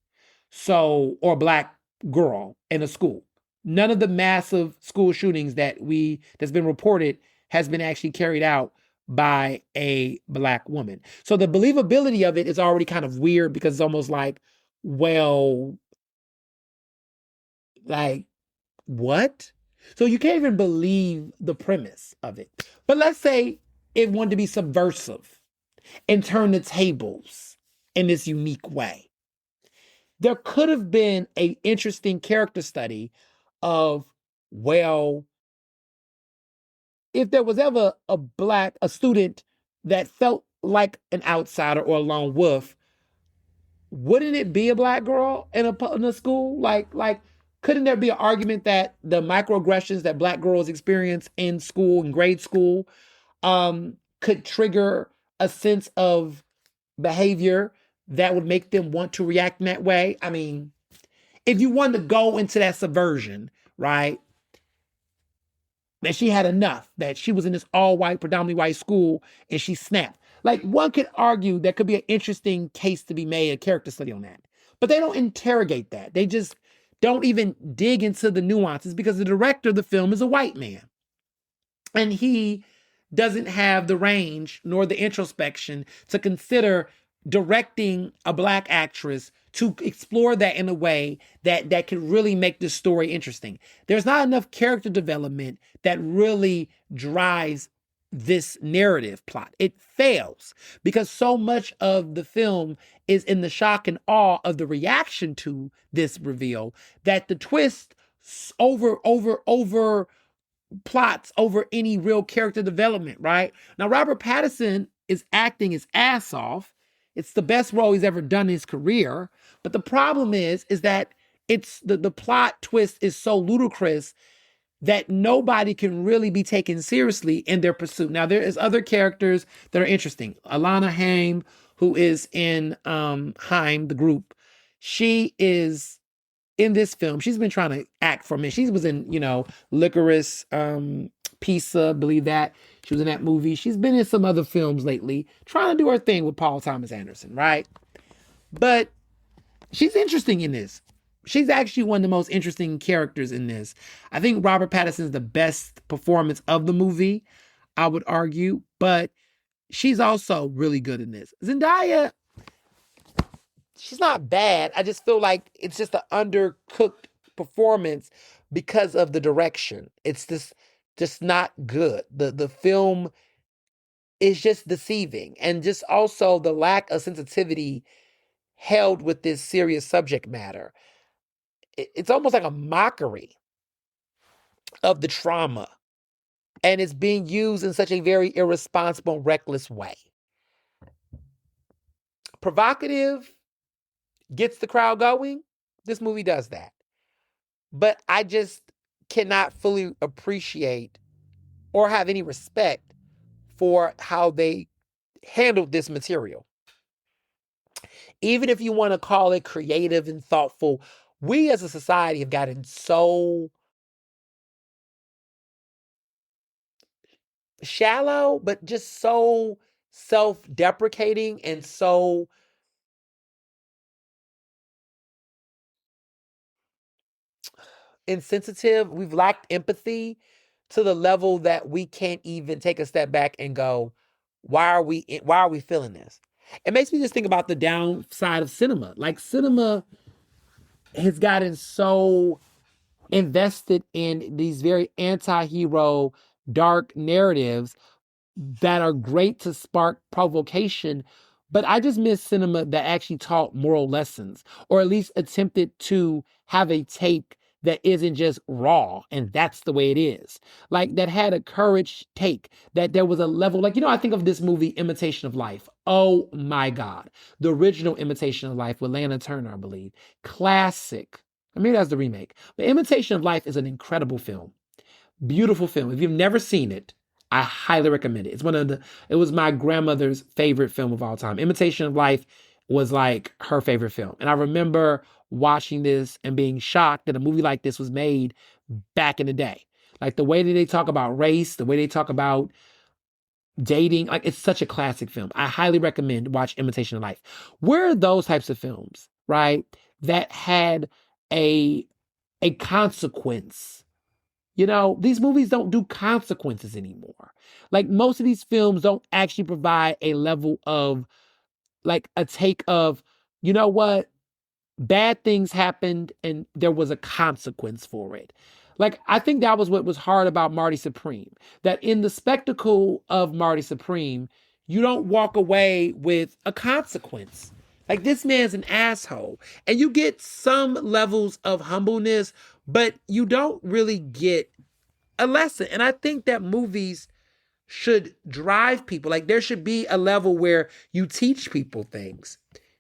So, or a Black girl in a school. none of the massive school shootings that's been reported has been actually carried out by a Black woman. So the believability of it is already kind of weird because it's almost like, well, like, what? So you can't even believe the premise of it. But let's say it wanted to be subversive and turn the tables in this unique way. There could have been an interesting character study of, well, if there was ever a student that felt like an outsider or a lone wolf, wouldn't it be a Black girl in a school? Like, couldn't there be an argument that the microaggressions that Black girls experience in school, in grade school, could trigger a sense of behavior that would make them want to react in that way? I mean, if you wanted to go into that subversion, right? That she had enough, that she was in this all-white, predominantly white school, and she snapped. Like, one could argue that could be an interesting case to be made, a character study on that. But they don't interrogate that. They just don't even dig into the nuances because the director of the film is a white man. And he doesn't have the range nor the introspection to consider directing a Black actress to explore that in a way that could really make the story interesting. There's not enough character development that really drives this narrative plot. It fails because so much of the film is in the shock and awe of the reaction to this reveal that the twist over plots over any real character development, right? Now, Robert Pattinson is acting his ass off. It's the best role he's ever done in his career. But the problem is that it's the plot twist is so ludicrous that nobody can really be taken seriously in their pursuit. Now, there is other characters that are interesting. Alana Haim, who is in Haim, the group, she is in this film. She's been trying to act for a minute. She was in, Licorice Pizza, believe that. She was in that movie. She's been in some other films lately, trying to do her thing with Paul Thomas Anderson, right? But she's interesting in this. She's actually one of the most interesting characters in this. I think Robert Pattinson's the best performance of the movie, I would argue, but she's also really good in this. Zendaya, she's not bad. I just feel like it's just an undercooked performance because of the direction. It's just not good. The film is just deceiving, and just also the lack of sensitivity held with this serious subject matter. It's almost like a mockery of the trauma, and it's being used in such a very irresponsible, reckless way. Provocative, gets the crowd going. This movie does that. But I just cannot fully appreciate or have any respect for how they handled this material. Even if you want to call it creative and thoughtful, we as a society have gotten so shallow, but just so self-deprecating and so insensitive. We've lacked empathy to the level that we can't even take a step back and go, why are we feeling this? It makes me just think about the downside of cinema. Like, cinema has gotten so invested in these very anti-hero, dark narratives that are great to spark provocation. But I just miss cinema that actually taught moral lessons, or at least attempted to have a take that isn't just raw and that's the way it is. Like, that had a courage take, that there was a level, like, I think of this movie, Imitation of Life. Oh my God. The original Imitation of Life with Lana Turner, I believe. Classic. Maybe that's the remake. But Imitation of Life is an incredible film. Beautiful film. If you've never seen it, I highly recommend it. It was my grandmother's favorite film of all time. Imitation of Life was like her favorite film. And I remember watching this and being shocked that a movie like this was made back in the day. Like, the way that they talk about race, the way they talk about dating, like, it's such a classic film. I highly recommend watch Imitation of Life. Where are those types of films, right, that had a a consequence. These movies don't do consequences anymore. Like most of these films don't actually provide a level of like a take of, you know what? Bad things happened and there was a consequence for it. Like, I think that was what was hard about Marty Supreme. That in the spectacle of Marty Supreme, you don't walk away with a consequence. Like, this man's an asshole. And you get some levels of humbleness, but you don't really get a lesson. And I think that movies should drive people. Like, there should be a level where you teach people things.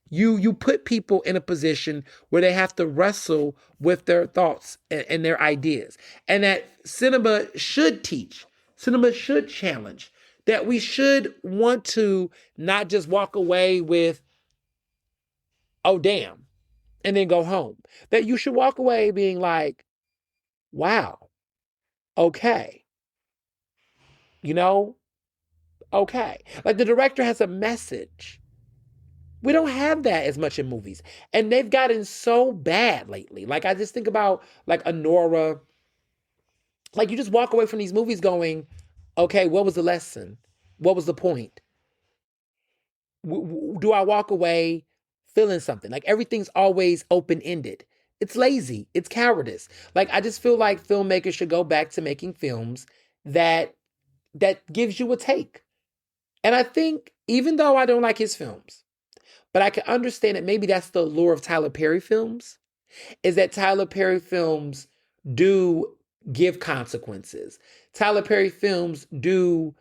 You put people in a position where they have to wrestle with their thoughts and their ideas. And that cinema should teach. Cinema should challenge. That we should want to not just walk away with, oh, damn, and then go home. That you should walk away being like, wow, okay. Okay. Like the director has a message. We don't have that as much in movies. And they've gotten so bad lately. Like, I just think about, like, Anora. Like, you just walk away from these movies going, okay, what was the lesson? What was the point? Do I walk away feeling something? Like, everything's always open-ended. It's lazy. It's cowardice. Like, I just feel like filmmakers should go back to making films that gives you a take. And I think, even though I don't like his films, but I can understand that maybe that's the allure of Tyler Perry films, is that Tyler Perry films do give consequences. Tyler Perry films do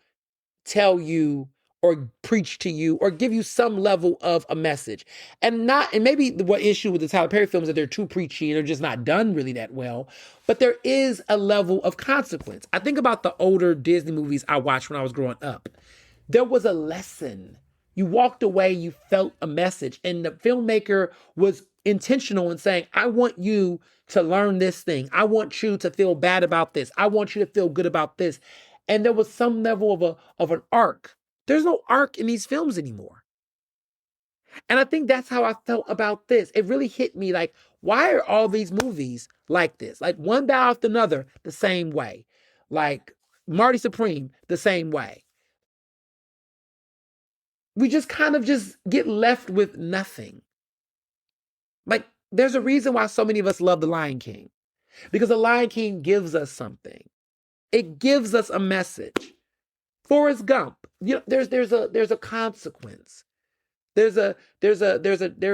tell you or preach to you or give you some level of a message. And maybe what issue with the Tyler Perry films is that they're too preachy and they're just not done really that well. But there is a level of consequence. I think about the older Disney movies I watched when I was growing up. There was a lesson. You walked away, you felt a message, and the filmmaker was intentional in saying, I want you to learn this thing. I want you to feel bad about this. I want you to feel good about this. And there was some level of an arc. There's no arc in these films anymore. And I think that's how I felt about this. It really hit me like, why are all these movies like this? Like one bad after another, the same way. Like Marty Supreme, the same way. We just kind of just get left with nothing. Like, there's a reason why so many of us love The Lion King. Because The Lion King gives us something. It gives us a message. Forrest Gump, there's a consequence. There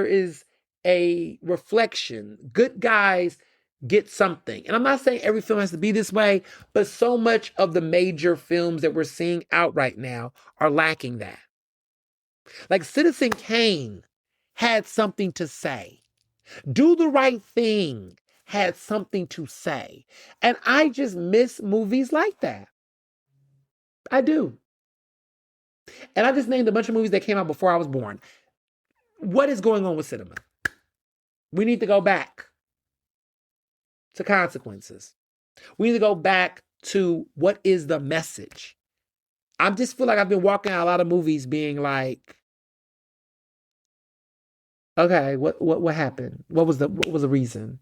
is a reflection. Good guys get something. And I'm not saying every film has to be this way, but so much of the major films that we're seeing out right now are lacking that. Like Citizen Kane had something to say. Do the Right Thing had something to say. And I just miss movies like that. I do. And I just named a bunch of movies that came out before I was born. What is going on with cinema? We need to go back to consequences. We need to go back to what is the message. I just feel like I've been walking out a lot of movies being like, okay, what happened? What was the reason?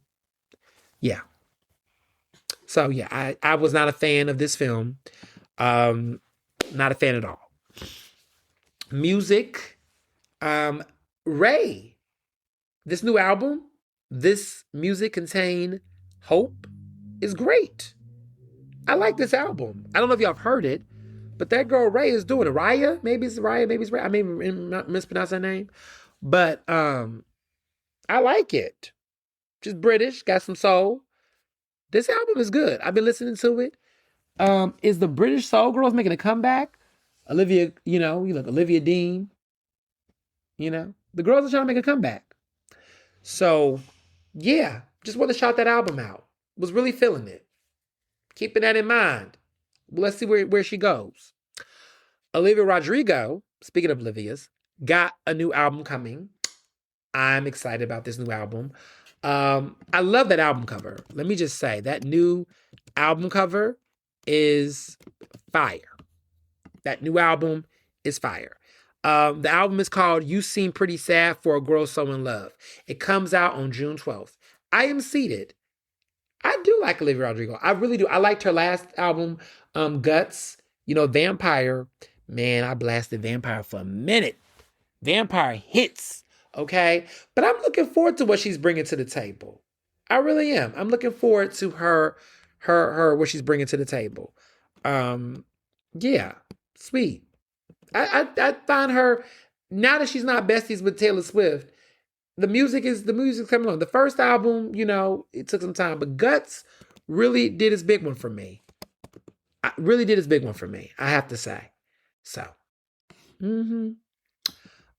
Yeah. So yeah, I was not a fan of this film. Not a fan at all. Music, Ray, this new album, This Music Contain Hope, is great. I like this album. I don't know if y'all have heard it, but that girl Ray is doing it. Raya, maybe it's Raya, maybe it's Ray. I may mispronounce her name, but I like it. She's British, got some soul. This album is good. I've been listening to it. Is the British Soul Girls making a comeback? Olivia, you look Olivia Dean. The girls are trying to make a comeback. So, yeah, just want to shout that album out. Was really feeling it. Keeping that in mind. Let's see where she goes. Olivia Rodrigo, speaking of Olivia's, got a new album coming. I'm excited about this new album. I love that album cover. Let me just say, that new album cover is fire. That new album is fire. The album is called You Seem Pretty Sad for a Girl So in Love. It comes out on June 12th. I am seated I do like Olivia Rodrigo. I really do. I liked her last album, Guts. You know, Vampire. Man, I blasted Vampire for a minute. Vampire hits, okay? But I'm looking forward to what she's bringing to the table. I really am. I'm looking forward to her what she's bringing to the table. Yeah, sweet. I find her, now that she's not besties with Taylor Swift, the music's coming on. The first album, you know, it took some time, but Guts really did his big one for me. I have to say. So, want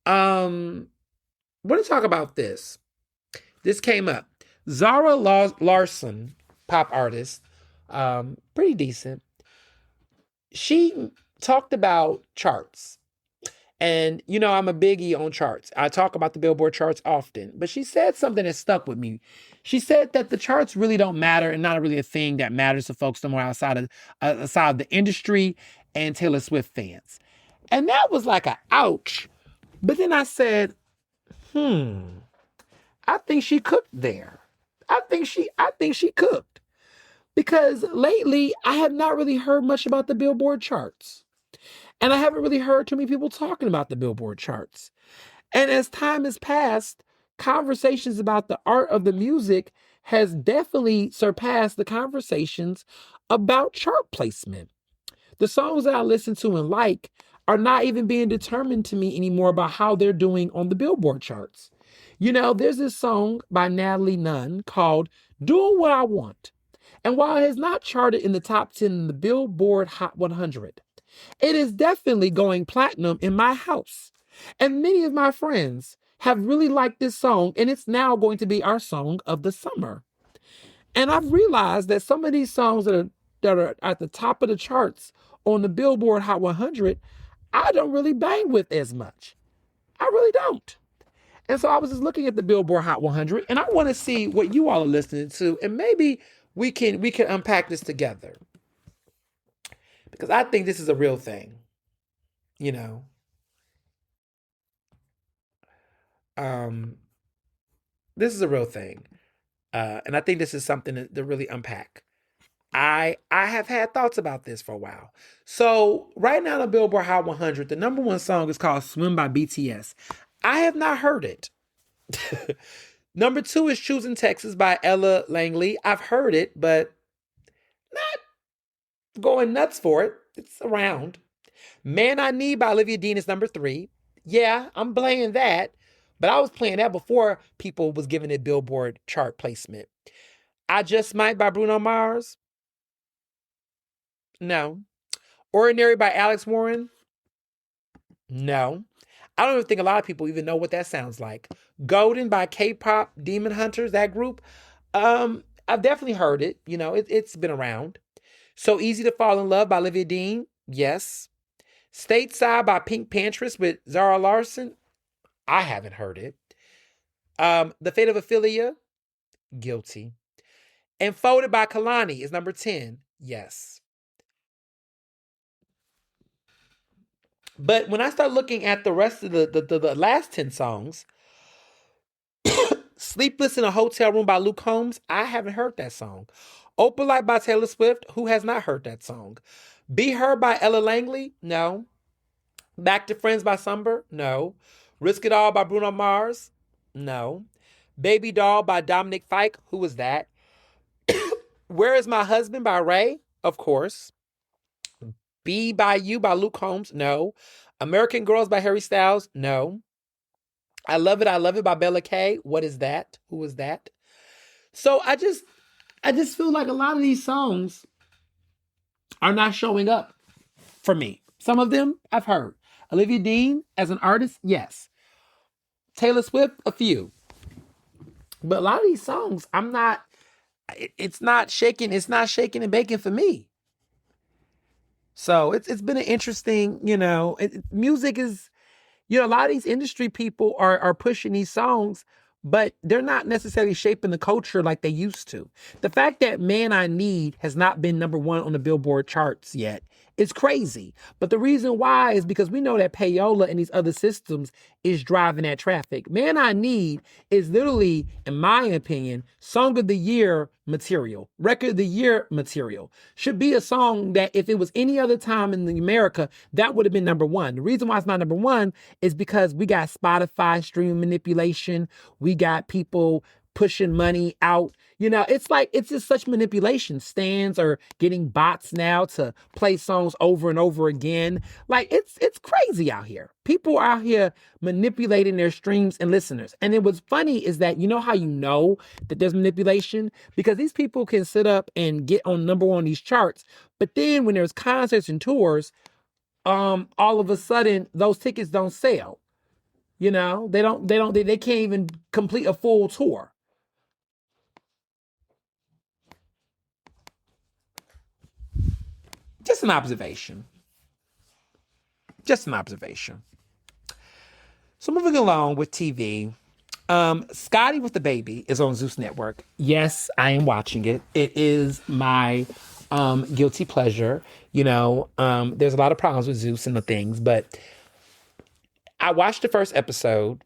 to talk about this. This came up. Zara Larson, pop artist, pretty decent. She talked about charts. And, you know, I'm a biggie on charts. I talk about the Billboard charts often. But she said something that stuck with me. She said that the charts really don't matter and not really a thing that matters to folks somewhere outside of the industry and Taylor Swift fans. And that was like a ouch. But then I said, I think she cooked there. I think she cooked. Because lately, I have not really heard much about the Billboard charts. And I haven't really heard too many people talking about the Billboard charts. And as time has passed, conversations about the art of the music has definitely surpassed the conversations about chart placement. The songs that I listen to and like are not even being determined to me anymore about how they're doing on the Billboard charts. You know, there's this song by Natalie Nunn called Doing What I Want. And while it has not charted in the top 10 in the Billboard Hot 100, it is definitely going platinum in my house. And many of my friends have really liked this song, and it's now going to be our song of the summer. And I've realized that some of these songs that are at the top of the charts on the Billboard Hot 100, I don't really bang with as much. I really don't. And so I was just looking at the Billboard Hot 100, and I want to see what you all are listening to, and maybe we can unpack this together. Because I think this is a real thing, you know. This is a real thing. And I think this is something to really unpack. I have had thoughts about this for a while. So right now on the Billboard Hot 100, the number one song is called Swim by BTS. I have not heard it. Number 2 is Choosing Texas by Ella Langley. I've heard it, but not going nuts for it. It's around. Man I Need by Olivia Dean is number 3. Yeah, I'm playing that. But I was playing that before people was giving it Billboard chart placement. I Just Might by Bruno Mars. No. Ordinary by Alex Warren. No. I don't even think a lot of people even know what that sounds like. Golden by K-pop Demon Hunters, that group. I've definitely heard it. You know, it's been around. So Easy to Fall in Love by Olivia Dean. Yes. Stateside by Pink Pantress with Zara Larson. I haven't heard it. The Fate of Ophelia. Guilty. And Folded by Kalani is number 10. Yes. But when I start looking at the rest of the last 10 songs, Sleepless in a Hotel Room by Luke Combs, I haven't heard that song. Opalite by Taylor Swift, who has not heard that song? Be Her by Ella Langley, no. Back to Friends by Summer, no. Risk It All by Bruno Mars, no. Baby Doll by Dominic Fike, who was that? Where Is My Husband by Ray, of course. Be By You by Luke Combs, no. American Girls by Harry Styles, no. I Love It by Bella K. What is that? Who is that? So I just feel like a lot of these songs are not showing up for me. Some of them I've heard. Olivia Dean as an artist, yes. Taylor Swift, a few. But a lot of these songs, it's not shaking and baking for me. So it's been an interesting, music is, a lot of these industry people are pushing these songs, but they're not necessarily shaping the culture like they used to. The fact that Man I Need has not been number 1 on the Billboard charts yet It's crazy. But the reason why is because we know that payola and these other systems is driving that traffic. Man I Need is literally, in my opinion, song of the year material, record of the year material. Should be a song that if it was any other time in America, that would have been number one. The reason why it's not number one is because we got Spotify stream manipulation. We got people pushing money out. It's like, it's just such manipulation. Stands are getting bots now to play songs over and over again. Like, it's crazy out here. People are out here manipulating their streams and listeners. And then what's funny is that, how you know that there's manipulation? Because these people can sit up and get on number one on these charts. But then when there's concerts and tours, all of a sudden those tickets don't sell. They can't even complete a full tour. Just an observation. So moving along with TV, Scotty with the Baby is on Zeus Network. Yes, I am watching it. It is my guilty pleasure. There's a lot of problems with Zeus and the things, but I watched the first episode.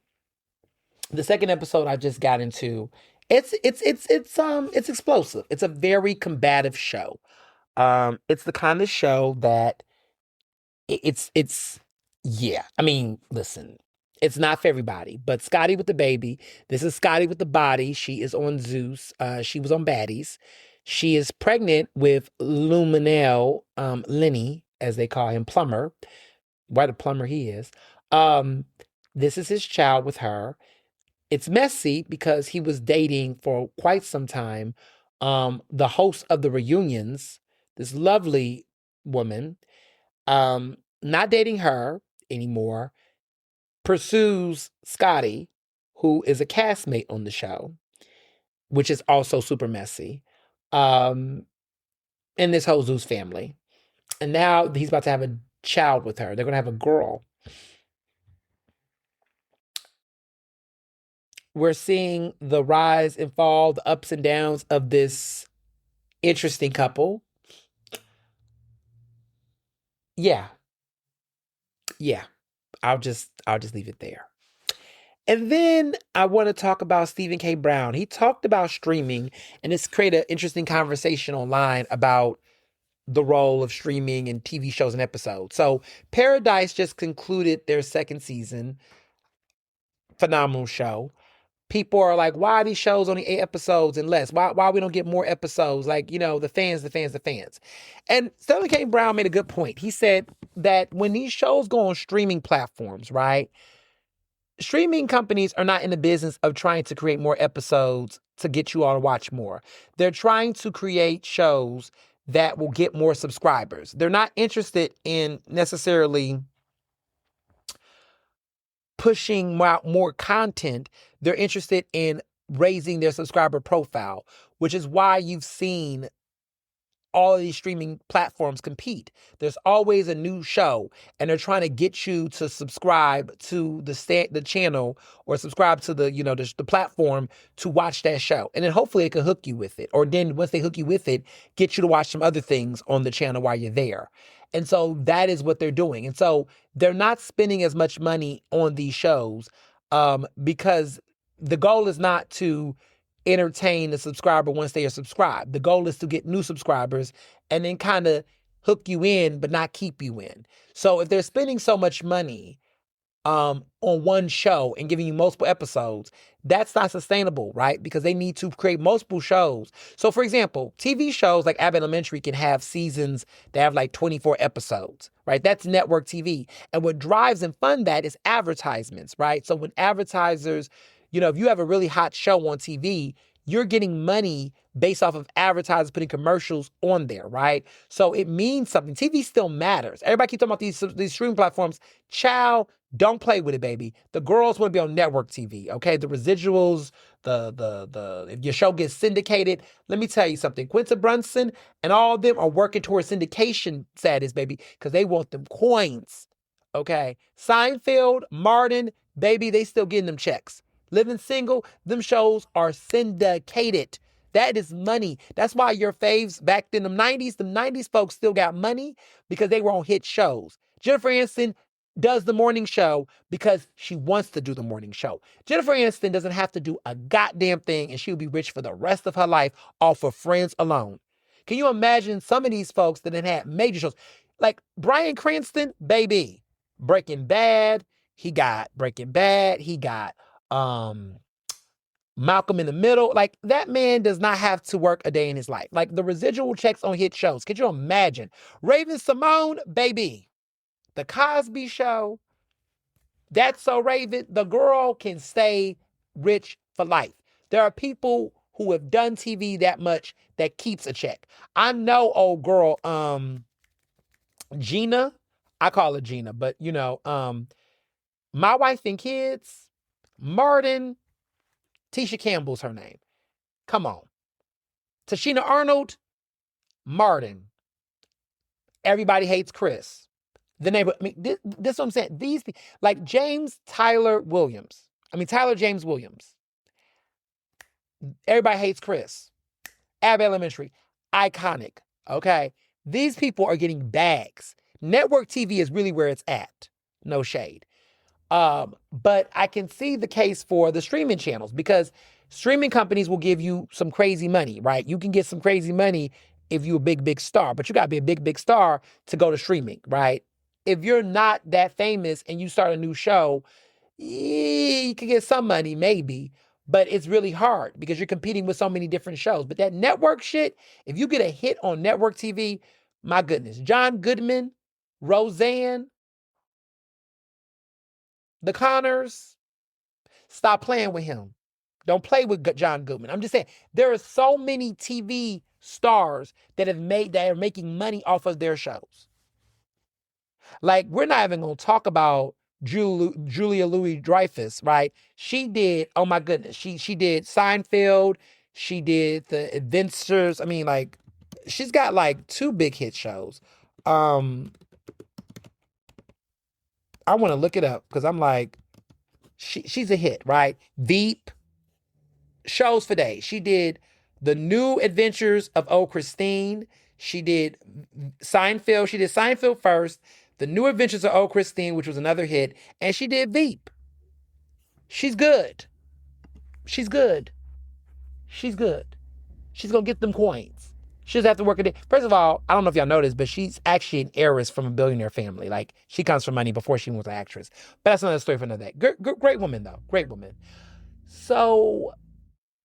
The second episode I just got into. It's explosive. It's a very combative show. It's the kind of show that yeah. I mean, listen, it's not for everybody, but Scotty with the Baby, this is Scotty with the Body. She is on Zeus. She was on Baddies. She is pregnant with Luminel, Lenny, as they call him, Plumber. What a plumber he is. This is his child with her. It's messy because he was dating for quite some time the host of the reunions, this lovely woman, not dating her anymore, pursues Scotty, who is a castmate on the show, which is also super messy, and this whole Zeus family. And now he's about to have a child with her. They're going to have a girl. We're seeing the rise and fall, the ups and downs of this interesting couple. Yeah. I'll just leave it there. And then I want to talk about Stephen K. Brown. He talked about streaming, and it's created an interesting conversation online about the role of streaming and TV shows and episodes. So Paradise just concluded their second season. Phenomenal show. People are like, why are these shows only 8 episodes and less? Why we don't get more episodes? Like, the fans. And Stephen K. Brown made a good point. He said that when these shows go on streaming platforms, right? Streaming companies are not in the business of trying to create more episodes to get you all to watch more. They're trying to create shows that will get more subscribers. They're not interested in necessarily pushing out more content. They're interested in raising their subscriber profile, which is why you've seen all of these streaming platforms compete. There's always a new show, and they're trying to get you to subscribe to the channel or subscribe to the platform to watch that show. And then hopefully it can hook you with it. Or then once they hook you with it, get you to watch some other things on the channel while you're there. And so that is what they're doing. And so they're not spending as much money on these shows because the goal is not to entertain the subscriber once they are subscribed. The goal is to get new subscribers and then kind of hook you in, but not keep you in. So if they're spending so much money on one show and giving you multiple episodes, that's not sustainable, right? Because they need to create multiple shows. So for example, TV shows like Abbott Elementary can have seasons that have like 24 episodes, right? That's network TV. And what drives and fund that is advertisements, right? So when advertisers, if you have a really hot show on TV, you're getting money based off of advertisers putting commercials on there, right? So it means something. TV still matters. Everybody keeps talking about these streaming platforms. Child, don't play with it, baby. The girls want to be on network TV, okay? The residuals, if your show gets syndicated, let me tell you something. Quinta Brunson and all of them are working towards syndication status, baby, because they want them coins, okay? Seinfeld, Martin, baby, they still getting them checks. Living Single, them shows are syndicated. That is money. That's why your faves back in the 90s folks still got money because they were on hit shows. Jennifer Aniston does the morning show because she wants to do the morning show. Jennifer Aniston doesn't have to do a goddamn thing and she'll be rich for the rest of her life off of Friends alone. Can you imagine some of these folks that had major shows? Like Bryan Cranston, baby, Breaking Bad, he got Breaking Bad, he got Malcolm in the Middle. Like, that man does not have to work a day in his life. Like, the residual checks on hit shows. Could you imagine? Raven Simone, baby. The Cosby Show. That's So Raven. The girl can stay rich for life. There are people who have done TV that much that keeps a check. I know old girl, Gina. I call her Gina, but you know, My Wife and Kids, Martin, Tisha Campbell's her name. Come on. Tashina Arnold, Martin. Everybody Hates Chris. The neighbor. I mean, this is what I'm saying. These, like Tyler James Williams. Everybody Hates Chris. Ab Elementary. Iconic. Okay. These people are getting bags. Network TV is really where it's at. No shade. But I can see the case for the streaming channels because streaming companies will give you some crazy money, right? You can get some crazy money if you're a big star, but you got to be a big star to go to streaming, right? If you're not that famous and you start a new show, you can get some money maybe, but it's really hard because you're competing with so many different shows. But that network shit, if you get a hit on network TV, my goodness. John Goodman, Roseanne, The Connors, stop playing with him. Don't play with John Goodman. I'm just saying, there are so many TV stars that are making money off of their shows. Like, we're not even going to talk about Julia Louis-Dreyfus, right? She did, oh my goodness, she did Seinfeld, she did The Adventures. I mean, like, she's got like 2 big hit shows. I want to look it up because I'm like, she's a hit, right? Veep, shows for days. She did The New Adventures of Old Christine. She did Seinfeld. She did Seinfeld first, The New Adventures of Old Christine, which was another hit, and she did Veep. She's good. She's good. She's good. She's going to get them coins. She doesn't have to work a day. First of all, I don't know if y'all know this, but she's actually an heiress from a billionaire family. Like, she comes from money before she was an actress. But that's another story for another day. Great woman, though. Great woman. So,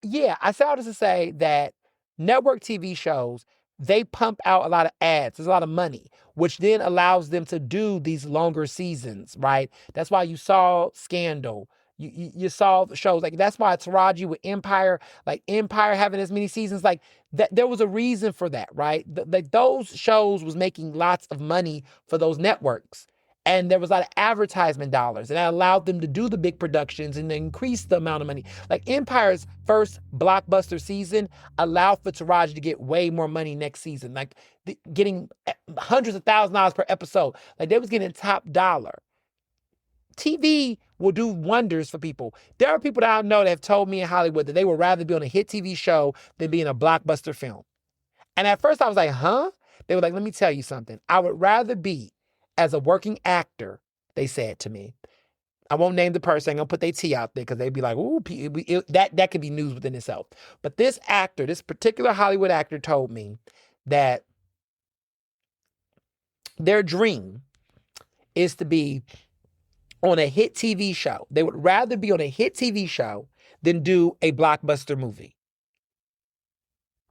yeah, I say all this to say that network TV shows, they pump out a lot of ads. There's a lot of money, which then allows them to do these longer seasons, right? That's why you saw Scandal. You saw the shows. Like, that's why Taraji with Empire, like Empire having as many seasons, like that, there was a reason for that, right? Like, those shows was making lots of money for those networks. And there was a lot of advertisement dollars, and that allowed them to do the big productions and increase the amount of money. Like, Empire's first blockbuster season allowed for Taraji to get way more money next season, like getting hundreds of thousands of dollars per episode. Like, they was getting top dollar. TV will do wonders for people. There are people that I know that have told me in Hollywood that they would rather be on a hit TV show than be in a blockbuster film. And at first I was like, huh? They were like, let me tell you something. I would rather be as a working actor, they said to me. I won't name the person. I'm going to put their T out there because they'd be like, ooh, that could be news within itself. But this actor, this particular Hollywood actor told me that their dream is to be on a hit TV show. They would rather be on a hit TV show than do a blockbuster movie.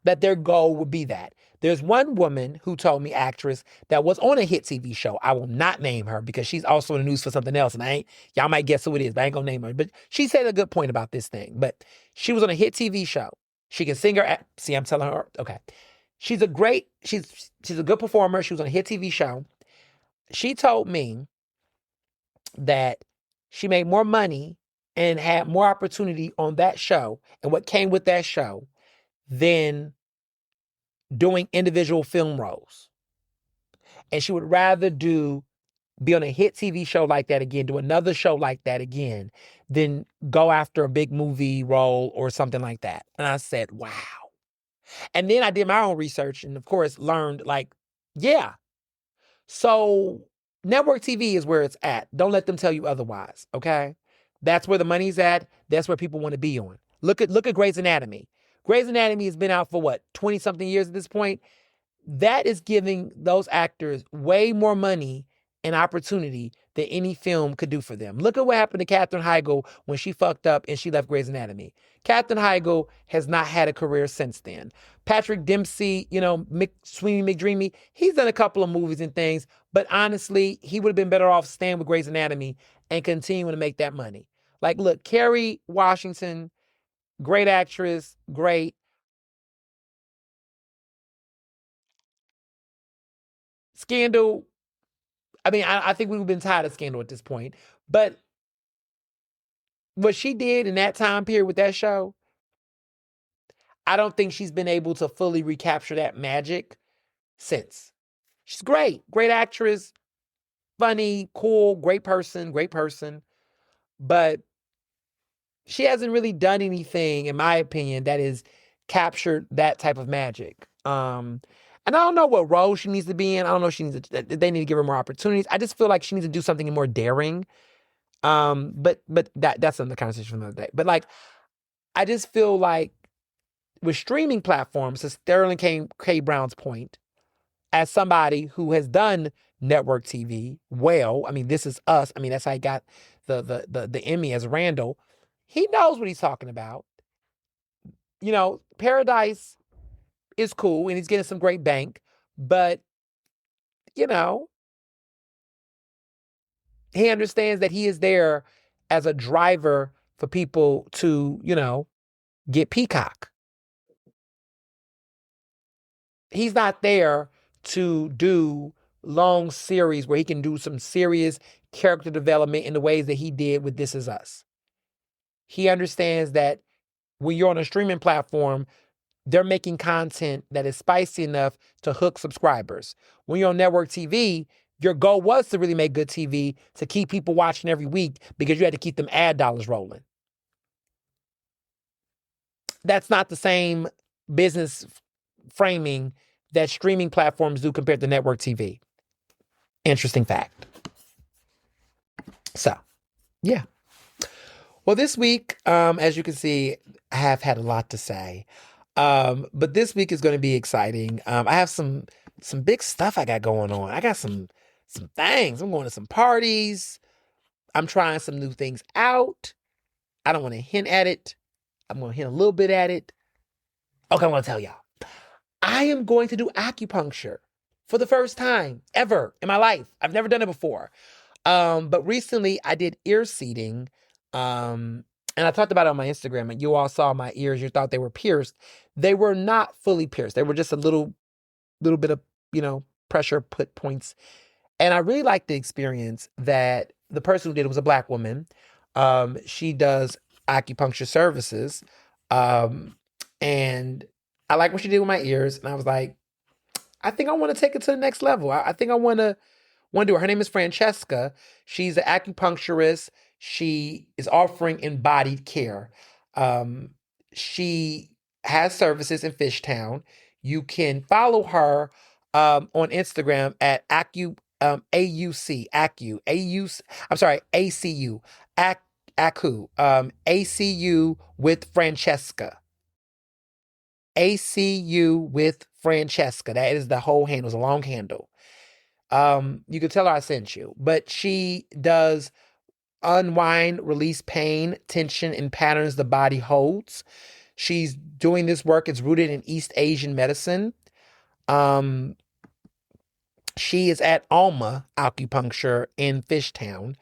That their goal would be that. There's one woman who told me, actress, that was on a hit TV show. I will not name her because she's also in the news for something else. And y'all might guess who it is, but I ain't gonna name her. But she said a good point about this thing. But she was on a hit TV show. She can sing her, see, I'm telling her, okay. She's a good performer. She was on a hit TV show. She told me that she made more money and had more opportunity on that show and what came with that show than doing individual film roles. And she would rather be on a hit TV show like that again, do another show like that again, than go after a big movie role or something like that. And I said, wow. And then I did my own research and, of course, learned, like, yeah. So network TV is where it's at. Don't let them tell you otherwise, okay? That's where the money's at. That's where people want to be on. Look at Grey's Anatomy. Grey's Anatomy has been out for, what, 20-something years at this point? That is giving those actors way more money and opportunity than any film could do for them. Look at what happened to Katherine Heigl when she fucked up and she left Grey's Anatomy. Katherine Heigl has not had a career since then. Patrick Dempsey, Sweeney McDreamy, he's done a couple of movies and things, but honestly, he would have been better off staying with Grey's Anatomy and continuing to make that money. Like, look, Kerry Washington, great actress, great. Scandal, I think we've been tired of Scandal at this point. But what she did in that time period with that show, I don't think she's been able to fully recapture that magic since. She's great. Great actress, funny, cool, great person. But she hasn't really done anything, in my opinion, that has captured that type of magic. And I don't know what role she needs to be in. I don't know if they need to give her more opportunities. I just feel like she needs to do something more daring. But that's another conversation for another day. But like, I just feel like with streaming platforms, to Sterling K. Brown's point, as somebody who has done network TV well, This Is Us. That's how he got the Emmy as Randall. He knows what he's talking about. Paradise is cool and he's getting some great bank, but he understands that he is there as a driver for people to, get Peacock. He's not there to do long series where he can do some serious character development in the ways that he did with This Is Us. He understands that when you're on a streaming platform, they're making content that is spicy enough to hook subscribers. When you're on network TV, your goal was to really make good TV to keep people watching every week because you had to keep them ad dollars rolling. That's not the same business framing that streaming platforms do compared to network TV. Interesting fact. So, yeah. Well, this week, as you can see, I have had a lot to say. But this week is going to be exciting. I have some big stuff I got going on. I got some things. I'm going to some parties. I'm trying some new things out. I don't want to hint at it. I'm going to hint a little bit at it. Okay, I'm going to tell y'all. I am going to do acupuncture for the first time ever in my life. I've never done it before. But recently I did ear seeding. And I talked about it on my Instagram, and you all saw my ears. You thought they were pierced. They were not fully pierced. They were just a little bit of, pressure put points. And I really liked the experience that the person who did it was a Black woman. She does acupuncture services. And I like what she did with my ears. And I was like, I think I want to take it to the next level. I think I want to do it. Her name is Francesca. She's an acupuncturist. She is offering embodied care. She has services in Fishtown. You can follow her on Instagram at ACU, ACU with Francesca. ACU with Francesca. That is the whole handle. It's a long handle. You can tell her I sent you. But she does unwind, release pain, tension, and patterns the body holds. She's doing this work. It's rooted in East Asian medicine. She is at Alma Acupuncture in Fishtown.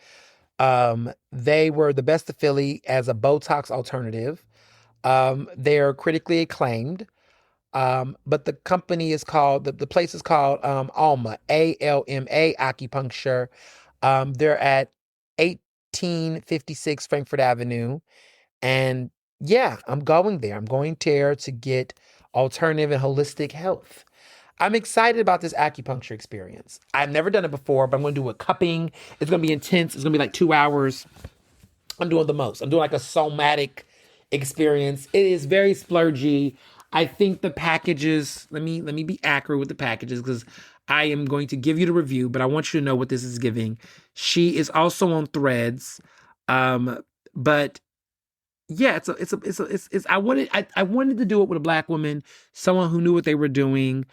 They were the best of Philly as a Botox alternative. They're critically acclaimed. But the company is called, the place is called Alma, ALMA Acupuncture. They're at 1856 Frankfurt Avenue. And yeah, I'm going there. I'm going there to get alternative and holistic health. I'm excited about this acupuncture experience. I've never done it before, but I'm going to do a cupping. It's going to be intense. It's going to be like 2 hours. I'm doing the most. I'm doing like a somatic experience. It is very splurgy. I think the packages, let me be accurate with the packages because I am going to give you the review, but I want you to know what this is giving. She is also on Threads. But yeah, I wanted to do it with a Black woman, someone who knew what they were doing.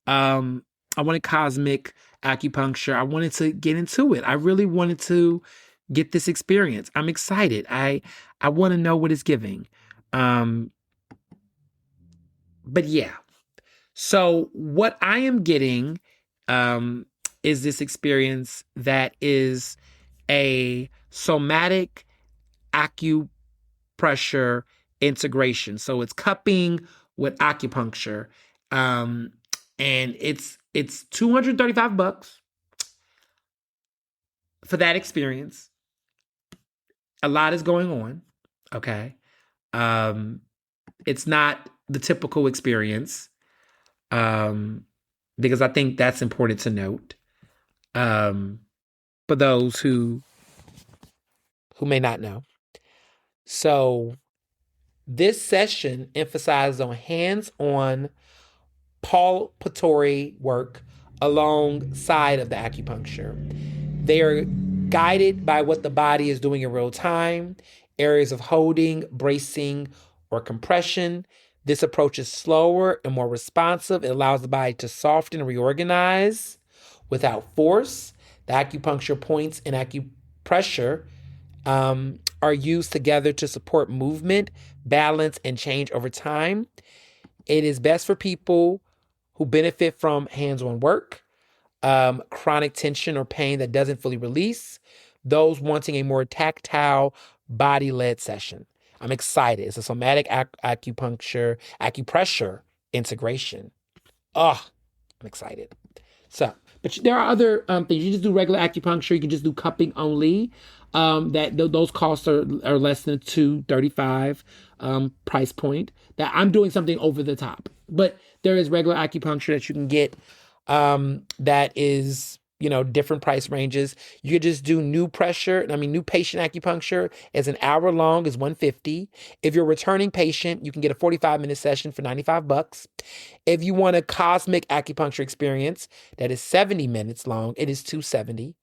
I wanted cosmic acupuncture. I wanted to get into it. I really wanted to get this experience. I'm excited. I want to know what it's giving. But yeah. So what I am getting is this experience that is a somatic acupressure integration. So it's cupping with acupuncture. And it's $235 for that experience. A lot is going on. Okay. It's not the typical experience. Because I think that's important to note. For those who may not know. So this session emphasizes on hands-on palpatory work alongside of the acupuncture. They are guided by what the body is doing in real time, areas of holding, bracing, or compression. This approach is slower and more responsive. It allows the body to soften and reorganize without force. The acupuncture points and acupressure are used together to support movement, balance, and change over time. It is best for people who benefit from hands-on work, chronic tension or pain that doesn't fully release, those wanting a more tactile, body-led session. I'm excited. It's a somatic acupressure integration. Oh, I'm excited. So, but there are other things. You just do regular acupuncture. You can just do cupping only. Those costs are less than $235 price point. That I'm doing something over the top. But there is regular acupuncture that you can get that is, different price ranges. You could just do new patient acupuncture is an hour long, is $150. If you're a returning patient, you can get a 45-minute session for $95. If you want a cosmic acupuncture experience that is 70 minutes long, it is $270.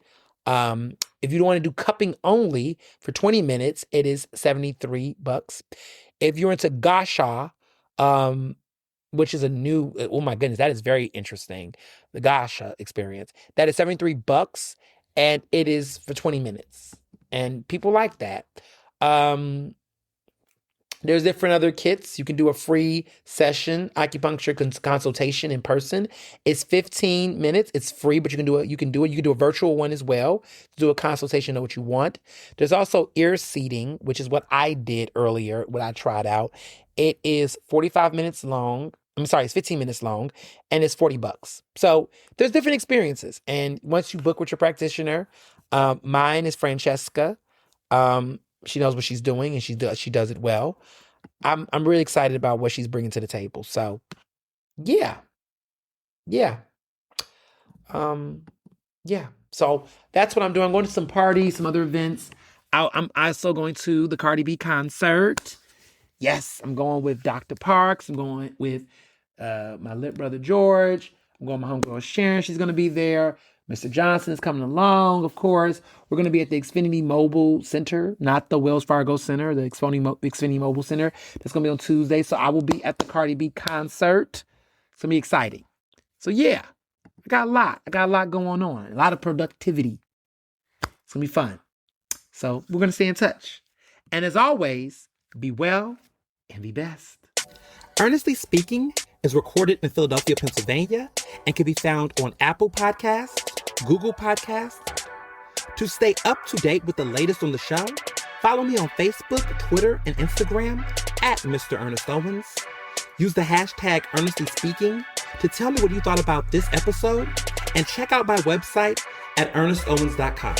If you don't want to do cupping only for 20 minutes, it is $73. If you're into Gasha, which is a new, oh my goodness, that is very interesting. The Gasha experience. That is $73 and it is for 20 minutes. And people like that. There's different other kits. You can do a free session, acupuncture consultation in person. It's 15 minutes. It's free, but you can do it. You can do a virtual one as well. Do a consultation, know what you want. There's also ear seating, which is what I did earlier when I tried out. It is 45 minutes long. It's 15 minutes long and it's $40. So there's different experiences. And once you book with your practitioner, mine is Francesca. She knows what she's doing and she does it well. I'm really excited about what she's bringing to the table. So yeah. So that's what I'm doing. I'm going to some parties, some other events. I'm also going to the Cardi B concert. Yes, I'm going with Dr. Parks. I'm going with my lit brother George. I'm going with my homegirl Sharon. She's going to be there. Mr. Johnson is coming along, of course. We're going to be at the Xfinity Mobile Center, not the Wells Fargo Center, the Xfinity Mobile Center. That's going to be on Tuesday. So I will be at the Cardi B concert. It's going to be exciting. So yeah, I got a lot going on. A lot of productivity. It's going to be fun. So we're going to stay in touch. And as always, be well and be best. Ernestly Speaking is recorded in Philadelphia, Pennsylvania, and can be found on Apple Podcasts, Google Podcasts. To stay up to date with the latest on the show, follow me on Facebook, Twitter, and Instagram at Mr. Ernest Owens. Use the hashtag Ernestly Speaking to tell me what you thought about this episode, and check out my website at ernestowens.com.